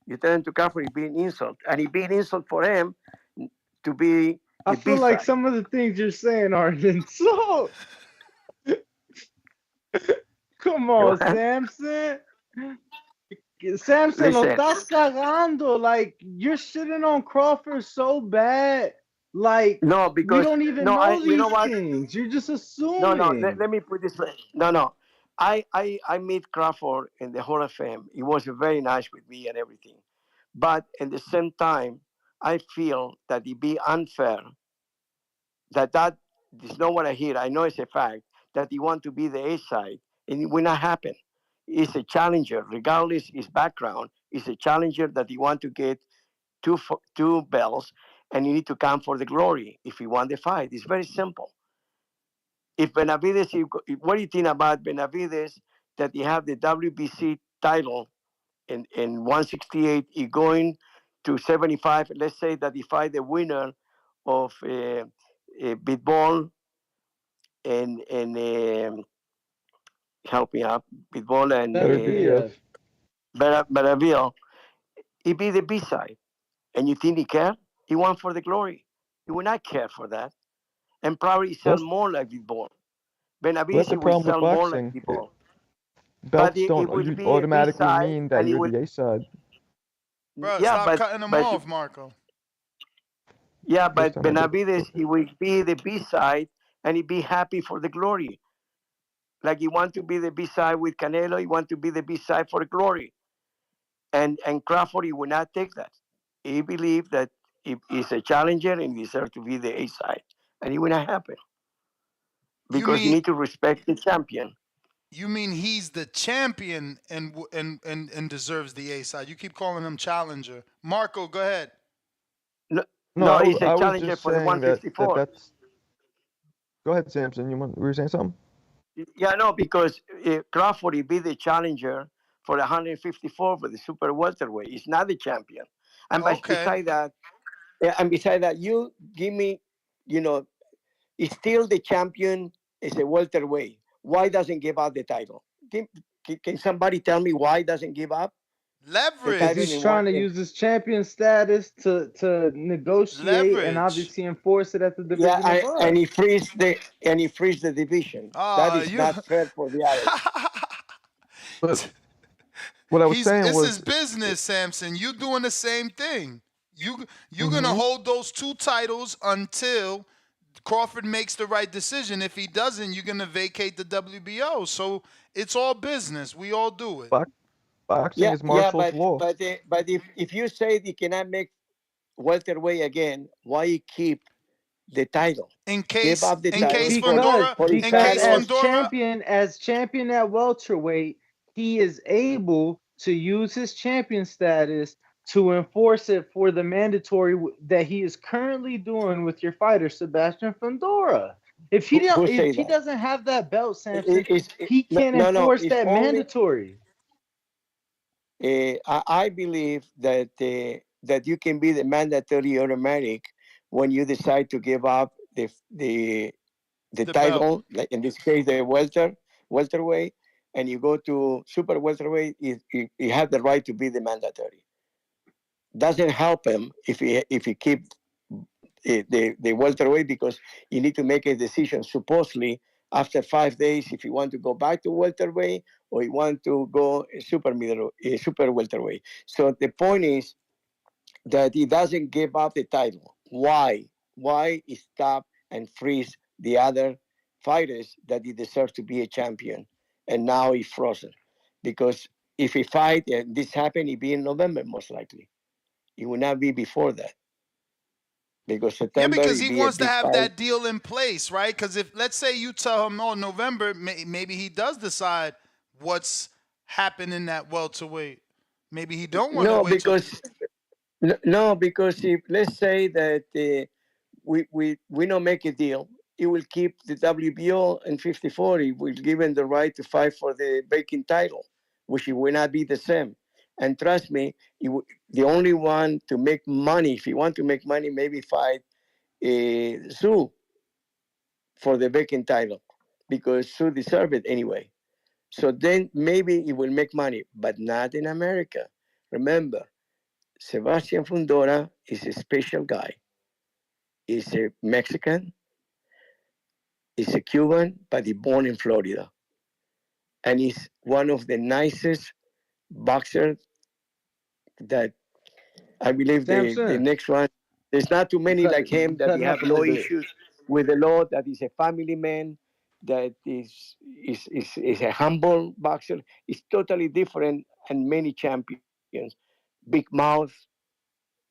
You tell him to Crawford, he's being insult, and he being insult for him to be I the feel B like side. some of the things you're saying are an insult. Come on, Samson. Samson, lo Listen, estás cagando. Like, you're shitting on Crawford so bad. Like, no, we because don't even no, know you know these what? things. You're just No. assuming. Let me put this way. No. I meet Crawford in the Hall of Fame. He was very nice with me and everything, but at the same time, I feel that it be unfair that is not what I hear. I know it's a fact that he want to be the A side, and it will not happen. He's a challenger, regardless his background. He's a challenger that he want to get two belts, and you need to come for the glory if you want the fight. It's very simple. If Benavides, what do you think about Benavides that he have the WBC title in 168, he going to 75? Let's say that he fight the winner of Bitball and help me out, Bitball and Better BF. Benavidez. Benavides, he be the B side. And you think he care? He want for the glory. He will not care for that. And probably sell That's more like Bitball. that's Benavides the will problem with sell more like boxing. Bitball. But Belts it don't will be a B automatically side, mean that and it you're will, the A side. Bro, yeah, stop cutting them off, Marco. yeah, First but time I did. Benavides, he will be the B side, and he be happy for the glory. Like he want to be the B side with Canelo, he want to be the B side for the glory. And Crawford, he will not take that. he believed that he's a challenger and deserves to be the A side, and it will not happen You because you mean need to respect the champion. you mean he's the champion and deserves the A side? You keep calling him challenger. Marco, go ahead. No, No, no, he's a I was challenger just for the saying that 154. that's. Go ahead, Samson. You were saying something? Yeah, no, because Crawford he be the challenger for the 154 for the super welterweight. He's not the champion. And Okay. beside that, you give me, you know, he's still the champion is a welterweight. Why doesn't give up the title? Can somebody tell me why he doesn't give up the Because title Leverage. he's in one? trying to use his champion status to negotiate and Leverage. obviously enforce it at the Yeah, division above. and he frees the division. That Ah, is you. not fair for the others. But what I was He's saying it's his was, business, Samson. You doing the same thing. You're gonna hmm hold those two titles until Crawford makes the right decision. If he doesn't, you're gonna vacate the WBO. So it's all business. We all do it. boxing Yeah, is yeah, Marshall's law. but if you say he cannot make welterweight again, why you keep the title? In Give case up the in title case Because Fundora, for his in because case family. Fundora, as champion at welterweight, he is able to use his champion status to enforce it for the mandatory that he is currently doing with your fighter Sebastian Fundora. Who If say he that? doesn't have that belt, Samson, he No, can't no, no. enforce It's that only. mandatory. I believe that you can be the mandatory automatic when you decide to give up the the belt. title, like in this case the welterweight, and you go to super welterweight. You have the right to be the mandatory. Doesn't help him if he keep the welterweight because you need to make a decision supposedly after 5 days if you want to go back to welterweight or you want to go super welterweight. So the point is that he doesn't give up the title. Why? Why he stop and freeze the other fighters that he deserves to be a champion, and now he's frozen because if he fight and this happened, it be in November most likely. It will not be before that because Yeah, September because it he be a wants to big have fight. that deal in place, right? Because if let's say you tell him, "Oh, November," maybe he does decide what's happened in that welterweight. Maybe he don't want to No, wait till. because if let's say that we don't make a deal, it will keep the WBO in 54. It will give him the right to fight for the vacant title, which it will not be the same. And trust me, the only one to make money, if you want to make money, maybe fight Sue for the vacant title because Sue deserves it anyway. So then maybe it will make money, but not in America. Remember, Sebastian Fundora is a special guy. He's a Mexican, he's a Cuban, but he's born in Florida. And he's one of the nicest boxers that I believe the Samson, next one. There's not too many like him you that he cutting have up a no little bit. issues with the law, that is a family man, that is a humble boxer. It's totally different and many champions. Big mouth,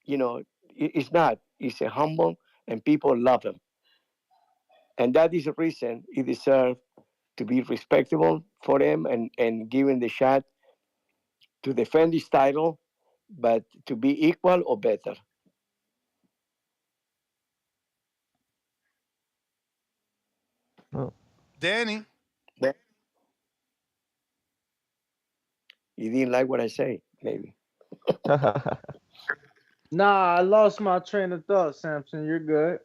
it's not. He's a humble and people love him. And that is the reason he deserves to be respectable for him and given the shot to defend his title, but to be equal or better. Oh. Danny, But he didn't like what I say, maybe. Nah, I lost my train of thought, Samson. You're good.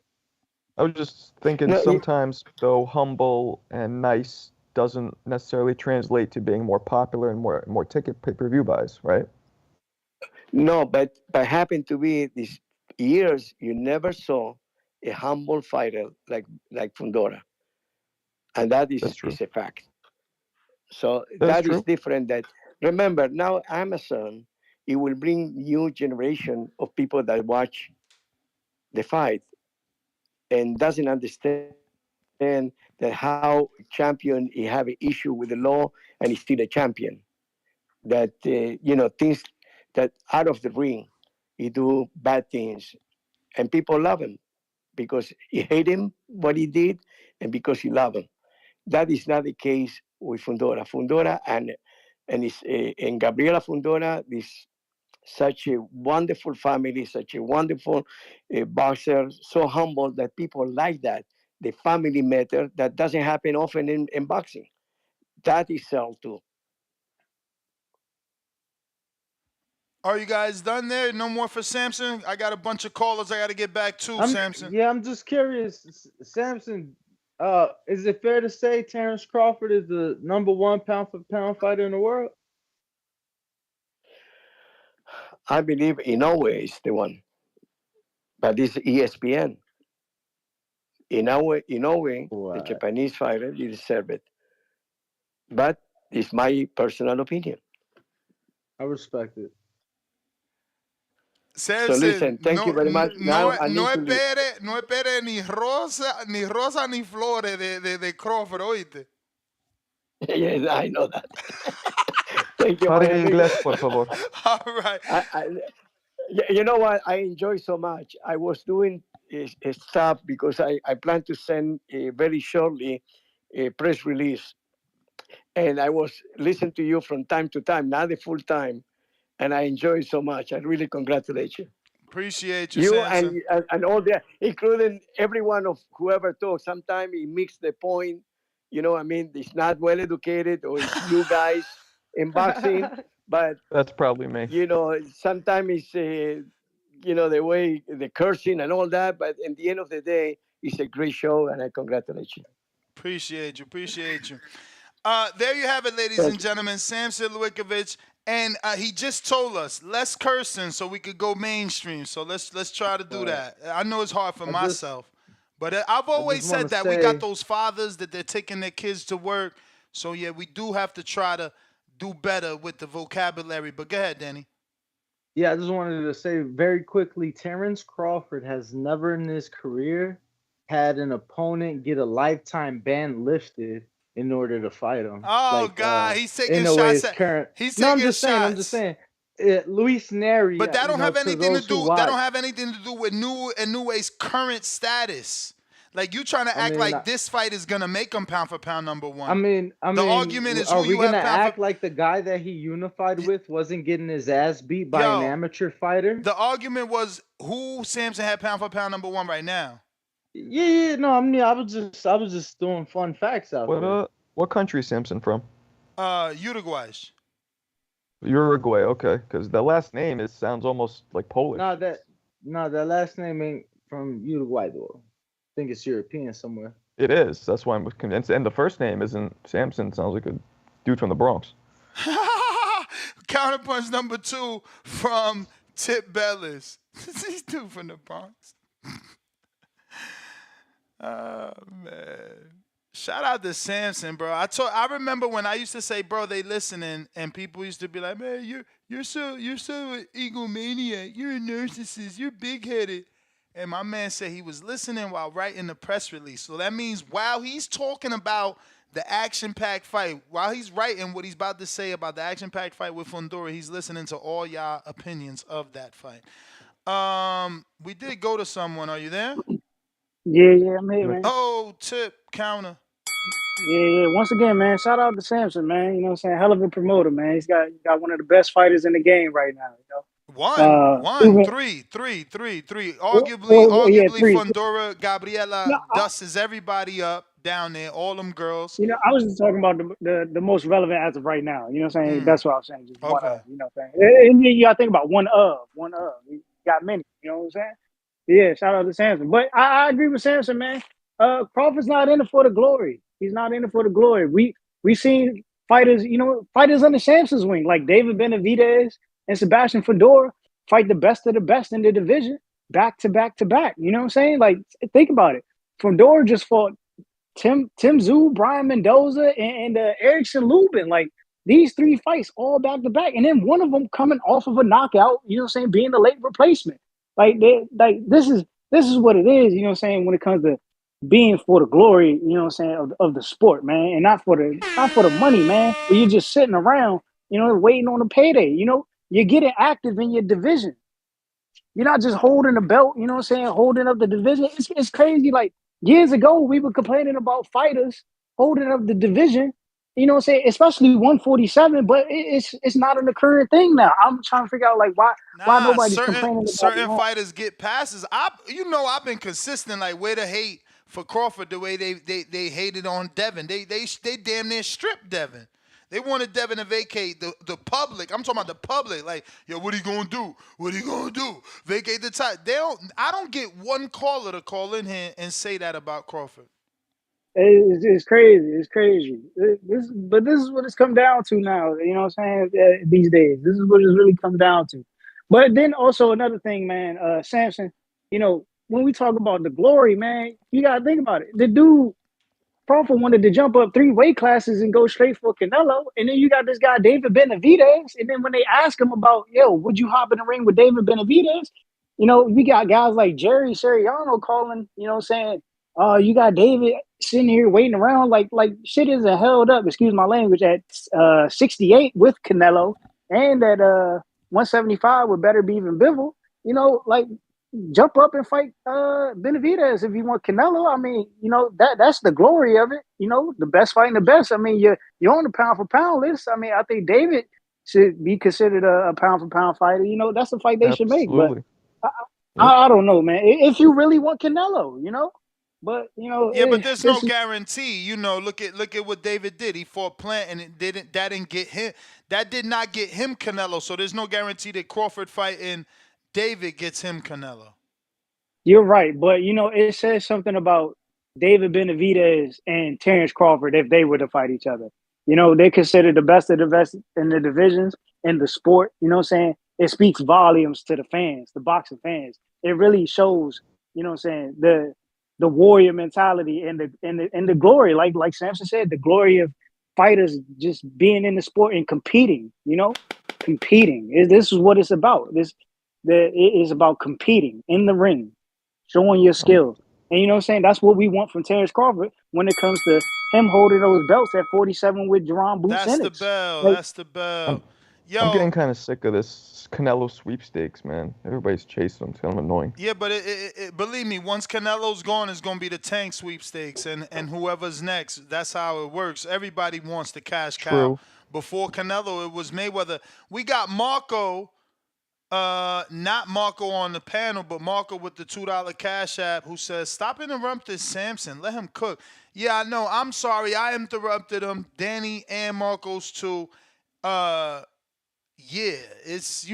I was just thinking No, sometimes, though, humble and nice doesn't necessarily translate to being more popular and more ticket pay-per-view buys, right? no, but happened to be these years you never saw a humble fighter like Fundora, and that That's is true. a fact. So That's that is true. different. That remember now Amazon, it will bring new generation of people that watch the fight and doesn't understand that how a champion he have an issue with the law and he's still a champion. That things that out of the ring he do bad things, and people love him because he hate him what he did, and because he love him. That is not the case with Fundora. Fundora and Gabriela Fundora is such a wonderful family, such a wonderful boxer, so humble that people like that. The family matter that doesn't happen often in boxing. That is sell too. Are you guys done there? No more for Samson? I got a bunch of callers I got to get back to, Samson. I'm just curious, Samson. Is it fair to say Terrence Crawford is the #1 pound for pound fighter in the world? I believe Inoue is the one, but this is ESPN. Inoue, the Japanese fighter, he deserve it. But it's my personal opinion. I respect it. Samson, so listen, thank you very much. Now I need to leave. No espere ni rosa ni flores de Crawford, oíste. Yes, I know that. Thank you, Hable my amigo. inglés, por favor. All right. You know what? I enjoy so much. I was doing stuff because I plan to send very shortly a press release. And I was listening to you from time to time, not the full time. And I enjoy it so much. I really congratulate you. Appreciate you, You Samson. and all that, including everyone of whoever talks. Sometimes he mixed the point. You know, I mean, it's not well educated or it's new guys in boxing, but That's probably me. you know, sometimes it's the way the cursing and all that. But at the end of the day, it's a great show, and I congratulate you. Appreciate you. There you have it, ladies and gentlemen. Samson Lewkowicz, and he just told us less cursing so we could go mainstream. So let's try to do that. I know it's hard for myself, but I've always said that we got those fathers that they're taking their kids to work. So yeah, we do have to try to do better with the vocabulary. But go ahead, Danny. Yeah, I just wanted to say very quickly, Terrence Crawford has never in his career had an opponent get a lifetime ban lifted in order to fight him. Oh God, he's taking shots. shots. He's No, taking I'm just saying. Luis Neri. But that don't have anything to do. That don't have anything to do with Inoue's current status. Like you trying to act like this fight is gonna make him pound for pound #1. I mean, the argument is, are who we you gonna have act like the guy that he unified with wasn't getting his ass beat by an amateur fighter? The argument was who Samson had pound for pound #1 right now. Yeah, no, I mean, I was just throwing fun facts out there. What country is Samson from? Uruguay. Uruguay, okay, because the last name sounds almost like Polish. That last name ain't from Uruguay though. I think it's European somewhere. It is. That's why I'm convinced. And the first name isn't Samson. Sounds like a dude from the Bronx. Counterpunch #2 from Tip Bellis. This dude from the Bronx. Oh man. Shout out to Samson, bro. I remember when I used to say, bro, they listening, and people used to be like, man, you're so egomaniac, you're a narcissist, you're big-headed. And my man said he was listening while writing the press release. So that means while he's talking about the action-packed fight, while he's writing what he's about to say about the action-packed fight with Fundora, he's listening to all y'all opinions of that fight. We did go to someone. Are you there? Yeah, I'm here, man. Oh, Tip, counter. Yeah. Once again, man, shout out to Samson, man. You know what I'm saying? Hell of a promoter, man. He's got one of the best fighters in the game right now, you know. Three. Arguably, three. Fundora, Gabriela dusts everybody up down there, all them girls. You know, I was just talking about the most relevant as of right now. You know what I'm saying? That's what I was saying. Just one of, you know what I'm saying? And you gotta think about one of. You got many, you know what I'm saying? Yeah, shout out to Samson. But I agree with Samson, man. Crawford's not in it for the glory. He's not in it for the glory. We seen fighters, fighters under Samson's wing, like David Benavidez and Sebastian Fundora fight the best of the best in the division, back to back to back. You know what I'm saying? Like, think about it. Fundora just fought Tim Tszyu, Brian Mendoza, and Erickson Lubin. Like, these 3 fights all back to back. And then one of them coming off of a knockout, you know what I'm saying, being the late replacement. Like this is what it is, you know what I'm saying, when it comes to being for the glory, you know what I'm saying, of the sport, man, and not for the money, man. Where you're just sitting around, waiting on a payday. You're getting active in your division. You're not just holding the belt, you know what I'm saying, holding up the division. It's crazy. Like years ago, we were complaining about fighters holding up the division, you know what I'm saying, especially 147, but it's not an occurring thing now. I'm trying to figure out like why Nah, nobody's certain complaining about it certain now. fighters get passes. I've been consistent. Like way to hate for Crawford the way they hated on Devin. They damn near stripped Devin. They wanted Devin to vacate the public. I'm talking about the public. Like, yo, what he gonna do? What he gonna do? Vacate the title. I don't get one caller to call in here and say that about Crawford. It's crazy. It's crazy. But this is what it's come down to now. You know what I'm saying? These days, this is what it's really come down to. But then also another thing, man, Samson. You know, when we talk about the glory, man, you gotta think about it. The dude Crawford wanted to jump up 3 weight classes and go straight for Canelo. And then you got this guy, David Benavidez. And then when they ask him about, yo, would you hop in the ring with David Benavidez? You know, we got guys like Jerry Seriano calling, you know, saying, you got David sitting here waiting around like shit isn't held up, excuse my language, at 68 with Canelo and at 175 with Better Beaven Bivol. You know, like jump up and fight Benavidez if you want Canelo. I mean, you know, that's the glory of it. You know, the best fighting the best. I mean, you're on the pound for pound list. I mean, I think David should be considered a pound for pound fighter. You know, that's the fight they should make. But Absolutely. I don't know, man. If you really want Canelo, you know, but you know, Yeah, but there's no this guarantee. You know, look at what David did. He fought Plant, and that didn't get him. That did not get him Canelo. So there's no guarantee that Crawford fighting David gets him Canelo. You're right, but you know, it says something about David Benavidez and Terrence Crawford if they were to fight each other. You know, they consider the best of the best in the divisions in the sport. You know what I'm saying? It speaks volumes to the fans, the boxing fans. It really shows, you know what I'm saying, the warrior mentality and the glory, like Samson said, the glory of fighters just being in the sport and competing, you know, competing. This is what it's about. It is about competing in the ring, showing your skill. And you know what I'm saying? That's what we want from Terrence Crawford when it comes to him holding those belts at 47 with Jerome Boots That's the Ennis. bell. Like, That's the bell. I'm Yo, getting kind of sick of this Canelo sweepstakes, man. Everybody's chasing him. It's kind of annoying. yeah, but believe me, once Canelo's gone, it's gonna be the tank sweepstakes, and whoever's next. That's how it works. Everybody wants the cash cow. True. Before Canelo, it was Mayweather. We got Marco. Not Marco on the panel, but Marco with the $2 cash app who says, "Stop interrupting Samson. Let him cook." Yeah, I know. I'm sorry. I interrupted him. Danny and Marcos too. Yeah, it's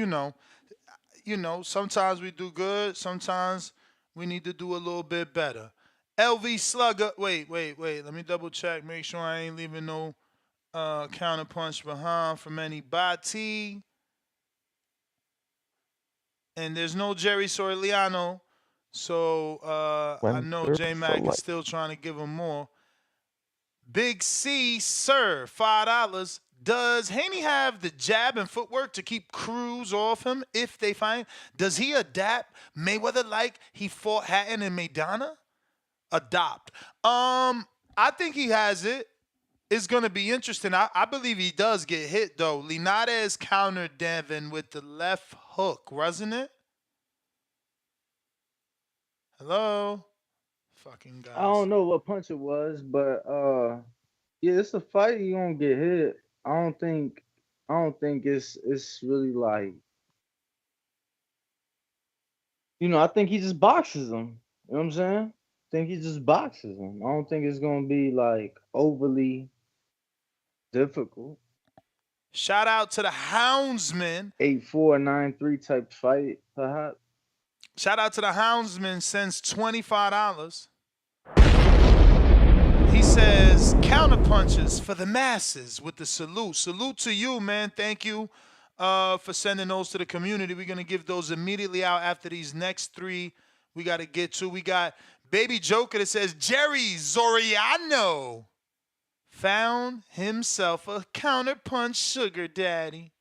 sometimes we do good, sometimes we need to do a little bit better. LV Slugger, wait. Let me double check, make sure I ain't leaving no counterpunch behind from anybody. And there's no Jerry Soriano, so I When know there's J a Mac is light. still trying to give him more. Big C, sir, $5. Does Haney have the jab and footwork to keep Cruz off him if they find? Does he adapt Mayweather like he fought Hatton and Maidana? Adopt. I think he has it. It's gonna be interesting. I believe he does get hit though. Linares countered Devin with the left hook, wasn't it? Hello? Fucking I guys. don't know what punch it was, but yeah, it's a fight. You gonna get hit. I don't think it's really like, I think he just boxes him. You know what I'm saying? I think he just boxes him. I don't think it's gonna be like overly difficult. Shout out to the Houndsman. 8-4, 9-3 type fight, perhaps. Shout out to the Houndsman sends $25. He says counterpunches for the masses with the salute. Salute to you, man. Thank you for sending those to the community. We're gonna give those immediately out after these next 3 we gotta get to. We got Baby Joker that says Jerry Zoriano found himself a counterpunch sugar daddy.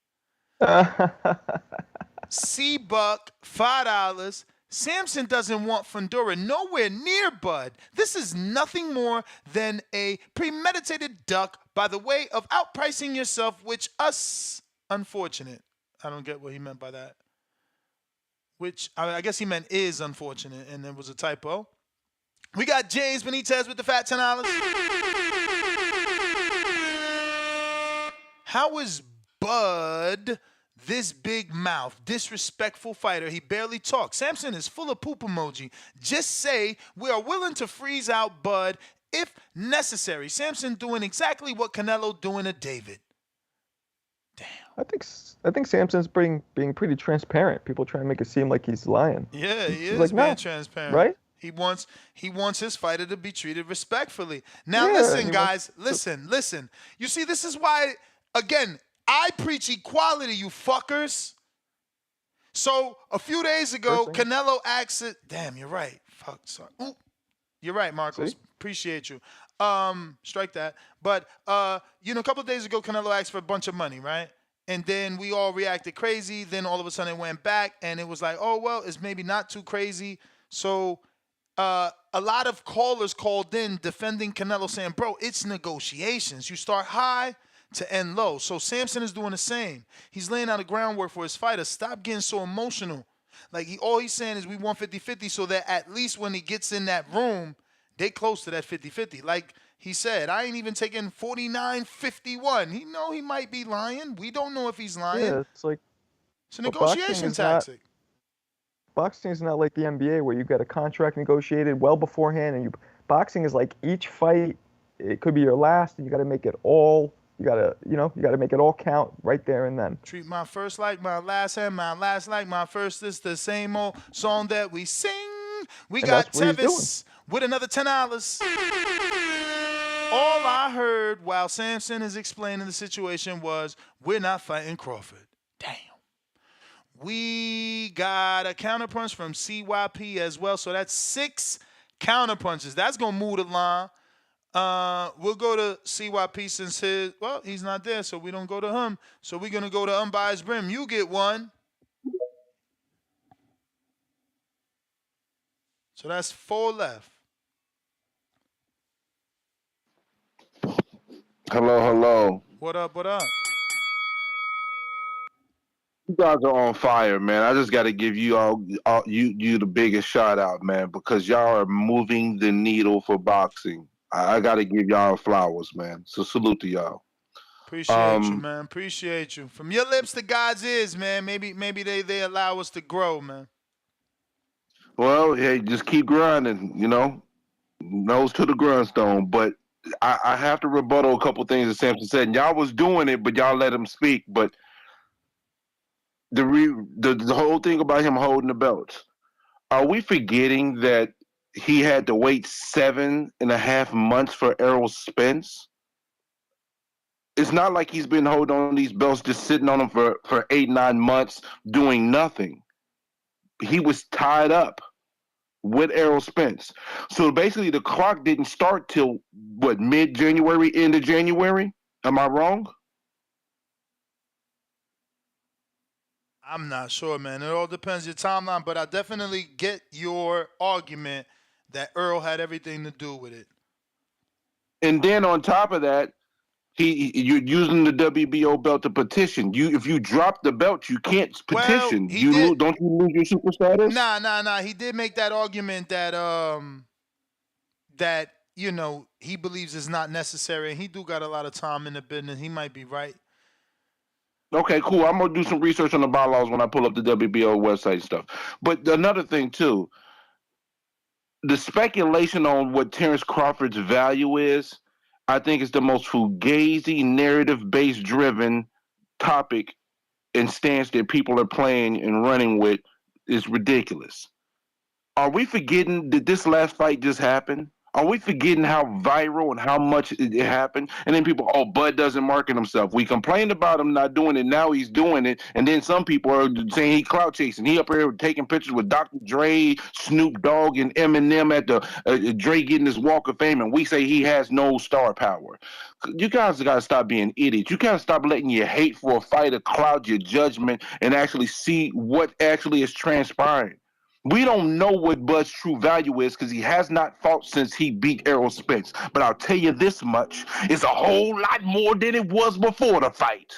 C-Buck, $5. Samson doesn't want Fundora nowhere near Bud. This is nothing more than a premeditated duck by the way of outpricing yourself, which us, unfortunate. I don't get what he meant by that. which I guess he meant is unfortunate, and there was a typo. We got James Benitez with the fat $10. How is Bud this big mouth, disrespectful fighter? He barely talks. Samson is full of poop emoji. Just say we are willing to freeze out Bud if necessary. Samson doing exactly what Canelo doing to David. I think Samson's being pretty transparent. People try to make it seem like he's lying. Yeah, he is like, being no, transparent. right? He wants his fighter to be treated respectfully. Now Yeah, listen, he guys, wants listen. You see, this is why, again, I preach equality, you fuckers. So a few days ago, Canelo asked it. Damn, you're right. Fuck, sorry. Ooh, you're right, Marcos. See? Appreciate you. Strike that. But a couple of days ago, Canelo asked for a bunch of money, right? And then we all reacted crazy. Then all of a sudden it went back, and it was like, oh well, it's maybe not too crazy. So a lot of callers called in defending Canelo, saying, bro, it's negotiations. You start high to end low. So Samson is doing the same. He's laying out a groundwork for his fighters. Stop getting so emotional. Like all he's saying is we want 50-50 so that at least when he gets in that room, they close to that 50-50. Like he said, I ain't even taking 49-51. He might be lying. We don't know if he's lying. Yeah, it's like it's a negotiation tactic. Boxing is not like the NBA where you got a contract negotiated well beforehand, and boxing is like each fight, it could be your last, and you got to make it all. You gotta make it all count right there and then. Treat my first like my last and my last like my first. It's the same old song that we sing. We got Tevis with another $10. All I heard while Samson is explaining the situation was, we're not fighting Crawford. Damn. We got a counterpunch from CYP as well. So that's 6 counterpunches. That's going to move the line. We'll go to CYP since he's not there, so we don't go to him. So we're going to go to Unbiased Brim. You get one. So that's 4 left. Hello. What up? You guys are on fire, man. I just got to give you all you the biggest shout out, man, because y'all are moving the needle for boxing. I got to give y'all flowers, man. So salute to y'all. Appreciate you, man. Appreciate you. From your lips to God's ears, man. Maybe they allow us to grow, man. Well, hey, just keep grinding, nose to the grindstone. But I have to rebuttal a couple things that Samson said. And y'all was doing it, but y'all let him speak. But the whole thing about him holding the belts, are we forgetting that he had to wait 7.5 months for Errol Spence? It's not like he's been holding on these belts, just sitting on them for 8-9 months doing nothing. He was tied up with Errol Spence. So basically the clock didn't start till mid-January, end of January? Am I wrong? I'm not sure, man. It all depends your timeline, but I definitely get your argument that Earl had everything to do with it. And then on top of that, you're using the WBO belt to petition. If you drop the belt, you can't petition. Don't you lose your super status? Nah. He did make that argument that he believes is not necessary, and he do got a lot of time in the business. He might be right. Okay, cool. I'm gonna do some research on the bylaws when I pull up the WBO website and stuff. But another thing too, the speculation on what Terrence Crawford's value is, I think is the most fugazi, narrative-based driven topic and stance that people are playing and running with is ridiculous. Are we forgetting that this last fight just happened? Are we forgetting how viral and how much it happened? And then people, Bud doesn't market himself. We complained about him not doing it. Now he's doing it. And then some people are saying he clout chasing. He up here taking pictures with Dr. Dre, Snoop Dogg, and Eminem at the Dre getting his Walk of Fame. And we say he has no star power. You guys got to stop being idiots. You got to stop letting your hate for a fighter cloud your judgment and actually see what actually is transpiring. We don't know what Bud's true value is because he has not fought since he beat Errol Spence. But I'll tell you this much, it's a whole lot more than it was before the fight.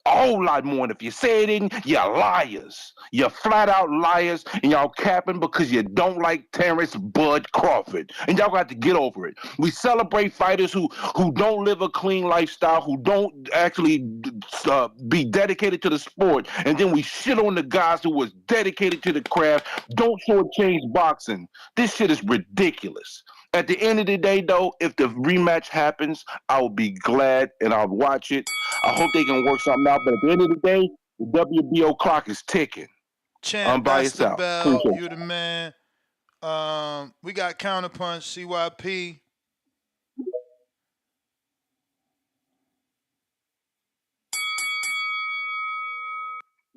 whole lot more. And if you say it didn't, you're liars. You're flat out liars, and y'all capping because you don't like Terrence Bud Crawford. And y'all got to get over it. We celebrate fighters who don't live a clean lifestyle, who don't actually be dedicated to the sport, and then we shit on the guys who was dedicated to the craft, don't shortchange boxing. This shit is ridiculous. At the end of the day, though, if the rematch happens, I will be glad and I'll watch it. I hope they can work something out. But at the end of the day, the WBO clock is ticking. Champ, that's Bias the out. bell. Appreciate You the man. We got Counterpunch, CYP.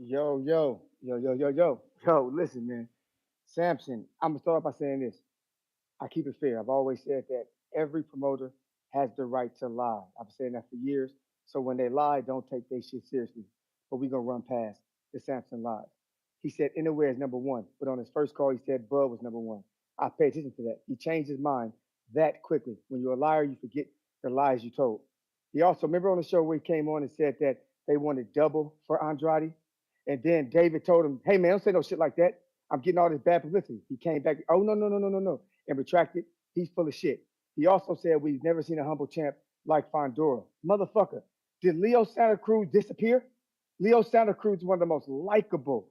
Yo, listen, man. Samson, I'm gonna start by saying this. I keep it fair. I've always said that every promoter has the right to lie. I've been saying that for years. So when they lie, don't take their shit seriously. But we're gonna run past the Samson lies. He said Innerwear is number one, but on his first call, he said Bud was number one. I paid attention to that. He changed his mind that quickly. When you're a liar, you forget the lies you told. He also, remember on the show where he came on and said that they wanted double for Andrade? And then David told him, hey, man, don't say no shit like that. I'm getting all this bad publicity. He came back, oh, no, and retracted. He's full of shit. He also said we've never seen a humble champ like Fundora. Motherfucker, did Leo Santa Cruz disappear? Leo Santa Cruz is one of the most likable,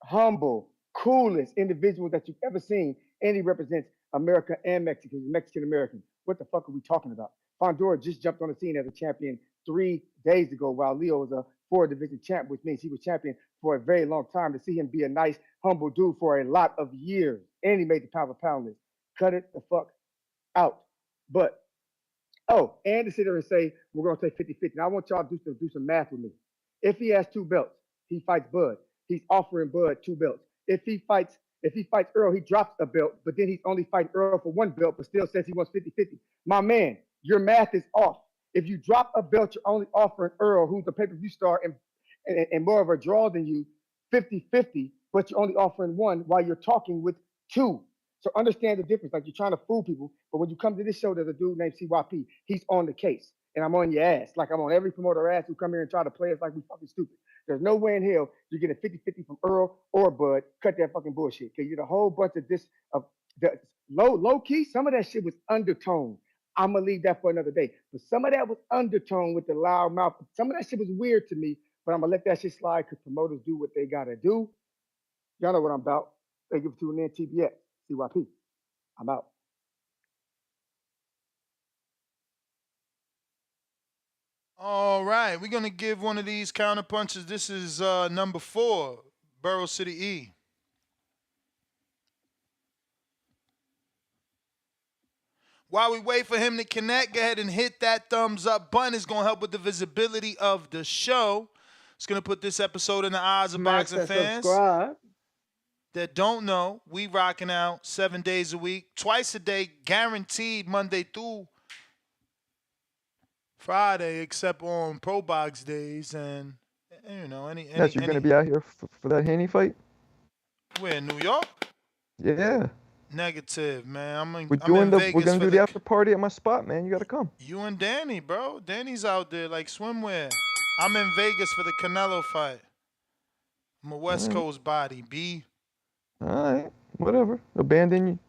humble, coolest individuals that you've ever seen, and he represents America and Mexico. He's Mexican American. What the fuck are we talking about? Fundora just jumped on the scene as a champion 3 days ago, while Leo was a 4-division champ, which means he was champion for a very long time. To see him be a nice, humble dude for a lot of years, and he made the pound for pound list. Cut it the fuck out. But and to sit there and say we're going to take 50-50. Now I want y'all to do some math with me. If he has 2 belts, he fights Bud. He's offering Bud 2 belts. If he fights Earl, he drops a belt, but then he's only fighting Earl for 1 belt, but still says he wants 50-50. My man, your math is off. If you drop a belt, you're only offering Earl, who's the pay-per-view star and more of a draw than you, 50-50, but you're only offering 1 while you're talking with 2. So understand the difference. Like, you're trying to fool people, but when you come to this show, there's a dude named CYP. He's on the case, and I'm on your ass. Like I'm on every promoter ass who come here and try to play us like we fucking stupid. There's no way in hell you're getting 50-50 from Earl or Bud. Cut that fucking bullshit. Because you're a whole bunch of this of the low key. Some of that shit was undertone. I'm gonna leave that for another day. But some of that was undertone with the loud mouth. Some of that shit was weird to me, but I'm gonna let that shit slide because promoters do what they gotta do. Y'all know what I'm about. Thank you for tuning in. TBS, CYP. I'm out. All right, we're gonna give one of these counter punches. This is number 4, Borough City E. While we wait for him to connect, go ahead and hit that thumbs up button. It's gonna help with the visibility of the show. It's gonna put this episode in the eyes of Smash boxing that fans subscribe. that don't know. We rocking out 7 days a week, twice a day, guaranteed Monday through Friday, except on Pro Box days and you know any Yes, you're gonna be out here for that Haney fight. We're in New York. Yeah. Negative, man. I'm in We're gonna Vegas for do the after party at my spot, man. You gotta come. You and Danny, bro. Danny's out there like swimwear. I'm in Vegas for the Canelo fight. I'm a West Coast body, B. All right, whatever. Abandon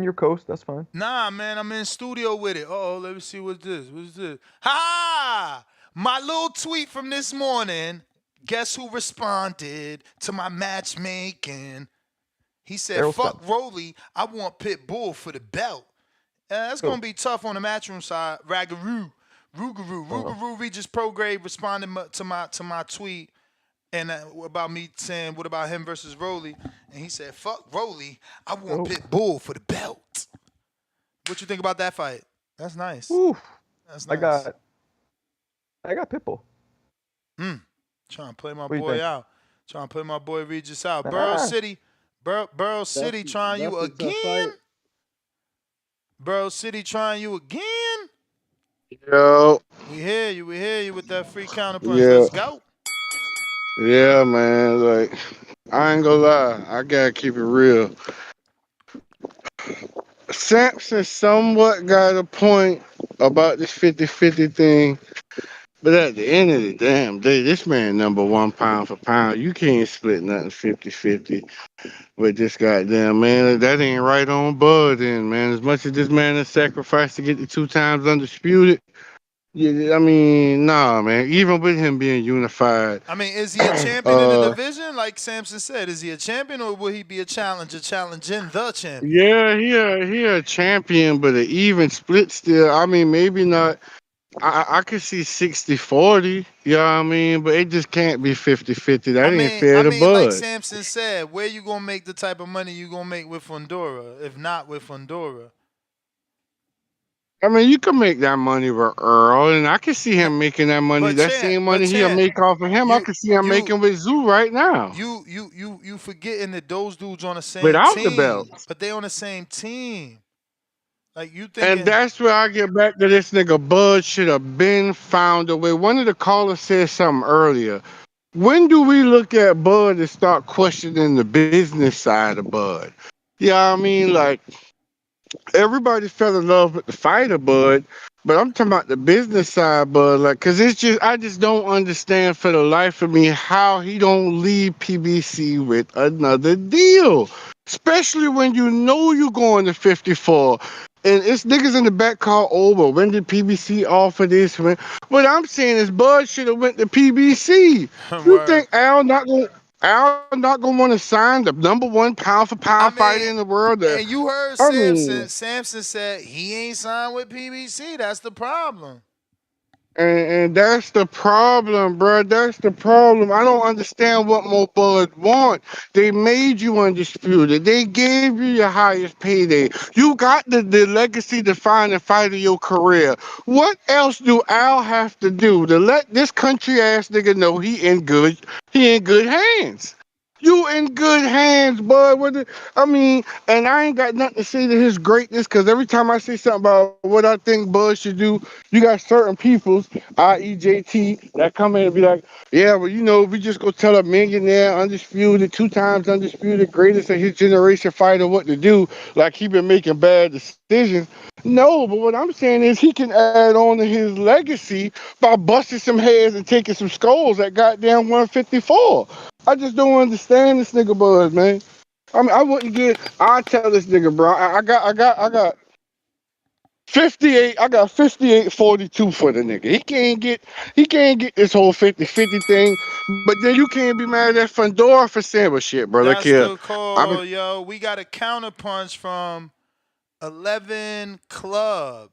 your coast. That's fine. Nah, man, I'm in studio with it. Oh, let me see what's this. What's this? Ha! My little tweet from this morning. Guess who responded to my matchmaking? He said, Errol "Fuck Spence. Rolly. I want Pitbull for the belt." That's gonna be tough on the matchroom side. Ragaroo, Rugaroo, Regis Prograde responded to my tweet and about me saying, "What about him versus Rolly?" And he said, "Fuck Rolly. I want Pitbull for the belt." What you think about that fight? That's nice. Oof. That's nice. I got Pitbull. Trying to play my What do you boy think? out. Trying to play my boy Regis out. Nah. Borough City trying you that's a tough again. fight. Borough City trying you again. Yo. We hear you with that free counterpunch. Yeah. Let's go. Yeah, man. Like, I ain't gonna lie. I gotta keep it real. Samson somewhat got a point about this 50-50 thing. But at the end of the damn day, this man number one pound for pound. You can't split nothing 50-50 with this goddamn man. That ain't right on Bud then, man. As much as this man has sacrificed to get the 2 times undisputed, yeah, I mean, nah, man. Even with him being unified, I mean, is he a champion in the uh, division? Like Samson said, is he a champion or will he be a challenger challenging the champion? yeah, he a champion, but an even split still. I mean, maybe not. I could see 60-40, you know what I mean? But it just can't be 50-50. I That ain't mean, fair I to mean, like Bud. Samson said, where you gonna make the type of money you gonna make with Fundora, if not with Fundora? I mean, you can make that money with Earl, and I can see him making that money. But That champ, same but money he'll champ, make off of him, I you can see him you making with Zoo right now you forgetting that those dudes on the same without the team, belts. but they on the same team. Like you And thinking, that's where I get back to this nigga Bud should have been found a way. One of the callers said something earlier. When do we look at Bud and start questioning the business side of Bud? Yeah, I mean, like, everybody fell in love with the fighter, Bud, but I'm talking about the business side, Bud. Like, cause it's just I just don't understand for the life of me how he don't leave PBC with another deal, especially when you know you're going to 54. And it's niggas in the back call over. When did PBC offer this? What I'm saying is Bud should have went to PBC. You word. think Al not gonna want to sign the number one pound for pound I fighter mean, in the world? and you heard I mean, Samson. Samson said he ain't signed with PBC. That's the problem. and that's the problem, bro. That's the problem. I don't understand what more Bud want. They made you undisputed. They gave you your highest payday. You got the legacy defining fight of your career. What else do Al have to do to let this country ass nigga know he in good hands? You in good hands, bud. I mean, and I ain't got nothing to say to his greatness, because every time I say something about what I think Bud should do, you got certain peoples, i.e. JT, that come in and be like, yeah, well, we just go tell a millionaire, undisputed, 2 times undisputed, greatest of his generation fighter what to do, like he been making bad decisions. No, but what I'm saying is he can add on to his legacy by busting some heads and taking some skulls at goddamn 154. I just don't understand this nigga Bud, man. I mean, I tell this nigga, bro. I got 58. I got 58-42 for the nigga. He can't get this whole 50-50 thing. But then you can't be mad at Fundora for saying, well, shit, bro. Look That's here. the I've been call, yo. We got a counterpunch from 11 Club.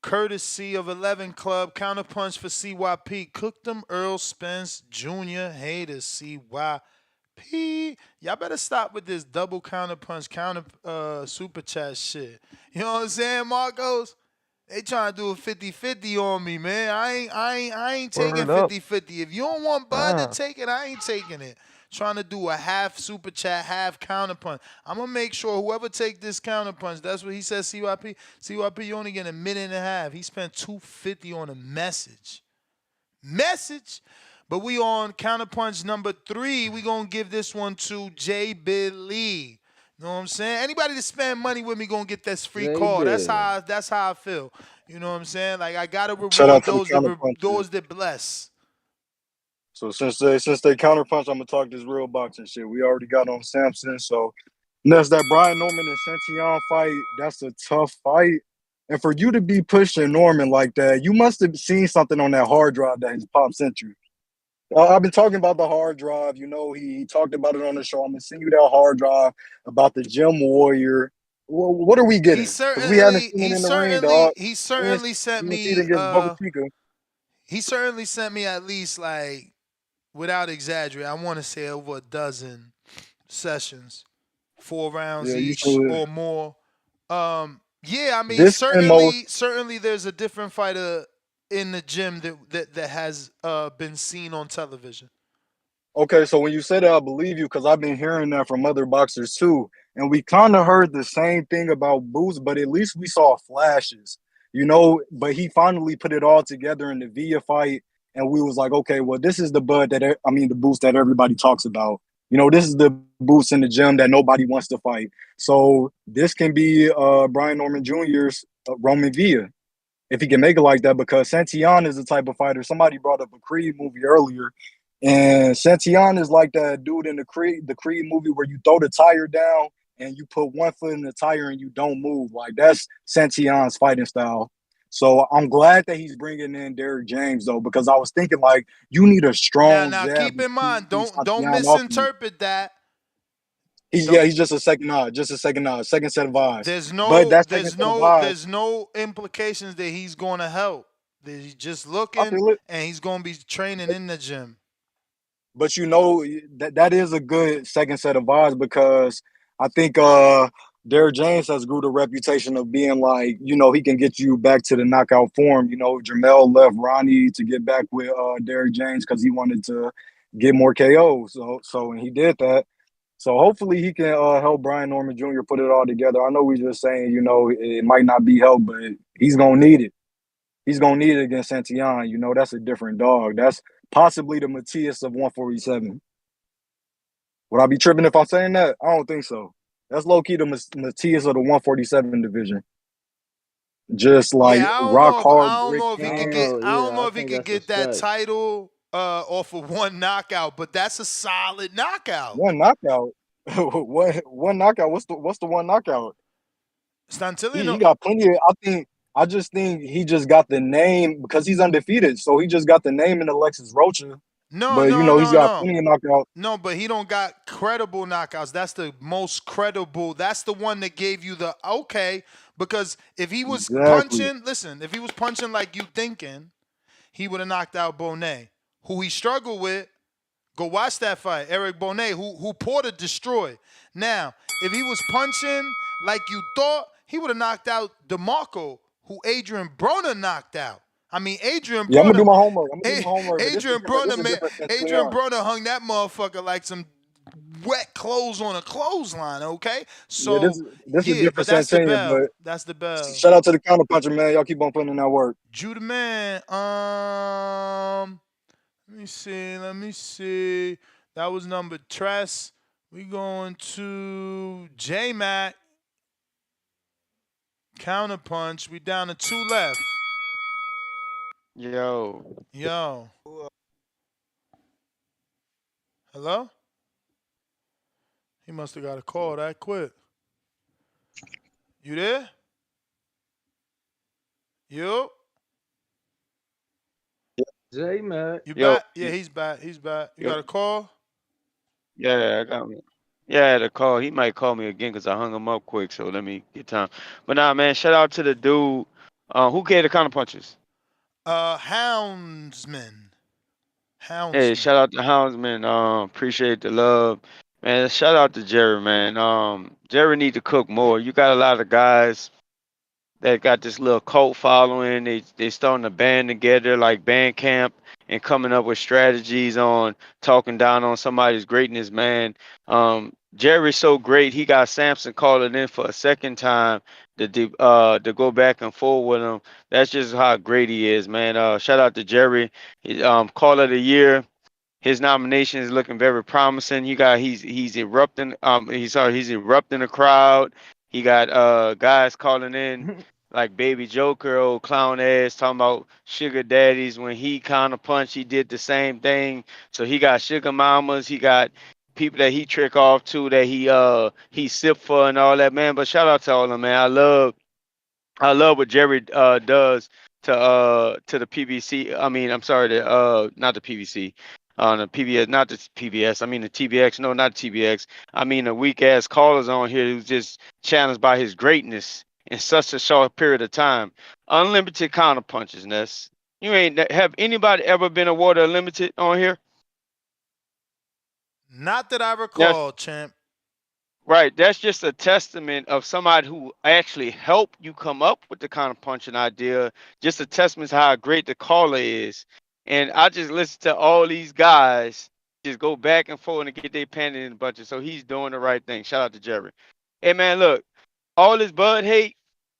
Courtesy of 11 Club. Counterpunch for CYP. Cooked them Errol Spence Jr. Haters CYP. Y'all better stop with this double counterpunch, super chat shit. You know what I'm saying, Marcos? They trying to do a 50-50 on me, man. I ain't taking Word up. 50-50. If you don't want Bud to Ah, take it, I ain't taking it. Trying to do a half super chat, half counterpunch. I'm gonna make sure whoever take this counterpunch, that's what he says, CYP. CYP, you only get a minute and a half. He spent 250 on a message. But we on counterpunch number 3. We gonna give this one to J. Billy. You know what I'm saying? Anybody that spend money with me gonna get this free J call. That's Bill. how I feel. You know what I'm saying? Like I gotta Shout out reward to the those counterpunchers. that bless. So since they counterpunch, I'm gonna talk this real boxing shit. We already got on Samson, so next that Brian Norman and Santion fight. That's a tough fight, and for you to be pushing Norman like that, you must have seen something on that hard drive that his pop sent you. I've been talking about the hard drive. He talked about it on the show. I'm gonna send you that hard drive about the Gym Warrior. What are we He getting? Because we haven't certainly, seen it he in the ring, dog. certainly, he We didn't, certainly sent we didn't see it me. against Boca Chica. He certainly sent me at least like, without exaggerating, I want to say over a dozen sessions, 4 rounds Yeah, you each should. or more. Yeah, I mean, This and most. certainly, there's a different fighter in the gym that has been seen on television. Okay, so when you say that, I believe you because I've been hearing that from other boxers too. And we kind of heard the same thing about Boots, but at least we saw flashes, But he finally put it all together in the Villa fight. And we was like, okay, well, this is the the Boots that everybody talks about. This is the Boots in the gym that nobody wants to fight. So this can be Brian Norman Jr.'s Roman Villa. if he can make it like that, because Santillan is the type of fighter. Somebody brought up a Creed movie earlier, and Santillan is like that dude in the Creed movie where you throw the tire down and you put one foot in the tire and you don't move. Like that's Santillan's fighting style. So I'm glad that he's bringing in Derrick James though, because I was thinking like you need a strong Now jab keep to in keep mind, don't Santillan off you. misinterpret that. He's Don't yeah, he's just a second nod, second set of eyes. there's But no that second there's set of no eyes, there's no implications that he's going to help. That he's just I looking feel it. and he's going to be training in the gym. But you know that is a good second set of eyes because I think Derrick James has grew the reputation of being like, he can get you back to the knockout form. Jamel left Ronnie to get back with Derrick James because he wanted to get more KOs. And he did that. So hopefully he can help Brian Norman Jr. put it all together. I know we just saying, it might not be help, but he's gonna need it. He's gonna need it against Santillan. That's a different dog. That's possibly the Matias of 147. Would I be tripping if I'm saying that? I don't think so. That's low key the Matias of the 147 division. Just like Yeah, rock I hard don't brick know if he I could don't get hands. know. I don't Yeah, know I if he think could that's a get that stretch. title off of one knockout, but that's a solid knockout. One knockout. one knockout. What's the one knockout? He Stantilino. got plenty of. I just think he just got the name because he's undefeated. So he just got the name in Alexis Rocha. No, But no, he's no, got no. plenty of knockouts. No, but he don't got credible knockouts. That's the most credible. That's the one that gave you the okay. Because if he was Exactly. punching, listen, if he was punching like you thinking, he would have knocked out Bonet, who he struggled with. Go watch that fight, Eric Bonet, who Porter destroyed. Now, if he was punching like you thought, he would have knocked out DeMarco, who Adrian Broner knocked out. I mean, Adrian Yeah, I'm gonna do Broner, my homework. I'm gonna do my homework. But this is Adrian different. This Broner, is man, different since Adrian Leon. Broner hung that motherfucker like some wet clothes on a clothesline. Okay, Yeah, this so this is yeah, different but that's the Santana. bell. But That's the bell. shout out to the counter puncher, man. Y'all keep on putting in that work. Judah man. Let me see. Let me see. That was number Tress. We going to J Mac. Counterpunch. We down to two left. Yo, Yo. Hello? He must have got a call that quick. You there? You? J Mac. You yo, back? Yeah, he's back. He's back. You yo, got a call? yeah, I got me. Yeah, I had a call. He might call me again because I hung him up quick. So let me get time. But nah, man, shout out to the dude. Who gave the counter punches? Houndsman. Hey, Houndsman. shout out to Houndsman. Appreciate the love, man. Shout out to Jerry, man. Jerry need to cook more. You got a lot of guys that got this little cult following. They starting to band together like band camp and coming up with strategies on talking down on somebody's greatness, man. Jerry's so great. He got Samson calling in for a second time to go back and forth with him. That's just how great he is, man. Shout out to Jerry. Call of the year. His nomination is looking very promising. He's erupting. He's erupting the crowd. He got guys calling in like Baby Joker, old clown ass, talking about sugar daddies. When he counter punch, he did the same thing. So he got sugar mamas. He got people that he trick off to that he sip for and all that, man. But shout out to all of them, man. I love what Jerry does to the PBC. I mean, I'm sorry, not the PBC. The PBS, not the PBS. I mean the TBX. No, not TBX. I mean the weak ass callers on here who's just challenged by his greatness in such a short period of time. Unlimited counter punches, Ness. You ain't have anybody ever been awarded unlimited on here? Not that I Yes. recall, champ. Right, that's just a testament of somebody who actually helped you come up with the kind of punching idea. Just a testament to how great the caller is. And I just listen to all these guys just go back and forth and get their panties in a bunch. So he's doing the right thing. Shout out to Jerry. Hey man, look, all this Bud hate.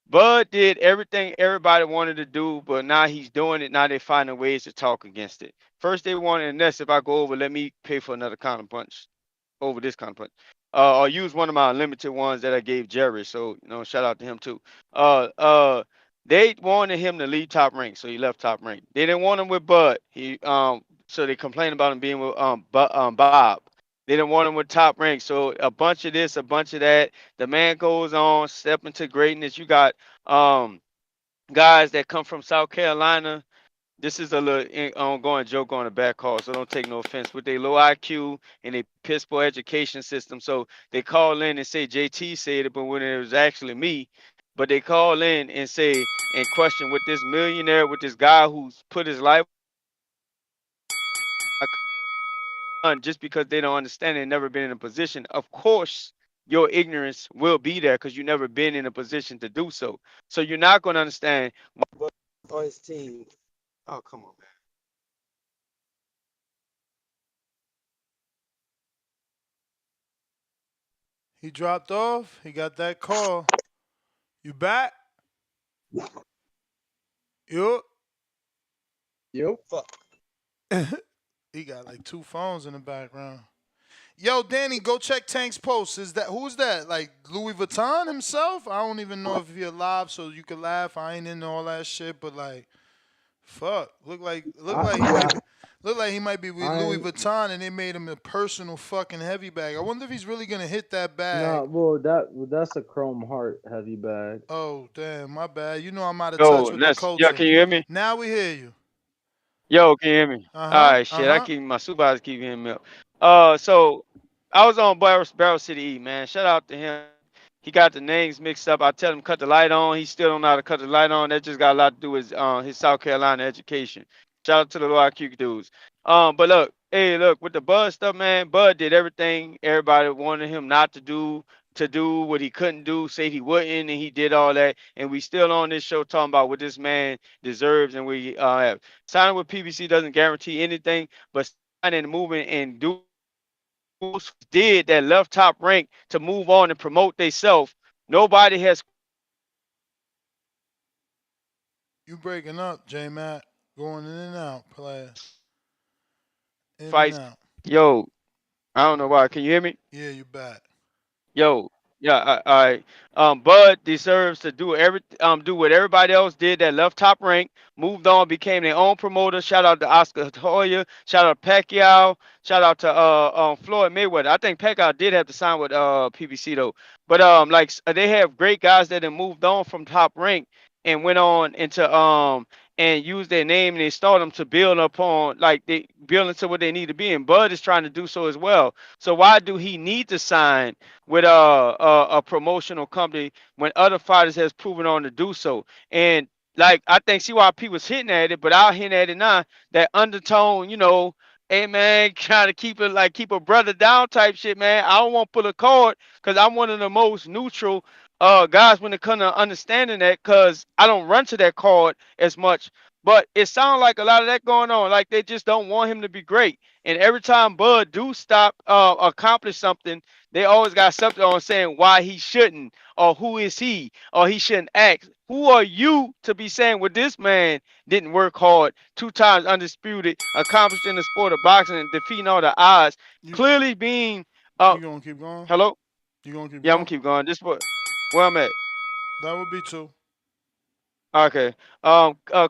Bud did everything everybody wanted to do, but now he's doing it. Now they're finding ways to talk against it. First they wanted, and that's if I go over, let me pay for another counter punch over this kind of punch. Or use one of my unlimited ones that I gave Jerry. So shout out to him too. Uh, uh, They wanted him to leave Top Rank, so he left Top Rank. They didn't want him with Bud. So they complained about him being with Bob. They didn't want him with Top Rank. So a bunch of this, a bunch of that. The man goes on, step into greatness. You got um guys that come from South Carolina. This is a little ongoing joke on the back call, so don't take no offense. With their low IQ and a piss poor education system, so they call in and say JT said it, but when it was actually me. But they call in and say and question with this millionaire, with this guy who's put his life on just because they don't understand and never been in a position. Of course, your ignorance will be there because you've never been in a position to do so. So you're not going to understand why or his team. Oh, come on, man. He dropped off. He got that call. You back? Yup. Yep. Fuck. He got like two phones in the background. Yo, Danny, go check Tank's post. Is that who's that? Like Louis Vuitton himself? I don't even know if he alive, so you can laugh. I ain't into all that shit, but like, fuck, Yeah, look like he might be with I Louis ain't. Vuitton, and they made him a personal fucking heavy bag. I wonder if he's really gonna hit that bag. No, well, that's a Chrome Heart heavy bag. Oh damn, my bad. You know I'm out of touch Yo, with the that's yo. culture. Can you hear me? Now we hear you. Yo, can you hear me? Uh All huh. right, Uh shit. I huh. keep my supervisor keep hearing me up. So I was on Barrel City E, man. Shout out to him. He got the names mixed up. I tell him cut the light on. He still don't know how to cut the light on. That just got a lot to do with his South Carolina education. Shout out to the low IQ dudes. But look, hey, look with the Bud stuff, man. Bud did everything everybody wanted him not to do what he couldn't do, say he wouldn't, and he did all that. And we still on this show talking about what this man deserves, and we have signing with PBC doesn't guarantee anything, but signing and moving and do did that left Top Rank to move on and promote themselves. Nobody has You breaking up, J Matt. Going in and out, player. In and fights. out. Yo, I don't know why. Can you hear me? Yeah, you back. Yo, yeah, I Bud deserves to do what everybody else did that left Top Rank, moved on, became their own promoter. Shout out to Oscar Hoyer, shout out to Pacquiao, shout out to Floyd Mayweather. I think Pacquiao did have to sign with PBC though. But they have great guys that have moved on from Top Rank and went on into and used their name and they started them to build upon like they build into what they need to be. And Bud is trying to do so as well. So why do he need to sign with a promotional company when other fighters has proven on to do so? And like I think CYP was hitting at it, but I'll hit at it now. That undertone, hey man, trying to keep a brother down type shit, man. I don't want to pull a card because I'm one of the most neutral guys when it comes to understanding that because I don't run to that card as much. But it sounds like a lot of that going on. Like they just don't want him to be great. And every time Bud do stop accomplish something, they always got something on saying why he shouldn't, or who is he, or he shouldn't act. Who are you to be saying, well, this man didn't work hard, 2 times undisputed, accomplished in the sport of boxing and defeating all the odds, You clearly being, you gonna keep going? hello? You gonna keep Yeah, I'm gonna going? keep going. This what where I'm at. That would be two. Okay.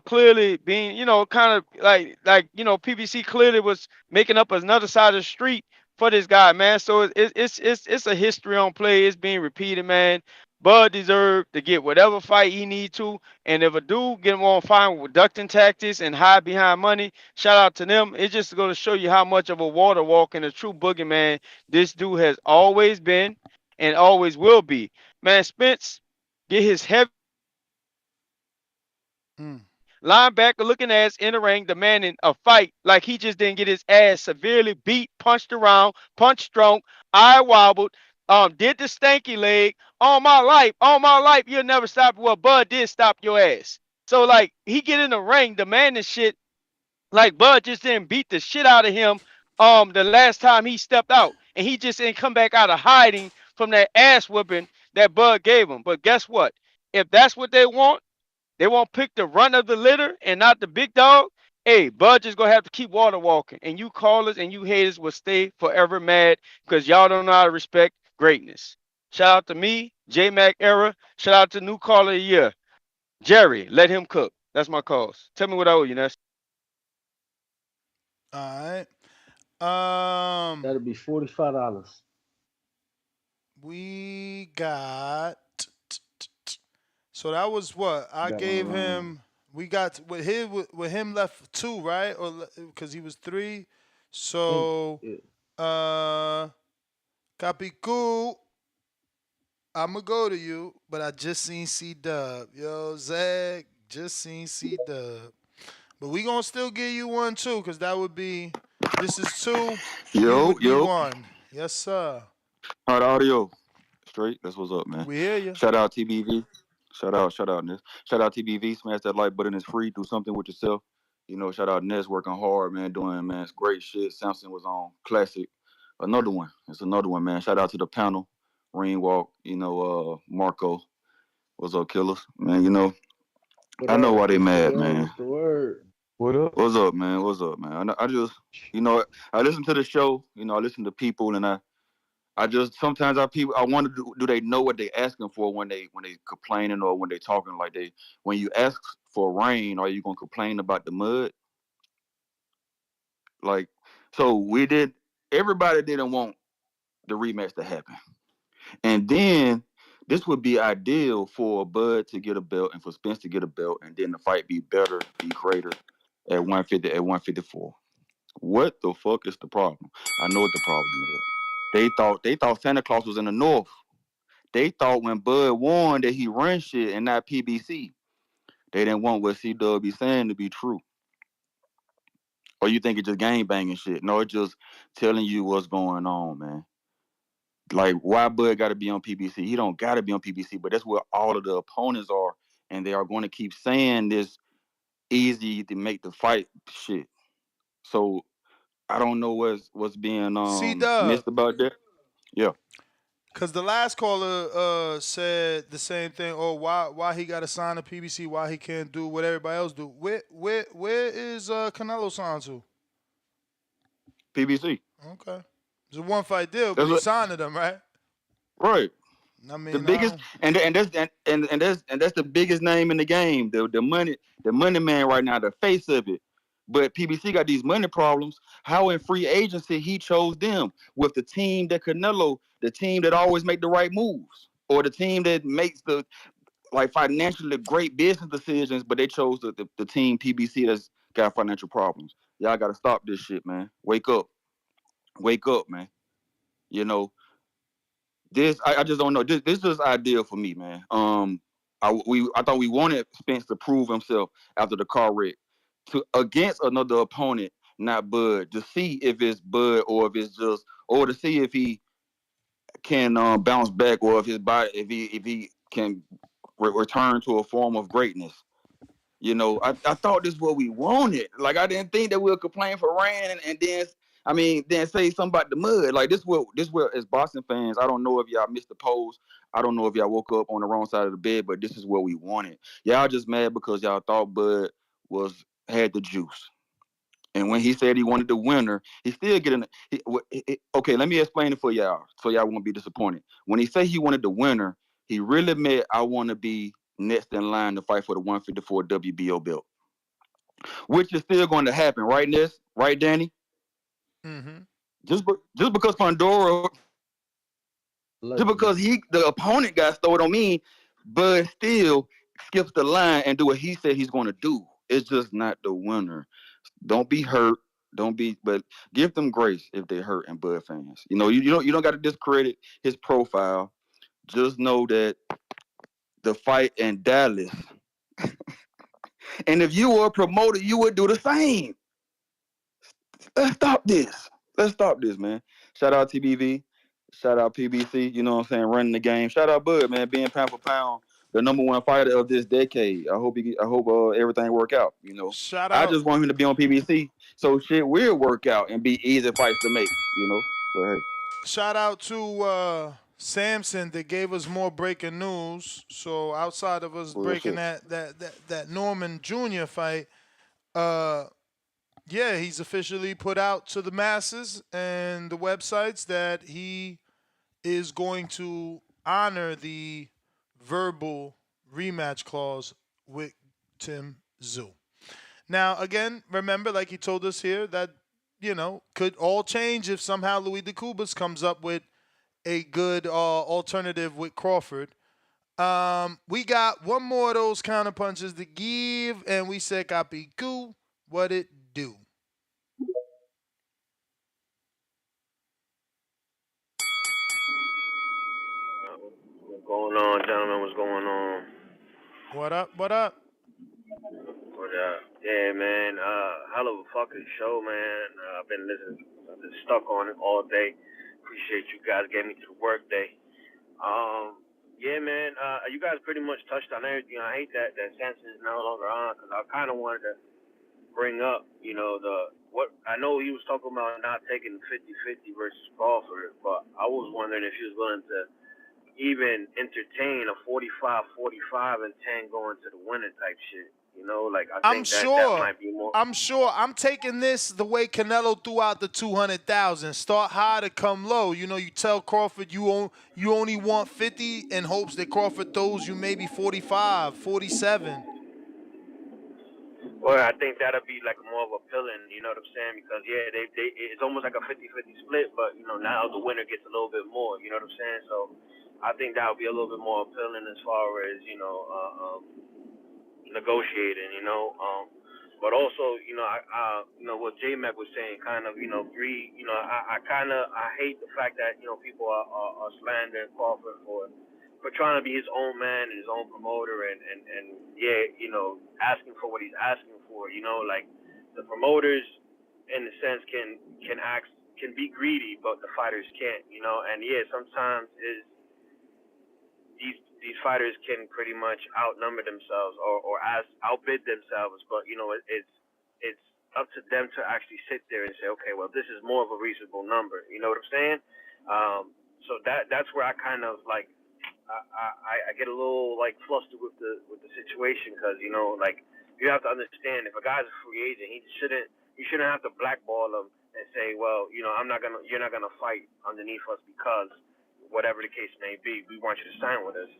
Clearly being, kind of PBC clearly was making up another side of the street for this guy, man. So it's a history on play. It's being repeated, man. Bud deserved to get whatever fight he need to, and if a dude get him on fine with ducking tactics and hide behind money, shout out to them. It's just going to show you how much of a water walk and a true boogeyman this dude has always been and always will be. Man, Spence get his heavy Mm. linebacker looking ass in the ring demanding a fight like he just didn't get his ass severely beat, punched around, punched drunk, eye wobbled, did the stanky leg. All my life, you'll never stop. Well, Bud did stop your ass. So like he get in the ring demanding shit like Bud just didn't beat the shit out of him the last time he stepped out. And he just didn't come back out of hiding from that ass whipping that Bud gave him. But guess what? If that's what they won't pick the run of the litter and not the big dog. Hey, Bud just gonna have to keep water walking, and you callers and you haters will stay forever mad because y'all don't know how to respect greatness. Shout out to me, J Mac era. Shout out to new caller of the year. Jerry, let him cook. That's my cause. Tell me what I owe you, Ness. All right. That'll be $45. We got. So that was what I Bet on the gave round. him. We got with him left two, right? Or because he was three. Think So it, uh, Capicu, I'ma go to you, but I just seen C Dub. Yo, Zach, just seen C Dub. But we gonna still give you one too, cause that would be. This is two. You Yo, would be yo. one. Yes, sir. Hard audio. Straight. That's what's up, man. We hear you. Shout out TBV. Shout out Ness. Shout out TBV. Smash that like button. It's free. Do something with yourself. You know, shout out Ness working hard, man. Doing, man, it's great shit. Samson was on classic. Another one. It's another one, man. Shout out to the panel. Ring Walk. You know, Marco. What's up, killers? Man, you know, what I know up? why they What's the mad, word? man. What's the word? What up? What's up, man? What's up, man? I just, you know, I listen to the show. You know, I listen to people, and I just sometimes I wonder do they know what they asking for when they complaining or when they talking like they when you ask for rain, are you gonna complain about the mud? Like, so we did. Everybody didn't want the rematch to happen, and then this would be ideal for Bud to get a belt and for Spence to get a belt, and then the fight be better, be greater at 150 at 154. What the fuck is the problem? I know what the problem is. They thought Santa Claus was in the north. They thought when Bud won that he run shit and not PBC. They didn't want what C-Dub be saying to be true. Or you think it's just gang banging shit. No, it's just telling you what's going on, man. Like, why Bud got to be on PBC? He don't got to be on PBC, but that's where all of the opponents are. And they are going to keep saying this easy to make the fight shit. So I don't know what's being C Dub. missed about that. Yeah. Cause the last caller said the same thing. Oh, why he got to sign a PBC? Why he can't do what everybody else do? Where is Canelo signed to? PBC. Okay, it's a one fight deal, but That's he what, signed to them, right? right. I The mean, I biggest don't. and that's the biggest name in the game. The money man right now, the face of it. But PBC got these money problems. How in free agency he chose them with the team that Canelo, the team that always make the right moves, or the team that makes the like financially great business decisions, but they chose the team PBC that's got financial problems. Y'all got to stop this shit, man. Wake up, man. You know, I just don't know. This is ideal for me, man. I thought we wanted Spence to prove himself after the car wreck to against another opponent, not Bud, to see if it's Bud or if it's just or to see if he can bounce back or if his body if he can return to a form of greatness. You know, I thought this is what we wanted. Like I didn't think that we'll complain for rain and then then say something about the mud. Like this what as Boston fans, I don't know if y'all missed the polls. I don't know if y'all woke up on the wrong side of the bed, but this is what we wanted. Y'all just mad because y'all thought Bud had the juice. And when he said he wanted the winner, he still getting. Okay, let me explain it for y'all, so y'all won't be disappointed. When he said he wanted the winner, he really meant I want to be next in line to fight for the 154 WBO belt, which is still going to happen, right, Ness? Right, Danny? Mm-hmm. Just because Fundora, just Allegedly. because the opponent got stole on me, but still skips the line and do what he said he's going to do. It's just not the winner. Don't be hurt. But give them grace if they're hurt and Bud fans. You know, you don't got to discredit his profile. Just know that the fight in Dallas, and if you were a promoter, you would do the same. Let's stop this. Let's stop this, man. Shout out TBV. Shout out PBC. You know what I'm saying? Running the game. Shout out Bud, man. Being pound for pound, the number one fighter of this decade. I hope everything work out. You know, Shout I out, just want him to be on PBC, so shit will work out and be easy fights to make. You know, but hey, shout out to Samson that gave us more breaking news. So outside of us real breaking shit. that Norman Jr. fight, uh, yeah, he's officially put out to the masses and the websites that he is going to honor the verbal rematch clause with Tim Zoo. Now, again, remember, like he told us here, that, could all change if somehow Louis DeCubas comes up with a good alternative with Crawford. We got one more of those counter punches to give, and we said, copy goo, what it do? What's going on, gentlemen? What's going on? What up? What up? What up? Yeah, man. Hell of a fucking show, man. I've been listening. I've been stuck on it all day. Appreciate you guys getting me through the work day. Yeah, man. You guys pretty much touched on everything. I hate that Samson is no longer on because I kind of wanted to bring up, what I know he was talking about not taking 50-50 versus Crawford, but I was wondering if he was willing to even entertain a 45-45 and 10 going to the winner type shit. I I'm think that sure. might be more. I'm sure. I'm taking this the way Canelo threw out the 200,000. Start high to come low. You tell Crawford you only want 50 in hopes that Crawford throws you maybe 45, 47. Well, I think that'll be like more of a appealing, you know what I'm saying? Because yeah, they it's almost like a 50-50 split, but now the winner gets a little bit more, you know what I'm saying? So I think that would be a little bit more appealing as far as negotiating, but also, what J Mac was saying, kind of, Bree, I hate the fact that, people are slandering Crawford for trying to be his own man and his own promoter and yeah, asking for what he's asking for, like the promoters in a sense can be greedy, but the fighters can't, and yeah, sometimes these fighters can pretty much outnumber themselves or outbid themselves, but it's up to them to actually sit there and say, okay, well, this is more of a reasonable number. You know what I'm saying? So that's where I kind of like I get a little like flustered with the situation because like you have to understand if a guy's a free agent, you shouldn't have to blackball him and say, well, you're not gonna fight underneath us because whatever the case may be, we want you to sign with us.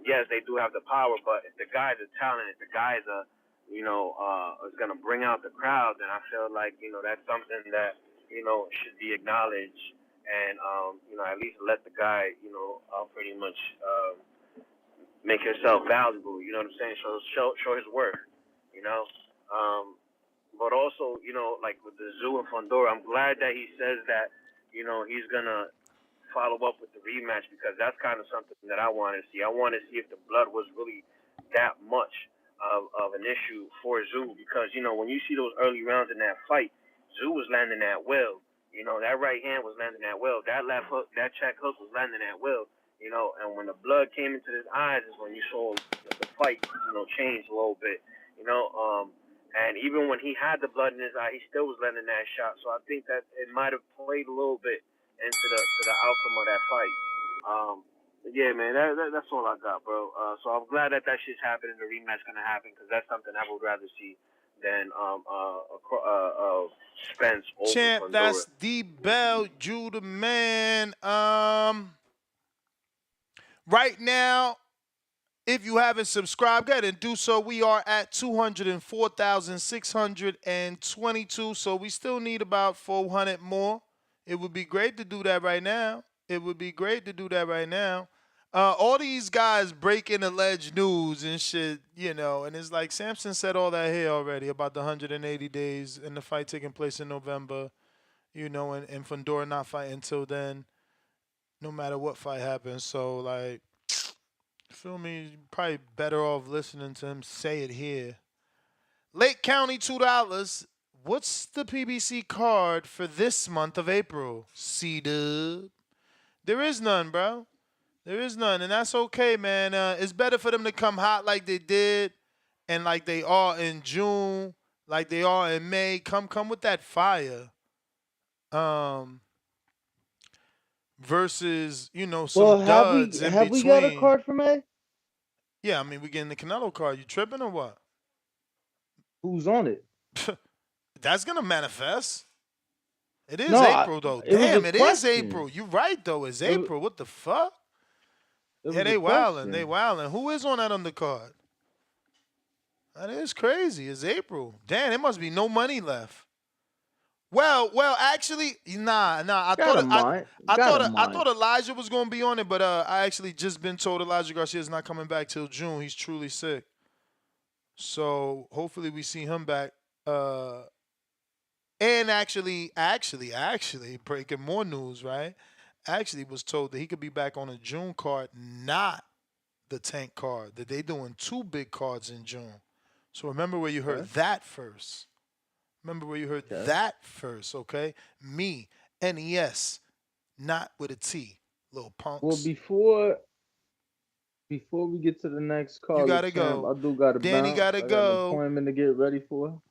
Yes, they do have the power, but if the guy's a talent, if the guy's is going to bring out the crowd, then I feel like, that's something that, should be acknowledged and, at least let the guy, pretty much make himself valuable, you know what I'm saying? Show his worth, you know? But also, like with the Zoo and Fundora, I'm glad that he says that, he's going to follow up with the rematch because that's kind of something that I want to see. I want to see if the blood was really that much of an issue for Zoo because, when you see those early rounds in that fight, Zoo was landing that well. That right hand was landing that well. That left hook, that check hook was landing that well. And when the blood came into his eyes is when you saw the fight, change a little bit. And even when he had the blood in his eye, he still was landing that shot. So I think that it might have played a little bit into the outcome of that fight. Yeah, man, that's all I got, bro. So I'm glad that shit's happening. The rematch gonna happen because that's something I would rather see than Spence over Champ, Fundora. that's the Bell, Judah man. Right now, if you haven't subscribed, go ahead and do so. We are at 204,622, so we still need about 400 more. It would be great to do that right now. All these guys breaking alleged news and shit, and it's like Samson said all that here already about the 180 days and the fight taking place in November, and Fundora not fighting until then, no matter what fight happens. So, like, feel me? Probably better off listening to him say it here. Lake County, $2. What's the PBC card for this month of April? C-Dub. There is none, bro. There is none, and that's okay, man. It's better for them to come hot like they did and like they are in June, like they are in May. Come with that fire. Versus, some Well, have we duds in have we got a between. card for May? Yeah, I mean, we getting the Canelo card. You tripping or what? Who's on it? That's gonna manifest. It is No, April though. it was a Damn, it is question. April. You right though. It's It, April. What the fuck? it Yeah, was they a wildin'. question. Who is on that undercard? That is crazy. It's April. Damn, there must be no money left. Well, actually, nah. I Got thought a I, month. I Got a thought I month. thought Elijah was gonna be on it, but I actually just been told Elijah Garcia is not coming back till June. He's truly sick, so hopefully we see him back. Uh, and actually, breaking more news, right? Actually, was told that he could be back on a June card, not the tank card. That they doing two big cards in June. So remember where you heard Okay. that first. Remember where you heard Okay. that first, okay? Me, NES, not with a T, little Well, punks. before we get to the next You caller, gotta champ, go. I do gotta Danny bounce. gotta I got an go. appointment to get ready for.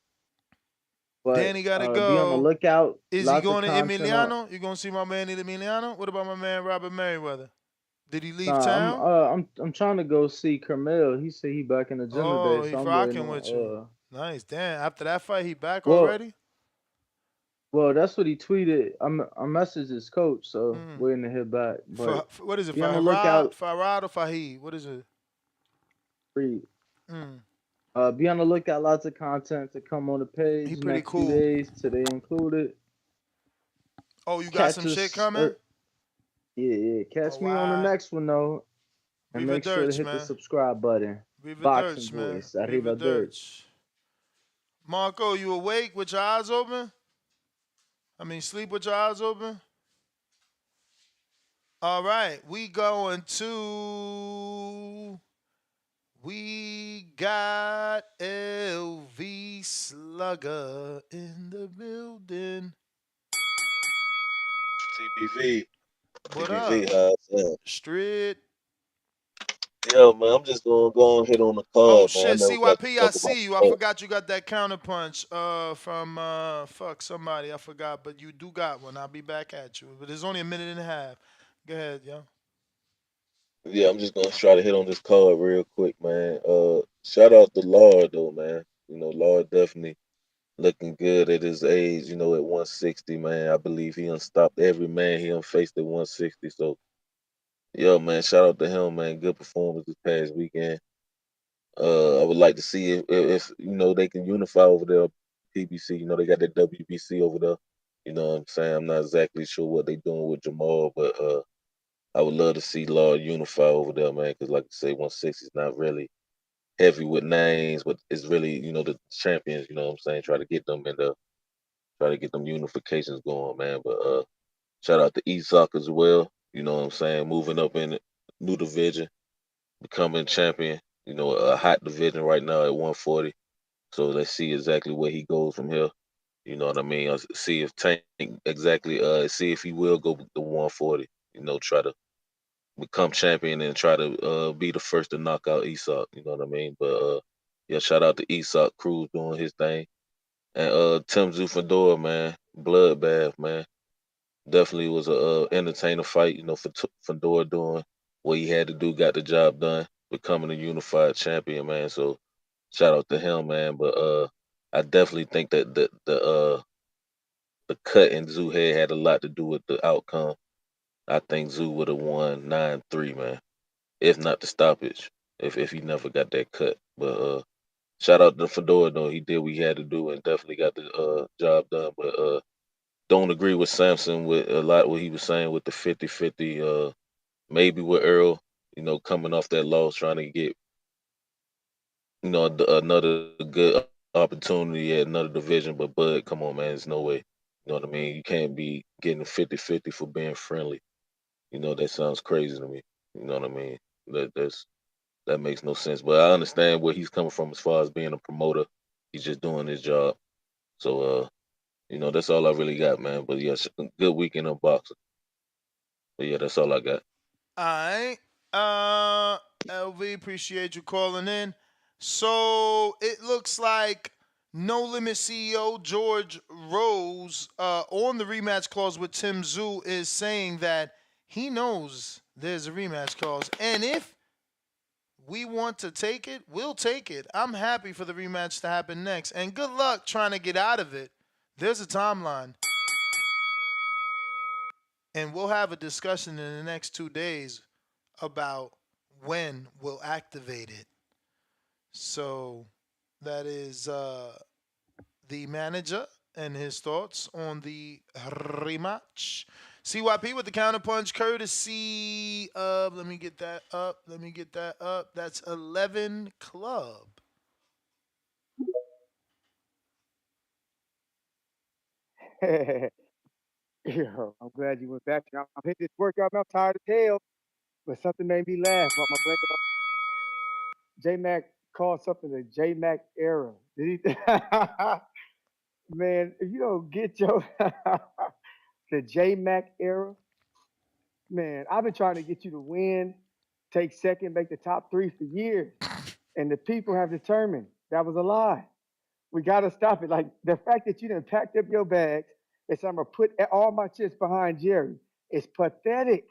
But Danny gotta be on the go. lookout. Is he Lots of going to content on. Emiliano? You gonna see my man in Emiliano? What about my man Robert Merriweather? Did he leave Nah, town? I'm trying to go see Carmel. He said he back in the gym Oh, today, he so I'm waiting rocking with you. on Nice. Damn. After that fight, he back well already? well that's what he tweeted. I messaged his coach, so Mm. waiting to hear back. But What is it? be on the lookout. Farad or Fahid? What is it? Free. Mm. Be on the lookout. Lots of content to come on the He page pretty next few cool. days, today included. Oh, you got Catch some shit us, coming? yeah. Oh, Catch me on the wow. next one though, and Viva make sure to Dirch, hit the man. subscribe button. Viva Boxing Dirch, man. voice, Viva arriba dirt. Dirch. Marco, you awake with your eyes open? Sleep with your eyes open? All right, we got LV Slugger in the building. TBV, What up? how's that? Street. Yo, man, I'm just gonna go and hit on the Oh card, man. I shit, never got to CYP, I talk about see you. I the card. forgot you got that counterpunch from fuck somebody, I forgot, but you do got one. I'll be back at you. But it's only a minute and a half. Go ahead, yo. Yeah, I'm just gonna try to hit on this card real quick, man. Shout out to Lord though, man. You know, Lord definitely looking good at his age. You know, at 160, man. I believe he unstopped every man he faced at 160. So, yo, man, shout out to him, man. Good performance this past weekend. I would like to see if you know they can unify over there, PBC. You know they got that WBC over there. You know what I'm saying? I'm not exactly sure what they doing with Jamal, but I would love to see Law unify over there, man. Because like I say, 160 is not really heavy with names, but it's really the champions. You know what I'm saying? Try to get them unifications going, man. But shout out to Isacc as well. You know what I'm saying? Moving up in the new division, becoming champion. You know, a hot division right now at 140. So let's see exactly where he goes from here. You know what I mean? See if Tank exactly. See if he will go to 140. You know, try to become champion and try to be the first to knock out Isacc. You know what I mean? But yeah, shout out to Isacc Cruz doing his thing and Tim Fundora, man, bloodbath, man. Definitely was a entertainer fight. You know, for Fundora doing what he had to do, got the job done, becoming a unified champion, man. So shout out to him, man. But I definitely think that the cut in Zoo head had a lot to do with the outcome. I think Zoo would have won 9-3, man, if not the stoppage, if he never got that cut. But shout out to Fedora though, he did what he had to do and definitely got the job done. But don't agree with Samson with a lot what he was saying with the 50-50. Maybe with Earl, coming off that loss, trying to get another good opportunity at another division. But Bud, come on, man, there's no way. You know what I mean? You can't be getting 50-50 for being friendly. That sounds crazy to me. You know what I mean? That makes no sense. But I understand where he's coming from as far as being a promoter. He's just doing his job. So that's all I really got, man. But yes, good weekend of boxing. But yeah, that's all I got. All right. Uh LV, appreciate you calling in. So it looks like No Limit CEO George Rose on the rematch clause with Tim Zoo is saying that he knows there's a rematch clause. And if we want to take it, we'll take it. I'm happy for the rematch to happen next. And good luck trying to get out of it. There's a timeline. And we'll have a discussion in the next 2 days about when we'll activate it. So That is the manager and his thoughts on the rematch. CYP with the counterpunch, courtesy of. Let me get that up. Let me get that up. That's 11 Club. Yo, I'm glad you went back. I'm hitting this workout. I'm tired as hell, but something made me laugh. My brain, J Mac called something the J Mac era. Did he? Man, if you don't get your the J Mac era, man, I've been trying to get you to win, take second, make the top three for years, and the people have determined that was a lie. We got to stop it. Like the fact that you didn't packed up your bags and said, I'm gonna put all my chips behind Jerry. It's pathetic.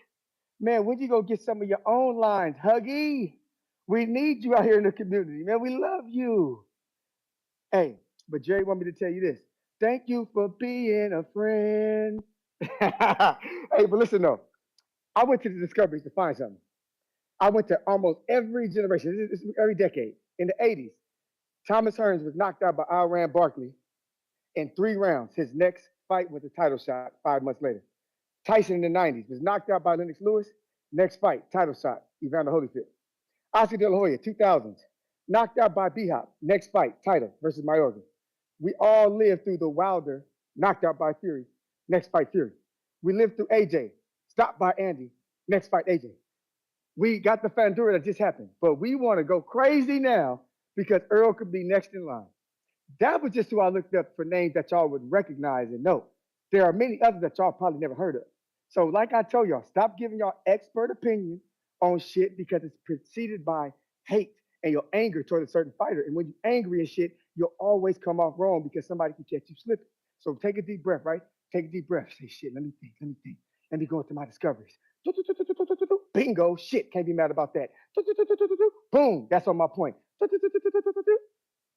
Man, when you go get some of your own lines, Huggy? We need you out here in the community, man. We love you. Hey, but Jerry want me to tell you this. Thank you for being a friend. Hey, but listen though, I went to the Discoveries to find something. I went to almost every generation, every decade. In the 80s, Thomas Hearns was knocked out by Iran Barkley in 3 rounds. His next fight was a title shot 5 months later. Tyson in the 90s was knocked out by Lennox Lewis. Next fight, title shot, Evander Holyfield. Oscar De La Hoya, 2000s, knocked out by B-Hop. Next fight, title versus Mayorga. We all lived through the Wilder, knocked out by Fury. Next fight, Fury. We lived through AJ, stopped by Andy. Next fight, AJ. We got the Fundora that just happened, but we want to go crazy now because Earl could be next in line. That was just who I looked up for names that y'all would recognize and know. There are many others that y'all probably never heard of. So, like I told y'all, stop giving y'all expert opinion on shit because it's preceded by hate and your anger toward a certain fighter. And when you're angry and shit, you'll always come off wrong because somebody can catch you slipping. So take a deep breath, right? Take a deep breath. Say, shit, let me think, let me think. Let me go into my discoveries. Bingo, shit, can't be mad about that. Boom, that's on my point.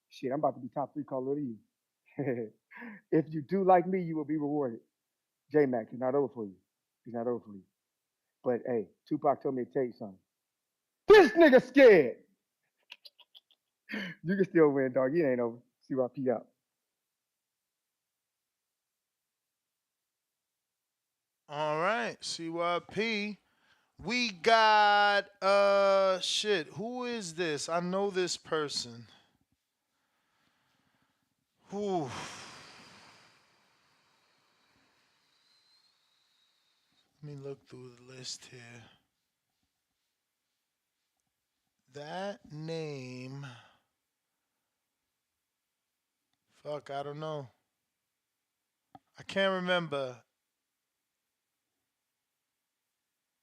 Shit, I'm about to be top three caller of the year. If you do like me, you will be rewarded. J Mac, it's not over for you. It's not over for you. But hey, Tupac told me to tell you something. This nigga scared. You can still win, dog. It ain't over. CYP out. All right, CYP. We got shit. Who is this? I know this person. Whew. Let me look through the list here. That name. Fuck, I don't know. I can't remember.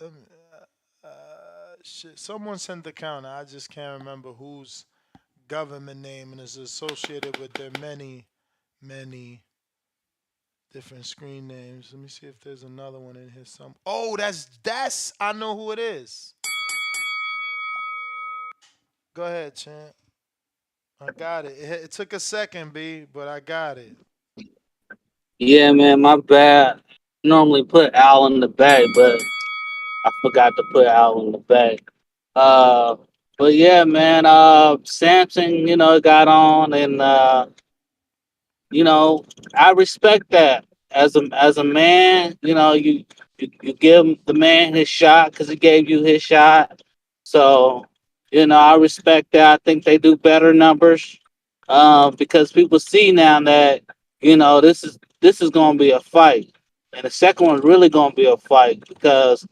Um, Shit. Someone sent the counter. I just can't remember whose government name and is associated with their many, many different screen names. Let me see if there's another one in here. Some. Oh, that's. I know who it is. Go ahead, champ. I got it. It took a second, B, but I got it. Yeah, man, my bad. Normally put Al in the bag, but I forgot to put Al in the bag. Uh, but yeah, man. Samson, got on, and you know, I respect that as a man. You give the man his shot because he gave you his shot. So, I respect that. I think they do better numbers because people see now that this is going to be a fight, and the second one's really going to be a fight because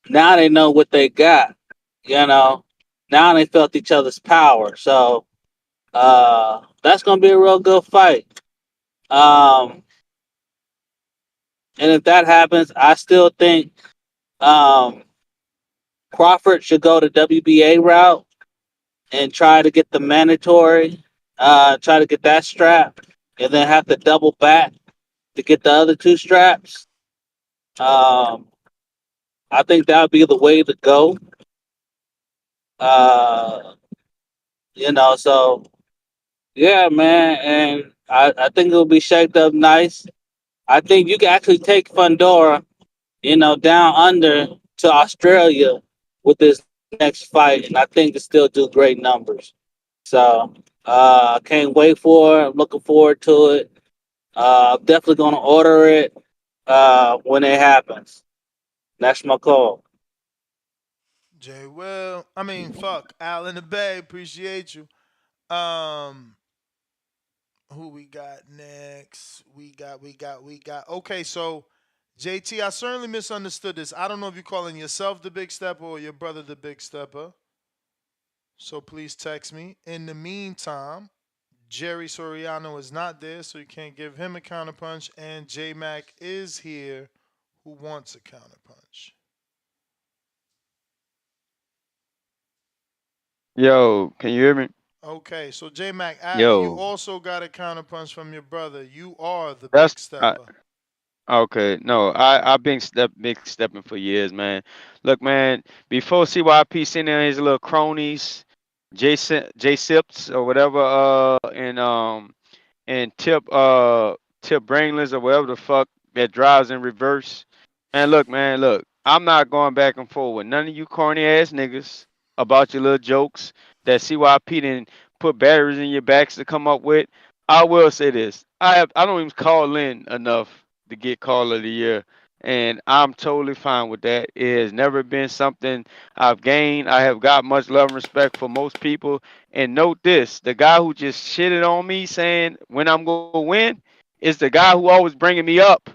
now they know what they got. You know, now they felt each other's power. So that's going to be a real good fight. Um, and if that happens, I still think um, Crawford should go the WBA route and try to get the mandatory, try to get that strap, and then have to double back to get the other two straps. Um, I think that would be the way to go. Uh, so yeah, man, and I think it'll be shaped up nice. I think you can actually take Fundora down under to Australia with this next fight, and I think to still do great numbers. So I can't wait for it. I'm looking forward to it. I'm definitely gonna order it when it happens. That's my call. Jay Will. I mean, fuck. Al in the Bay. Appreciate you. Um, who we got next? We got. Okay, so JT, I certainly misunderstood this. I don't know if you're calling yourself the big stepper or your brother the big stepper. So please text me. In the meantime, Jerry Soriano is not there, so you can't give him a counterpunch. And J Mac is here, who wants a counterpunch. Yo, can you hear me? Okay, so J Mac, you Yo, also got a counterpunch from your brother. You are the that's big stepper. okay. No, I've been big stepping for years, man. Look, man, before CYP sent in his little cronies, J Sips or whatever, and Tip Brainless or whatever the fuck that drives in reverse. And look, man, look, I'm not going back and forth with none of you corny ass niggas about your little jokes that CYP didn't put batteries in your backs to come up with. I will say this. I don't even call in enough to get call of the year. And I'm totally fine with that. It has never been something I've gained. I have got much love and respect for most people. And note this, the guy who just shitted on me saying when I'm going to win is the guy who always bringing me up.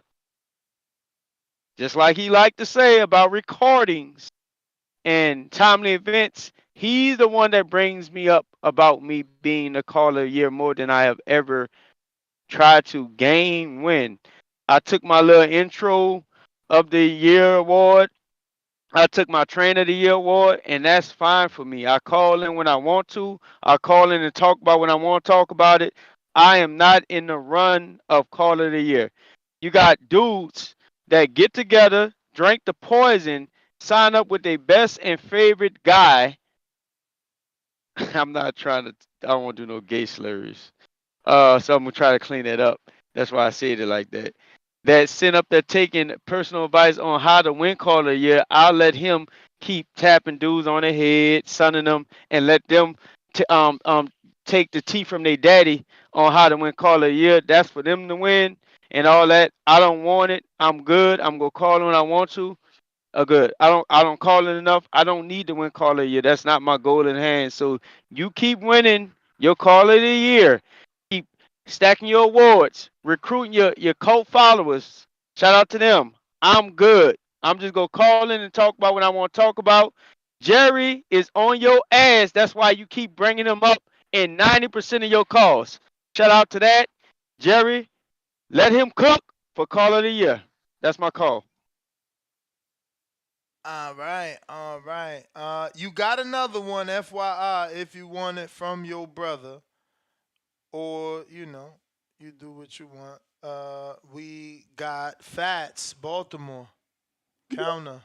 Just like he liked to say about recordings and timely events, he's the one that brings me up about me being the caller of the year more than I have ever tried to gain win. I took my little intro of the year award. I took my Trainer of the Year award, and that's fine for me. I call in when I want to. I call in and talk about when I want to talk about it. I am not in the run of Call of the Year. You got dudes that get together, drink the poison, sign up with their best and favorite guy. I'm not trying to, I don't want to do no gay slurs. So I'm gonna try to clean that up. That's why I said it like that. That sent up there taking personal advice on how to win Call of the Year. I'll let him keep tapping dudes on the head, sunning them, and let them take the tea from their daddy on how to win Call of the Year. That's for them to win and all that. I don't want it. I'm good. I'm gonna call when I want to. Good. I don't call it enough. I don't need to win Call of the Year. That's not my goal in hand. So you keep winning your Call of the Year. Keep stacking your awards, recruiting your cult followers. Shout out to them. I'm good. I'm just gonna call in and talk about what I want to talk about. Jerry is on your ass. That's why you keep bringing him up in 90% of your calls. Shout out to that. Jerry, let him cook for Call of the Year. That's my call. All right, all right. You got another one, FYI, if you want it from your brother, or you do what you want. We got Fats, Baltimore, counter.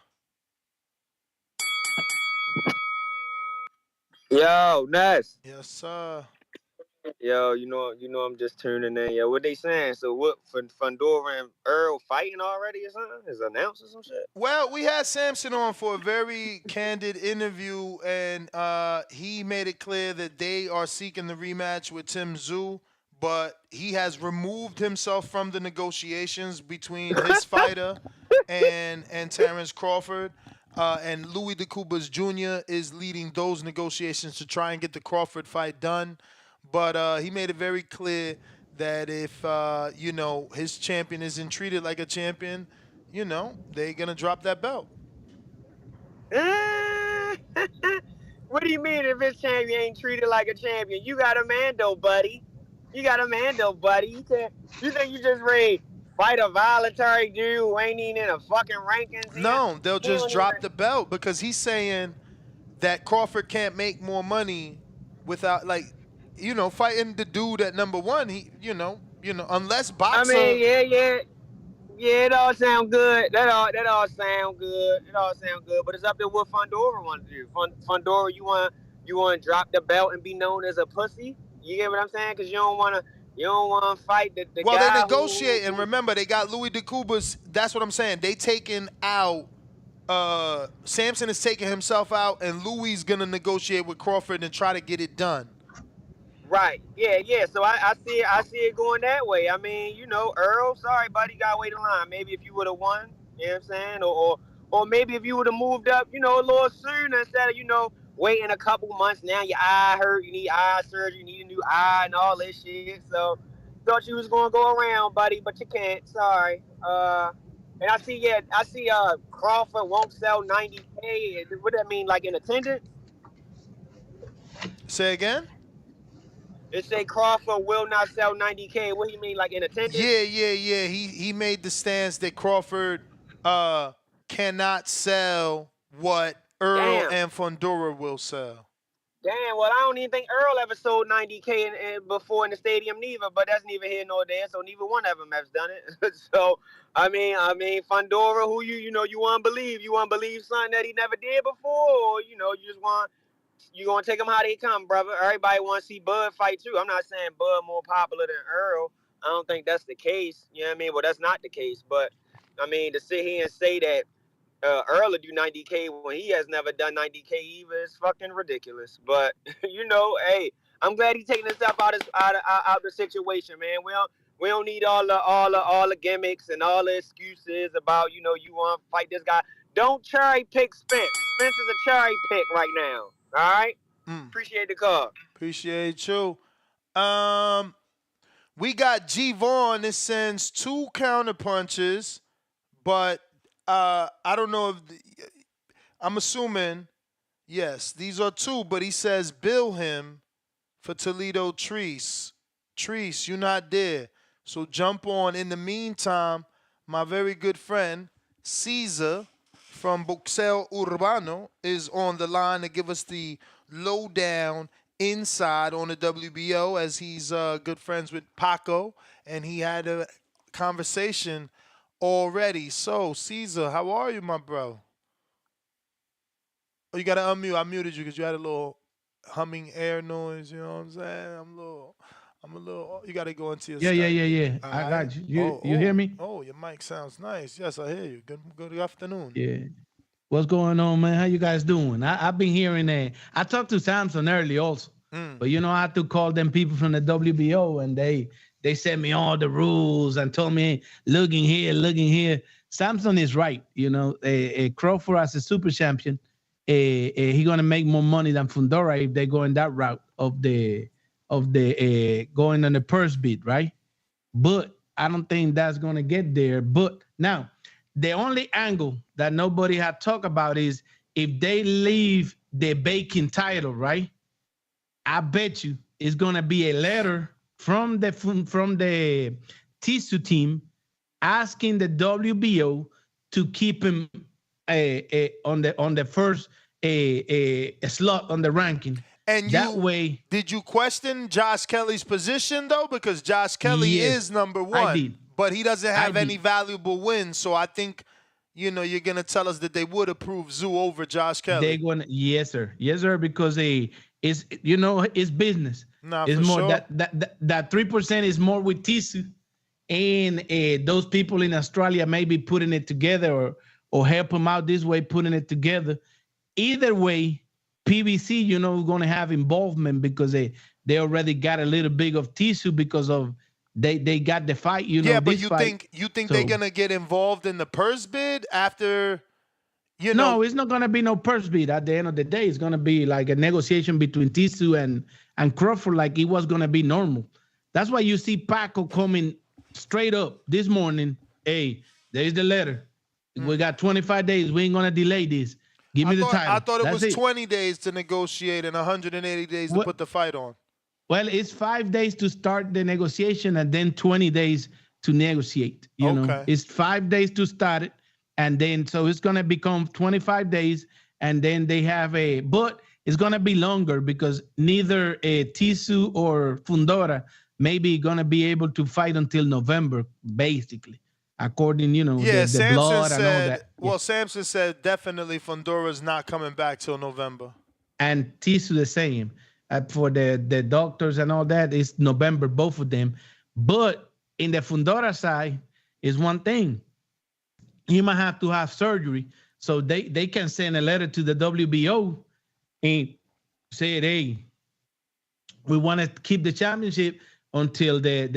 Yo, Ness. Yes, sir. Yo, I'm just tuning in. Yo, what they saying? So what? Fundora and Earl fighting already or something? Is announced or some shit? Well, we had Samson on for a very candid interview, and he made it clear that they are seeking the rematch with Tim Zoo, but he has removed himself from the negotiations between his fighter and Terrence Crawford. And Louis DeCubas Jr. is leading those negotiations to try and get the Crawford fight done. But he made it very clear that if his champion isn't treated like a champion, they're gonna drop that belt. What do you mean if his champion ain't treated like a champion? You got a Mando, buddy. You got a Mando, buddy. You think you just ready fight a voluntary dude who ain't even in a fucking rankings? No, they'll He just don't even. drop the belt because he's saying that Crawford can't make more money without fighting the dude at number one. Unless I boxer. mean, yeah. It all sound good. That all sound good. It all sound good. But it's up to what Fundora want to do. Fundora, you want to drop the belt and be known as a pussy? You get what I'm saying? Because you don't want to fight the Well, they guy negotiate, and who remember, they got Louis DeCubas. That's what I'm saying. They taking out. Samson is taking himself out, and Louis gonna negotiate with Crawford and try to get it done. Right. Yeah. So I see it going that way. I mean, Earl, sorry, buddy, you gotta wait in line. Maybe if you would have won, you know what I'm saying? Or maybe if you would have moved up, a little sooner instead of, waiting a couple months. Now your eye hurt, you need eye surgery, you need a new eye and all this shit. So thought you was gonna go around, buddy, but you can't. Sorry. And I see Crawford won't sell 90K. What that mean, like in attendance? Say again? It say Crawford will not sell 90K. What do you mean, like in attendance? Yeah. He made the stance that Crawford cannot sell what Earl Damn. and Fundora will sell. Damn. Well, I don't even think Earl ever sold 90K before in the stadium neither. But that's neither here nor there. So neither one of them has done it. So Fundora, who you want to believe? You want to believe something that he never did before, or you just want you gonna take them how they come, brother. Everybody want to see Bud fight too. I'm not saying Bud more popular than Earl. I don't think that's the case. You know what I mean? Well, that's not the case. But I mean, to sit here and say that Earl will do 90K when he has never done 90K either is fucking ridiculous. But hey, I'm glad he's taking himself out the situation, man. We don't need all the gimmicks and all the excuses about you want to fight this guy. Don't cherry pick Spence. Spence is a cherry pick right now. All right. Appreciate the call. Appreciate you. We got G Vaughn that sends 2 counter punches, but I don't know if I'm assuming yes, these are 2, but he says bill him for Toledo Treese. Treese, you're not there. So jump on. In the meantime, my very good friend Caesar from Boxeo Urbano is on the line to give us the lowdown inside on the WBO, as he's good friends with Paco, and he had a conversation already. So, Caesar, how are you, my bro? Oh, you got to unmute. I muted you because you had a little humming air noise. You know what I'm saying? I'm a little. You got to go into your stuff. Yeah. All I right. got you. You hear me? Oh, your mic sounds nice. Yes, I hear you. Good afternoon. Yeah. What's going on, man? How you guys doing? I've been hearing that. I talked to Samson early also, but I had to call them people from the WBO, and they sent me all the rules and told me looking here. Samson is right. Crawford as a super champion, he gonna make more money than Fundora if they go in that route of the going on the purse bid, right? But I don't think that's gonna get there. But now, the only angle that nobody had talked about is if they leave the Bacon title, right? I bet you it's gonna be a letter from the Tisu team asking the WBO to keep him on the first slot on the ranking. And that way, did you question Josh Kelly's position though? Because Josh Kelly is number 1, I did. But he doesn't have any valuable wins. So I think you're gonna tell us that they would approve Zoo over Josh Kelly. They're gonna yes sir, because it's it's business. Nah, it's for more sure. that 3% is more with Tisu, and those people in Australia maybe putting it together or help them out this way putting it together. Either way, PBC going to have involvement because they already got a little bit of Tisu because of they got the fight. But you think they're gonna get involved in the purse bid after? No, it's not gonna be no purse bid. At the end of the day, it's gonna be like a negotiation between Tisu and Crawford, like it was gonna be normal. That's why you see Paco coming straight up this morning. Hey, there's the letter. We got 25 days. We ain't gonna delay this. Give me the title. I thought it was 20 days to negotiate and 180 days to put the fight on. Well, it's 5 days to start the negotiation and then 20 days to negotiate. You know, it's 5 days to start it. And then, so it's going to become 25 days. And then they have but it's going to be longer because neither Tisu or Fundora may be going to be able to fight until November, basically. According, the blood and all that. Well, Samson said definitely Fundora's not coming back till November. And Tisu the same. For the doctors and all that, it's November, both of them. But in the Fundora side is one thing. He might have to have surgery. So they can send a letter to the WBO and say, hey, we want to keep the championship until the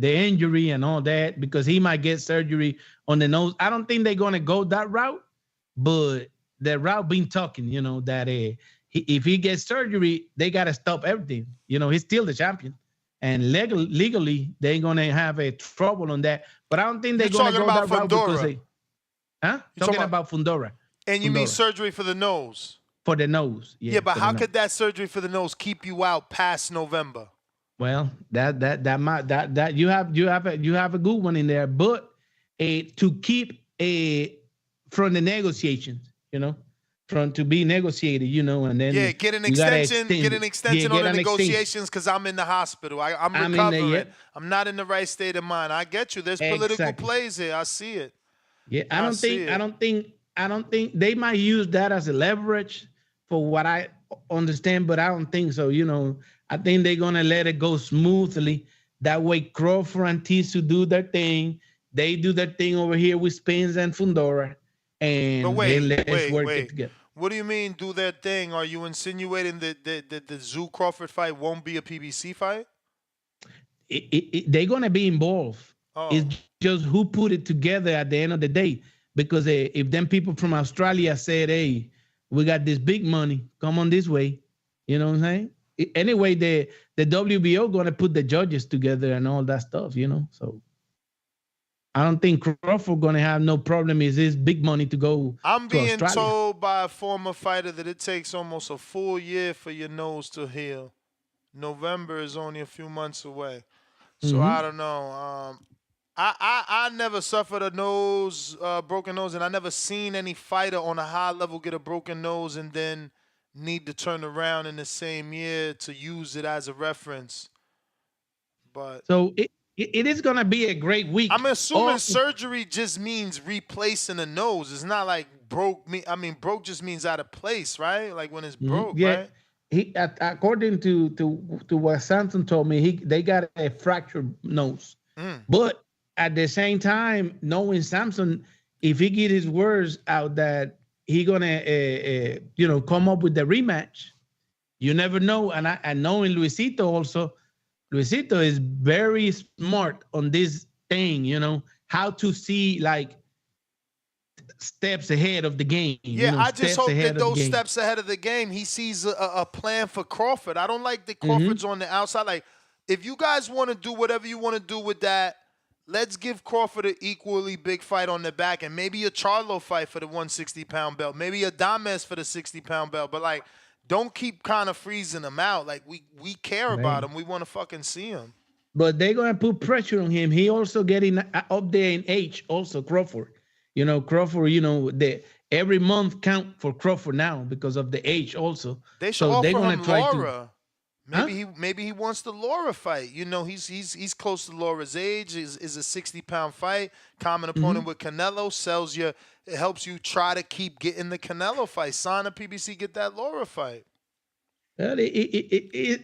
injury and all that, because he might get surgery on the nose. I don't think they're gonna go that route, but the route been talking, that if he gets surgery, they gotta stop everything. He's still the champion, and legally they're gonna have a trouble on that. But I don't think they're You're gonna talking go about that route because Fundora. talking about Fundora. And you mean Fundora. surgery for the nose? For the nose, Yeah, but for how the could nose. that surgery for the nose keep you out past November? Well, that you have a good one in there, but to keep from the negotiations, from to be negotiated, and then Get an you gotta extension. extend Get it. an extension Yeah, on get the an extension. negotiations because I'm in the hospital. I'm I'm recovering. in there, yeah. I'm not in the right state of mind. I get you. There's political Exactly. plays here. I see it. Yeah, I don't think they might use that as a leverage for what I understand, but I don't think so. I think they're gonna let it go smoothly. That way, Crawford and Tisu do their thing. They do their thing over here with Spence and Fundora, and But let's work it together. What do you mean do their thing? Are you insinuating that the Zoo Crawford fight won't be a PBC fight? They're gonna be involved. Oh. It's just who put it together at the end of the day. Because if them people from Australia said, "Hey, we got this big money, come on this way," you know what I'm saying? Anyway, the WBO gonna put the judges together and all that stuff, So I don't think Crawford gonna have no problem. Is this big money to go? I'm to being Australia. told by a former fighter that it takes almost a full year for your nose to heal. November is only a few months away, so I don't know. I never suffered a broken nose, and I never seen any fighter on a high level get a broken nose and then need to turn around in the same year to use it as a reference. But so it is gonna be a great week. I'm assuming surgery just means replacing a nose. It's not like broke. Broke just means out of place, right? Like when it's broke, right? He, according to what Samson told me, they got a fractured nose. But at the same time, knowing Samson, if he get his words out that he gonna come up with the rematch, you never know. And knowing Luisito also, Luisito is very smart on this thing, how to see like steps ahead of the game. I just hope that those steps ahead of the game, he sees a plan for Crawford. I don't like that Crawford's on the outside. Like, if you guys want to do whatever you want to do with that, let's give Crawford an equally big fight on the back, and maybe a Charlo fight for the 160-pound belt, maybe a Dames for the 60-pound belt. But like, don't keep kind of freezing him out. Like, we care about him. We want to fucking see him. But they're gonna put pressure on him. He also getting up there in age. Also Crawford, Crawford. Every month count for Crawford now because of the age. Also, they should offer him Laura. Maybe maybe he wants the Laura fight. He's close to Laura's age. Is a 60-pound fight. Common opponent with Canelo. It helps you try to keep getting the Canelo fight. Sign a PBC, get that Laura fight. Well, it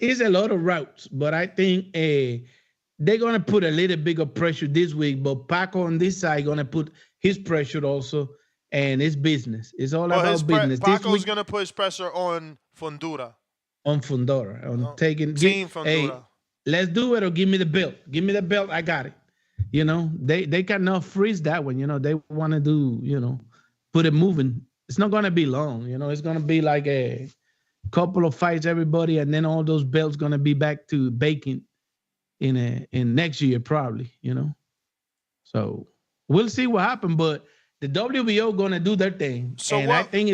is a lot of routes, but I think they're gonna put a little bigger pressure this week. But Paco on this side gonna put his pressure also, and it's business. It's all about business. Paco's gonna push pressure on Fundora. On Fundora, on taking Team Fundora. Hey, let's do it or give me the belt. Give me the belt. I got it. They cannot freeze that one. They want to do. Put it moving. It's not gonna be long. It's gonna be like a couple of fights, everybody, and then all those belts gonna be back to baking in next year probably. So we'll see what happens. But the WBO gonna do their thing, I think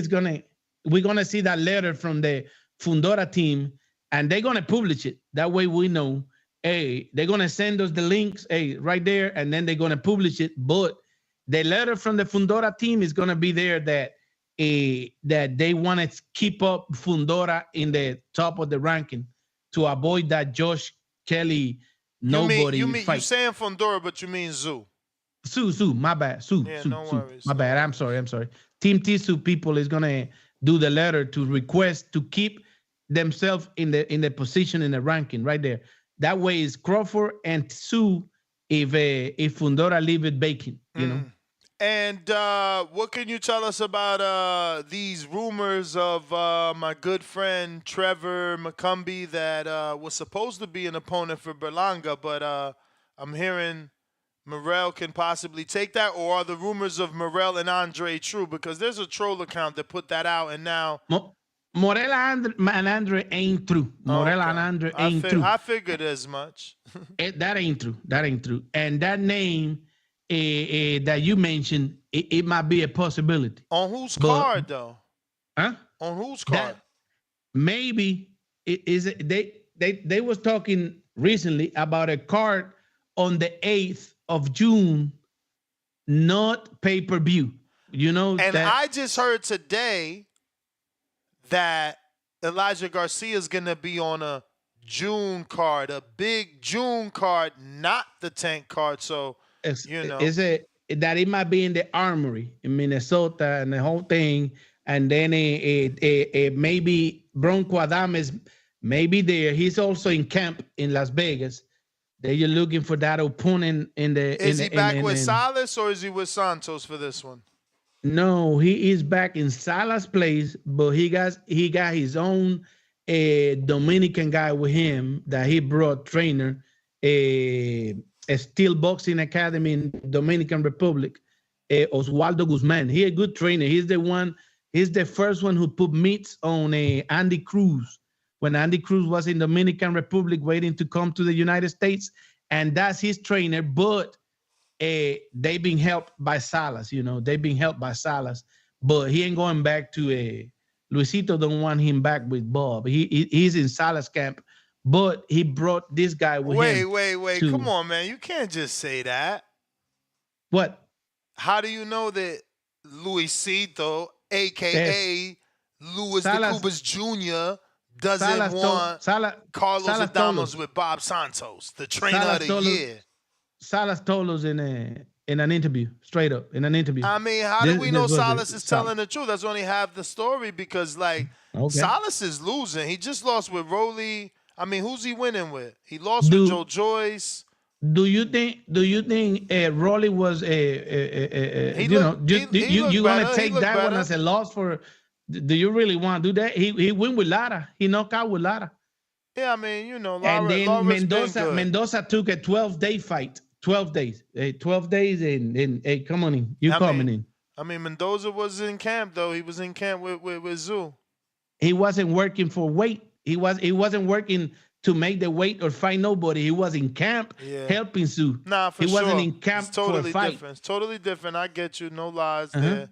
we're gonna see that letter from the Fundora team, and they're gonna publish it. That way we know, hey, they're gonna send us the links, hey, right there, and then they're gonna publish it. But the letter from the Fundora team is gonna be there that they want to keep up Fundora in the top of the ranking to avoid that Josh Kelly fight. You saying Fundora, but you mean Zoo. Sue, my bad. Sue. Worries. My bad. I'm sorry. Team Tisu people is gonna do the letter to request to keep themselves in the position in the ranking right there. That way is Crawford and Sue if Fundora leave it vacant, And what can you tell us about these rumors of my good friend Trevor McCumbee that was supposed to be an opponent for Berlanga, but I'm hearing Morel can possibly take that, or are the rumors of Morel and Andre true? Because there's a troll account that put that out, and now Morel and Andre ain't true. Morel and Andre ain't true. I figured as much. That ain't true. That ain't true. And that name that you mentioned, it might be a possibility. On whose card, though? Huh? On whose card? Maybe they was talking recently about a card on the 8th of June, not pay-per-view. You know, and I just heard today that Elijah Garcia is going to be on a June card, a big June card, not the Tank card. So, you know. That it might be in the Armory in Minnesota and the whole thing. And then maybe Bronco Adames may be there. He's also in camp in Las Vegas. They're looking for that opponent in the. Is he back with Salas or is he with Santos for this one? No, he is back in Salas' place, but he got his own Dominican guy with him that he brought, trainer, a Steel Boxing Academy in Dominican Republic, Oswaldo Guzman. He a good trainer. He's the first one who put meats on Andy Cruz when Andy Cruz was in Dominican Republic waiting to come to the United States, and that's his trainer, but they've been helped by Salas, you know, but he ain't going back to Luisito don't want him back with Bob. He's in Salas camp, but he brought this guy with him. Wait. Come on, man. You can't just say that. What? How do you know that Luisito, a.k.a. Luis de Cubas Jr., doesn't want Carlos Adames with Bob Santos, the trainer of the year? Salas told us in an interview, straight up, in an interview. I mean, how do we know Salas is telling the truth? That's only half the story because, Salas is losing. He just lost with Rolly. I mean, who's he winning with? He lost with Joe Joyce. Do you think Rolly was you want to take that one as a loss for? Do you really want to do that? He win with Lara. He knocked out with Lara. Yeah, I mean, you know, and then Mendoza took a 12-day fight. 12 days. 12 days and come on in. Coming in. I mean, Mendoza was in camp though. He was in camp with Zoo. He wasn't working for weight. He wasn't working to make the weight or fight nobody. He was in camp helping Zoo. Nah, for sure. He wasn't in camp it's totally for a fight. Different. It's totally different. I get you. No lies there.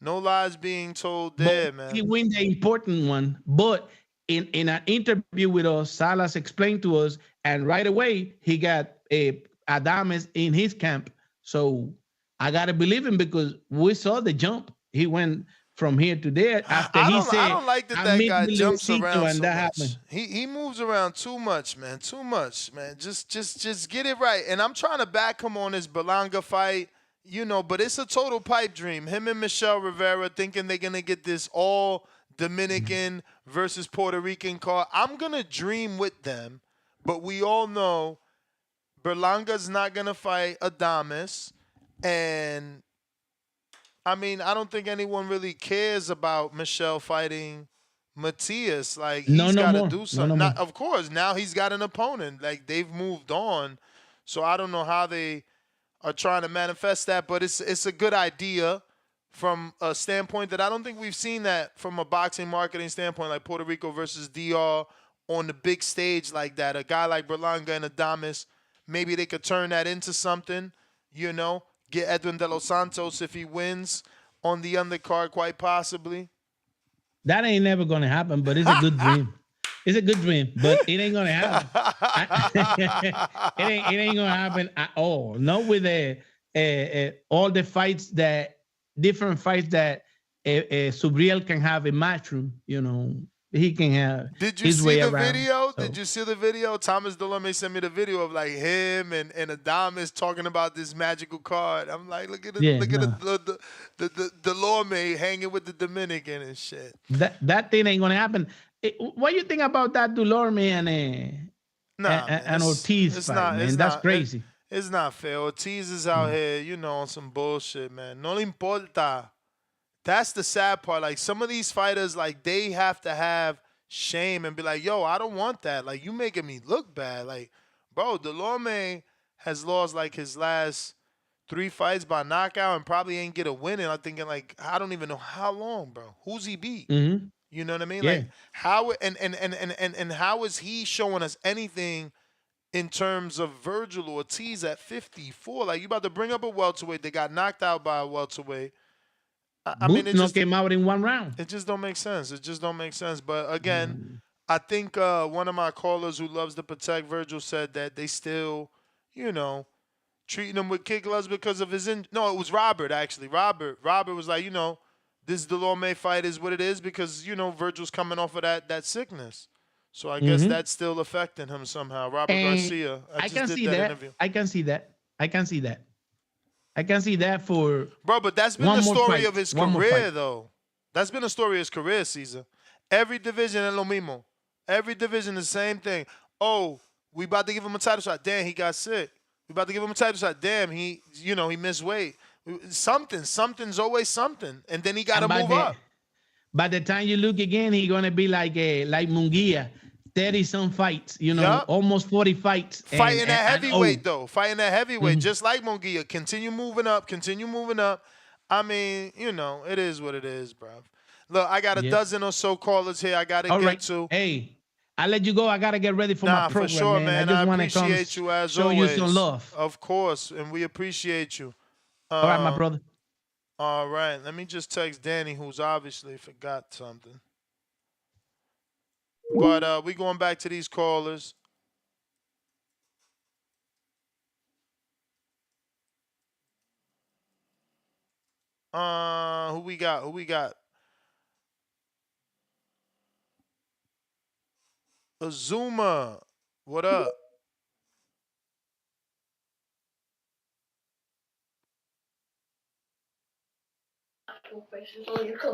No lies being told there, man. He win the important one, but in an interview with us, Salas explained to us, and right away he got Adames in his camp. So I gotta believe him because we saw the jump. He went from here to there after he said, I don't like that guy jumps around so much. Happened. He moves around too much, man. Too much, man. Just get it right. And I'm trying to back him on his Berlanga fight. You know, but it's a total pipe dream. Him and Michelle Rivera thinking they're going to get this all Dominican versus Puerto Rican card. I'm going to dream with them, but we all know Berlanga's not going to fight Adames. And, I mean, I don't think anyone really cares about Michelle fighting Matias. Like, he's got to do something. Of course, now he's got an opponent. Like, they've moved on. So I don't know how they are trying to manifest that, but it's a good idea from a standpoint that I don't think we've seen that from a boxing marketing standpoint, like Puerto Rico versus DR on the big stage like that. A guy like Berlanga and Adames, maybe they could turn that into something, you know, get Edwin De Los Santos if he wins on the undercard, quite possibly. That ain't never going to happen, but it's a good dream. It's a good dream, but it ain't gonna happen. it ain't gonna happen at all. Not with all the fights different fights that Subriel can have in Matchroom. You know, he can have. Did you see the video? So. Did you see the video? Thomas Delorme sent me the video of like him and Adames talking about this magical card. I'm like, look at the Delorme hanging with the Dominican and shit. That thing ain't gonna happen. What do you think about that Delorme and Ortiz fight, man? That's crazy. It's not fair. Ortiz is out here, you know, on some bullshit, man. No le importa. That's the sad part. Like some of these fighters, like they have to have shame and be like, "Yo, I don't want that. Like you making me look bad." Like, bro, Delorme has lost like his last 3 fights by knockout and probably ain't get a win. And I'm thinking like, I don't even know how long, bro. Who's he beat? Mm-hmm. You know what I mean? Yeah. Like how and how is he showing us anything in terms of Virgil Ortiz at 54? Like you about to bring up a welterweight. They got knocked out by a welterweight. I mean, Boots knocked him out in 1 round. it just don't make sense. It just don't make sense. But again, I think one of my callers who loves to protect Virgil said that they still, you know, treating him with kid gloves because of his no, it was Robert actually. Robert was like, you know, this Delorme fight is what it is because you know Virgil's coming off of that sickness. So I guess that's still affecting him somehow. Robert And Garcia. I I just can did see that that. interview. I can see that. I can see that. I can see that for Bro, but that's been one the more story fight. of his One more career, fight. though. That's been the story of his career, Caesar. Every division es lo mismo. Every division the same thing. Oh, we about to give him a title shot. Damn, he got sick. We about to give him a title shot. Damn, he missed weight. Something's always something, and then he got to And move up. by the time you look again, he's gonna be like Munguia, 30-some fights. You know, Yup. almost 40 fights. Fighting And that heavyweight, though. Fighting that heavyweight, Mhm. just like Munguia. Continue moving up. Continue moving up. I mean, you know, it is what it is, bro. Look, I got a Yeah. dozen or so callers here I got to All get right. to. Hey, I let you go. I gotta get ready for my Nah, for program, sure, man. I man. I just want to come appreciate you as show you some always. love. Of course, and we appreciate you. All right, my brother. All right, let me just text Danny, who's obviously forgot something. But we going back to these callers. Who we got? Who we got? Azuma, what up?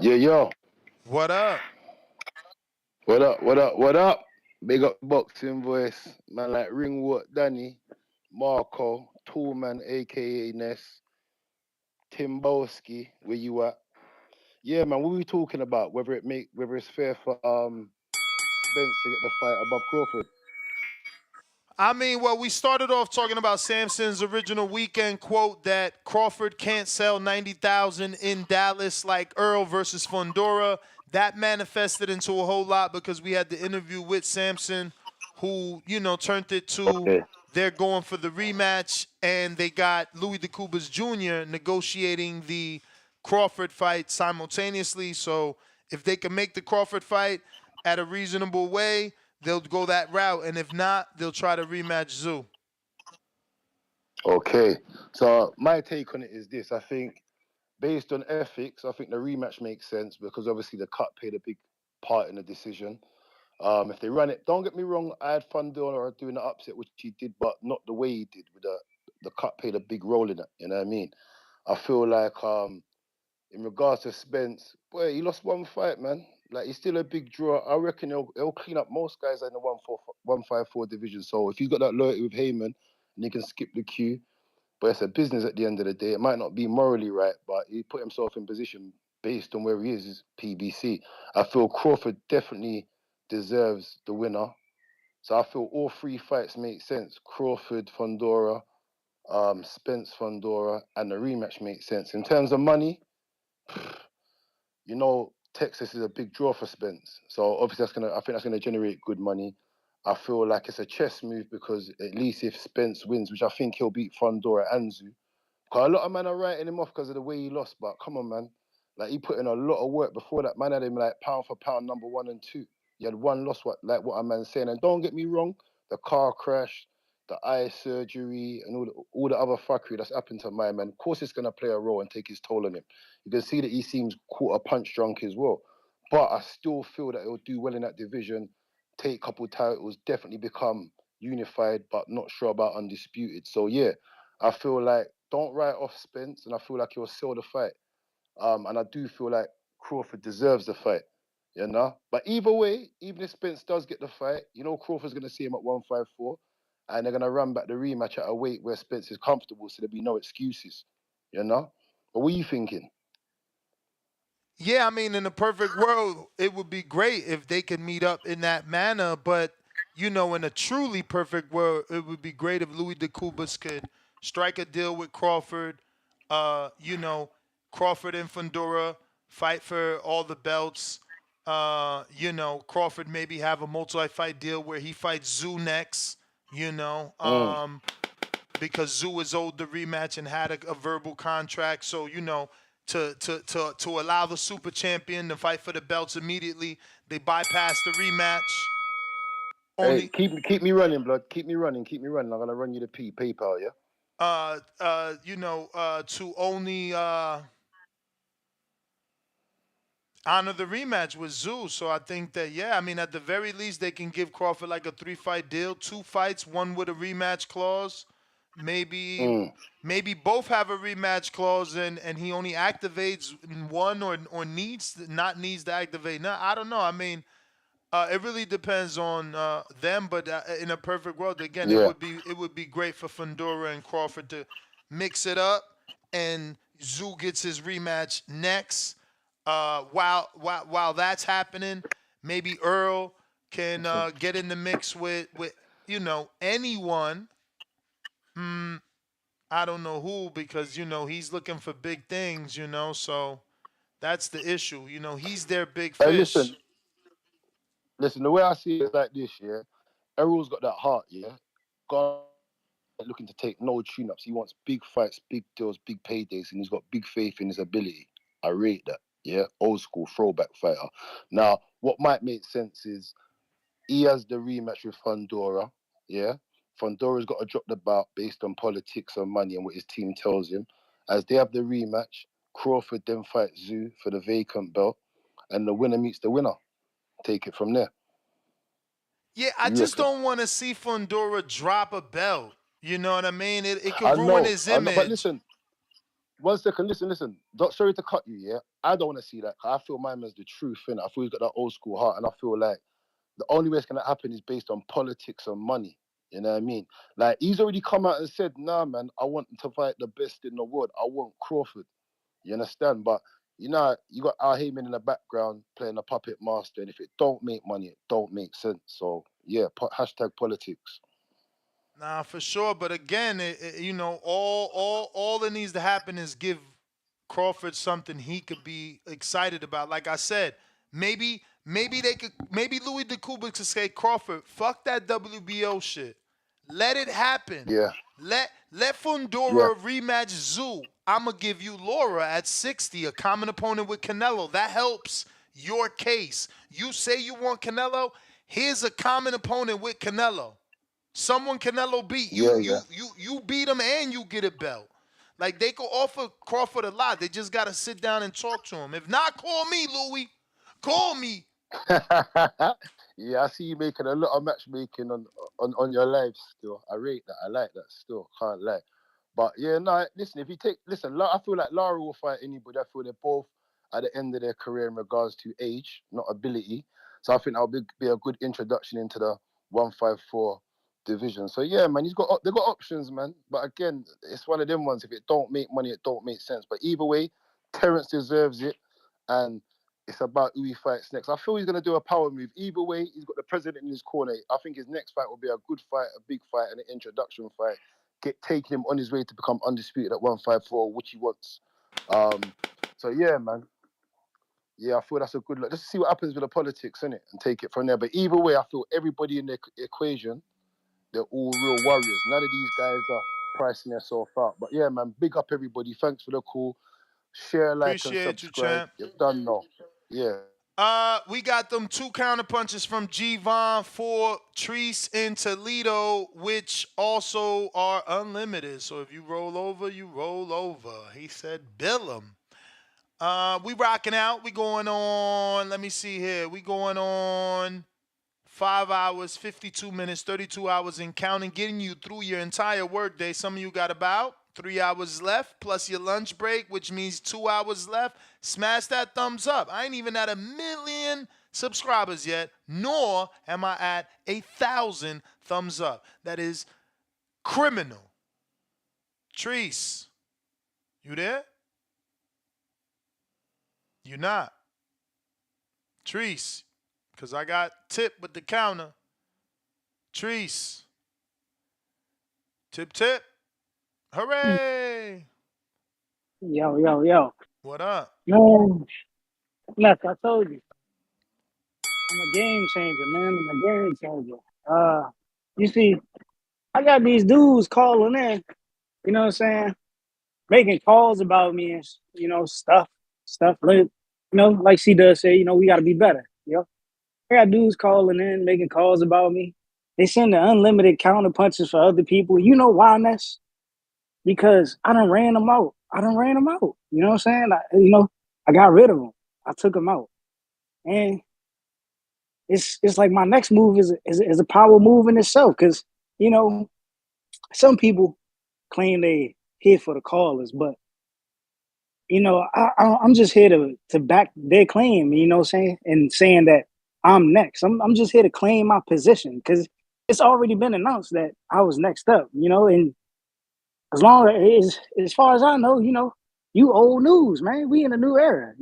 Yeah, yo. What up? What up? What up? What up? Big up boxing voice. Man like Ringwood Danny, Marco, Toolman, aka Ness, Timbowski, where you at? Yeah, man, what we talking about? Whether it's fair for Spence to get the fight above Crawford. I mean, well, we started off talking about Samson's original weekend quote that Crawford can't sell 90,000 in Dallas like Earl versus Fundora. That manifested into a whole lot because we had the interview with Samson, who, you know, turned it to they're going for the rematch, and they got Louis DeCubas Jr. negotiating the Crawford fight simultaneously. So if they can make the Crawford fight at a reasonable way, they'll go that route, and if not, they'll try to rematch Zoo. Okay. So my take on it is this. I think based on ethics, I think the rematch makes sense because obviously the cut played a big part in the decision. If they run it, don't get me wrong, I had Fundora doing the upset, which he did, but not the way he did. With the cut played a big role in it. You know what I mean? I feel like in regards to Spence, boy, he lost one fight, man. Like he's still a big draw. I reckon he'll clean up most guys in the 154 division. So if he's got that loyalty with Heyman, and he can skip the queue, but it's a business at the end of the day. It might not be morally right, but he put himself in position based on where he is PBC. I feel Crawford definitely deserves the winner. So I feel all three fights make sense. Crawford, Fundora, Spence, Fundora, and the rematch makes sense. In terms of money, you know, Texas is a big draw for Spence. So obviously I think that's gonna generate good money. I feel like it's a chess move because at least if Spence wins, which I think he'll beat Fundora and Zoo, because a lot of men are writing him off because of the way he lost. But come on, man. Like, he put in a lot of work before that. Man had him, like, pound for pound, number 1 and 2. He had one loss, what a man's saying. And don't get me wrong, the car crash, the eye surgery, and all the other fuckery that's happened to my man, of course it's going to play a role and take his toll on him. You can see that he seems quarter punch drunk as well. But I still feel that he'll do well in that division, take a couple titles, definitely become unified, but not sure about undisputed. So, yeah, I feel like don't write off Spence, and I feel like he'll sell the fight. And I do feel like Crawford deserves the fight, you know. But either way, even if Spence does get the fight, you know Crawford's gonna see him at 154. and they're gonna run back the rematch at a weight where Spence is comfortable, so there'll be no excuses. You know. But what are you thinking? Yeah, I mean, in a perfect world, it would be great if they could meet up in that manner. But in a truly perfect world, it would be great if Louis DeCubas could strike a deal with Crawford. Crawford and Fundora fight for all the belts. Crawford maybe have a multi-fight deal where he fights Zoo next. You know, Mm. because Zoo is owed the rematch and had a verbal contract. So to allow the super champion to fight for the belts immediately, they bypass the rematch. Hey, Only keep me running, blood. Keep me running. Keep me running. I'm gonna run you the PayPal, yeah. to only honor the rematch with Zoo. So I think that, yeah, I mean, at the very least, they can give Crawford like a 3-fight deal, 2 fights, one with a rematch clause. Maybe Mm. maybe both have a rematch clause, and he only activates in one, or needs to activate. No, I don't know. I mean, it really depends on them, but in a perfect world, again, it Yeah. would be great for Fundora and Crawford to mix it up, and Zoo gets his rematch next. While that's happening, maybe Earl can get in the mix with anyone. I don't know who, because he's looking for big things. So that's the issue. He's their big Hey, fish. listen. The way I see it is like this, yeah. Errol's got that heart, yeah. God looking to take no tune-ups. He wants big fights, big deals, big paydays, and he's got big faith in his ability. I rate that. Yeah, old school throwback fighter. Now, what might make sense is he has the rematch with Fundora. Yeah, Fundora's got to drop the bout based on politics and money and what his team tells him. As they have the rematch, Crawford then fights Zoo for the vacant belt, and the winner meets the winner. Take it from there. Yeah, I What you just reckon? don't want to see Fundora drop a belt. You know what I mean? It could ruin his I know, but image. listen, 1 second, listen. Sorry to cut you, yeah. I don't want to see that. I feel my man's the truth, innit? I feel he's got that old school heart, and I feel like the only way it's gonna happen is based on politics and money. You know what I mean? Like he's already come out and said, "Nah, man, I want to fight the best in the world. I want Crawford." You understand? But you got Al Heyman in the background playing a puppet master, and if it don't make money, it don't make sense. So yeah, hashtag politics. Nah, for sure. But again, all that needs to happen is give Crawford something he could be excited about. Like I said, maybe Louis DeCuba could say, Crawford, fuck that WBO shit. Let it happen. Yeah, Let yeah, Fundora rematch Zoo. I'ma give you Laura at 60, a common opponent with Canelo. That helps your case. You say you want Canelo. Here's a common opponent with Canelo. Someone Canelo beat you. yeah, You yeah. you you beat him and you get a belt. Like, they could offer Crawford a lot. They just gotta sit down and talk to him. If not, call me, Louis. Call me. Yeah, I see you making a lot of matchmaking on your live still. I rate that. I like that still. Can't lie. But yeah, no, listen, I feel like Lara will fight anybody. I feel they're both at the end of their career in regards to age, not ability. So I think that'll be a good introduction into the 154 division. So yeah, man, they got options, man. But again, it's one of them ones. If it don't make money, it don't make sense. But either way, Terrence deserves it, and it's about who he fights next. I feel he's gonna do a power move. Either way, he's got the president in his corner. I think his next fight will be a good fight, a big fight, and an introduction fight. Taking him on his way to become undisputed at 154, which he wants. So yeah, man. Yeah, I feel that's a good look. Just see what happens with the politics, innit? And take it from there. But either way, I feel everybody in the equation, they're all real warriors. None of these guys are pricing themselves out. But yeah, man, big up everybody. Thanks for the call. Share, like, and Appreciate you, subscribe. champ. You've done now. Yeah. We got them 2 counter punches from G-Von for Treese in Toledo, which also are unlimited. So if you roll over, you roll over. He said, bill 'em. We rocking out. We going on. Let me see here. We going on 5 hours, 52 minutes, 32 hours and counting, getting you through your entire workday. Some of you got about 3 hours left, plus your lunch break, which means 2 hours left. Smash that thumbs up. I ain't even at 1,000,000 subscribers yet, nor am I at 1,000 thumbs up. That is criminal. Treese, you there? You not. Treese, because I got tip with the counter. Treese. Tip, tip. Hooray. Yo. What up? Man, look, I told you. I'm a game changer, man. I'm a game changer. You see, I got these dudes calling in, you know what I'm saying? Making calls about me and, stuff like, like she does say, we got to be better, I got dudes calling in, making calls about me. They send the unlimited counter punches for other people. You know why, Ness? Because I done ran them out. You know what I'm saying? I got rid of them. I took them out. And it's like my next move is a power move in itself. Because, some people claim they here for the callers, but I'm just here to back their claim, you know what I'm saying? And saying that I'm next. I'm just here to claim my position because it's already been announced that I was next up, and as far as I know, you old news, man. We in a new era,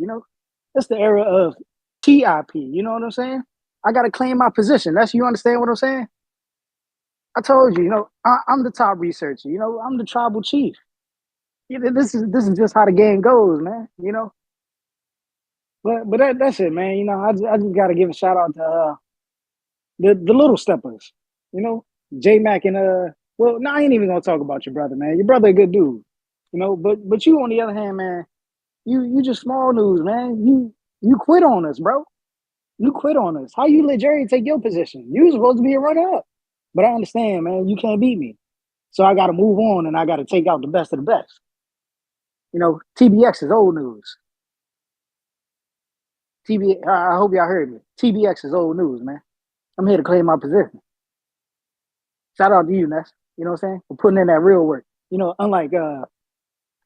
That's the era of TIP, you know what I'm saying? I gotta claim my position. You understand what I'm saying? I told you, I'm the top researcher, I'm the tribal chief. This is just how the game goes, man. But that's it, man. I just gotta give a shout out to the little steppers. J Mac and well, no, I ain't even gonna talk about your brother, man. Your brother a good dude. But you on the other hand, man, you just small news, man. You quit on us, bro. You quit on us. How you let Jerry take your position? You was supposed to be a runner up. But I understand, man, you can't beat me. So I gotta move on and I gotta take out the best of the best. TBX is old news. I hope y'all heard me. TBX is old news, man. I'm here to claim my position. Shout out to you, Ness. You know what I'm saying? For putting in that real work. Unlike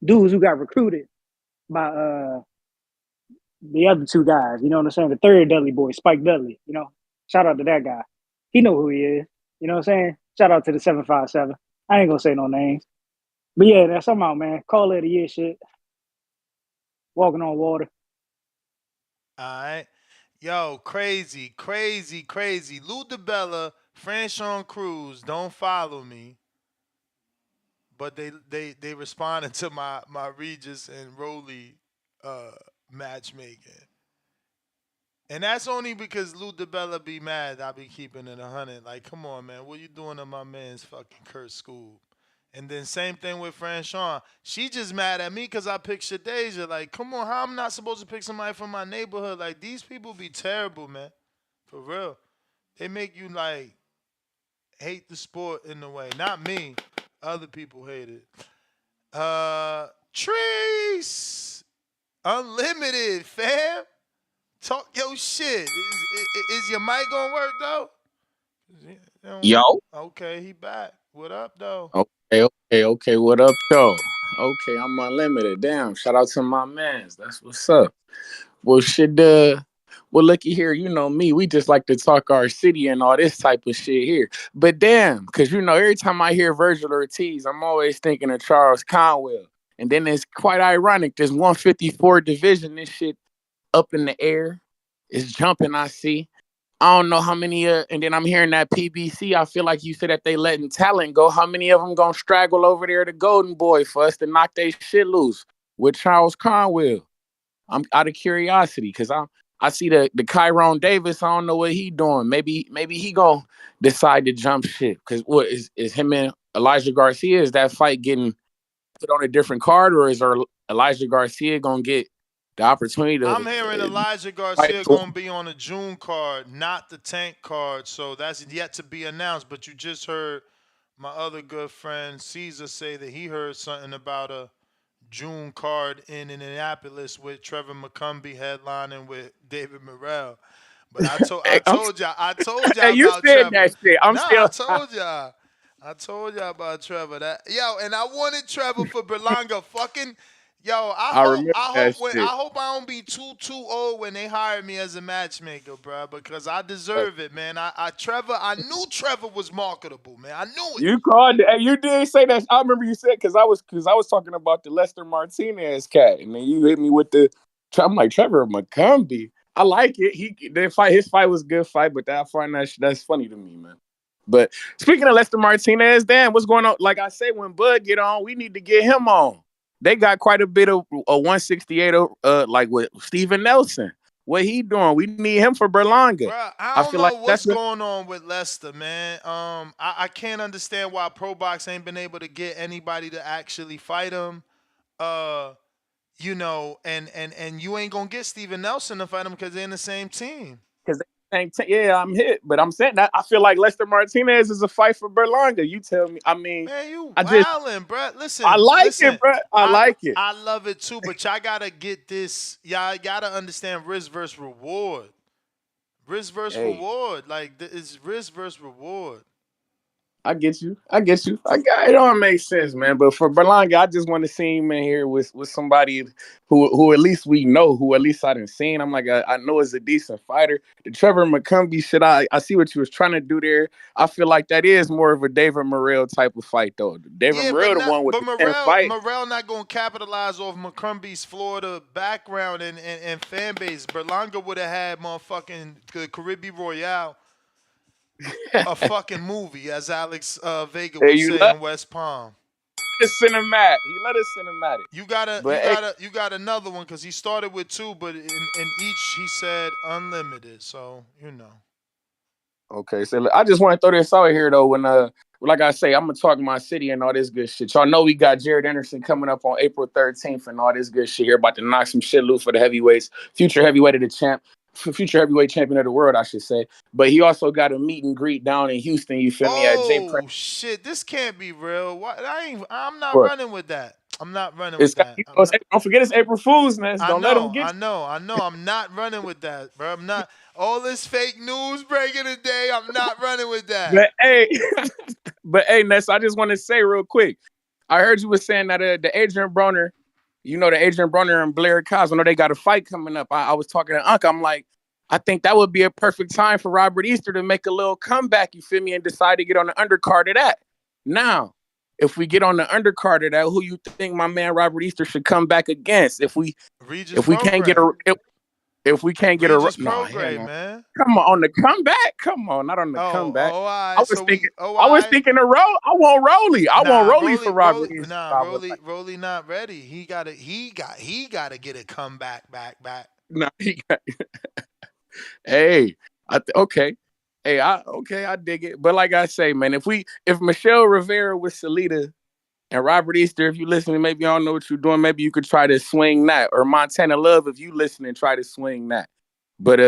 dudes who got recruited by the other two guys. You know what I'm saying? The third Dudley boy, Spike Dudley. Shout out to that guy. He know who he is. You know what I'm saying? Shout out to the 757. I ain't gonna say no names. But yeah, that's somehow, man. Call it a year shit. Walking on water. All right. Yo, crazy. Lou DiBella, Franchon Cruz, don't follow me. But they responded to my Regis and Rolly matchmaking. And that's only because Lou DiBella be mad I be keeping it 100. Like, come on, man. What you doing to my man's fucking Kurt School? And then same thing with Franchon. She just mad at me because I picked Shadeja. Like, come on, how I'm not supposed to pick somebody from my neighborhood? Like, these people be terrible, man. For real. They make you, like, hate the sport in a way. Not me. Other people hate it. Trees. Unlimited, fam. Talk your shit. Is your mic gonna work though? Yo. Okay, he back. What up though? Okay. What up, though? Okay, I'm unlimited. Damn. Shout out to my mans. That's what's up. Well, shit. Well, looky here. You know me. We just like to talk our city and all this type of shit here. But damn, because every time I hear Virgil Ortiz, I'm always thinking of Charles Conwell. And then it's quite ironic. This 154 division, this shit up in the air. It's jumping. I see. I don't know how many, and then I'm hearing that PBC. I feel like you said that they letting talent go. How many of them gonna straggle over there to Golden Boy for us to knock their shit loose with Charles Conwell? I'm out of curiosity because I see the Kyron Davis. I don't know what he doing. Maybe he gonna decide to jump ship because what is him and Elijah Garcia? Is that fight getting put on a different card, or is Elijah Garcia gonna get the opportunity to I'm hearing Elijah fight? Garcia gonna be on the June card, not the Tank card. So that's yet to be announced. But you just heard my other good friend Caesar say that he heard something about a June card in Indianapolis with Trevor McCumbee headlining with David Morrell. But I told y'all Hey, you about said Trevor. that shit. I'm No, I still. told y'all. I told y'all about Trevor. And I wanted Trevor for Berlanga. Fucking Yo, I remember that I shit. hope I don't be too old when they hire me as a matchmaker, bro, because I deserve it, man. I knew Trevor was marketable, man. I knew it. You called it. Hey, you did say that. I remember you said because I was talking about the Lester Martinez cat, and then you hit me with the. I'm like Trevor McCumbee. I like it. His fight was a good fight, but I find that's funny to me, man. But speaking of Lester Martinez, damn, what's going on? Like I say, when Bud get on, we need to get him on. They got quite a bit of a 168, like with Steven Nelson. What he doing? We need him for Berlanga. Bruh, I I don't feel like know what's that's the going on with Lester, man. I can't understand why Pro Box ain't been able to get anybody to actually fight him. Uh, and you ain't gonna get Steven Nelson to fight him because they're in the same team. because yeah, I'm hit. But I'm saying that I feel like Lester Martinez is a fight for Berlanga. You tell me. I mean, Man, you I just wildin', bruh. I Listen, like listen. it, bro. I like it. I love it too, but y'all gotta get this. Y'all gotta understand risk versus reward. Risk versus Hey, reward. Like it's risk versus reward. I get you. It don't make sense, man. But for Berlanga, I just want to see him in here with somebody who at least we know, who at least I done seen. I'm like, I know is a decent fighter. The Trevor McCumbee shit, I see what you was trying to do there. I feel like that is more of a David Morrell type of fight, though. David Yeah, Morrell, the one with but the 10 fight. Morrell not gonna capitalize off McCrumbie's Florida background and fan base. Berlanga would have had motherfucking the Caribbean Royale, a fucking movie, as Alex Vega Hey, would say in West Palm. cinematic. He let us cinematic. But hey, You got another one because he started with two, but in each he said unlimited. So you know. okay, so I just want to throw this out here though. When like I say, I'm gonna talk my city and all this good shit. Y'all know we got Jared Anderson coming up on April 13th and all this good shit here, about to knock some shit loose for the heavyweights, future heavyweight of the champ, future heavyweight champion of the world, I should say. But he also got a meet and greet down in Houston. You feel me? At J. Oh shit! This can't be real. What? I'm not What? running with that. I'm not running with that. Don't forget it's April Fool's, man. Don't let them get I know. I'm not running with that, bro. I'm not. All this fake news breaking today. I'm not running with that. But hey, but hey, Ness, I just want to say real quick. I heard you were saying that the Adrian Broner, the Adrian Broner and Blair Cobbs, I know they got a fight coming up. I was talking to Unc. I'm like, I think that would be a perfect time for Robert Easter to make a little comeback, you feel me, and decide to get on the undercard of that. Now, if we get on the undercard of that, who you think my man Robert Easter should come back against? Regis If we can't get program. a if we can't get Regis no, hell program, no. man. Come on the comeback. Come on, not on the comeback. All I right. was So thinking. all I was right. thinking the roll. I want Rolly. I want Rolly for Robert Easter. Rolly not ready. He gotta get a comeback back. No, he got. Hey, okay. Hey, I dig it. But like I say, man, if Michelle Rivera with Salita and Robert Easter, if you listening, maybe I don't know what you're doing. Maybe you could try to swing that. Or Montana Love, if you listening, try to swing that. But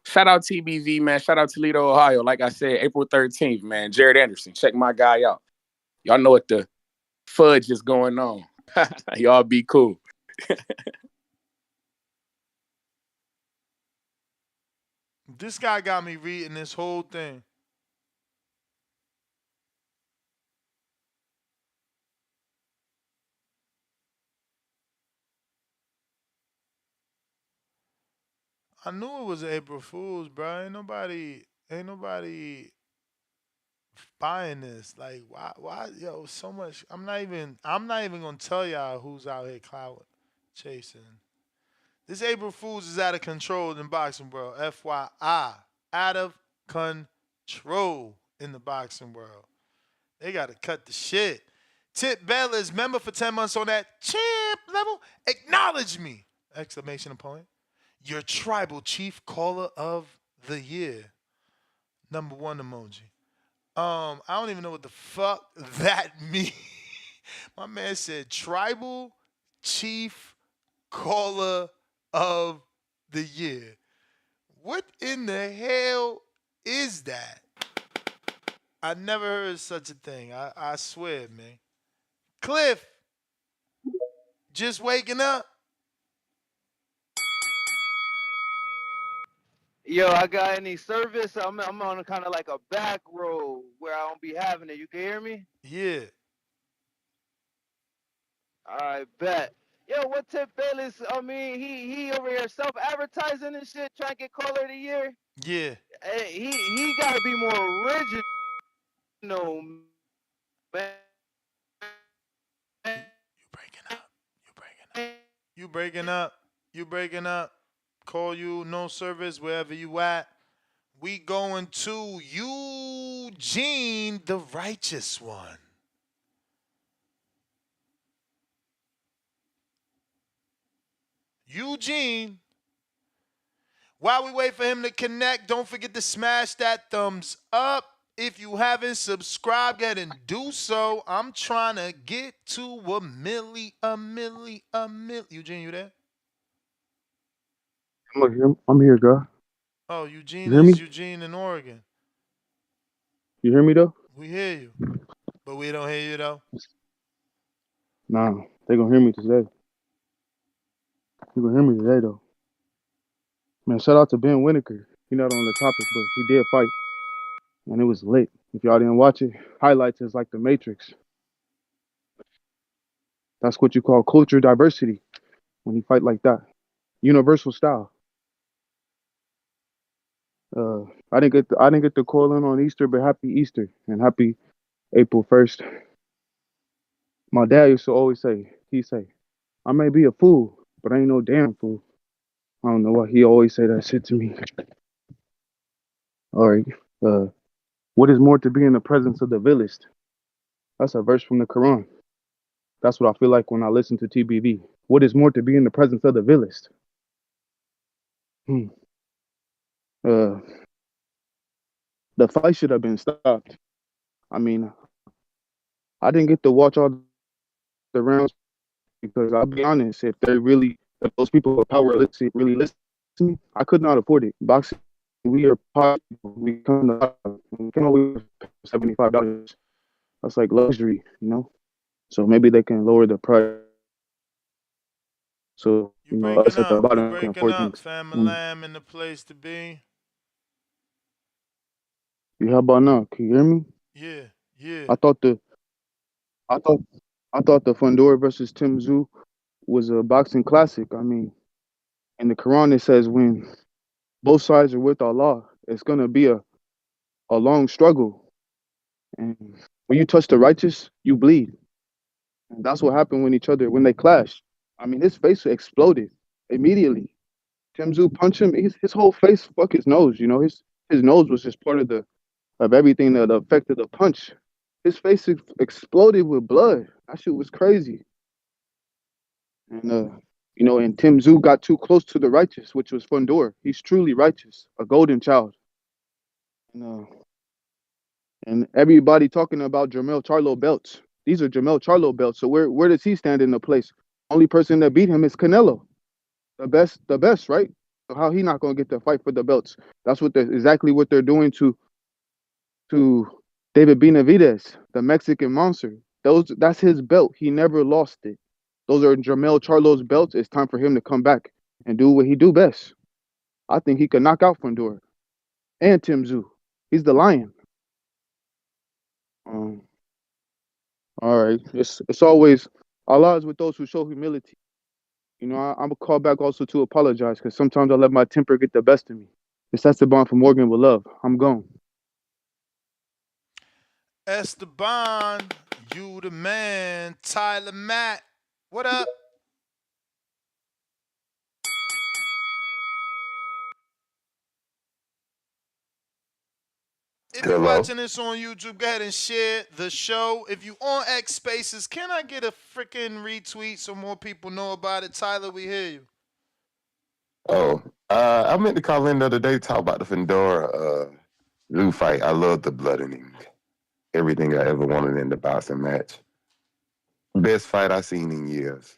shout out TBV, man. Shout out Toledo, Ohio. Like I said, April 13th, man. Jared Anderson. Check my guy out. Y'all know what the fudge is going on. Y'all be cool. This guy got me reading this whole thing. I knew it was April Fools, bro. Ain't nobody buying this. Like, why, yo, so much. I'm not even gonna tell y'all who's out here clout chasing. This April Fools is out of control in the boxing world. FYI, out of control in the boxing world. They gotta cut the shit. Tip Bellas, member for 10 months on that champ level. Acknowledge me! Exclamation point. Your tribal chief caller of the year. Number one emoji. I don't even know what the fuck that means. My man said tribal chief caller of the year. What in the hell is that? I never heard such a thing. I swear, man. Cliff, just waking up. Yo, I got any service? I'm on kind of like a back road where I don't be having it. You can hear me? Yeah. All right, bet. Yo, what Tip Bayless? I mean, he over here self-advertising and shit, trying to get caller of the year. Yeah. He gotta be more original, man. You breaking up. You breaking up. You breaking up. You breaking up. Call you, no service, wherever you at. We going to Eugene, the righteous one. Eugene. While we wait for him to connect, don't forget to smash that thumbs up. If you haven't subscribed yet, and do so. I'm trying to get to a milli. Eugene, you there? I'm here, girl. Oh, You Eugene hear is me? Eugene in Oregon. You hear me though? We hear you, but we don't hear you though. Nah, they gonna hear me today. You gonna hear me today though. Man, shout out to Ben Winokur. He not on the topic, but he did fight, and it was lit. If y'all didn't watch it, highlights is like the Matrix. That's what you call culture diversity when he fight like that. Universal style. I didn't get to call in on Easter, but happy Easter and happy April 1st. My dad used to always say, I may be a fool, but I ain't no damn fool. I don't know why he always say that shit to me. All right. Uh, what is more to be in the presence of the villaged? That's a verse from the Quran. That's what I feel like when I listen to TBV. What is more to be in the presence of the villaged? Hmm. Uh, the fight should have been stopped. I mean, I didn't get to watch all the rounds because I'll be honest, if those people with power really listen to me, I could not afford it. Boxing, we are poor people. We can always pay $75. That's like luxury, you know. So maybe they can lower the price. So You us breaking at the up. You bottom can breaking afford up. things. Family Lamb in the place to be. You how about now? Can you hear me? Yeah. Yeah. I thought the I thought I thought the Fundora versus Tim Tszyu was a boxing classic. I mean, in the Quran it says when both sides are with Allah, it's gonna be a long struggle. And when you touch the righteous, you bleed. And that's what happened when they clashed. I mean, his face exploded immediately. Tim Tszyu punched him. His whole face, fuck his nose. You know, his nose was just part of everything that affected the punch. His face exploded with blood. That shit was crazy. And and Tim Tszyu got too close to the righteous, which was Fundora. He's truly righteous, a golden child. And, and everybody talking about Jermell Charlo belts. These are Jermell Charlo belts. So where does he stand in the place? Only person that beat him is Canelo, the best, right? So how he not gonna get the fight for the belts? That's exactly what they're doing to David Benavidez, the Mexican monster. That's his belt. He never lost it. Those are Jermell Charlo's belts. It's time for him to come back and do what he do best. I think he could knock out Fundora and Tim Tszyu. He's the lion. Um, all right. It's always Allah is with those who show humility. You know, I'm gonna call back also to apologize because sometimes I let my temper get the best of me. It's Esteban from Morgan with love. I'm gone. Esteban, you the man. Tyler Matt, what up? If you're Hello. watching this on YouTube, go ahead and share the show. If you on X Spaces, can I get a freaking retweet so more people know about it? Tyler, we hear you. Oh, I meant to call in the other day to talk about the Fundora Lou fight. I love the bloodening. Everything I ever wanted in the boxing match. Best fight I've seen in years.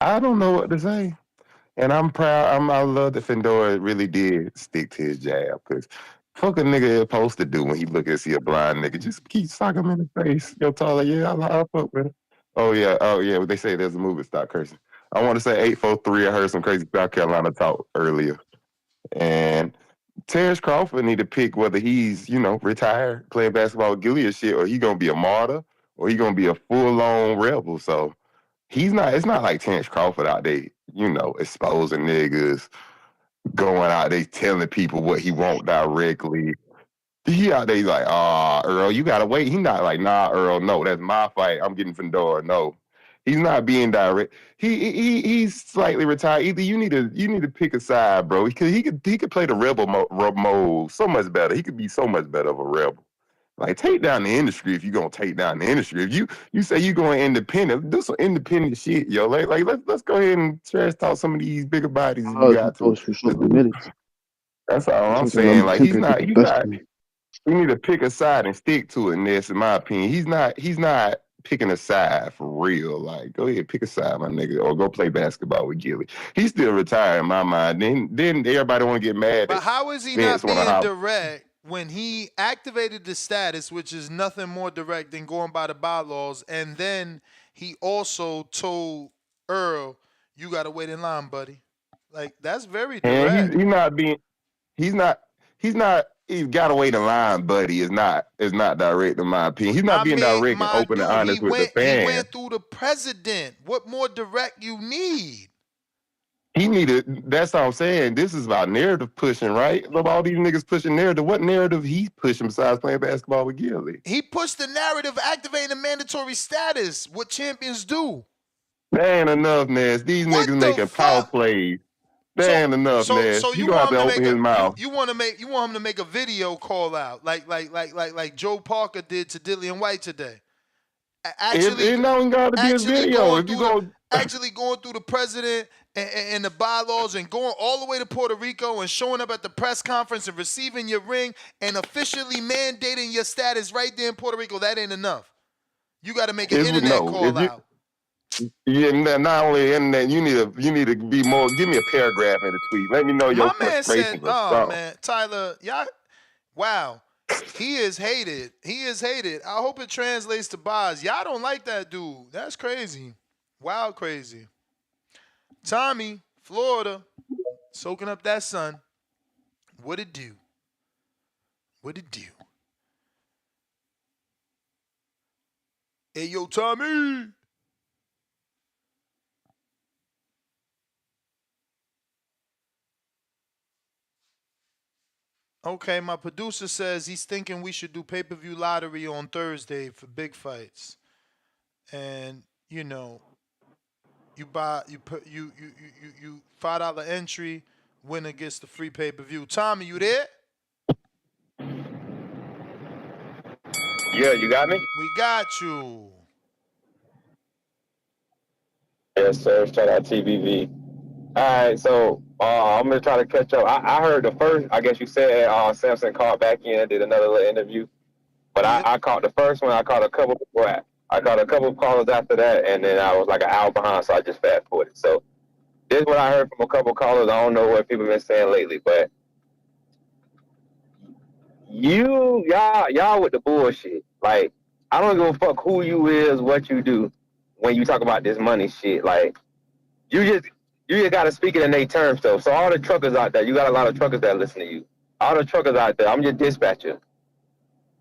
I don't know what to say. And I'm proud. I love that Fundora really did stick to his jab because fuck a nigga is supposed to do when he look and see a blind nigga. Just keep sock him in the face. Yo, taller, yeah, I'll fuck with him. Oh yeah. They say there's a movie. Stop cursing. I want to say 843. I heard some crazy South Carolina talk earlier. And Terrence Crawford need to pick whether he's, retired, playing basketball with Gilead shit, or he gonna be a martyr, or he gonna be a full-on rebel. So He's not. It's not like Terrence Crawford out there, exposing niggas, going out there telling people what he want directly. He out there, he's like, Earl, you gotta wait. He not like, nah, Earl, no, that's my fight. I'm getting Fundora. No, he's not being direct. He's slightly retired. Either you need to pick a side, bro, because he could play the rebel mode so much better. He could be so much better of a rebel. Like, take down the industry if you're gonna take down the industry. If you say you're going independent, do some independent shit, yo. Like let's go ahead and trash talk some of these bigger bodies if you got to. Post for some minutes. That's all I'm Sometimes I'm saying. Like tempted to the best of me. you need to pick a side and stick to it, Ness, in my opinion. He's not picking a side for real. Like, go ahead, pick a side, my nigga, or go play basketball with Gilly. He's still retired in my mind. Then everybody want to get mad But at how is he Vince not want to being hop. direct when he activated the status, which is nothing more direct than going by the bylaws, and then he also told Earl, "You gotta wait in line, buddy." Like, that's very And direct. he's not he's got to wait in line, buddy. Is not direct in my opinion. He's not I being mean, direct and my open and dude, honest with the he fans. went through the president. What more direct you need? He needed. That's what I'm saying. This is about narrative pushing, right? Look, all these niggas pushing narrative. What narrative he pushing besides playing basketball with Gilly? He pushed the narrative activating the mandatory status, what champions do. That ain't enough, Ness. These What niggas the making power fuck? plays. That ain't enough, Ness. So You you gonna have want to him to open make his a mouth. you want him to make a video call out like Joe Parker did to Dillian White today. It don't gotta be a video. If you go, Actually going through the president and the bylaws and going all the way to Puerto Rico and showing up at the press conference and receiving your ring and officially mandating your status right there in Puerto Rico, that ain't enough. You got to make an internet call out. Yeah, not only internet, you need to be more. Give me a paragraph in the tweet. Let me know your My man said, frustrations or "Oh something. man, Tyler, y'all, wow, he is hated. He is hated. I hope it translates to Boz. Y'all don't like that dude. That's crazy, wild crazy." Tommy, Florida, soaking up that sun. What it do? What it do? Hey, yo, Tommy. Okay, my producer says he's thinking we should do pay-per-view lottery on Thursday for big fights. And, you $5 entry, winner gets the free pay-per-view. Tommy, you there? Yeah, you got me? We got you. Yes, sir. Shout out TBV. All right, so I'm gonna try to catch up. I heard the first. I guess you said Samson called back in, did another little interview, but Yep. I caught the first one. I caught a couple before that. I caught a couple of callers after that, and then I was like an hour behind, so I just fast forwarded. So this is what I heard from a couple of callers. I don't know what people have been saying lately, but y'all with the bullshit. Like, I don't give a fuck who you is, what you do when you talk about this money shit. Like, you just gotta speak it in their terms though. So all the truckers out there, you got a lot of truckers that listen to you. All the truckers out there, I'm your dispatcher.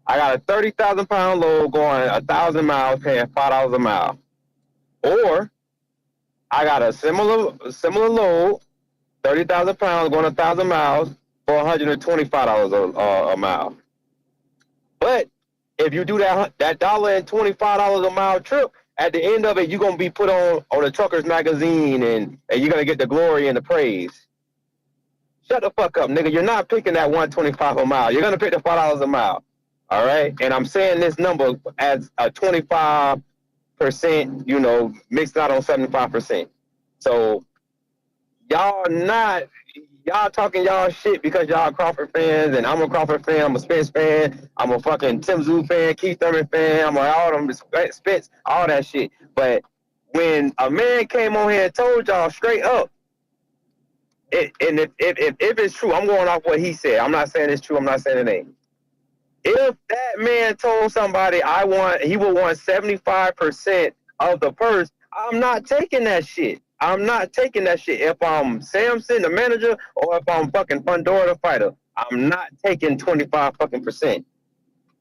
I got a 30,000 pound load going 1,000 miles, paying $5 a mile. Or I got a similar load, 30,000 pounds going 1,000 miles for $125 a mile. But if you do that $1.25 a mile trip, at the end of it, you're gonna be put on the Truckers magazine, and you're gonna get the glory and the praise. Shut the fuck up, nigga. You're not picking that $125 a mile. You're gonna pick the $5 a mile. All right. And I'm saying this number as a 25%, mixed out on 75%. So y'all talking y'all shit because y'all Crawford fans, and I'm a Crawford fan, I'm a Spence fan, I'm a fucking Tim Zoo fan, Keith Thurman fan, I'm all them Spence, all that shit. But when a man came on here and told y'all straight up, if it's true, I'm going off what he said. I'm not saying it's true, I'm not saying it ain't. If that man told somebody he would want 75% of the purse, I'm not taking that shit. I'm not taking that shit. If I'm Samson, the manager, or if I'm fucking Fundora, the fighter, I'm not taking 25 fucking percent.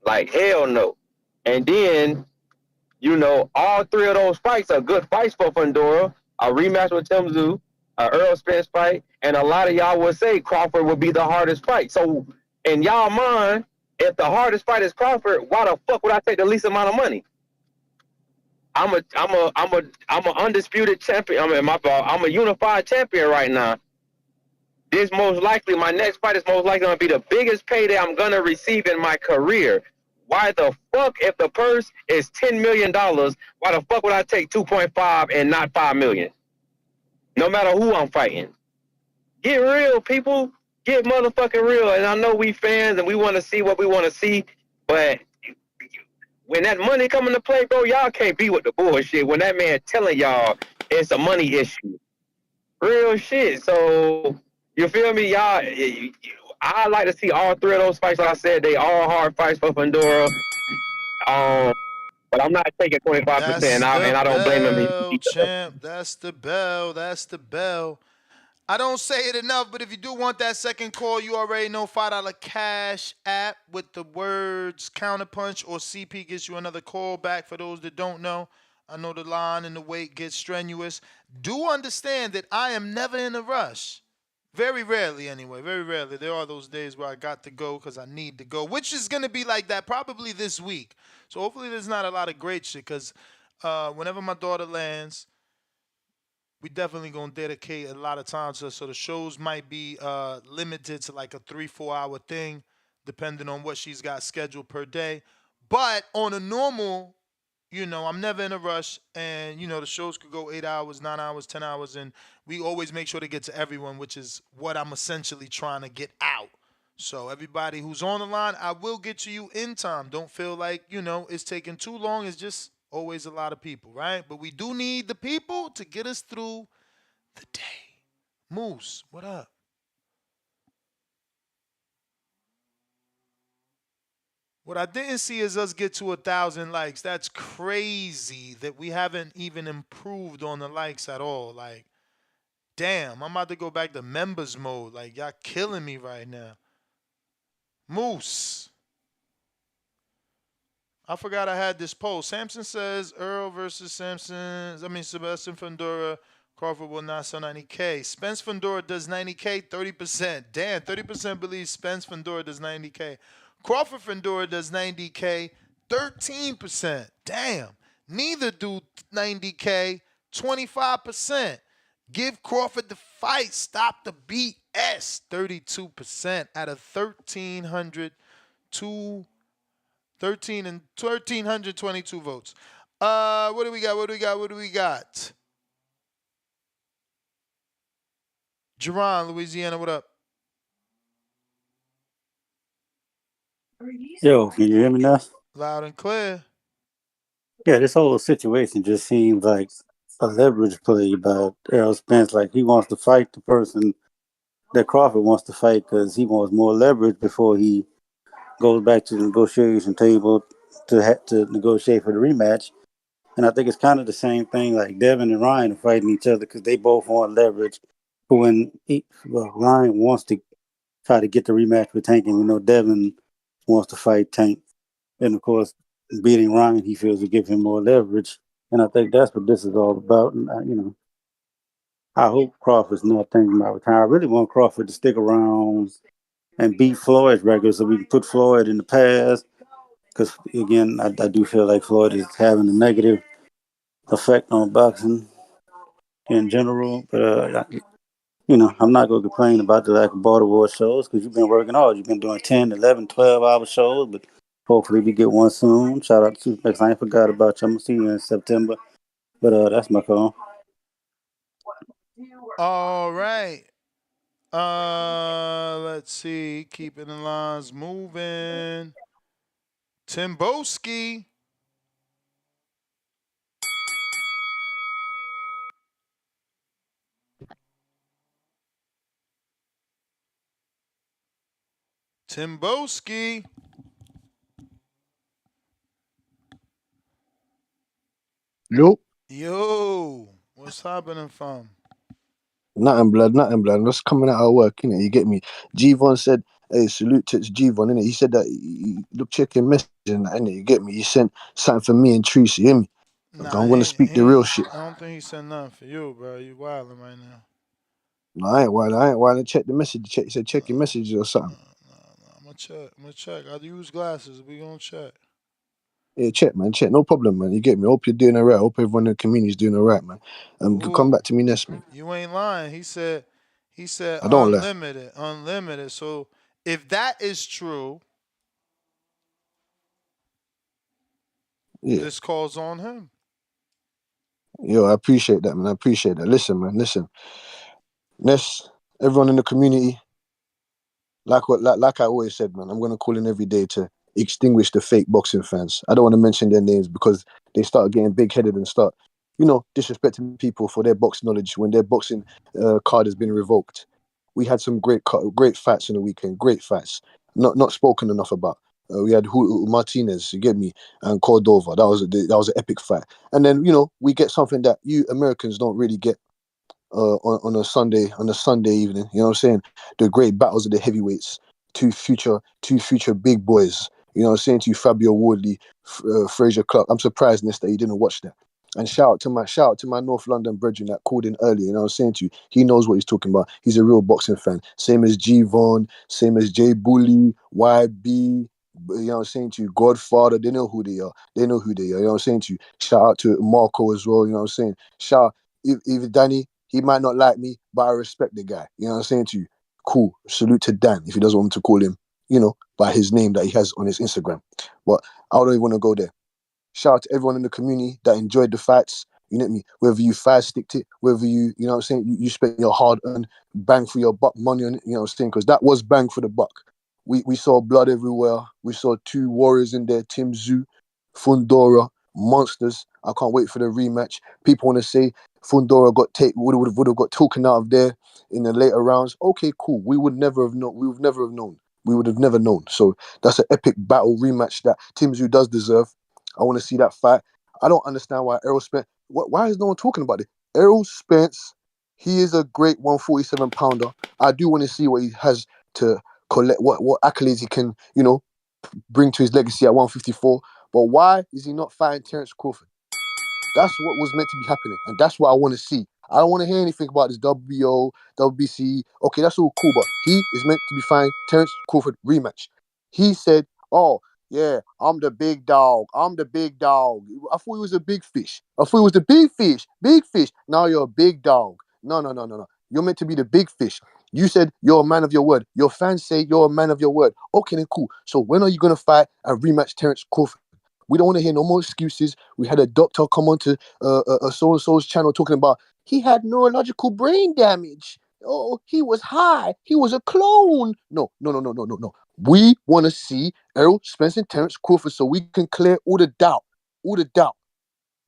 Like, hell no. And then You know, all three of those fights are good fights for Fundora. A rematch with Tim Tszyu, a Errol Spence fight, and a lot of y'all would say Crawford would be the hardest fight. So in y'all mind, if the hardest fight is Crawford, why the fuck would I take the least amount of money? I'm a undisputed champion. I mean, my fault. I'm a unified champion right now. This most likely, my next fight is most likely gonna be the biggest payday I'm gonna receive in my career. Why the fuck, if the purse is $10 million, why the fuck would I take 2.5 and not 5 million? No matter who I'm fighting. Get real, people. Get motherfucking real. And I know we fans and we want to see what we want to see, but when that money come into play, bro, y'all can't be with the bullshit. When that man telling y'all it's a money issue, real shit. So you feel me, y'all? I like to see all three of those fights. Like I said, they all hard fights for Fundora. But I'm not taking 25%, That's the and I don't blame him. bell, champ. That's the bell. That's the bell. I don't say it enough, but if you do want that second call, you already know $5 cash app with the words counterpunch or CP gets you another call back. For those that don't know, I know the line and the wait gets strenuous. Do understand that I am never in a rush. Very rarely, anyway. Very rarely. There are those days where I got to go because I need to go, which is going to be like that probably this week. So hopefully there's not a lot of great shit because whenever my daughter lands, we definitely gonna dedicate a lot of time to. So the shows might be limited to like a 3-4 hour thing, depending on what she's got scheduled per day. But on a normal, I'm never in a rush, and the shows could go 8 hours, 9 hours, 10 hours, and we always make sure to get to everyone, which is what I'm essentially trying to get out. So everybody who's on the line, I will get to you in time. Don't feel like, it's taking too long. It's just always a lot of people, right? But we do need the people to get us through the day. Moose, what up? What I didn't see is us get to 1,000 likes. That's crazy that we haven't even improved on the likes at all. Like, damn, I'm about to go back to members mode. Like, y'all killing me right now. Moose. I forgot I had this poll. Samson says Earl versus Sebastian Fundora Crawford will not sell 90K. Spence Fundora does 90K, 30%. Damn, 30% believes Spence Fundora does 90K. Crawford Fundora does 90K, 13%. Damn. Neither do 90K, 25%. Give Crawford the fight. Stop the BS, 32% out of 1,322 votes. What do we got? Jerron, Louisiana, what up? Yo, can you hear me now? Loud and clear. Yeah, this whole situation just seems like a leverage play by Errol Spence. Like he wants to fight the person that Crawford wants to fight because he wants more leverage before he goes back to the negotiation table to negotiate for the rematch. And I think it's kind of the same thing. Like Devin and Ryan are fighting each other because they both want leverage. But when Ryan wants to try to get the rematch with Tank, and we know Devin wants to fight Tank, and of course, beating Ryan, he feels will give him more leverage. And I think that's what this is all about. And I hope Crawford's not thinking about retiring. I really want Crawford to stick around and beat Floyd's record so we can put Floyd in the past. Because again, I do feel like Floyd is having a negative effect on boxing in general. But I'm not going to complain about the lack of Baltimore shows because you've been working hard. You've been doing 10, 11, 12-hour shows, but hopefully we get one soon. Shout out to Supermax. I ain't forgot about you. I'm going to see you in September. But that's my call. All right. Let's see. Keeping the lines moving. Timboski. Timboski. Yo, what's happening, fam? Nothing, blood. I'm just coming out of work, you get me? G-Von said, hey, salute to G-Von, innit? He said that, look, check your message and that, innit? You get me? He sent something for me and Tracy, you hear me? Nah, I'm gonna speak the real shit. I don't think he said nothing for you, bro. You wilding right now. No, I ain't wild. I ain't wild. Check the message. Check. He said check your messages or something. I'm gonna check. I'm gonna check. I use glasses. We gonna check. Yeah, check, man. Check. No problem, man. You get me. Hope you're doing alright. Hope everyone in the community's doing alright, man. Come Who? back to me next, man. You ain't lying. He said I don't lie. unlimited, unlimited. So if that is true, Yeah. this calls on him. Yo, I appreciate that, man. I appreciate that. Listen, man. Listen. Let's everyone in the community. Like I always said, man, I'm gonna call in every day to extinguish the fake boxing fans. I don't want to mention their names because they start getting big headed and start, disrespecting people for their box knowledge when their boxing card has been revoked. We had some great fights in the weekend. Great fights, not spoken enough about. We had Martinez, you get me, and Cordova. That was an epic fight. And then we get something that you Americans don't really get on a Sunday evening. You know what I'm saying? The great battles of the heavyweights, two future big boys. You know what I'm saying? To you, Fabio Wardley, Fraser Clark. I'm surprised, Nesta, you didn't watch that. And shout out to my North London brethren that called in earlier. You know what I'm saying to you? He knows what he's talking about. He's a real boxing fan. Same as G Von, same as Jay Bully, YB. You know what I'm saying to you? Godfather, they know who they are. They know who they are. You know what I'm saying to you? Shout out to Marco as well. You know what I'm saying? Even Danny, he might not like me, but I respect the guy. You know what I'm saying to you? Cool. Salute to Dan if he doesn't want me to call him, by his name that he has on his Instagram. But I don't even want to go there. Shout out to everyone in the community that enjoyed the fights. You know what I mean? Whether you fast sticked it, whether you know what I'm saying, you spent your hard earned bang for your buck money on it, you know what I'm saying? Because that was bang for the buck. We saw blood everywhere. We saw two warriors in there, Tim Zoo, Fundora, monsters. I can't wait for the rematch. People want to say Fundora would have got taken out of there in the later rounds. Okay, cool. We would never have known. We would never have known. We would have never known. So that's an epic battle rematch that Tim Zoo does deserve. I want to see that fight. I don't understand why Errol Spence. Why is no one talking about it? Errol Spence, he is a great 147 pounder. I do want to see what he has to collect, what accolades he can, bring to his legacy at 154. But why is he not fighting Terence Crawford? That's what was meant to be happening, and that's what I want to see. I don't want to hear anything about this WBO, WBC. Okay, that's all cool, but he is meant to be fighting Terence Crawford rematch. He said, "Oh yeah, I'm the big dog. I'm the big dog." I thought he was a big fish. I thought he was the big fish. Big fish. Now you're a big dog. No, no, no, no, no. You're meant to be the big fish. You said you're a man of your word. Your fans say you're a man of your word. Okay, then cool. So when are you gonna fight and rematch Terence Crawford? We don't want to hear no more excuses. We had a doctor come on to so and so's channel talking about he had neurological brain damage. Oh, he was high. He was a clone. No, no, no, no, no, no, no. We want to see Errol Spence and Terence Crawford so we can clear all the doubt. All the doubt.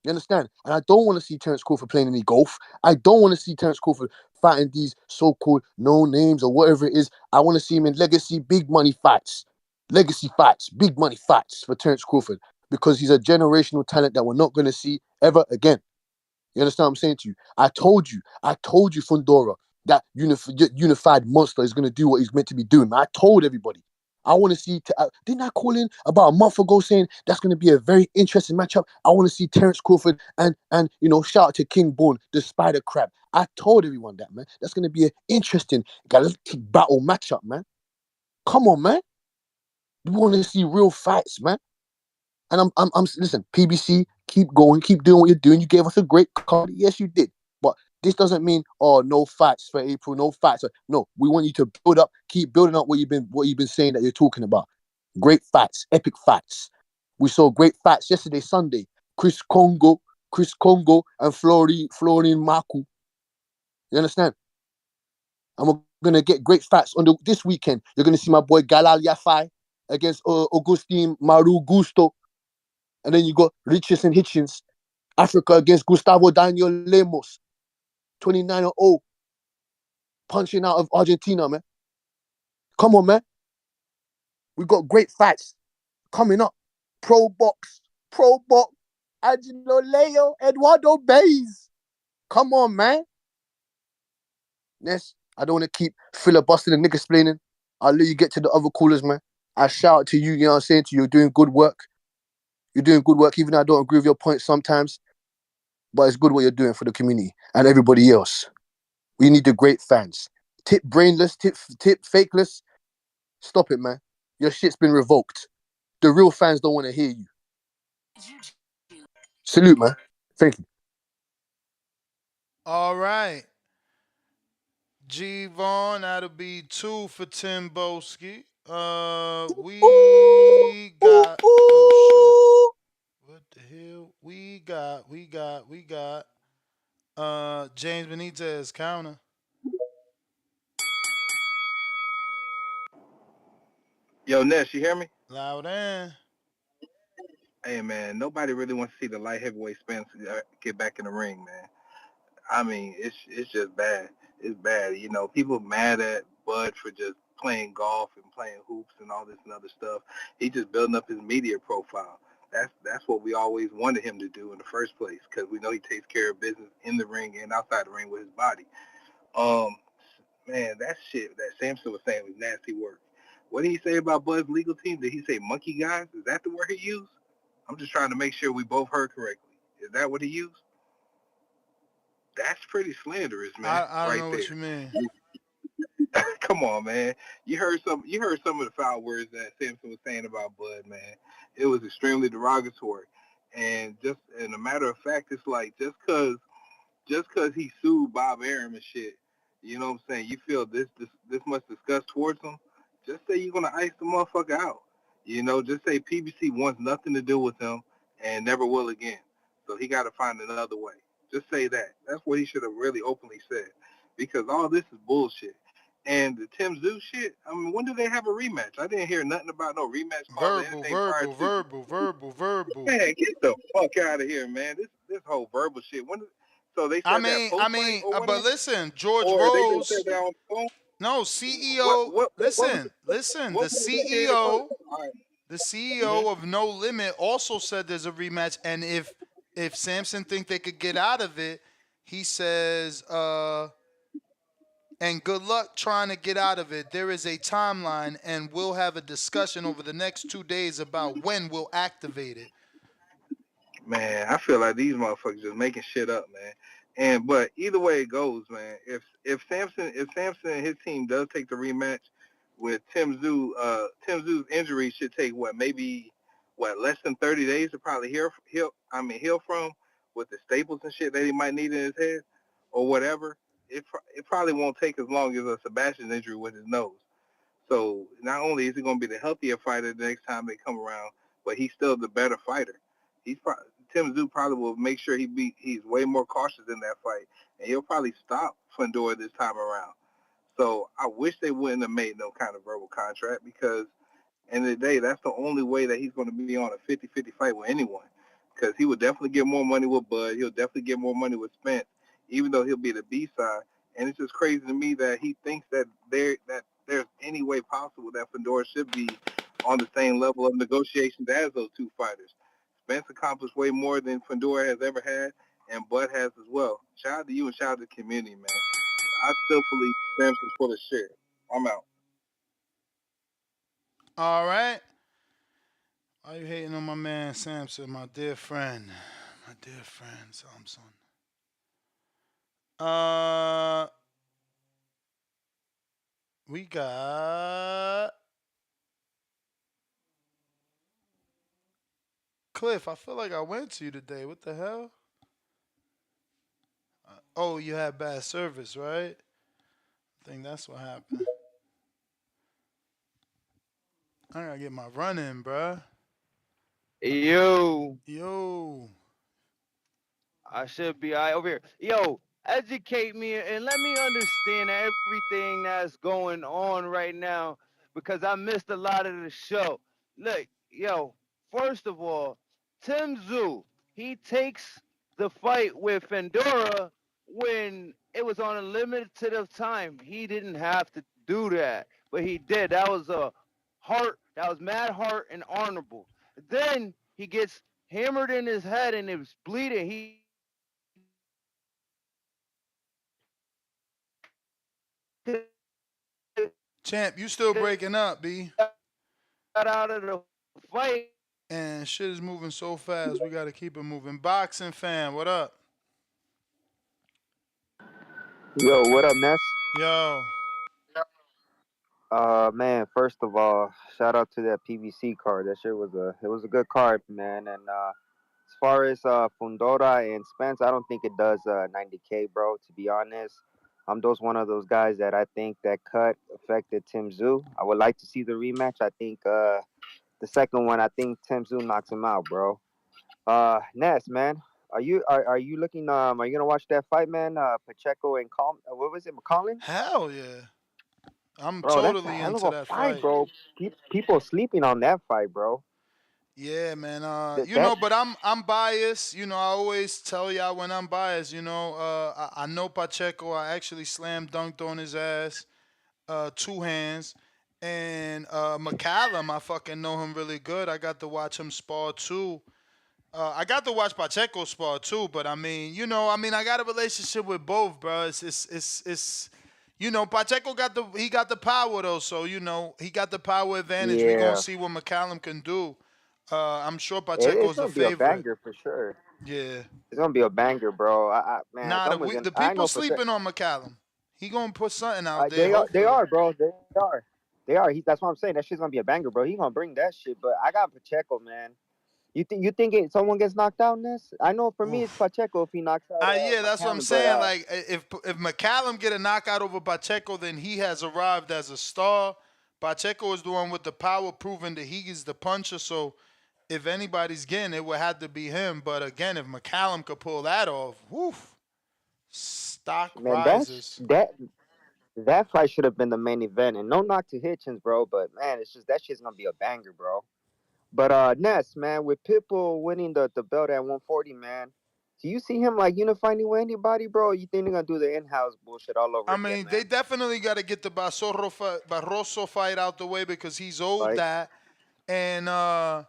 You understand? And I don't want to see Terence Crawford playing any golf. I don't want to see Terence Crawford fighting these so-called no names or whatever it is. I want to see him in legacy big money fights. Legacy fights, big money fights for Terence Crawford because he's a generational talent that we're not going to see ever again. You understand what I'm saying to you? I told you, Fundora, that unified monster is going to do what he's meant to be doing. I told everybody. I want to see. Didn't I call in about a month ago saying that's going to be a very interesting matchup? I want to see Terence Crawford and shout out to King Bourne, the Spider Crab. I told everyone that, man. That's going to be an interesting galactic battle matchup, man. Come on, man. We want to see real fights, man. And I'm listen, PBC, keep going, keep doing what you're doing. You gave us a great card. Yes, you did. But this doesn't mean, no fights for April, no fights. No, we want you to build up, keep building up what you've been saying that you're talking about. Great fights, epic fights. We saw great fights yesterday, Sunday. Chris Congo, and Florian Marku. You understand? And we're gonna get great fights on this weekend. You're gonna see my boy Galal Yafai against Augustine Maru Gusto. And then you got Richardson Hitchens, Africa against Gustavo Daniel Lemos, 29-0, punching out of Argentina, man. Come on, man. We got great fights coming up. Pro Box, Angelo Leo, Eduardo Baez. Come on, man. Yes, I don't want to keep filibustering and niggas explaining. I'll let you get to the other callers, man. I shout out to you, you know what I'm saying to you. You're doing good work. You're doing good work, even though I don't agree with your points sometimes. but it's good what you're doing for the community and everybody else. We need the great fans. Tip brainless, tip fakeless. Stop it, man. Your shit's been revoked. The real fans don't want to hear you. Salute, man. Thank you. All right. G Vaughn, that'll be 2 for Tim Boski. We got. Oh shit. What the hell? We got. James Benitez counter. Yo, Ness, you hear me? Loud and. Hey, man, nobody really wants to see the light heavyweight Spence get back in the ring, man. I mean, it's just bad. It's bad. You know, people mad at Bud for just playing golf and playing hoops and all this and other stuff. He just building up his media profile. That's what we always wanted him to do in the first place, because we know he takes care of business in the ring and outside the ring with his body. Um, Man, that shit that Samson was saying was nasty work. What did he say about Bud's legal team? Did he say monkey guys? Is that the word he used? I'm just trying to make sure we both heard correctly. Is that what he used? That's pretty slanderous, man, I don't right know what you there. mean. Come on, man. You heard some of the foul words that Samson was saying about Bud, man. It was extremely derogatory. And just in a matter of fact, it's like just cause he sued Bob Arum and shit, you know what I'm saying? You feel this much disgust towards him, just say you're gonna ice the motherfucker out. You know, just say PBC wants nothing to do with him and never will again. So he got to find another way. Just say that. That's what he should have really openly said, because all this is bullshit. And the Tim Zoo shit. I mean, when do they have a rematch? I didn't hear nothing about no rematch clause or Verbal, anything prior verbal, to. verbal, verbal, verbal. Man, get the fuck out of here, man. This whole verbal shit. So they I said that mean, I post fight mean, or but whatever, listen, George or they just said Rose. that on the phone. No, What CEO. what what was Listen, listen. what The was said first? CEO, All right. the Mm-hmm. CEO of No Limit also said there's a rematch, and if Samson think they could get out of it, he says, and good luck trying to get out of it. There is a timeline, and we'll have a discussion over the next 2 days about when we'll activate it. Man, I feel like these motherfuckers just making shit up, man. But either way it goes, man. If Samson and his team does take the rematch with Tim Zoo, Tim Zoo's injury should take maybe less than 30 days to probably heal from, with the staples and shit that he might need in his head or whatever. It probably won't take as long as a Sebastian injury with his nose. So not only is he going to be the healthier fighter the next time they come around, but he's still the better fighter. Tim Zoo probably will make sure he's way more cautious in that fight, and he'll probably stop Fundora this time around. So I wish they wouldn't have made no kind of verbal contract, because end of the day, that's the only way that he's going to be on a 50-50 fight with anyone. Because he would definitely get more money with Bud. He'll definitely get more money with Spence, even though he'll be the B side. And it's just crazy to me that he thinks that there's any way possible that Fundora should be on the same level of negotiations as those two fighters. Spence accomplished way more than Fundora has ever had, and Bud has as well. Shout out to you and shout out to the community, man. I still believe Spence is full of shit. I'm out. All right. Why you hating on my man Samson, my dear friend, Samson? Uh, we got Cliff. I feel like I went to you today. What the hell? Oh, you had bad service, right? I think that's what happened. I gotta get my run in, bruh. Yo, Yo, I should be all right over here. Yo, educate me and let me understand everything that's going on right now because I missed a lot of the show. Look, yo, first of all, Tim Zoo, he takes the fight with Fendora when it was on a limited of time. He didn't have to do that, but he did. That was that was mad heart and honorable. Then he gets hammered in his head and it was bleeding. He champ, you still breaking up, B? got out of the fight. And shit is moving so fast. We gotta keep it moving. Boxing fan, what up? Yo, what up, Ness? Yo. Man, first of all, shout out to that PVC card. That shit was a good card, man. And as far as Fundora and Spence, I don't think it does 90K, bro. To be honest, I'm those one of those guys that I think that cut affected Tim Zoo. I would like to see the rematch. I think the second one, I think Tim Zoo knocks him out, bro. Ness, man. Are you looking are you gonna watch that fight, man? Pacheco and what was it, McCollin? Hell yeah. I'm Bro, that's a totally hell of into a that fight, fight. bro. People sleeping on that fight, bro. Yeah, man. That, that But I'm biased. I always tell y'all when I'm biased. I know Pacheco. I actually slam dunked on his ass, two hands. And McCallum, I fucking know him really good. I got to watch him spar too. I got to watch Pacheco spar too. But I got a relationship with both, bro. Pacheco got the power though. So he got the power advantage. We gonna yeah, see what McCallum can do. I'm sure it's Pacheco's the gonna be a favorite. banger for sure. Yeah. It's gonna be a banger, bro. Man, Nah, someone's gonna. the I people know for sure. sleeping on McCallum. He gonna put something out there, They hopefully. are, bro. They are. They are. That's what I'm saying. That shit's gonna be a banger, bro. He gonna bring that shit. But I got Pacheco, man. Someone gets knocked out, Ness? I know for me it's Oof. Pacheco if he knocks out Yeah, that's what I'm McCallum, but saying. Like, if McCallum get a knockout over Pacheco, then he has arrived as a star. Pacheco is the one with the power, proving that he is the puncher. So, if anybody's getting it, would have to be him. But again, if McCallum could pull that off, woof, stock man, rises. that fight should have been the main event. And no knock to Hitchens, bro, but man, it's just that shit's gonna be a banger, bro. But Ness, man, with Pitbull winning the belt at 140, man, do you see him like unifying with anybody, bro? Or you think they're gonna do the in-house bullshit all over I again, mean, they man? definitely got to get the Barroso fight out the way because he's owed Like, that. And I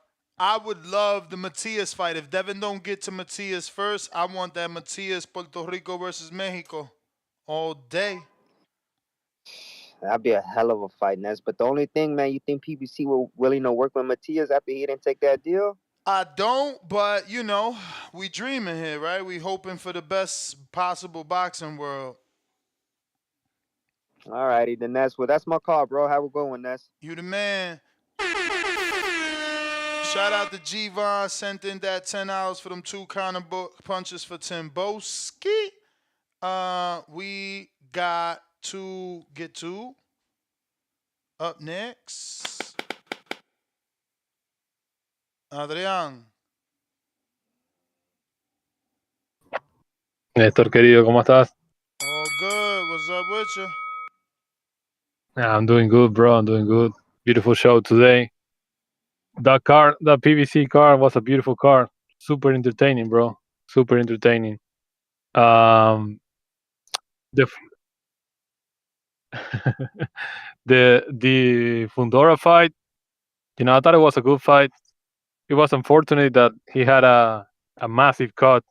would love the Matias fight. If Devin don't get to Matias first, I want that Matias Puerto Rico versus Mexico all day. that'd be a hell of a fight, Ness. But the only thing, man, you think PBC were willing to work with Matias after he didn't take that deal? I don't, but we dreaming here, right? We hoping for the best possible boxing world. All righty, then that's my call, bro. Have a good one, Ness. You the man. Shout out to G-Von, sent in that $10 for them two counter punches for Timboski. We got to get to up next. Adrián. Néstor, querido, ¿cómo estás? All good. What's up with you? I'm doing good, bro. I'm doing good. Beautiful show today. That PVC car was a beautiful car. Super entertaining, bro. Super entertaining. Um, the the Fundora fight, I thought it was a good fight. It was unfortunate that he had a massive cut.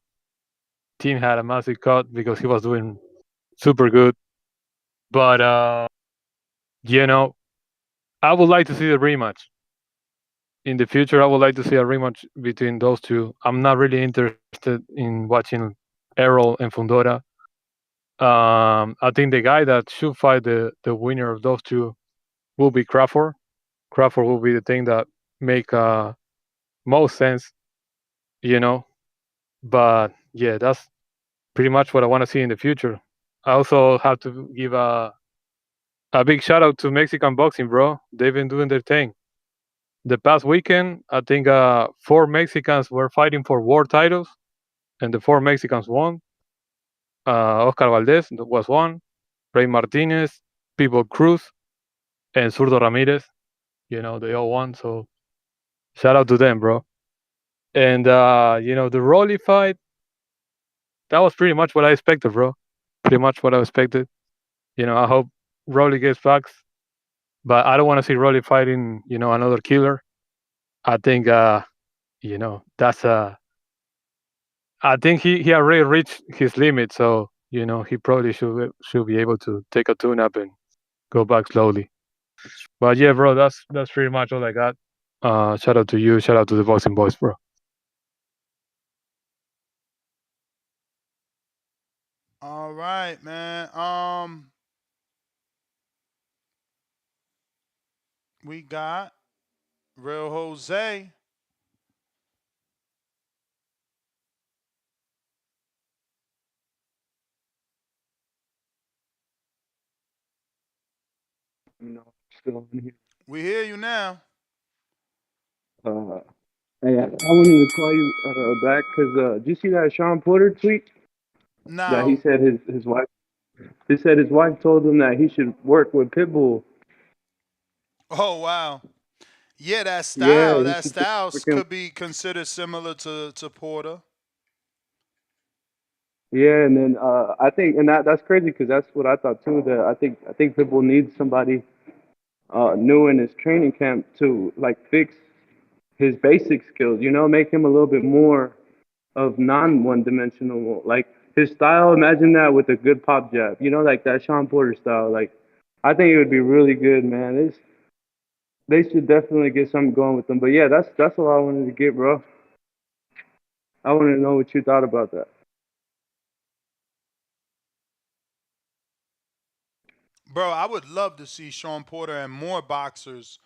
Team had a massive cut because he was doing super good. But I would like to see the rematch. In the future, I would like to see a rematch between those two. I'm not really interested in watching Errol and Fundora. I think the guy that should fight the winner of those two will be Crawford. Crawford will be the thing that make most sense, you know. But yeah, that's pretty much what I want to see in the future. I also have to give a big shout out to Mexican boxing, bro. They've been doing their thing. The past weekend, I think 4 Mexicans were fighting for world titles, and the 4 Mexicans won. Oscar Valdez was one, Ray Martinez, People Cruz, and Zurdo Ramirez. They all won. So shout out to them, bro. And the Rolly fight, that was pretty much what I expected, bro. Pretty much what I expected. I hope Rolly gets back, but I don't want to see Rolly fighting, another killer. I think, that's I think he already reached his limit, so he probably should be able to take a tune up and go back slowly. But yeah, bro, that's pretty much all I got. Shout out to you, shout out to the boxing boys, bro. All right, man. We got Real Jose. No, still in here. We hear you now. Uh, hey, I wanted to call you back because did you see that Sean Porter tweet that he Now, said his wife? He said his wife told him that he should work with Pitbull. oh wow. Yeah, Yeah, he that should just style freaking. could be considered similar to Porter. Yeah, and then I think, and that's crazy because that's what I thought too. That I think Pitbull needs somebody new in his training camp to like fix his basic skills. You know, make him a little bit more of non one dimensional. Like his style, imagine that with a good pop jab. You know, like that Sean Porter style. Like I think it would be really good, man. They should definitely get something going with them. But yeah, that's all I wanted to get, bro. I wanted to know what you thought about that. Bro, I would love to see Sean Porter and more boxers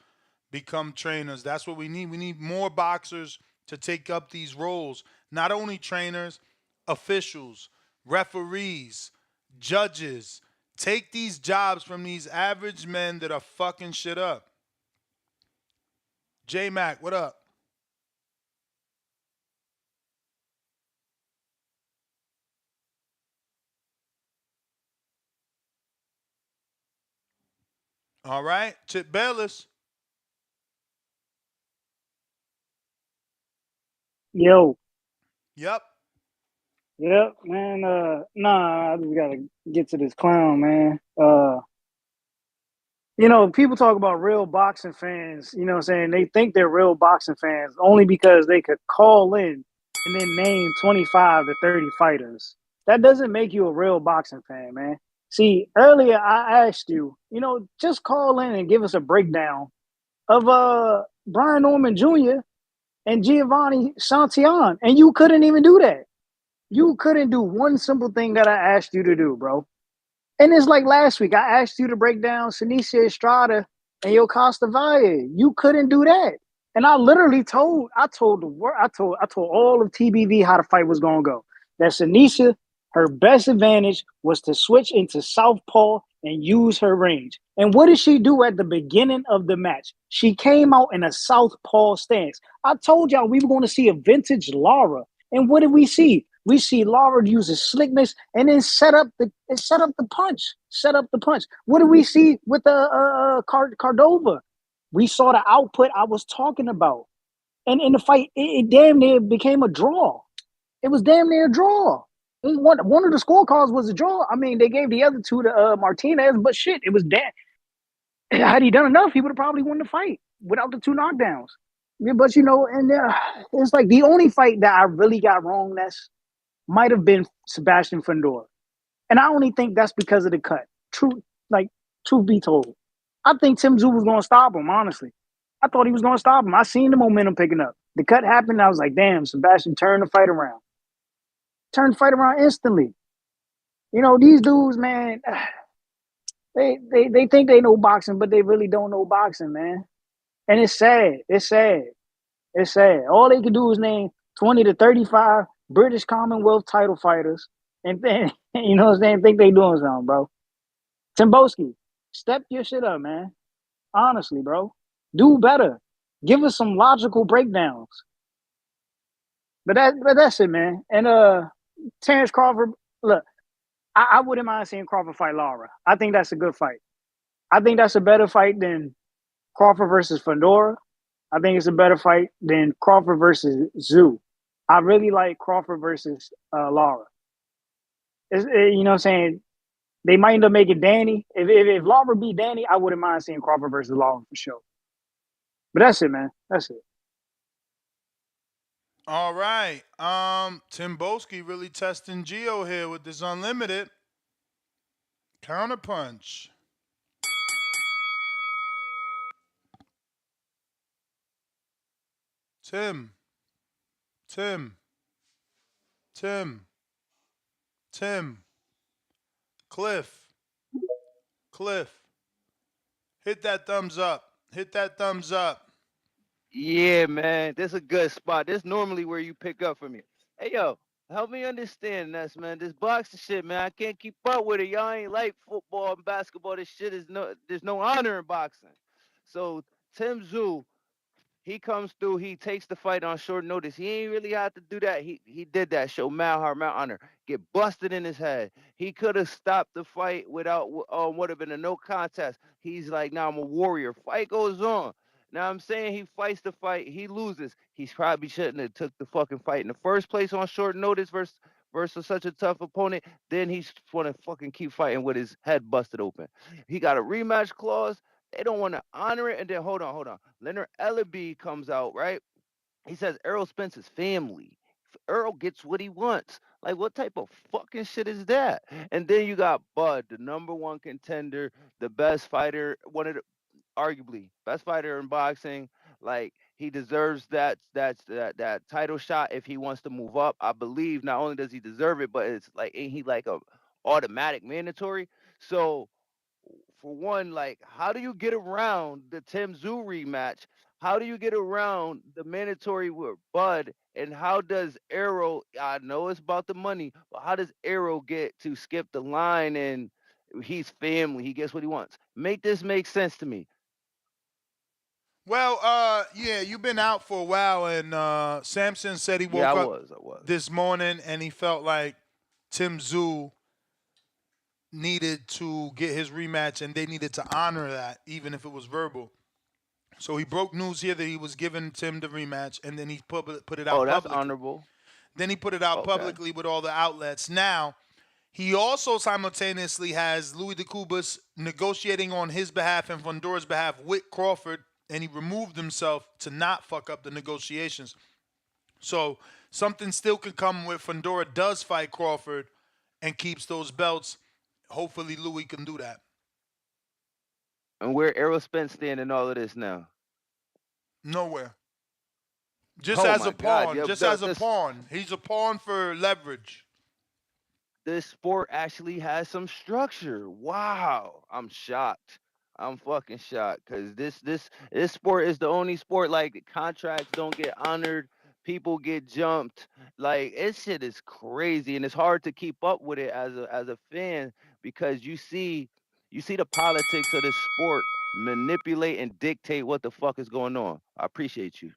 become trainers. That's what we need. We need more boxers to take up these roles. Not only trainers, officials, referees, judges. Take these jobs from these average men that are fucking shit up. J Mac, what up? All right. Chip Bayless. Yo, Yep. yep, man. Nah, I just gotta get to this clown, man. People talk about real boxing fans, you know what I'm saying? They think they're real boxing fans only because they could call in and then name 25 to 30 fighters. That doesn't make you a real boxing fan, man. See, earlier I asked you, just call in and give us a breakdown of Brian Norman Jr. and Giovanni Santillan, and you couldn't even do that. You couldn't do one simple thing that I asked you to do, bro. And it's like last week, I asked you to break down Sinicia Estrada and Yokasta Valle. You couldn't do that. And I literally told the world, I told all of TBV how the fight was gonna go. That Sinicia, her best advantage was to switch into southpaw and use her range. And what did she do at the beginning of the match? She came out in a southpaw stance. I told y'all we were going to see a vintage Lara. And what did we see? We see Lara use his slickness and then set up the punch. Set up the punch. What do we see with the Cardova? We saw the output I was talking about. And in the fight, it damn near became a draw. It was damn near a draw. One of the scorecards was a draw. I mean, they gave the other two to Martinez, but shit, it was damn. Had he done enough, he would have probably won the fight without the two knockdowns. Yeah, but and it's like the only fight that I really got wrong. That's might have been Sebastian Fundora. And I only think that's because of the cut. Like, truth be told. I think Tim Tszyu was going to stop him, honestly. I thought he was going to stop him. I seen the momentum picking up. The cut happened. I was like, damn, Sebastian turned the fight around. Turned the fight around instantly. These dudes, man, they think they know boxing, but they really don't know boxing, man. And it's sad. It's sad. It's sad. All they can do is name 20 to 35 British Commonwealth title fighters and then, what I'm saying, think they doing something, bro. Timboski, step your shit up, man. Honestly, bro. Do better. Give us some logical breakdowns. But that's it, man. And Terrence Crawford, look, I wouldn't mind seeing Crawford fight Lara. I think that's a good fight. I think that's a better fight than Crawford versus Fundora. I think it's a better fight than Crawford versus Zoo. I really like Crawford versus Lara. You know what I'm saying? They might end up making Danny. If Lara beat Danny, I wouldn't mind seeing Crawford versus Lara for sure. But that's it, man. That's it. All right. Tim Boski really testing Geo here with this unlimited counterpunch. Tim, Tim, Tim, Tim. Cliff, Cliff, hit that thumbs up. Hit that thumbs up. Yeah, man, this a good spot. This normally where you pick up from me. Hey, yo, help me understand this, man. This boxing shit, man, I can't keep up with it. Y'all ain't like football and basketball. This shit is there's no honor in boxing. So Tim Zoo, he comes through. He takes the fight on short notice. He ain't really had to do that. He did that. Show mad heart, mad honor. Get busted in his head. He could have stopped the fight without would have been a no contest. He's like, now I'm a warrior. Fight goes on. Now I'm saying he fights the fight. He loses. He's probably shouldn't have took the fucking fight in the first place on short notice versus such a tough opponent. Then he's want to fucking keep fighting with his head busted open. He got a rematch clause. They don't want to honor it. And then hold on. Leonard Ellaby comes out, right? He says Errol Spence's family. Earl gets what he wants. Like, what type of fucking shit is that? And then you got Bud, the number one contender, the best fighter, one of the arguably best fighter in boxing. Like, he deserves that title shot if he wants to move up. I believe not only does he deserve it, but it's like, ain't he like a automatic mandatory? So for one, like, how do you get around the Tim Zoo rematch? How do you get around the mandatory with Bud? And how does Arrow, I know it's about the money, but how does Arrow get to skip the line and he's family, he gets what he wants? Make this make sense to me. Well, yeah, you've been out for a while, and Samson said he Yeah, woke up I was. this morning and he felt like Tim Zoo needed to get his rematch, and they needed to honor that, even if it was verbal. So he broke news here that he was giving Tim the rematch, and then he put it Oh, out that's publicly. honorable. Then he put it out Okay. publicly with all the outlets. Now, he also simultaneously has Louis DeCubas negotiating on his behalf and Fundora's behalf with Crawford, and he removed himself to not fuck up the negotiations. So something still could come where Fundora does fight Crawford and keeps those belts. Hopefully, Louis can do that. And where Errol Spence stand in all of this now? Nowhere. Just Oh as a my God. pawn. Yeah, Just as a pawn. He's a pawn for leverage. this sport actually has some structure. Wow. I'm shocked. I'm fucking shocked because this sport is the only sport like the contracts don't get honored, people get jumped. Like, this shit is crazy, and it's hard to keep up with it as a fan because you see the politics of this sport manipulate and dictate what the fuck is going on. I appreciate you.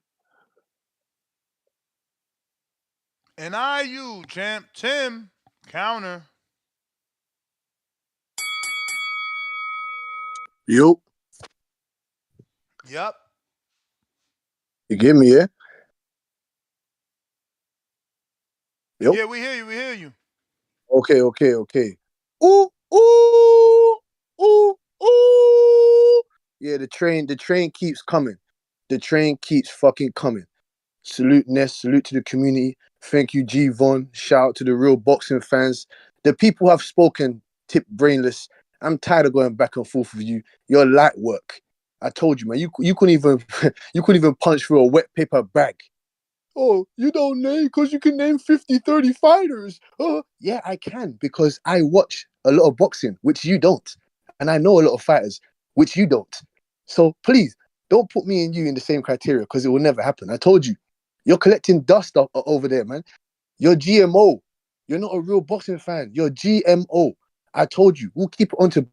And IU, champ. Tim, counter. Yo, Yep. you get me, yeah? Yo. Yeah, we hear you. We hear you. Okay. Ooh, ooh, ooh, ooh. Yeah, the train keeps coming. The train keeps fucking coming. Salute Ness, salute to the community. Thank you, G Von. Shout out to the real boxing fans. The people have spoken, tip brainless. I'm tired of going back and forth with you. You're light work. I told you, man. You couldn't even you couldn't even punch through a wet paper bag. Oh, you don't name because you can name 50, 30 fighters. Oh, yeah, I can because I watch a lot of boxing, which you don't. And I know a lot of fighters, which you don't. So please, don't put me and you in the same criteria because it will never happen. I told you, you're collecting dust over there, man. You're GMO. You're not a real boxing fan. You're GMO. I told you, we'll keep it on to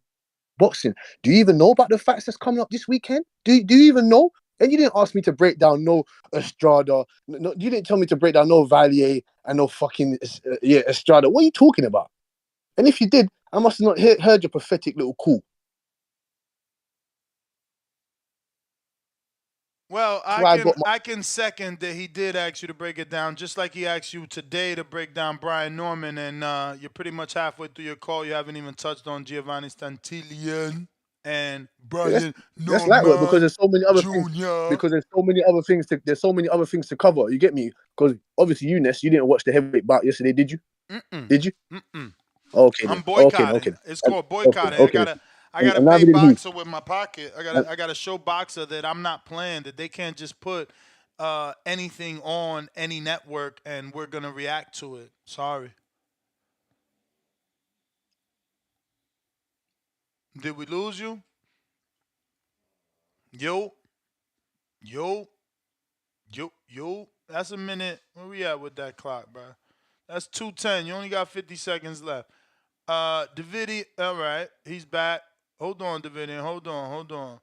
boxing. Do you even know about the fights that's coming up this weekend? Do you even know? And you didn't ask me to break down no Estrada. No, you didn't tell me to break down no Valier and no fucking Estrada. What are you talking about? And if you did, I must have not heard your pathetic little call. Well, That's I why I can got my. I can second that he did ask you to break it down, just like he asked you today to break down Brian Norman, and you're pretty much halfway through your call. You haven't even touched on Giovanni Stantillion and Yeah, Brian that's light work because Norman there's so many other things. Jr. Because there's so many other things to cover. You get me? Because obviously, you Ness, you didn't watch the heavyweight bout yesterday, did you? Mm-mm. Did you? Mm-mm. Okay then. I'm boycotting. It's called boycotting. I Okay. gotta I And gotta pay neither did he. Boxer with my pocket. And, I gotta show Boxer that I'm not playing. That they can't just put anything on any network and we're gonna react to it. Sorry. Did we lose you? Yo, yo, yo. That's a minute. Where we at with that clock, bro? That's 2:10. You only got 50 seconds left. Davidian. All right, he's back. Hold on, Davidian. Hold on.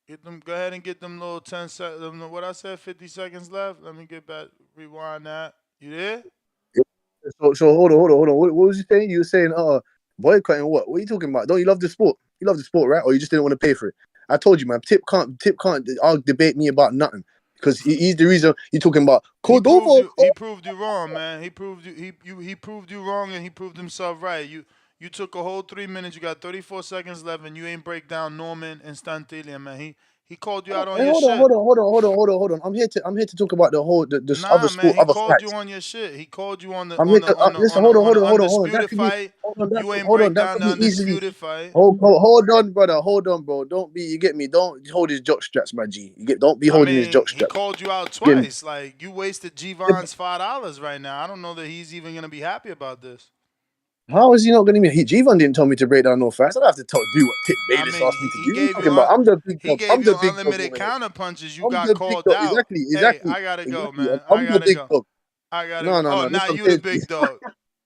Get them. Go ahead and get them little 10 seconds. What I said, 50 seconds left. Let me get back. Rewind that. You there? So hold on. What was you saying? You were saying, boycotting what? What are you talking about? Don't you love the sport? You love the sport, right? Or you just didn't want to pay for it? I told you, man. Tip can't debate me about nothing because he's the reason you're talking about He proved Cordova. you. He proved you wrong, man. He proved you. He proved you wrong, and he proved himself right. You took a whole 3 minutes. You got 34 seconds left, and you ain't break down Norman and Stantillion, man. He called you out on Hey, your hold on, shit. hold on. I'm here to talk about the other Nah, man. sport, He other called you fights. on your shit. He called you on the I'm here to listen. Hold on. That undisputed could be fight. You ain't hold on. break That down could the be easily. undisputed fight. Hold on, brother. Hold on, bro. Don't be. You get me. Don't hold his jock straps, my G. Don't be I holding his mean, jock he straps. called you out You get me? twice. Like you wasted Gvon's $5 right now. I don't know that he's even gonna be happy about this. How is he not going to be? Jivan didn't tell me to break down no fast. I don't have to do what Tip I Bayless mean, asked me he, to he do. What are you gave talking you about? I'm the big he dog. gave I'm you the big dog unlimited over here. counter punches. You I'm got the big called dog. out. Exactly. Hey, Exactly. I gotta go, Exactly. man. I I'm the gotta big go. dog. I gotta No, go. no, Oh, no. now That's what you the I'm big saying. dog.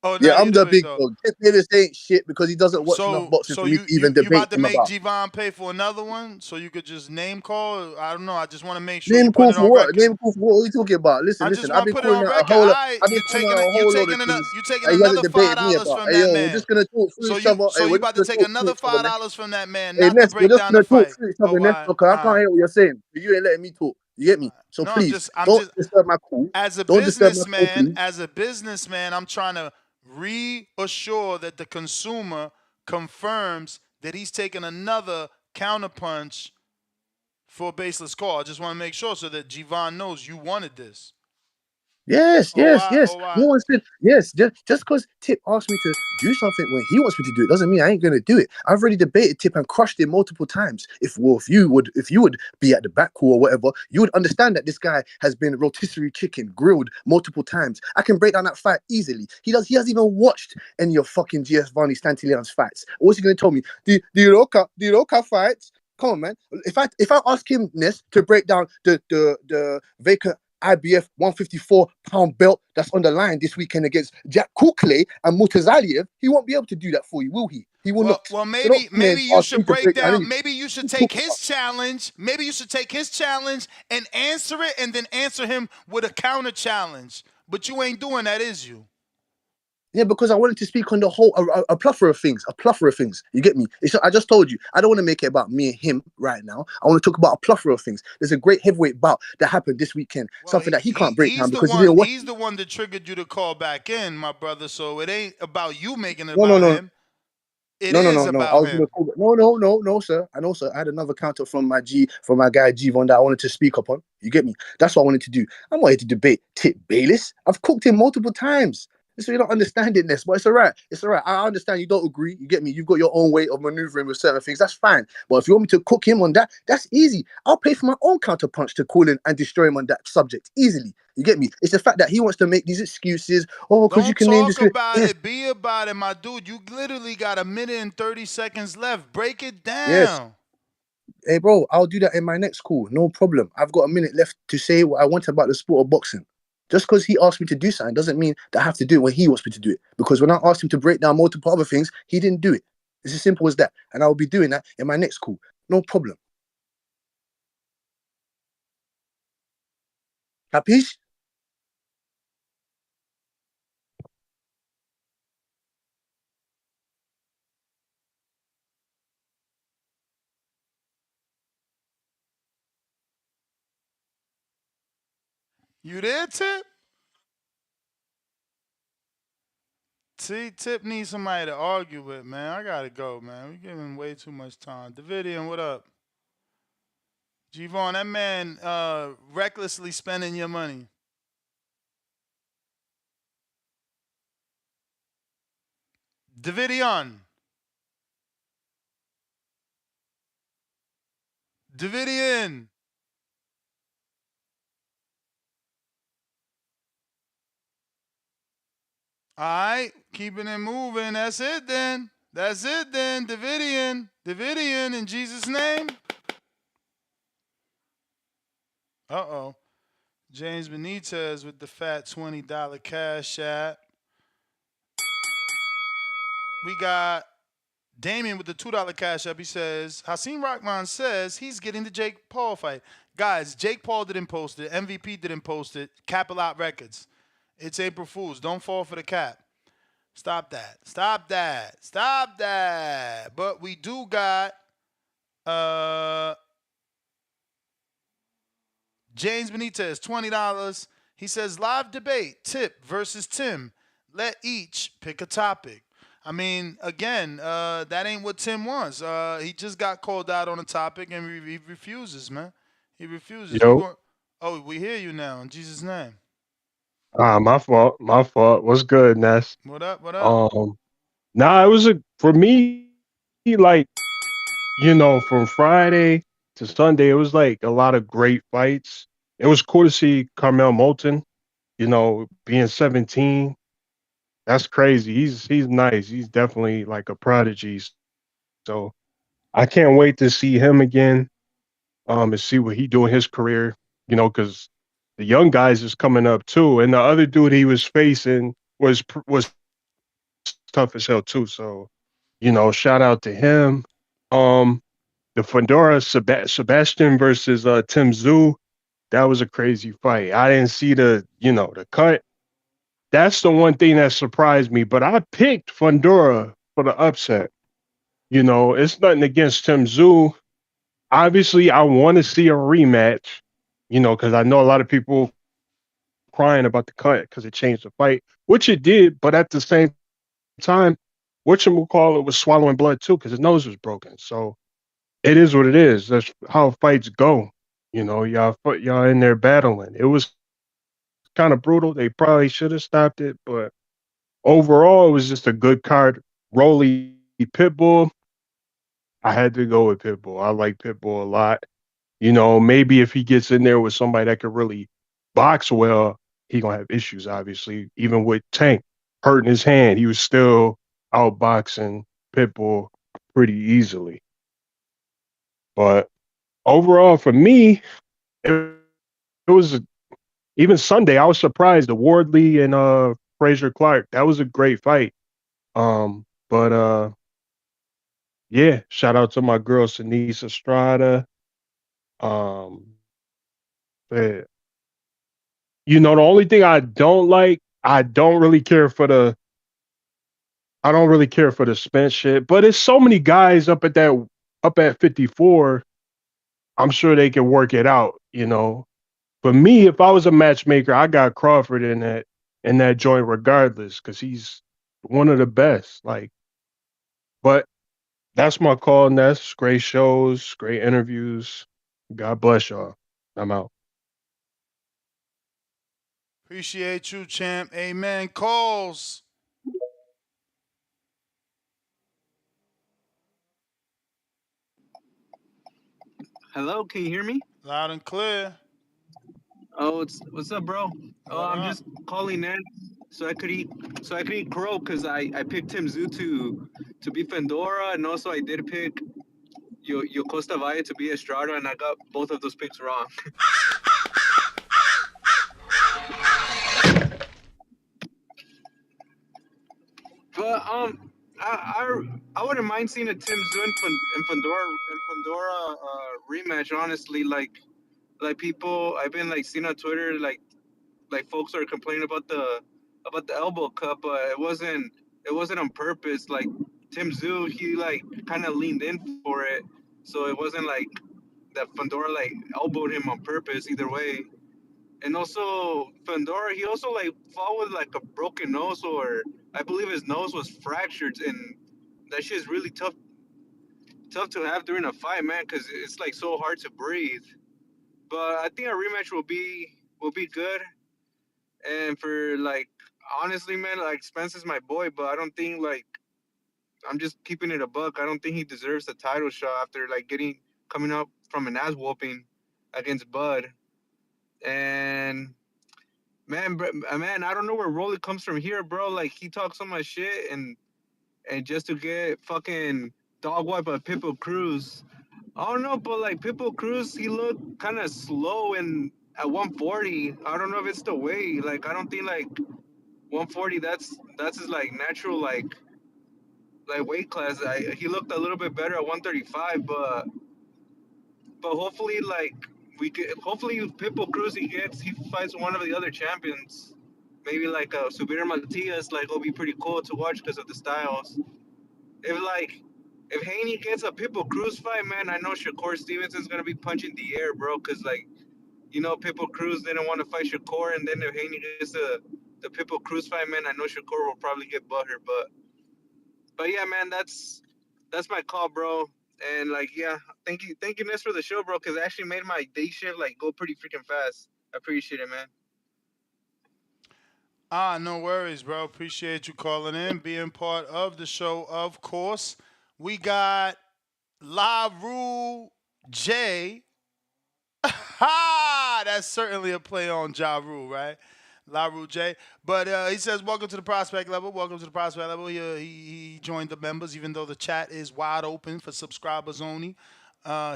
Oh, Yeah, now you I'm the the big big dog. dog. Tip Bayless ain't shit because he doesn't watch enough So, boxing so for me to you even you debate about to him make about. Gvon pay for another one? So you could just name call? I don't know. I just want to make sure you Name put call it for on what? record. Name call for what? What are you talking about? I Listen. just I've want to been put it calling on out a record. whole. I've been You calling out taking a it. You whole load of taking things you taking that he hasn't another debated me $5 about. from Hey, that yo, we're man. just gonna talk through So each you other. so Hey, you we're just about to gonna take talk through another each other, Ness. $5 from that man, Hey, not to Ness, we're break just down the gonna talk fight. through each Oh, other, Ness, why? because I All can't right. hear what you're saying. You ain't letting me talk. You get me? So No, I'm please, just don't disturb my cool. as a Don't disturb my cool, businessman, please. I'm trying to reassure that the consumer confirms that he's taking another counterpunch for a baseless call. I just want to make sure so that Gvon knows you wanted this. Yes, Oh, yes, I, yes. oh, I. No one said yes. Just because Tip asked me to do something when he wants me to do it doesn't mean I ain't gonna do it. I've already debated Tip and crushed him multiple times. If you would be at the back cool or whatever, you would understand that this guy has been rotisserie chicken grilled multiple times. I can break down that fight easily. He hasn't even watched any of fucking Giovanni Stantilian's fights. What's he gonna tell me? The Roca fights. Come on, man. If I ask him Ness to break down the vacant IBF 154-pound belt that's on the line this weekend against Jack Kukle and Mutazaliev, he won't be able to do that for you, will he? He will not. Well, So don't come here and maybe you ask me should to break break down down. anything. Maybe you should What are you take talking his about? challenge. Maybe you should take his challenge and answer it, and then answer him with a counter challenge. But you ain't doing that, is you? Yeah, because I wanted to speak on the whole a plethora of things, a plethora of things. You get me? I just told you, I don't want to make it about me and him right now. I want to talk about a plethora of things. There's a great heavyweight bout that happened this weekend, Well, something that he can't break down because he one. didn't watch. He's the one that triggered you to call back in, my brother. So it ain't about you making it No, no, about no. him. It No, no, is no, no. I about was gonna him. call, but no, sir. I know, sir. I had another counter from my guy Gvon that I wanted to speak upon. You get me? That's what I wanted to do. I'm not here to debate Tip Bayless. I've cooked him multiple times. So you don't understand it, this, but it's all right. It's all right. I understand you don't agree. You get me? You've got your own way of maneuvering with certain things. That's fine. But if you want me to cook him on that, that's easy. I'll pay for my own counter punch to call in and destroy him on that subject easily. You get me? It's the fact that he wants to make these excuses. Oh, because you Don't can name this. talk about Yes, it. Be about it, my dude. You literally got 1 minute and 30 seconds left. Break it yes. down. Hey, bro, I'll do that in my next call. No problem. I've got a minute left to say what I want about the sport of boxing. Just because he asked me to do something doesn't mean that I have to do it when he wants me to do it. Because when I asked him to break down multiple other things, he didn't do it. It's as simple as that. And I'll be doing that in my next call. No problem. Capiche? You there, Tip? See, Tip needs somebody to argue with, man. I gotta go, man. We giving way too much time. Davidian, what up? Gvon, that man recklessly spending your money. Davidian. Davidian. All right, keeping it moving. That's it then. That's it then. Davidian in Jesus' name. Uh-oh. James Benitez with the fat $20 cash app. We got Damien with the $2 cash app. He says, Hasim Rahman says he's getting the Jake Paul fight. Guys, Jake Paul didn't post it. MVP didn't post it. Cap a Lot Records. It's April Fool's. Don't fall for the cap. Stop that. Stop that. Stop that. But we do got James Benitez, $20. He says, live debate, Tip versus Tim. Let each pick a topic. I mean, again, that ain't what Tim wants. He just got called out on a topic and he refuses, man. He refuses. Yo, Oh, we hear you now in Jesus' name. my fault, my fault. What's good, Ness? What up? What up? Nah, it was for me, like, from Friday to Sunday, it was like a lot of great fights. It was cool to see Carmel Moulton, being 17. That's crazy. He's nice. He's definitely like a prodigy. So I can't wait to see him again, and see what he do in his career, because the young guys is coming up too. And the other dude he was facing was tough as hell too. So, shout out to him. Um, the Fundora Sebastian versus Tim Zoo, that was a crazy fight. I didn't see the cut. That's the one thing that surprised me. But I picked Fundora for the upset. It's nothing against Tim Zoo. Obviously, I want to see a rematch. Because I know a lot of people crying about the cut because it changed the fight, which it did. But at the same time, whatchamacallit was swallowing blood too because his nose was broken. So it is what it is. That's how fights go. Y'all in there battling. It was kind of brutal. They probably should have stopped it, but overall, it was just a good card. Rolly Pitbull. I had to go with Pitbull. I like Pitbull a lot. Maybe if he gets in there with somebody that could really box well, he gonna have issues. Obviously, even with Tank hurting his hand, he was still outboxing Pitbull pretty easily. But overall, for me, it was even Sunday. I was surprised. The Wardley and Fraser Clark. That was a great fight. But yeah, shout out to my girl Denise Estrada. Yeah. The only thing I don't like, I don't really care for the Spence shit. But it's so many guys up at 54. I'm sure they can work it out. For me, if I was a matchmaker, I got Crawford in that joint regardless, because he's one of the best. But that's my call, Ness. Great shows, great interviews. God bless y'all. I'm out. Appreciate you, champ. Amen. Calls. Hello, can you hear me? Loud and clear. Oh, what's up, bro? Oh, What I'm up? just calling in so I could eat crow because I picked Tim Zoo to be Fendora, and also I did pick Yo Costa Valle to be Estrada, and I got both of those picks wrong. But I wouldn't mind seeing a Tim Zoo and Fundora rematch. Honestly, like people I've been like seeing on Twitter, like folks are complaining about the elbow cut, but it wasn't on purpose. Like Tim Zoo, he like kind of leaned in for it, so it wasn't like that Fundora like elbowed him on purpose either way. And also Fundora, he also like fought with like a broken nose, or I believe his nose was fractured, and that shit's really tough to have during a fight, man, because it's like so hard to breathe. But I think a rematch will be good. And for like honestly, man, like Spence is my boy, but I don't think like I'm just keeping it a buck. I don't think he deserves the title shot after like coming up from an ass whooping against Bud. And man, I don't know where Rolly comes from here, bro. Like he talks so much shit, and just to get fucking dog white by Pitbull Cruz. I don't know, but like Pitbull Cruz, he looked kind of slow in at 140. I don't know if it's the weight. Like I don't think like 140. That's his like natural like weight class. He looked a little bit better at 135, but hopefully like we could hopefully Pitbull Cruz he fights one of the other champions. Maybe like Subir Matias, like it'll be pretty cool to watch because of the styles. If like if Haney gets a Pitbull Cruz fight, man, I know Shakur Stevenson's gonna be punching the air, bro. Cause like Pitbull Cruz didn't want to fight Shakur, and then if Haney gets the Pitbull Cruz fight, man, I know Shakur will probably get butthurt. But yeah, man, that's my call, bro. And like yeah, thank you, Ness, for the show, bro. Cause it actually made my day shift like go pretty freaking fast. I appreciate it, man. No worries, bro. Appreciate you calling in, being part of the show, of course. We got La Rule J. Ha! That's certainly a play on Ja Rule, right? La Rule J. But he says, welcome to the prospect level. Welcome to the prospect level. He joined the members, even though the chat is wide open for subscribers only.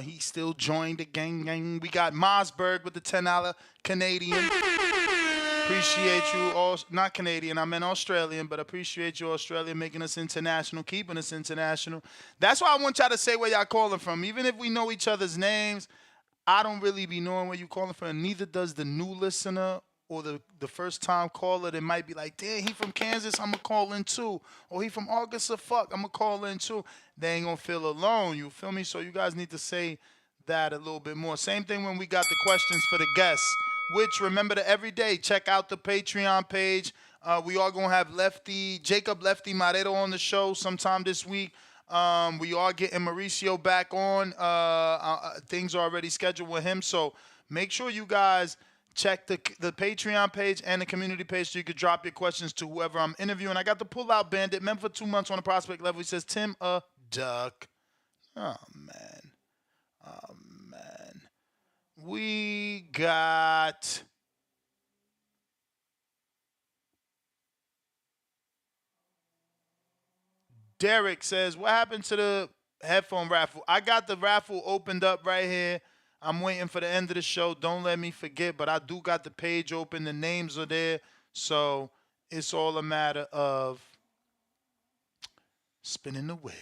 He still joined the gang. We got Mossberg with the $10 Canadian. Appreciate you all, not Canadian, I meant Australian, but appreciate you, Australia, making us international, keeping us international. That's why I want y'all to say where y'all calling from. Even if we know each other's names, I don't really be knowing where you calling from, and neither does the new listener or the first time caller that might be like, damn, he from Kansas, I'm going to call in too. Or he from August, fuck, I'm going to call in too. They ain't going to feel alone, you feel me? So you guys need to say that a little bit more. Same thing when we got the questions for the guests, which remember to every day, check out the Patreon page. We are going to have Jacob Lefty Marrero on the show sometime this week. We are getting Mauricio back on. Things are already scheduled with him. So make sure you guys check the Patreon page and the community page so you could drop your questions to whoever I'm interviewing. I got the Pull-Out Bandit, member for 2 months on the prospect level. He says, Tim a duck. Oh, man. Oh, man. We got... Derek says, what happened to the headphone raffle? I got the raffle opened up right here. I'm waiting for the end of the show. Don't let me forget, but I do got the page open. The names are there. So it's all a matter of spinning the wheel.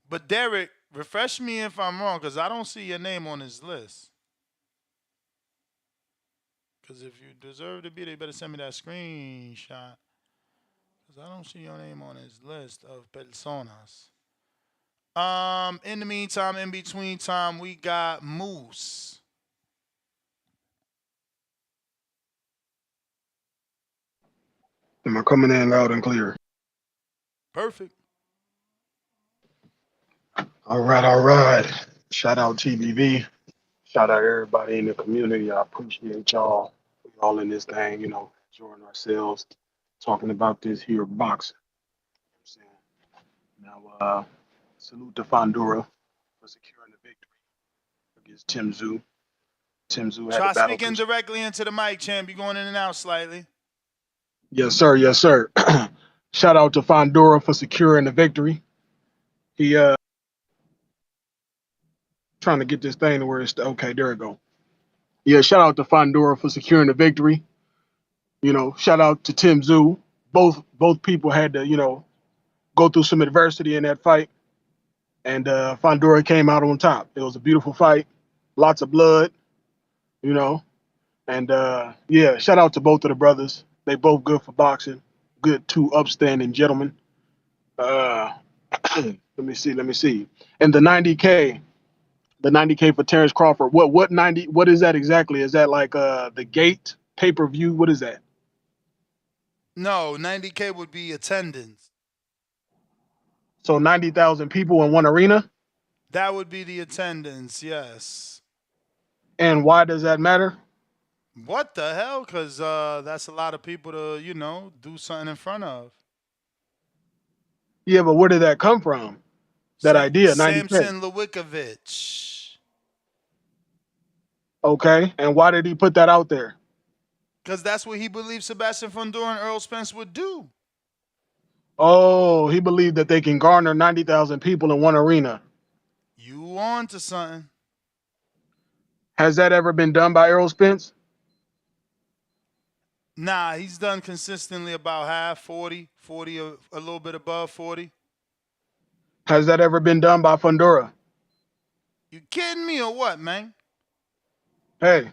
But Derek, refresh me if I'm wrong, because I don't see your name on his list. Because if you deserve to be there, you better send me that screenshot. Because I don't see your name on his list of personas. In the meantime, in between time, we got Moose. Am I coming in loud and clear? Perfect. All right, all right. Shout out TBV. Shout out everybody in the community. I appreciate y'all. We all in this thing, enjoying ourselves, talking about this here boxing. You know what I'm saying? Now, salute to Fundora for securing the victory against Tim Tszyu. Tim Tszyu had to Try battle speaking through. directly into the mic, champ. You're going in and out slightly. Yes, sir. Yes, sir. Shout out to Fundora for securing the victory. He trying to get this thing to where it's okay. There we go. Yeah, shout out to Fundora for securing the victory. Shout out to Tim Tszyu. Both people had to, go through some adversity in that fight, and Fundora came out on top. It was a beautiful fight, lots of blood, and yeah, shout out to both of the brothers. They both good for boxing. Good, two upstanding gentlemen. Let me see. And the 90K for Terrence Crawford. What 90? What is that exactly? Is that like the gate pay-per-view? What is that? No, 90K would be attendance. So 90,000 people in one arena? That would be the attendance, yes. And why does that matter? What the hell? Because that's a lot of people to, do something in front of. Yeah, but where did that come from? That idea, 90K. Samson Lewkowicz. Okay, and why did he put that out there? Because that's what he believed Sebastian Fundora and Errol Spence would do. Oh, he believed that they can garner 90,000 people in one arena. You on to something. Has that ever been done by Errol Spence? Nah, he's done consistently about half, 40, 40, a little bit above 40. Has that ever been done by Fundora? You kidding me or what, man? Hey,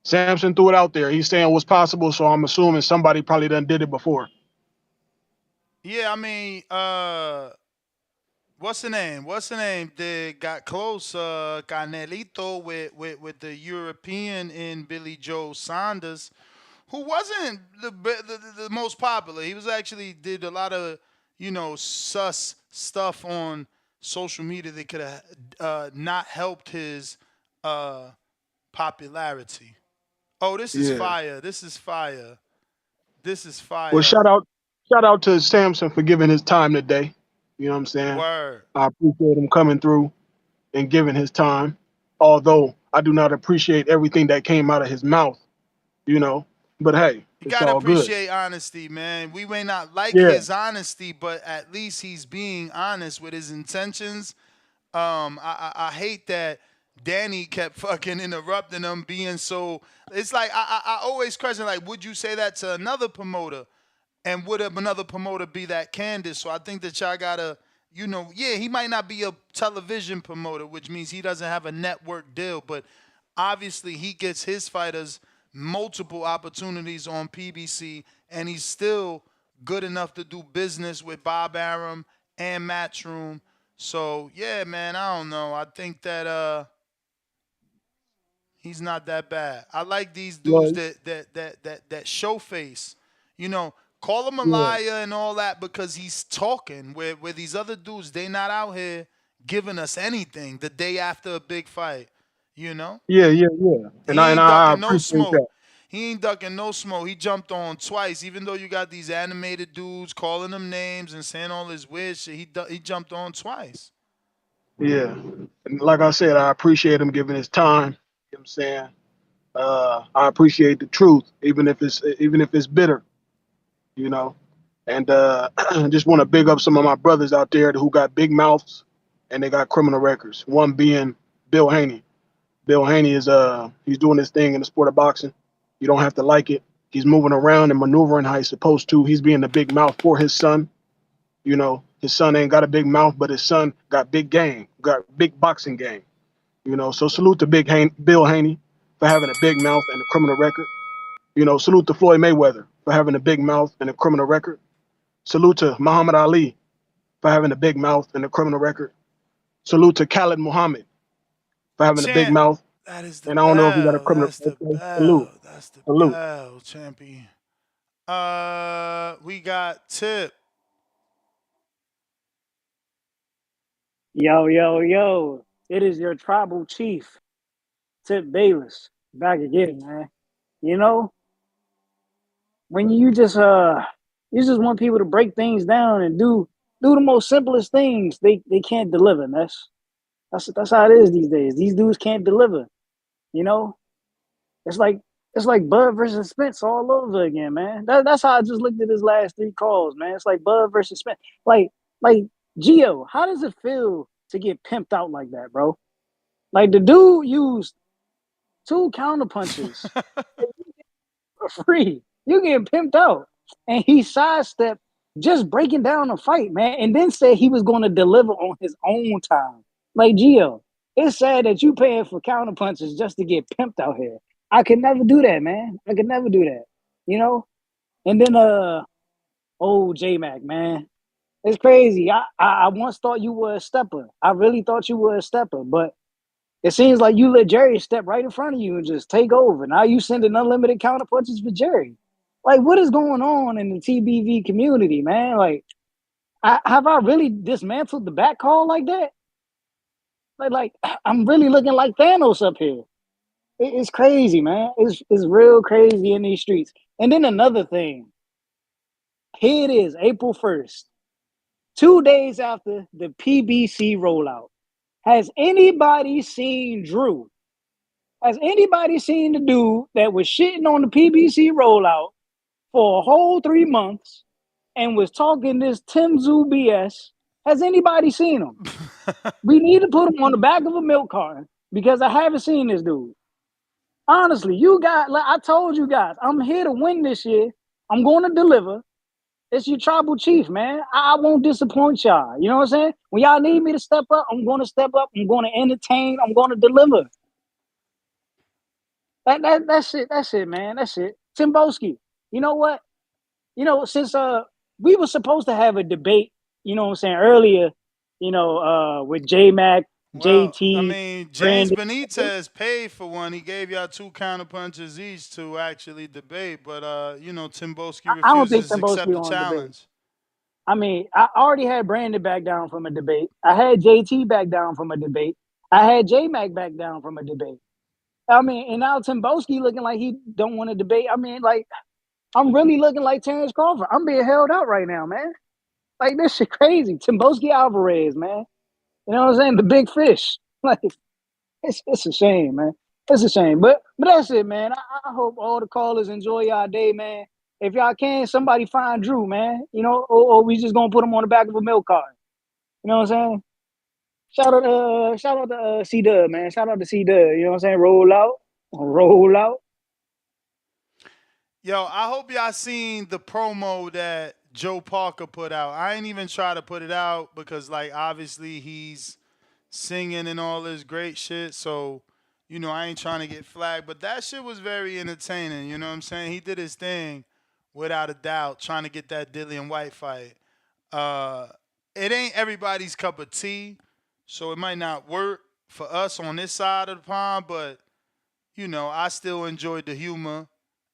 Samson threw it out there. He's saying what's possible, so I'm assuming somebody probably done did it before. Yeah, I mean, what's the name? What's the name? They got close, Canelito with the European in Billy Joe Saunders, who wasn't the most popular. He was actually did a lot of sus stuff on social media that could have not helped his uh, popularity. Oh, this is Yeah. fire! This is fire! This is Well, fire! shout out to Samson for giving his time today. You know what I'm saying? Word. I appreciate him coming through and giving his time. Although I do not appreciate everything that came out of his mouth, you know. But hey, You it's gotta all good. appreciate honesty, man. We may not like Yeah, his honesty, but at least he's being honest with his intentions. I hate that Danny kept fucking interrupting him, being so. It's like I always question, like, would you say that to another promoter, and would another promoter be that candid? So I think that y'all gotta, yeah, he might not be a television promoter, which means he doesn't have a network deal, but obviously he gets his fighters multiple opportunities on PBC, and he's still good enough to do business with Bob Arum and Matchroom. So yeah, man, I don't know. I think that he's not that bad. I like these dudes well, that show face. You know, call him a yeah, liar and all that because he's talking. Where these other dudes, they not out here giving us anything the day after a big fight. You know? yeah. And He ain't I ducking no appreciate smoke. that. He ain't ducking no smoke. He jumped on twice, even though you got these animated dudes calling him names and saying all this weird shit. He jumped on twice. Yeah, and like I said, I appreciate him giving his time. You know what I'm saying? I appreciate the truth, even if it's bitter, you know. And just want to big up some of my brothers out there who got big mouths and they got criminal records. One being Bill Haney. Bill Haney is he's doing his thing in the sport of boxing. You don't have to like it. He's moving around and maneuvering how he's supposed to. He's being the big mouth for his son. You know, his son ain't got a big mouth, but his son got big game, got big boxing game. You know, so salute to Bill Haney for having a big mouth and a criminal record. You know, salute to Floyd Mayweather for having a big mouth and a criminal record. Salute to Muhammad Ali for having a big mouth and a criminal record. Salute to Khalid Muhammad for having a big Champ, mouth. that is the And I don't know if he got a bell. criminal That's the record. Salute. bell. That's the Salute. bell, champion. We got Tip. Yo, yo, yo. It is your tribal chief, Tip Bayless, back again, man. You know, when you just want people to break things down and do the most simplest things, they can't deliver, man. That's how it is these days. These dudes can't deliver, you know? It's like Bud versus Spence all over again, man. That's how I just looked at his last three calls, man. It's like Bud versus Spence. Like Gio, how does it feel to get pimped out like that, bro? Like the dude used two counter punches for free. You getting pimped out. And he sidestepped just breaking down the fight, man, and then said he was going to deliver on his own time. Like, Gio, it's sad that you paying for counter punches just to get pimped out here. I could never do that, man. I could never do that. You know? And then old J Mac, man. It's crazy. I once thought you were a stepper. I really thought you were a stepper, but it seems like you let Jerry step right in front of you and just take over. Now you sending unlimited counter punches for Jerry. Like, what is going on in the TBV community, man? Like, have I really dismantled the back call like that? Like I'm really looking like Thanos up here. It's crazy, man. It's real crazy in these streets. And then another thing. Here it is, April 1st, 2 days after the PBC rollout. Has anybody seen Drew? Has anybody seen the dude that was shitting on the PBC rollout for a whole 3 months and was talking this Tim Zoo BS. Has anybody seen him? We need to put him on the back of a milk carton because I haven't seen this dude. Honestly, you guys, like I told you guys, I'm here to win this year. I'm going to deliver. It's your tribal chief, man. I won't disappoint y'all. You know what I'm saying? When y'all need me to step up, I'm going to step up. I'm going to entertain. I'm going to deliver. That's it. That's it, man. That's it. Timboski, you know what? Since we were supposed to have a debate, you know what I'm saying, earlier, with J Mac, Well, I JT, mean, James Brandon. Benitez paid for one. He gave y'all 2 counter punches each to actually debate, but Timboski I don't think refuses to accept Timboski the on debate. challenge. I mean, I already had Brandon back down from a debate. I had JT back down from a debate. I had J Mac back down from a debate. I mean, and now Timboski looking like he don't want to debate. I mean, like, I'm really looking like Terrence Crawford. I'm being held out right now, man. Like, this shit crazy. Timboski Alvarez, man. You know what I'm saying? The big fish. Like, it's a shame, man. It's a shame. But that's it, man. I hope all the callers enjoy y'all day, man. If y'all can, somebody find Drew, man. Or we just gonna put him on the back of a milk cart. You know what I'm saying? Shout out to C Dub, man. Shout out to C Dub. You know what I'm saying? Roll out. Roll out. Yo, I hope y'all seen the promo that Joe Parker put out. I ain't even try to put it out because, like, obviously he's singing and all this great shit. So, I ain't trying to get flagged. But that shit was very entertaining. You know what I'm saying? He did his thing without a doubt, trying to get that Dillian White fight. Uh, it ain't everybody's cup of tea, so it might not work for us on this side of the pond. But I still enjoyed the humor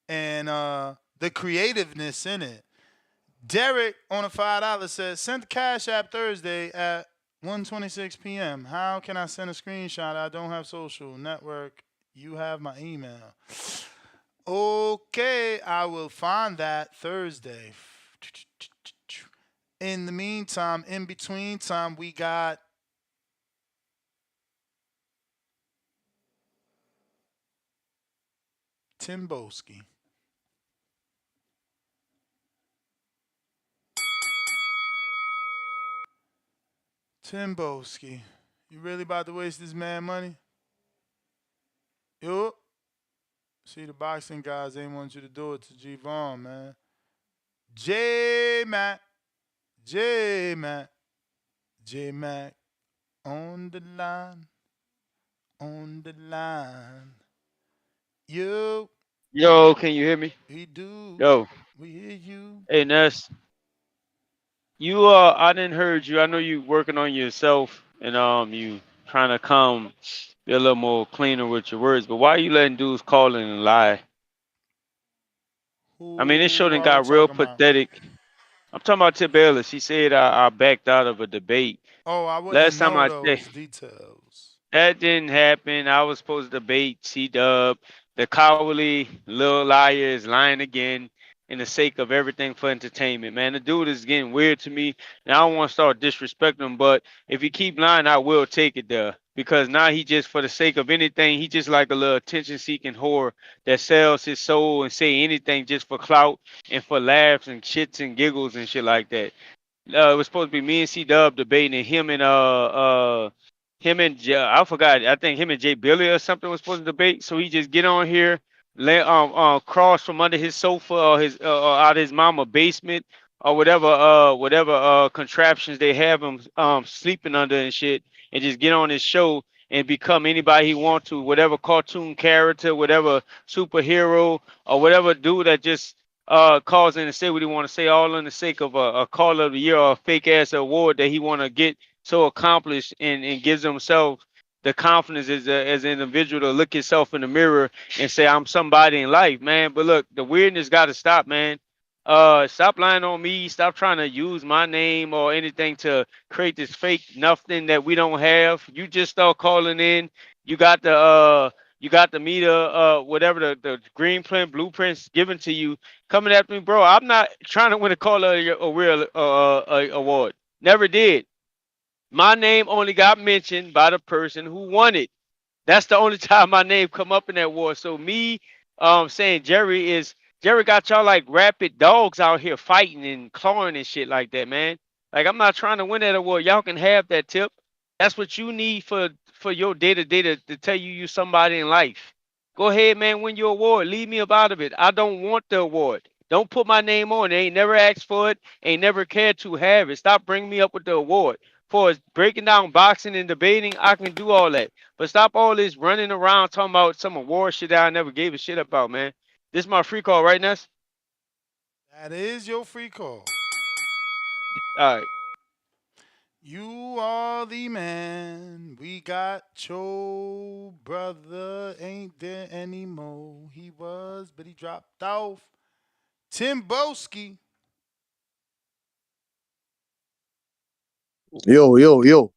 and the creativeness in it. Derek on a $5 says, sent the Cash App Thursday at 1:26 p.m. How can I send a screenshot? I don't have social network. You have my email. Okay, I will find that Thursday. In the meantime, in between time, we got Timboski. Timboski. You really about to waste this man money? Yup. See, the boxing guys ain't want you to do it to G Vaughn, man. J Mac. J Mac. J Mac. On the line. On the line. Yo. Yo, can you hear me? We do. Yo, We hear you. hey Ness, I didn't heard you. I know you working on yourself and you trying to come be a little more cleaner with your words. But why are you letting dudes call in and lie? I mean, this show Who done are we got real talking about? pathetic. I'm talking about Tip Bayless. He said I backed out of a debate. Oh, I wouldn't Last time know I checked, those details. that didn't happen. I was supposed to debate C Dub. The cowardly little liar is lying again in the sake of everything for entertainment, man. The dude is getting weird to me. And I don't want to start disrespecting him, but if he keep lying, I will take it there. Because now he just for the sake of anything, he just like a little attention seeking whore that sells his soul and say anything just for clout and for laughs and shits and giggles and shit like that. It was supposed to be me and C Dub debating, and him and I forgot. I think him and Jay Billy or something was supposed to debate. So he just get on here, cross from under his sofa or his out of his mama basement or whatever contraptions they have him sleeping under and shit, and just get on his show and become anybody he want to, whatever cartoon character, whatever superhero, or whatever dude that just calls in and say what he want to say, all in the sake of a call of the year or a fake ass award that he want to get so accomplished, and gives himself the confidence as an individual to look himself in the mirror and say I'm somebody in life, man. But look, the weirdness got to stop, man. Stop lying on me. Stop trying to use my name or anything to create this fake nothing that we don't have. You just start calling in. You got the meter, whatever the green print blueprints given to you coming after me, bro. I'm not trying to win a call of a real award. Never did. My name only got mentioned by the person who won it. That's the only time my name come up in that war. So me saying Jerry is Jerry got y'all like rapid dogs out here fighting and clawing and shit like that, man. Like I'm not trying to win that award. Y'all can have that tip. That's what you need for your day to day to tell you somebody in life. Go ahead, man, win your award. Leave me up out of it. I don't want the award. Don't put my name on it. Ain't never asked for it. Ain't never cared to have it. Stop bringing me up with the award. For breaking down boxing and debating, I can do all that. But stop all this running around talking about some award shit that I never gave a shit about, man. This is my free call, right, Ness? That is your free call. All right. You are the man. We got your brother. Ain't there anymore? He was, but he dropped off. Tim Boski. Yo, yo, yo.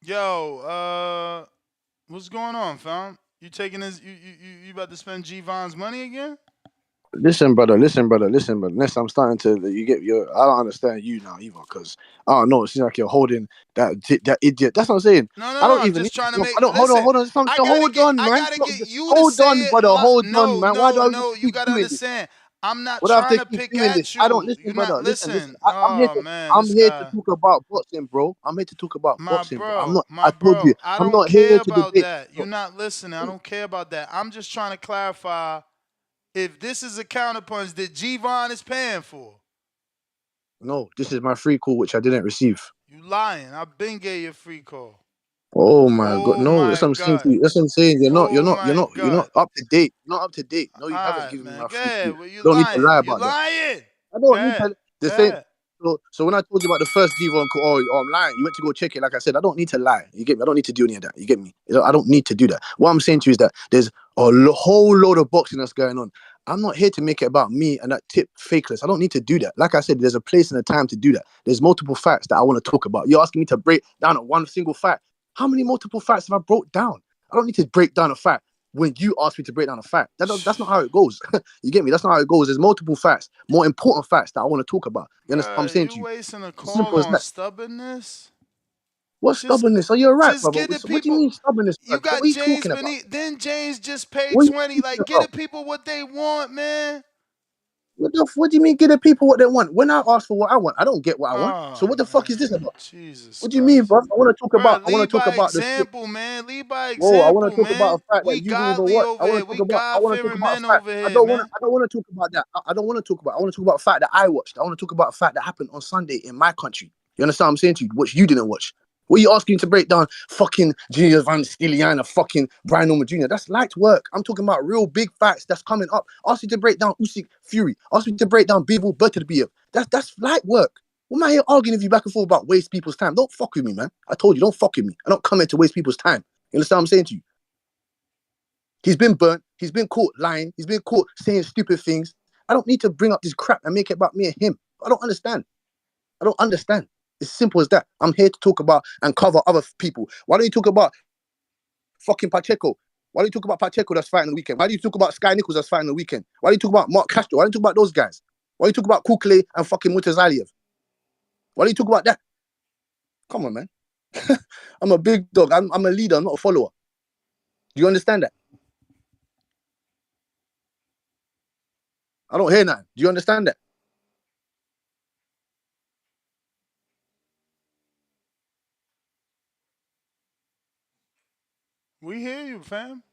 Yo, what's going on, fam? You taking this? You about to spend G Von's money again? Listen, brother. Listen, brother. Next, I'm starting to. You get your. I don't understand you now either, because I don't know. It seems like you're holding that idiot. That's what I'm saying. No, no, I no. don't I'm even just need. trying to No, make. I don't. Hold on, Listen, hold on. Something. Hold on, I man. gotta get you to Hold say on, it. brother. Hold on, No, man. Why do no, I have to no. You keep gotta doing this? understand. I'm not What do I have trying to to keep pick doing this? at I don't you. listen, You're not brother. Listen. listen. I'm here Oh to. man, I'm this here to guy, talk about boxing, bro. I'm here to talk about my boxing, bro. I'm not. I told bro. you. I I'm don't not here care to about debate. that. You're not listening. I don't care about that. I'm just trying to clarify if this is a counterpunch that G Von is paying for. No, this is my free call, which I didn't receive. You lying. I've been gave you a free call. Oh my god, Oh no, that's my what I'm saying to God. you. That's what I'm saying. Oh my You're God. not up to date. You're not up to date. No, you haven't All right, given me man. my Go free call. ahead. You Well, you don't need to lying. lie You about that. lying. I Go don't need ahead. to Go the same. ahead. So when I told you about the first Devon call, oh, I'm lying. You went to go check it. Like I said, I don't need to lie. You get me? I don't need to do any of that. You get me? I don't need to do that. What I'm saying to you is that there's whole load of boxing that's going on. I'm not here to make it about me and that tip fakeless. I don't need to do that. Like I said, there's a place and a time to do that. There's multiple facts that I want to talk about. You're asking me to break down a one single fact. How many multiple facts have I brought down? I don't need to break down a fact when you ask me to break down a fact. That's not how it goes. You get me? That's not how it goes. There's multiple facts, more important facts that I want to talk about. You understand what I'm Bruh, saying you to you? wasting a It's call simple as on that. stubbornness? What Just stubbornness? Are you alright, just brother? get the What do you people. mean stubbornness, You brother? What got are you James talking about? beneath. Then James just paid What are you 20. talking Like, get the about? people what they want, man. What do you mean give the people what they want? When I ask for what I want, I don't get what I want. So Oh what the fuck is this man. about? Jesus What do you mean, Christ. bro? Bruh, I want to lead talk by about the shit. example, man. Lead by Whoa, I want example, to talk about man. a fact that We you didn't even godly watch. over here. We I God want to talk fearing about a men fact. over here, man. I don't want to talk about that. I don't want to talk about. I want to talk about a fact that I watched. I want to talk about a fact that happened on Sunday in my country. You understand what I'm saying to you? Which you didn't watch. What are you asking to break down fucking Junior Van Stiliana, fucking Brian Norman Jr.? That's light work. I'm talking about real big facts that's coming up. Ask you to break down Usyk Fury. Ask me to break down Bivol Beterbiev. That's light work. What am I here arguing with you back and forth about waste people's time? Don't fuck with me, man. I told you, don't fuck with me. I don't come here to waste people's time. You understand what I'm saying to you? He's been burnt. He's been caught lying. He's been caught saying stupid things. I don't need to bring up this crap and make it about me and him. I don't understand. I don't understand. It's simple as that. I'm here to talk about and cover other people. Why don't you talk about fucking Pacheco? Why do you talk about Pacheco that's fighting the weekend? Why do you talk about Sky Nichols that's fighting the weekend? Why do you talk about Mark Castro? Why do you talk about those guys? Why do you talk about Kukle and fucking Mutazaliev? Why do you talk about that? Come on, man. I'm a big dog. I'm a leader, I'm not a follower. Do you understand that? I don't hear that. Do you understand that? We hear you, fam.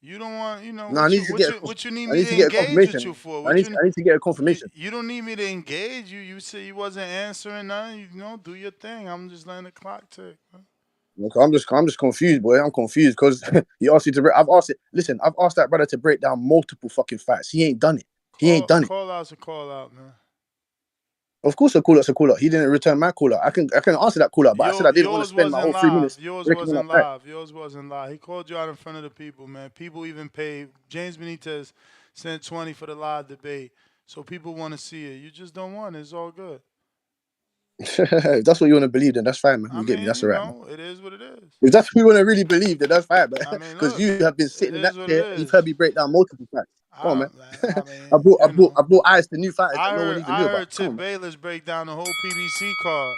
You don't want, No, I need to get what you need I me need to to get a engage with confirmation. you for? I need to get a confirmation. You don't need me to engage you. You say you wasn't answering nothing. You know, do your thing. I'm just letting the clock tick. Man. Okay, I'm just confused, boy. I'm confused because he asked you to. I've asked it. Listen, I've asked that brother to break down multiple fucking facts. He ain't done it. He ain't done it. Call out's a call out, man. Of course, a call out's a call out. He didn't return my call out. I can answer that call out, but I said I didn't want to Yours spend my wasn't whole 3 minutes live. Yours breaking down wasn't that fact. live. Yours wasn't live. He called you out in front of the people, man. People even paid. James Benitez sent 20 for the live debate, so people want to see it. You just don't want it. It's all good. If that's what you want to believe, then that's fine, man. I You get me? mean, That's you all right, man. know, it is what it is. If that's what you want to really believe, then that's fine, man. I mean, Because look, you have been it sitting in that is what it chair and you've heard is. me break down multiple facts. Come on, man. I mean, you know. I brought eyes to new fighters that no one even I knew about. heard Come Tip on, man. Bayless break down the whole PBC card.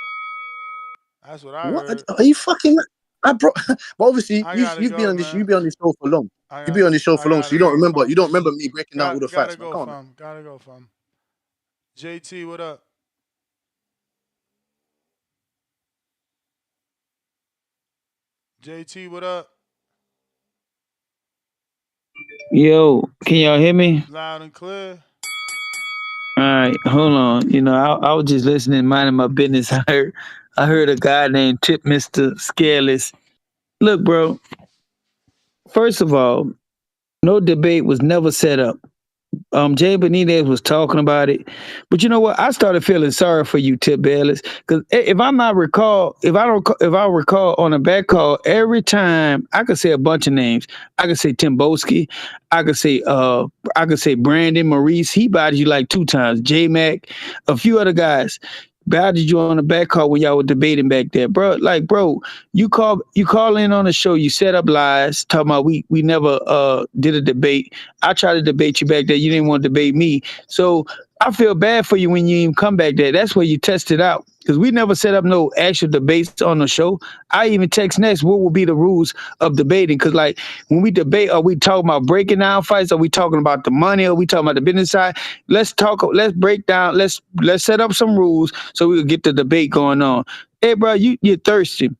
That's what I What heard. are you fucking? I brought, but obviously I gotta you've been go, on this man. show for long. You be on this show I for long, so gotta you don't go, remember. fam. You don't remember me breaking down all the Gotta facts, man. go, Come on, man. fam. Gotta go, fam. JT, what up? JT, what up? Yo, can y'all hear me? Loud and clear. All right, hold on. I was just listening, minding my business. I heard a guy named Tip Mister Scareless. Look, bro. First of all, no debate was never set up. Jay Benitez was talking about it, but you know what? I started feeling sorry for you, Tip Bayless, because if I recall on a back call, every time I could say a bunch of names. I could say Tim Boski, I could say Brandon Maurice. He bodied you like 2 times. J Mac, a few other guys. Bodied you on the back call when y'all were debating back there, bro. Like, bro, you call in on the show, you set up lies, talking about we never did a debate. I tried to debate you back there. You didn't want to debate me. So I feel bad for you when you even come back there. That's where you test it out. Because we never set up no actual debates on the show. I even text next what will be the rules of debating. Because like when we debate, are we talking about breaking down fights? Are we talking about the money? Are we talking about the business side? Let's break down, let's set up some rules so we can get the debate going on. Hey bro, you're thirsty.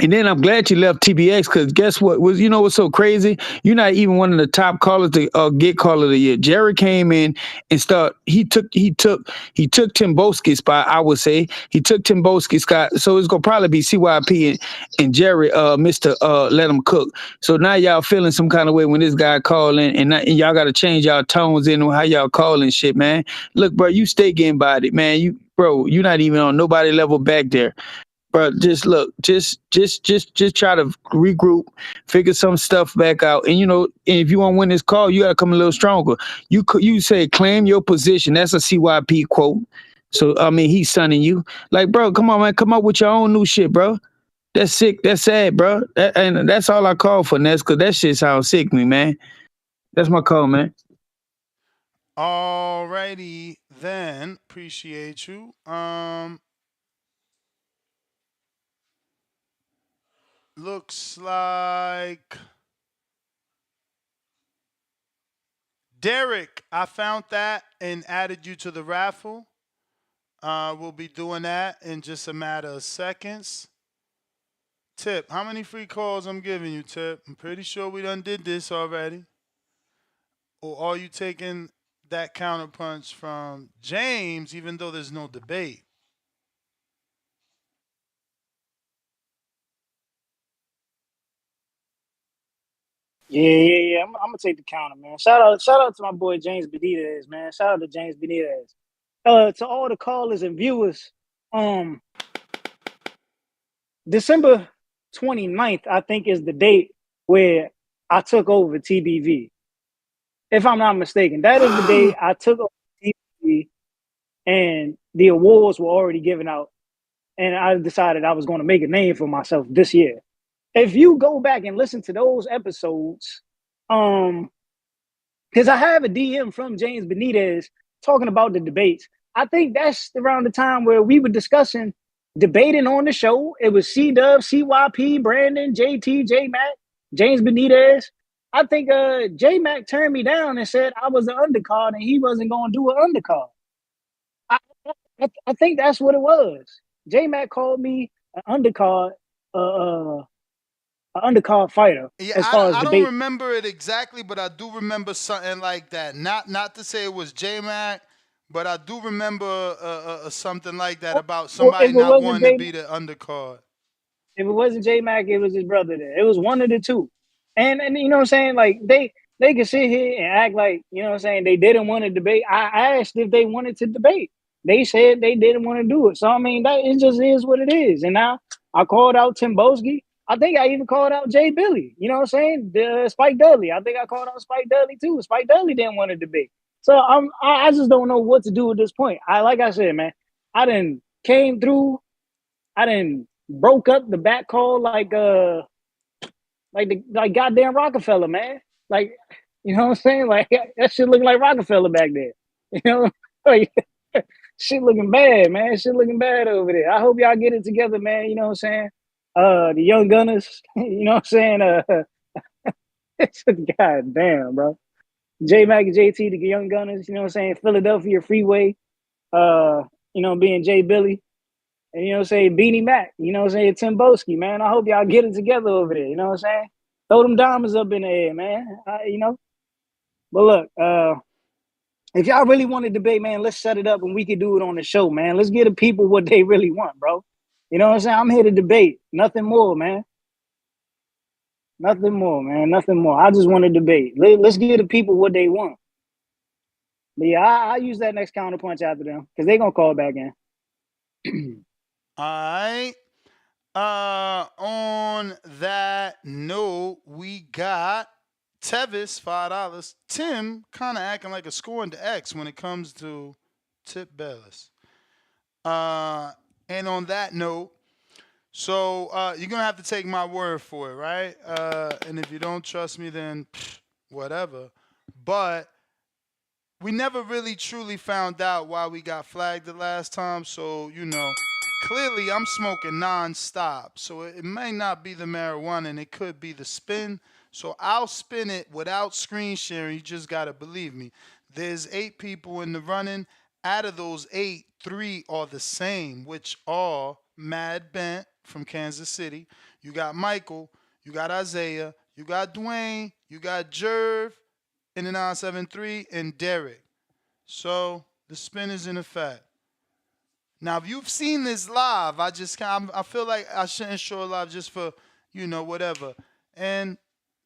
And then I'm glad you left TBX because guess what? What's so crazy? You're not even one of the top callers to get caller of the year. Jerry came in and he took Tim Boski's spot. I would say he took Tim Boski's spot. So it's gonna probably be CYP and Jerry, Mister Let him cook. So now y'all feeling some kind of way when this guy call in, and y'all got to change y'all tones in how y'all calling shit, man. Look, bro, you stay getting bodied, man. You're not even on nobody level back there. Bro, just look, just try to regroup, figure some stuff back out, and if you want to win this call, you got to come a little stronger. You say claim your position. That's a CYP quote. So I mean, he's sunning you. Like, bro, come on, man, come up with your own new shit, bro. That's sick. That's sad, bro. And that's all I call for, Ness, because that shit sounds sick to me, man. That's my call, man. Alrighty then. Appreciate you. Looks like Derek, I found that and added you to the raffle. We'll be doing that in just a matter of seconds. Tip, how many free calls I'm giving you, Tip? I'm pretty sure we done did this already. Or are you taking that counterpunch from James, even though there's no debate? Yeah. I'm gonna take the counter, man. Shout out to my boy James Benitez, man. Shout out to James Benitez. To all the callers and viewers, December 29th, I think, is the date where I took over TBV. If I'm not mistaken, that is the day I took over TBV, and the awards were already given out, and I decided I was going to make a name for myself this year. If you go back and listen to those episodes, because I have a DM from James Benitez talking about the debates. I think that's around the time where we were discussing debating on the show. It was C Dub, CYP, Brandon, JT, J Mac, James Benitez. I think J Mac turned me down and said I was an undercard and he wasn't going to do an undercard. I think that's what it was. J Mac called me an undercard, an undercard fighter Yeah, as far as I don't debate. remember it exactly, but I do remember something like that. Not to say it was J Mac, but I do remember something like that about Or if somebody it not wasn't wanting to J be the undercard. If it wasn't J Mac, it was his brother there. It was one of the two. And you know what I'm saying? Like they could sit here and act like, you know what I'm saying, they didn't want to debate. I asked if they wanted to debate. They said they didn't want to do it. So I mean that it just is what it is. And now I called out Tim Boski. I think I even called out Jay Billy. You know what I'm saying? Spike Dudley. I think I called out Spike Dudley too. Spike Dudley didn't want to debate. So I just don't know what to do at this point. Like I said, man, I done came through. I done broke up the back call like goddamn Rockefeller, man. Like, you know what I'm saying? Like that shit looking like Rockefeller back there. You know, like shit looking bad, man. Shit looking bad over there. I hope y'all get it together, man. You know what I'm saying? The young gunners, you know what I'm saying? God damn, bro. J Mac and JT, the Young Gunners, you know what I'm saying? Philadelphia Freeway, being Jay Billy. And you know what I'm saying? Beanie Mac, you know what I'm saying? Tim Boski, man. I hope y'all get it together over there, you know what I'm saying? Throw them diamonds up in the air, man. But look, if y'all really want to debate, man, let's set it up and we can do it on the show, man. Let's give the people what they really want, bro. You know what I'm saying? I'm here to debate. Nothing more, man. Nothing more, man. Nothing more. I just want to debate. Let's give the people what they want. But yeah, I'll use that next counterpunch after them because they're going to call back in. All right. On that note, we got Tevis, $5. Tim kind of acting like a scoring to X when it comes to Tip Bellis. And on that note, so you're gonna have to take my word for it, right? And if you don't trust me, then whatever. But we never really truly found out why we got flagged the last time. So clearly I'm smoking nonstop. So it may not be the marijuana, and it could be the spin. So I'll spin it without screen sharing. You just gotta believe me. There's 8 people in the running. Out of those 8, 3 are the same, which are Mad Bent from Kansas City. You got Michael. You got Isaiah. You got Dwayne. You got Jerv in the 973 and Derek. So the spin is in effect. Now, if you've seen this live, I feel like I shouldn't show it live just for, whatever. And,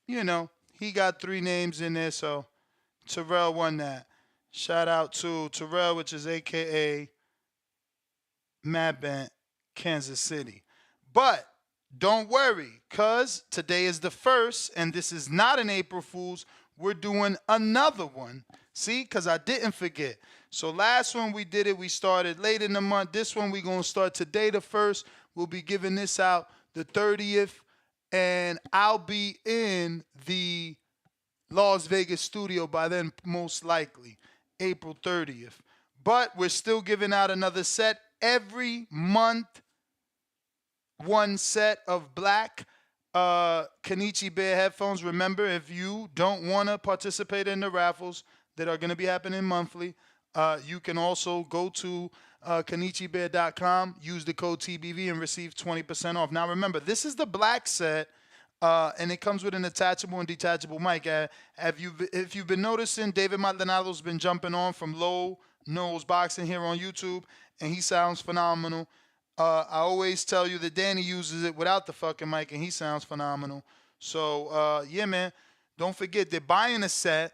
he got 3 names in there, so Terrell won that. Shout out to Terrell, which is AKA Mad Bent, Kansas City. But don't worry, cuz today is the 1st, and this is not an April Fool's. We're doing another one. See, because I didn't forget. So last one we did it, we started late in the month. This one we're going to start today the 1st. We'll be giving this out the 30th. And I'll be in the Las Vegas studio by then, most likely, April 30th. But we're still giving out another set every month. One set of black Kenichi Bear headphones. Remember, if you don't want to participate in the raffles that are going to be happening monthly, you can also go to KenichiBear.com, use the code TBV, and receive 20% off. Now, remember, this is the black set, and it comes with an attachable and detachable mic. If you've been noticing, David Maldonado's been jumping on from Low Nose Boxing here on YouTube, and he sounds phenomenal. I always tell you that Danny uses it without the fucking mic, and he sounds phenomenal. So, yeah, man, don't forget that buying a set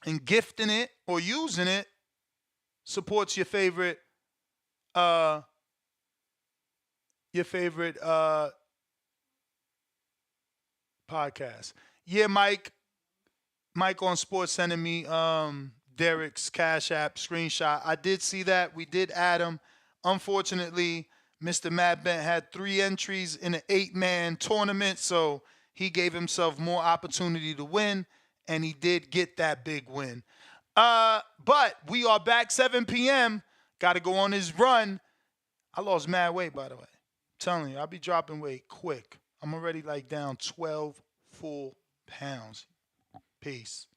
and gifting it or using it supports your favorite podcast. Yeah, Mike on Sports sending me Derek's Cash App screenshot. I did see that. We did add him. Unfortunately, Mr. Matt Bent had 3 entries in an 8-man tournament, so he gave himself more opportunity to win, and he did get that big win. But we are back 7 p.m. Got to go on his run. I lost mad weight, by the way. I'm telling you, I'll be dropping weight quick. I'm already down 12 full pounds. Peace.